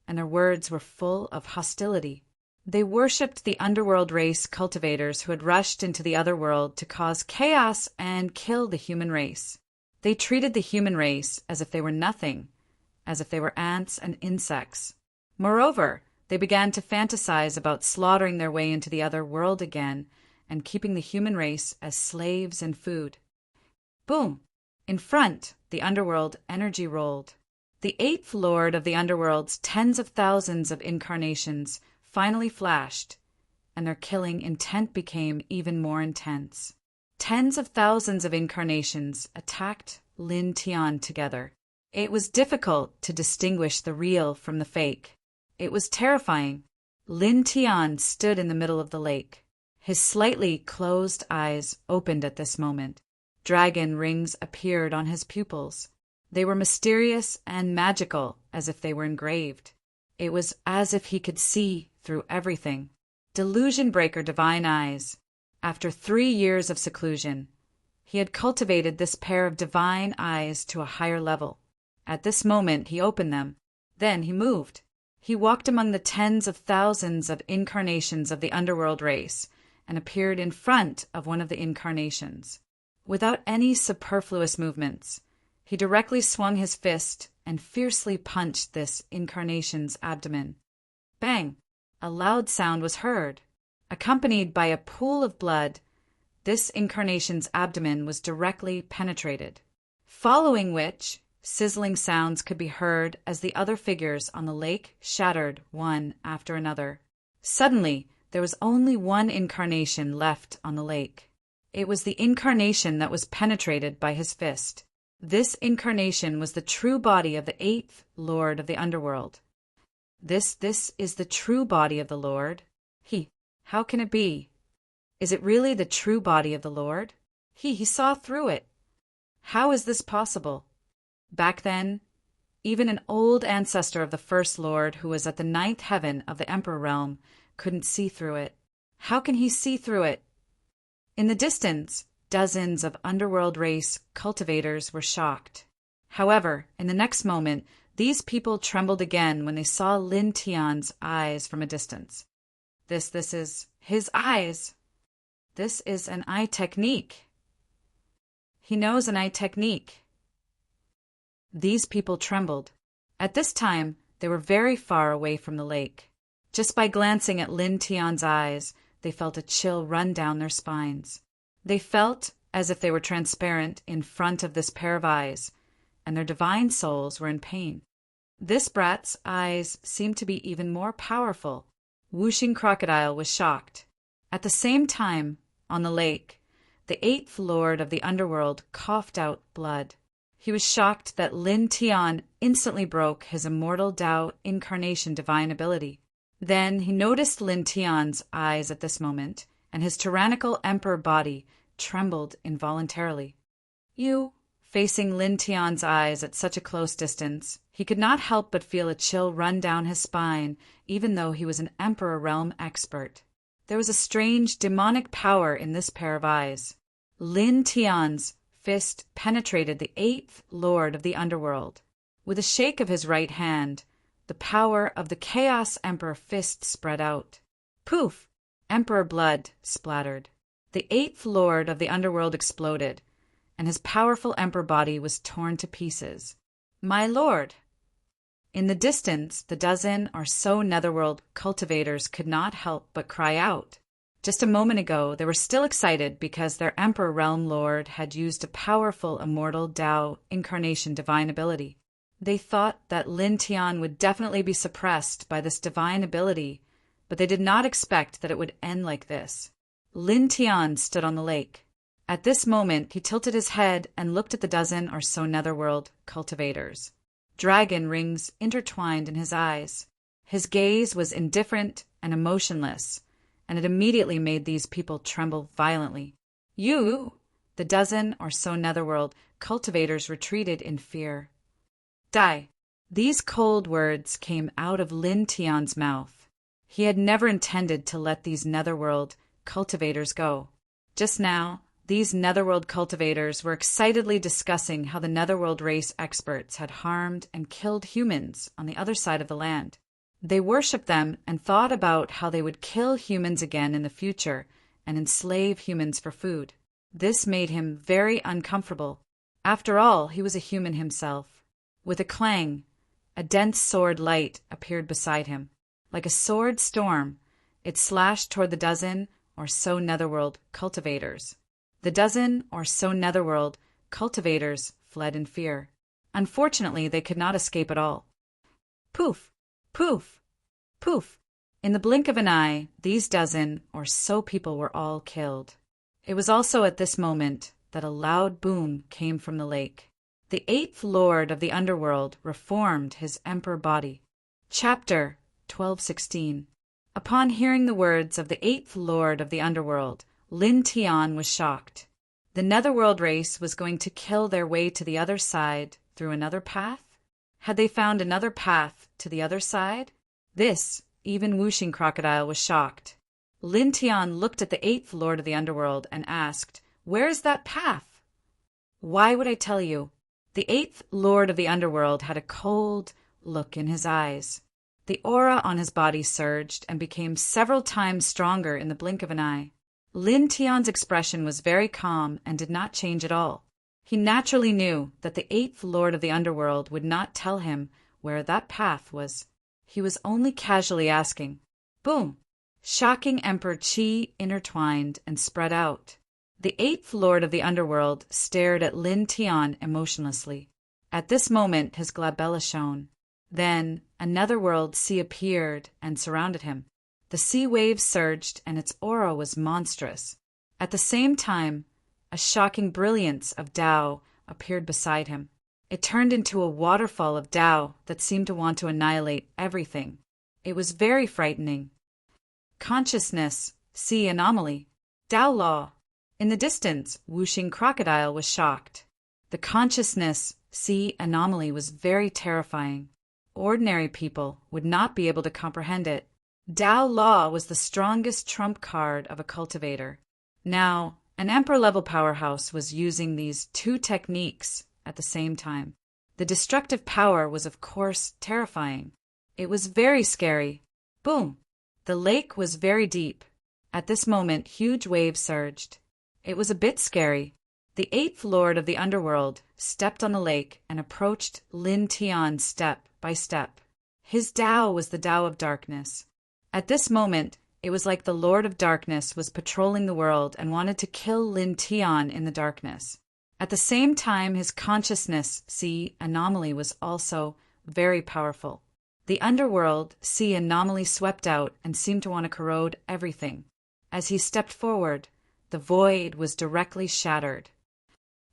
and their words were full of hostility. They worshipped the underworld race cultivators who had rushed into the other world to cause chaos and kill the human race. They treated the human race as if they were nothing, as if they were ants and insects. Moreover, they began to fantasize about slaughtering their way into the other world again and keeping the human race as slaves and food. Boom! In front, the underworld energy rolled. The 8th Lord of the underworld's tens of thousands of incarnations finally flashed, and their killing intent became even more intense. Tens of thousands of incarnations attacked Lin Tian together. It was difficult to distinguish the real from the fake. It was terrifying. Lin Tian stood in the middle of the lake. His slightly closed eyes opened at this moment. Dragon rings appeared on his pupils. They were mysterious and magical, as if they were engraved. It was as if he could see through everything. Delusion breaker divine eyes. After 3 years of seclusion, he had cultivated this pair of divine eyes to a higher level. At this moment he opened them. Then he moved. He walked among the tens of thousands of incarnations of the underworld race and appeared in front of one of the incarnations. Without any superfluous movements, he directly swung his fist and fiercely punched this incarnation's abdomen. Bang! A loud sound was heard. Accompanied by a pool of blood, this incarnation's abdomen was directly penetrated, following which sizzling sounds could be heard as the other figures on the lake shattered one after another. Suddenly, there was only one incarnation left on the lake. It was the incarnation that was penetrated by his fist. This incarnation was the true body of the 8th Lord of the underworld. This is the true body of the Lord. How can it be? Is it really the true body of the Lord? He saw through it. How is this possible? Back then, even an old ancestor of the First Lord who was at the 9th heaven of the Emperor realm couldn't see through it. How can he see through it? In the distance, dozens of underworld race cultivators were shocked. However, in the next moment, these people trembled again when they saw Lin Tian's eyes from a distance. This is his eyes. This is an eye technique. He knows an eye technique. These people trembled. At this time, they were very far away from the lake. Just by glancing at Lin Tian's eyes, they felt a chill run down their spines. They felt as if they were transparent in front of this pair of eyes, and their divine souls were in pain. This brat's eyes seemed to be even more powerful. Whooshing Crocodile was shocked. At the same time, on the lake, the 8th Lord of the underworld coughed out blood. He was shocked that Lin Tian instantly broke his immortal Tao incarnation divine ability. Then he noticed Lin Tian's eyes at this moment, and his tyrannical emperor body trembled involuntarily. Facing Lin Tian's eyes at such a close distance, he could not help but feel a chill run down his spine, even though he was an Emperor realm expert. There was a strange demonic power in this pair of eyes. Lin Tian's fist penetrated the 8th Lord of the underworld. With a shake of his right hand, the power of the Chaos Emperor fist spread out. Poof! Emperor blood splattered. The 8th Lord of the underworld exploded, and his powerful emperor body was torn to pieces. My lord! In the distance, the dozen or so netherworld cultivators could not help but cry out. Just a moment ago, they were still excited because their emperor realm lord had used a powerful immortal Tao incarnation divine ability. They thought that Lin Tian would definitely be suppressed by this divine ability, but they did not expect that it would end like this. Lin Tian stood on the lake. At this moment, he tilted his head and looked at the dozen or so netherworld cultivators. Dragon rings intertwined in his eyes. His gaze was indifferent and emotionless, and it immediately made these people tremble violently. You! The dozen or so netherworld cultivators retreated in fear. Die! These cold words came out of Lin Tian's mouth. He had never intended to let these netherworld cultivators go. Just now, these netherworld cultivators were excitedly discussing how the netherworld race experts had harmed and killed humans on the other side of the land. They worshipped them and thought about how they would kill humans again in the future and enslave humans for food. This made him very uncomfortable. After all, he was a human himself. With a clang, a dense sword light appeared beside him. Like a sword storm, it slashed toward the dozen or so netherworld cultivators. The dozen or so netherworld cultivators fled in fear. Unfortunately, they could not escape at all. Poof! Poof! Poof! In the blink of an eye, these dozen or so people were all killed. It was also at this moment that a loud boom came from the lake. The 8th Lord of the Underworld reformed his emperor body. Chapter 12:16. Upon hearing the words of the 8th Lord of the Underworld, Lin Tian was shocked. The netherworld race was going to kill their way to the other side through another path? Had they found another path to the other side? This, even Whooshing Crocodile was shocked. Lin Tian looked at the 8th Lord of the Underworld and asked, "Where is that path?" "Why would I tell you?" The 8th Lord of the Underworld had a cold look in his eyes. The aura on his body surged and became several times stronger in the blink of an eye. Lin Tian's expression was very calm and did not change at all. He naturally knew that the 8th Lord of the Underworld would not tell him where that path was. He was only casually asking. Boom! Shocking Emperor Qi intertwined and spread out. The 8th Lord of the Underworld stared at Lin Tian emotionlessly. At this moment his glabella shone. Then a netherworld sea appeared and surrounded him. The sea waves surged and its aura was monstrous. At the same time, a shocking brilliance of Tao appeared beside him. It turned into a waterfall of Tao that seemed to want to annihilate everything. It was very frightening. Consciousness, sea anomaly, Tao law. In the distance, Whooshing Crocodile was shocked. The consciousness, sea anomaly was very terrifying. Ordinary people would not be able to comprehend it. Tao law was the strongest trump card of a cultivator. Now, an emperor-level powerhouse was using these two techniques at the same time. The destructive power was, of course, terrifying. It was very scary. Boom! The lake was very deep. At this moment, huge waves surged. It was a bit scary. The 8th Lord of the Underworld stepped on the lake and approached Lin Tian step by step. His Tao was the Tao of darkness. At this moment, it was like the Lord of Darkness was patrolling the world and wanted to kill Lin Tian in the darkness. At the same time, his consciousness, sea anomaly, was also very powerful. The underworld, sea anomaly, swept out and seemed to want to corrode everything. As he stepped forward, the void was directly shattered.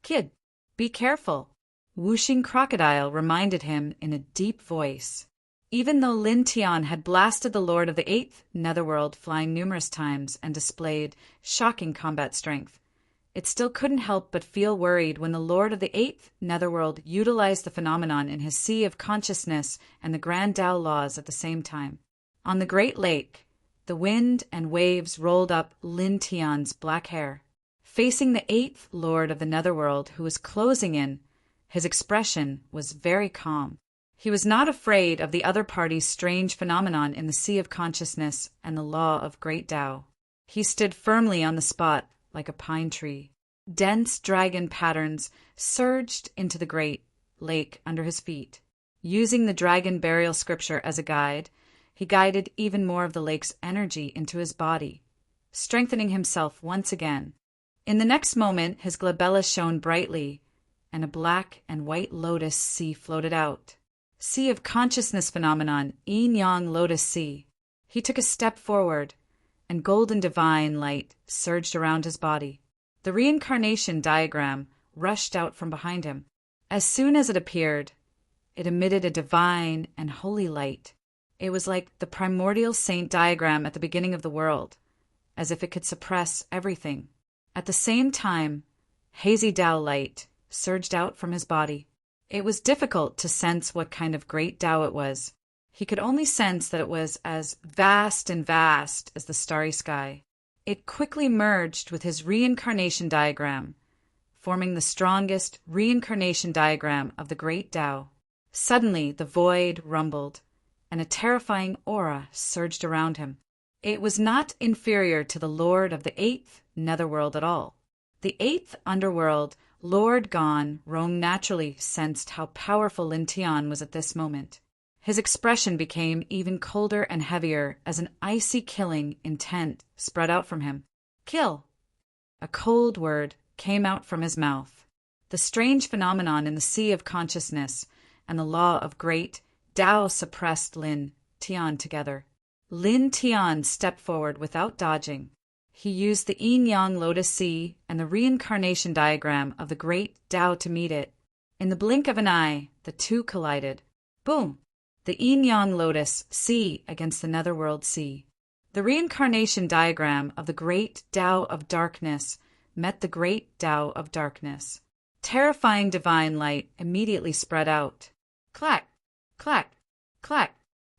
"Kid, be careful," Whooshing Crocodile reminded him in a deep voice. Even though Lin Tian had blasted the Lord of the 8th Netherworld flying numerous times and displayed shocking combat strength, it still couldn't help but feel worried when the Lord of the 8th Netherworld utilized the phenomenon in his sea of consciousness and the grand Tao laws at the same time. On the Great Lake, the wind and waves rolled up Lin Tian's black hair. Facing the 8th Lord of the Netherworld, who was closing in, his expression was very calm. He was not afraid of the other party's strange phenomenon in the sea of consciousness and the law of great Tao. He stood firmly on the spot like a pine tree. Dense dragon patterns surged into the great lake under his feet. Using the dragon burial scripture as a guide, he guided even more of the lake's energy into his body, strengthening himself once again. In the next moment, his glabella shone brightly, and a black and white lotus sea floated out. Sea of Consciousness phenomenon, Yin-Yang Lotus Sea. He took a step forward, and golden divine light surged around his body. The reincarnation diagram rushed out from behind him. As soon as it appeared, it emitted a divine and holy light. It was like the primordial saint diagram at the beginning of the world, as if it could suppress everything. At the same time, hazy Tao light surged out from his body. It was difficult to sense what kind of great Tao it was. He could only sense that it was as vast as the starry sky. It quickly merged with his reincarnation diagram, forming the strongest reincarnation diagram of the great Tao. Suddenly, the void rumbled, and a terrifying aura surged around him. It was not inferior to the Lord of the 8th Netherworld at all. The 8th Underworld, Lord Gon, Rong naturally sensed how powerful Lin Tian was at this moment. His expression became even colder and heavier as an icy killing intent spread out from him. Kill! A cold word came out from his mouth. The strange phenomenon in the sea of consciousness and the law of great Tao suppressed Lin Tian together. Lin Tian stepped forward without dodging. He used the yin-yang lotus sea and the reincarnation diagram of the great Tao to meet it. In the blink of an eye, the two collided. Boom! The yin-yang lotus sea against the netherworld sea. The reincarnation diagram of the great Tao of darkness met the great Tao of darkness. Terrifying divine light immediately spread out. Clack! Clack! Clack!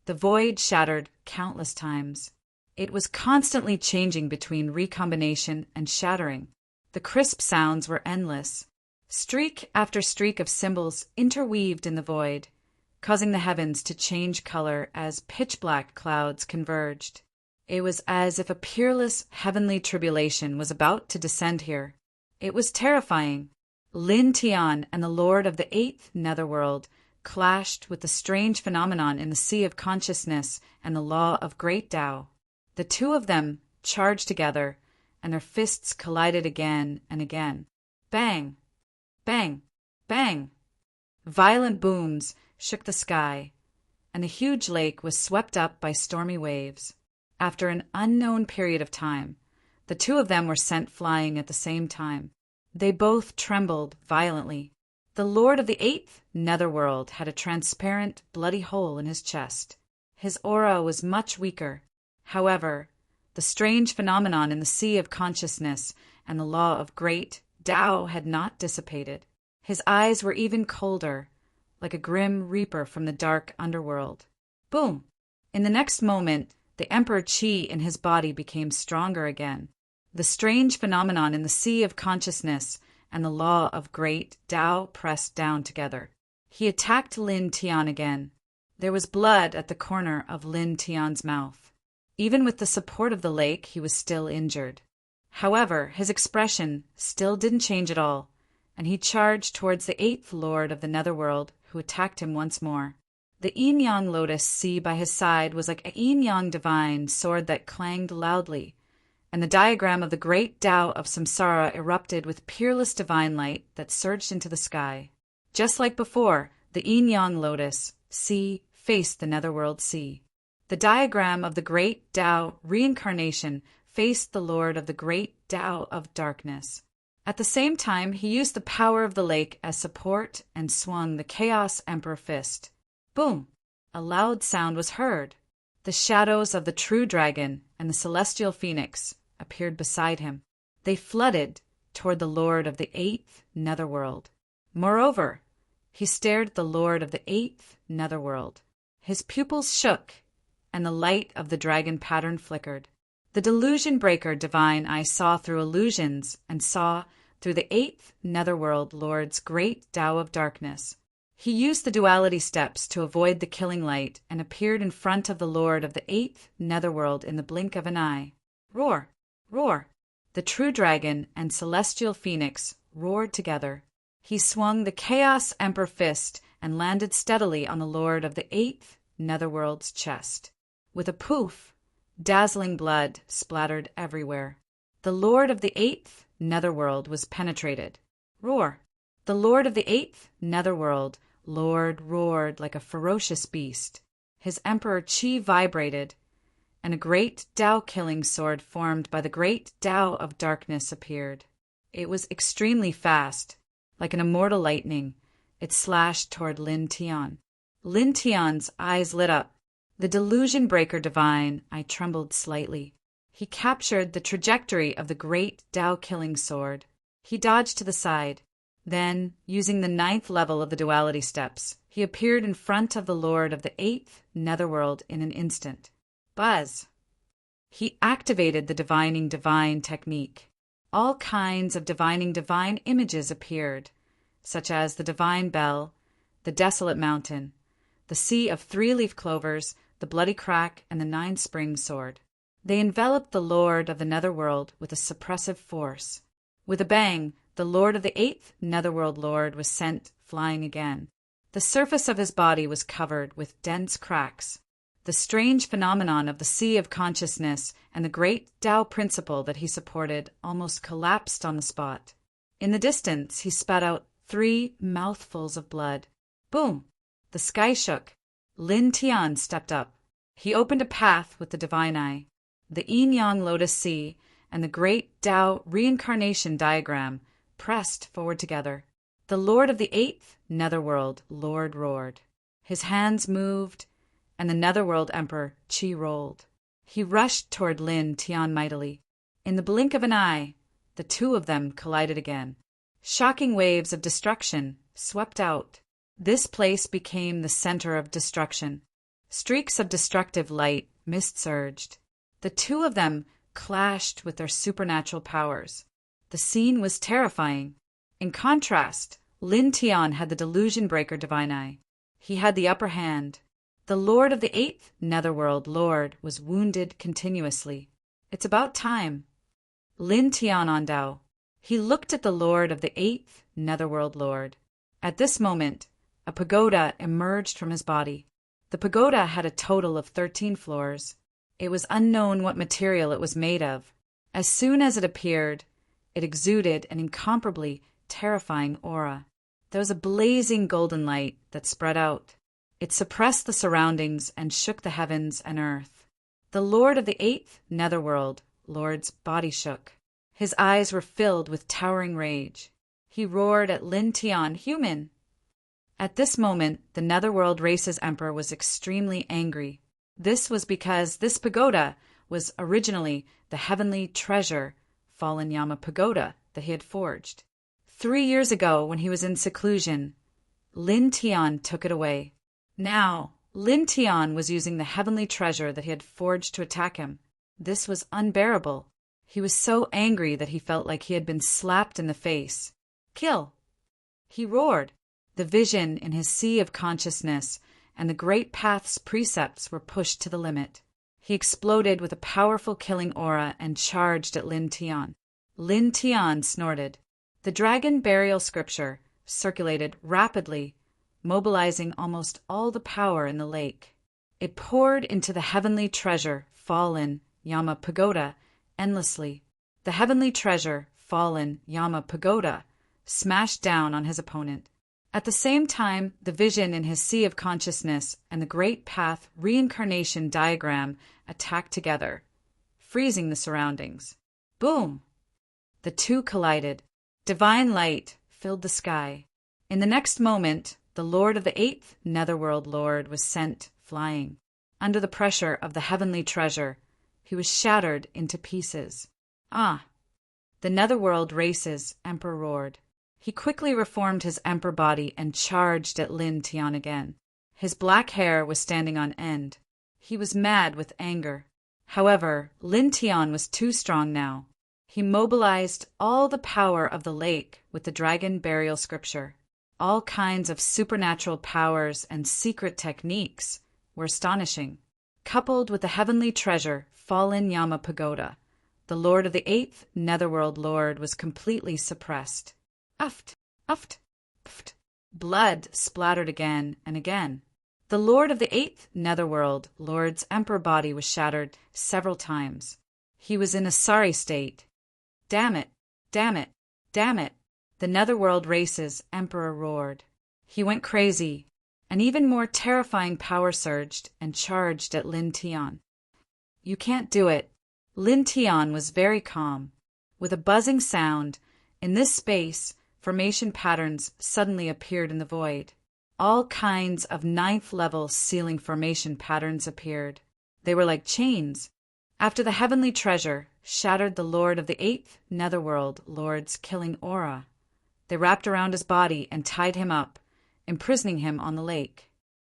The void shattered countless times. It was constantly changing between recombination and shattering. The crisp sounds were endless. Streak after streak of symbols interweaved in the void, causing the heavens to change color as pitch-black clouds converged. It was as if a peerless heavenly tribulation was about to descend here. It was terrifying. Lin Tian and the Lord of the 8th Netherworld clashed with the strange phenomenon in the sea of consciousness and the law of great Tao. The two of them charged together, and their fists collided again and again. Bang! Bang! Bang! Violent booms shook the sky, and the huge lake was swept up by stormy waves. After an unknown period of time, the two of them were sent flying at the same time. They both trembled violently. The Lord of the 8th Netherworld had a transparent, bloody hole in his chest. His aura was much weaker. However, the strange phenomenon in the sea of consciousness and the law of great Tao had not dissipated. His eyes were even colder, like a grim reaper from the dark underworld. Boom! In the next moment, the Emperor Qi in his body became stronger again. The strange phenomenon in the sea of consciousness and the law of great Tao pressed down together. He attacked Lin Tian again. There was blood at the corner of Lin Tian's mouth. Even with the support of the lake, he was still injured. However, his expression still didn't change at all, and he charged towards the 8th Lord of the Netherworld, who attacked him once more. The yin-yang lotus sea by his side was like a yin-yang divine sword that clanged loudly, and the diagram of the great Tao of samsara erupted with peerless divine light that surged into the sky. Just like before, the yin-yang lotus sea faced the netherworld sea. The diagram of the great Tao reincarnation faced the Lord of the great Tao of darkness. At the same time, he used the power of the lake as support and swung the Chaos Emperor fist. Boom! A loud sound was heard. The shadows of the true dragon and the celestial phoenix appeared beside him. They flooded toward the Lord of the 8th Netherworld. Moreover, he stared at the Lord of the 8th Netherworld. His pupils shook, and the light of the dragon pattern flickered. The delusion breaker divine eye saw through illusions and saw through the 8th Netherworld Lord's great Tao of darkness. He used the duality steps to avoid the killing light and appeared in front of the Lord of the 8th Netherworld in the blink of an eye. Roar! Roar! The true dragon and celestial phoenix roared together. He swung the Chaos Emperor fist and landed steadily on the Lord of the 8th Netherworld's chest. With a poof, dazzling blood splattered everywhere. The Lord of the 8th Netherworld was penetrated. Roar! The Lord of the 8th Netherworld Lord roared like a ferocious beast. His Emperor Qi vibrated, and a great Tao killing sword formed by the great Tao of darkness appeared. It was extremely fast. Like an immortal lightning, it slashed toward Lin Tian. Lin Tian's eyes lit up. The delusion breaker divine, I trembled slightly. He captured the trajectory of the great Tao-killing sword. He dodged to the side. Then, using the 9th level of the duality steps, he appeared in front of the Lord of the 8th Netherworld in an instant. Buzz! He activated the divining divine technique. All kinds of divining divine images appeared, such as the divine bell, the desolate mountain, the sea of 3-leaf clovers, the bloody crack, and the 9-spring sword. They enveloped the Lord of the Netherworld with a suppressive force. With a bang, the Lord of the 8th Netherworld Lord was sent flying again. The surface of his body was covered with dense cracks. The strange phenomenon of the sea of consciousness and the great Tao principle that he supported almost collapsed on the spot. In the distance, he spat out 3 mouthfuls of blood. Boom! The sky shook. Lin Tian stepped up. He opened a path with the divine eye. The yin-yang lotus sea and the great Tao reincarnation diagram pressed forward together. The Lord of the 8th Netherworld Lord roared. His hands moved, and the Netherworld Emperor Qi rolled. He rushed toward Lin Tian mightily. In the blink of an eye, the two of them collided again. Shocking waves of destruction swept out. This place became the center of destruction. Streaks of destructive light mist-surged. The two of them clashed with their supernatural powers. The scene was terrifying. In contrast, Lin Tian had the delusion breaker divine eye. He had the upper hand. The Lord of the 8th Netherworld Lord was wounded continuously. It's about time. Lin Tian on Dao. He looked at the Lord of the 8th Netherworld Lord. At this moment, a pagoda emerged from his body. The pagoda had a total of 13 floors. It was unknown what material it was made of. As soon as it appeared, it exuded an incomparably terrifying aura. There was a blazing golden light that spread out. It suppressed the surroundings and shook the heavens and earth. The Lord of the 8th Netherworld Lord's body shook. His eyes were filled with towering rage. He roared at Lin Tian, "Human!" At this moment, the Netherworld race's emperor was extremely angry. This was because this pagoda was originally the heavenly treasure, fallen Yama pagoda, that he had forged. 3 years ago, when he was in seclusion, Lin Tian took it away. Now, Lin Tian was using the heavenly treasure that he had forged to attack him. This was unbearable. He was so angry that he felt like he had been slapped in the face. "Kill!" He roared. The vision in his sea of consciousness and the great path's precepts were pushed to the limit. He exploded with a powerful killing aura and charged at Lin Tian. Lin Tian snorted. The dragon burial scripture circulated rapidly, mobilizing almost all the power in the lake. It poured into the heavenly treasure, fallen Yama pagoda, endlessly. The heavenly treasure, fallen Yama pagoda, smashed down on his opponent. At the same time, the vision in his sea of consciousness and the great path reincarnation diagram attacked together, freezing the surroundings. Boom! The two collided. Divine light filled the sky. In the next moment, the Lord of the 8th Netherworld Lord was sent flying. Under the pressure of the heavenly treasure, he was shattered into pieces. Ah! The Netherworld race's emperor roared. He quickly reformed his emperor body and charged at Lin Tian again. His black hair was standing on end. He was mad with anger. However, Lin Tian was too strong now. He mobilized all the power of the lake with the dragon burial scripture. All kinds of supernatural powers and secret techniques were astonishing. Coupled with the heavenly treasure, fallen Yama pagoda, the Lord of the 8th Netherworld Lord was completely suppressed. Uft, uft, uft. Blood splattered again and again. The Lord of the 8th Netherworld Lord's emperor body was shattered several times. He was in a sorry state. Damn it, damn it, damn it. The Netherworld race's emperor roared. He went crazy. An even more terrifying power surged and charged at Lin Tian. You can't do it. Lin Tian was very calm. With a buzzing sound, In this space, formation patterns suddenly appeared in the void. All kinds of ninth-level ceiling formation patterns appeared. They were like chains. After the heavenly treasure shattered the lord of the eighth netherworld lord's killing aura, they wrapped around his body and tied him up, imprisoning him on the lake.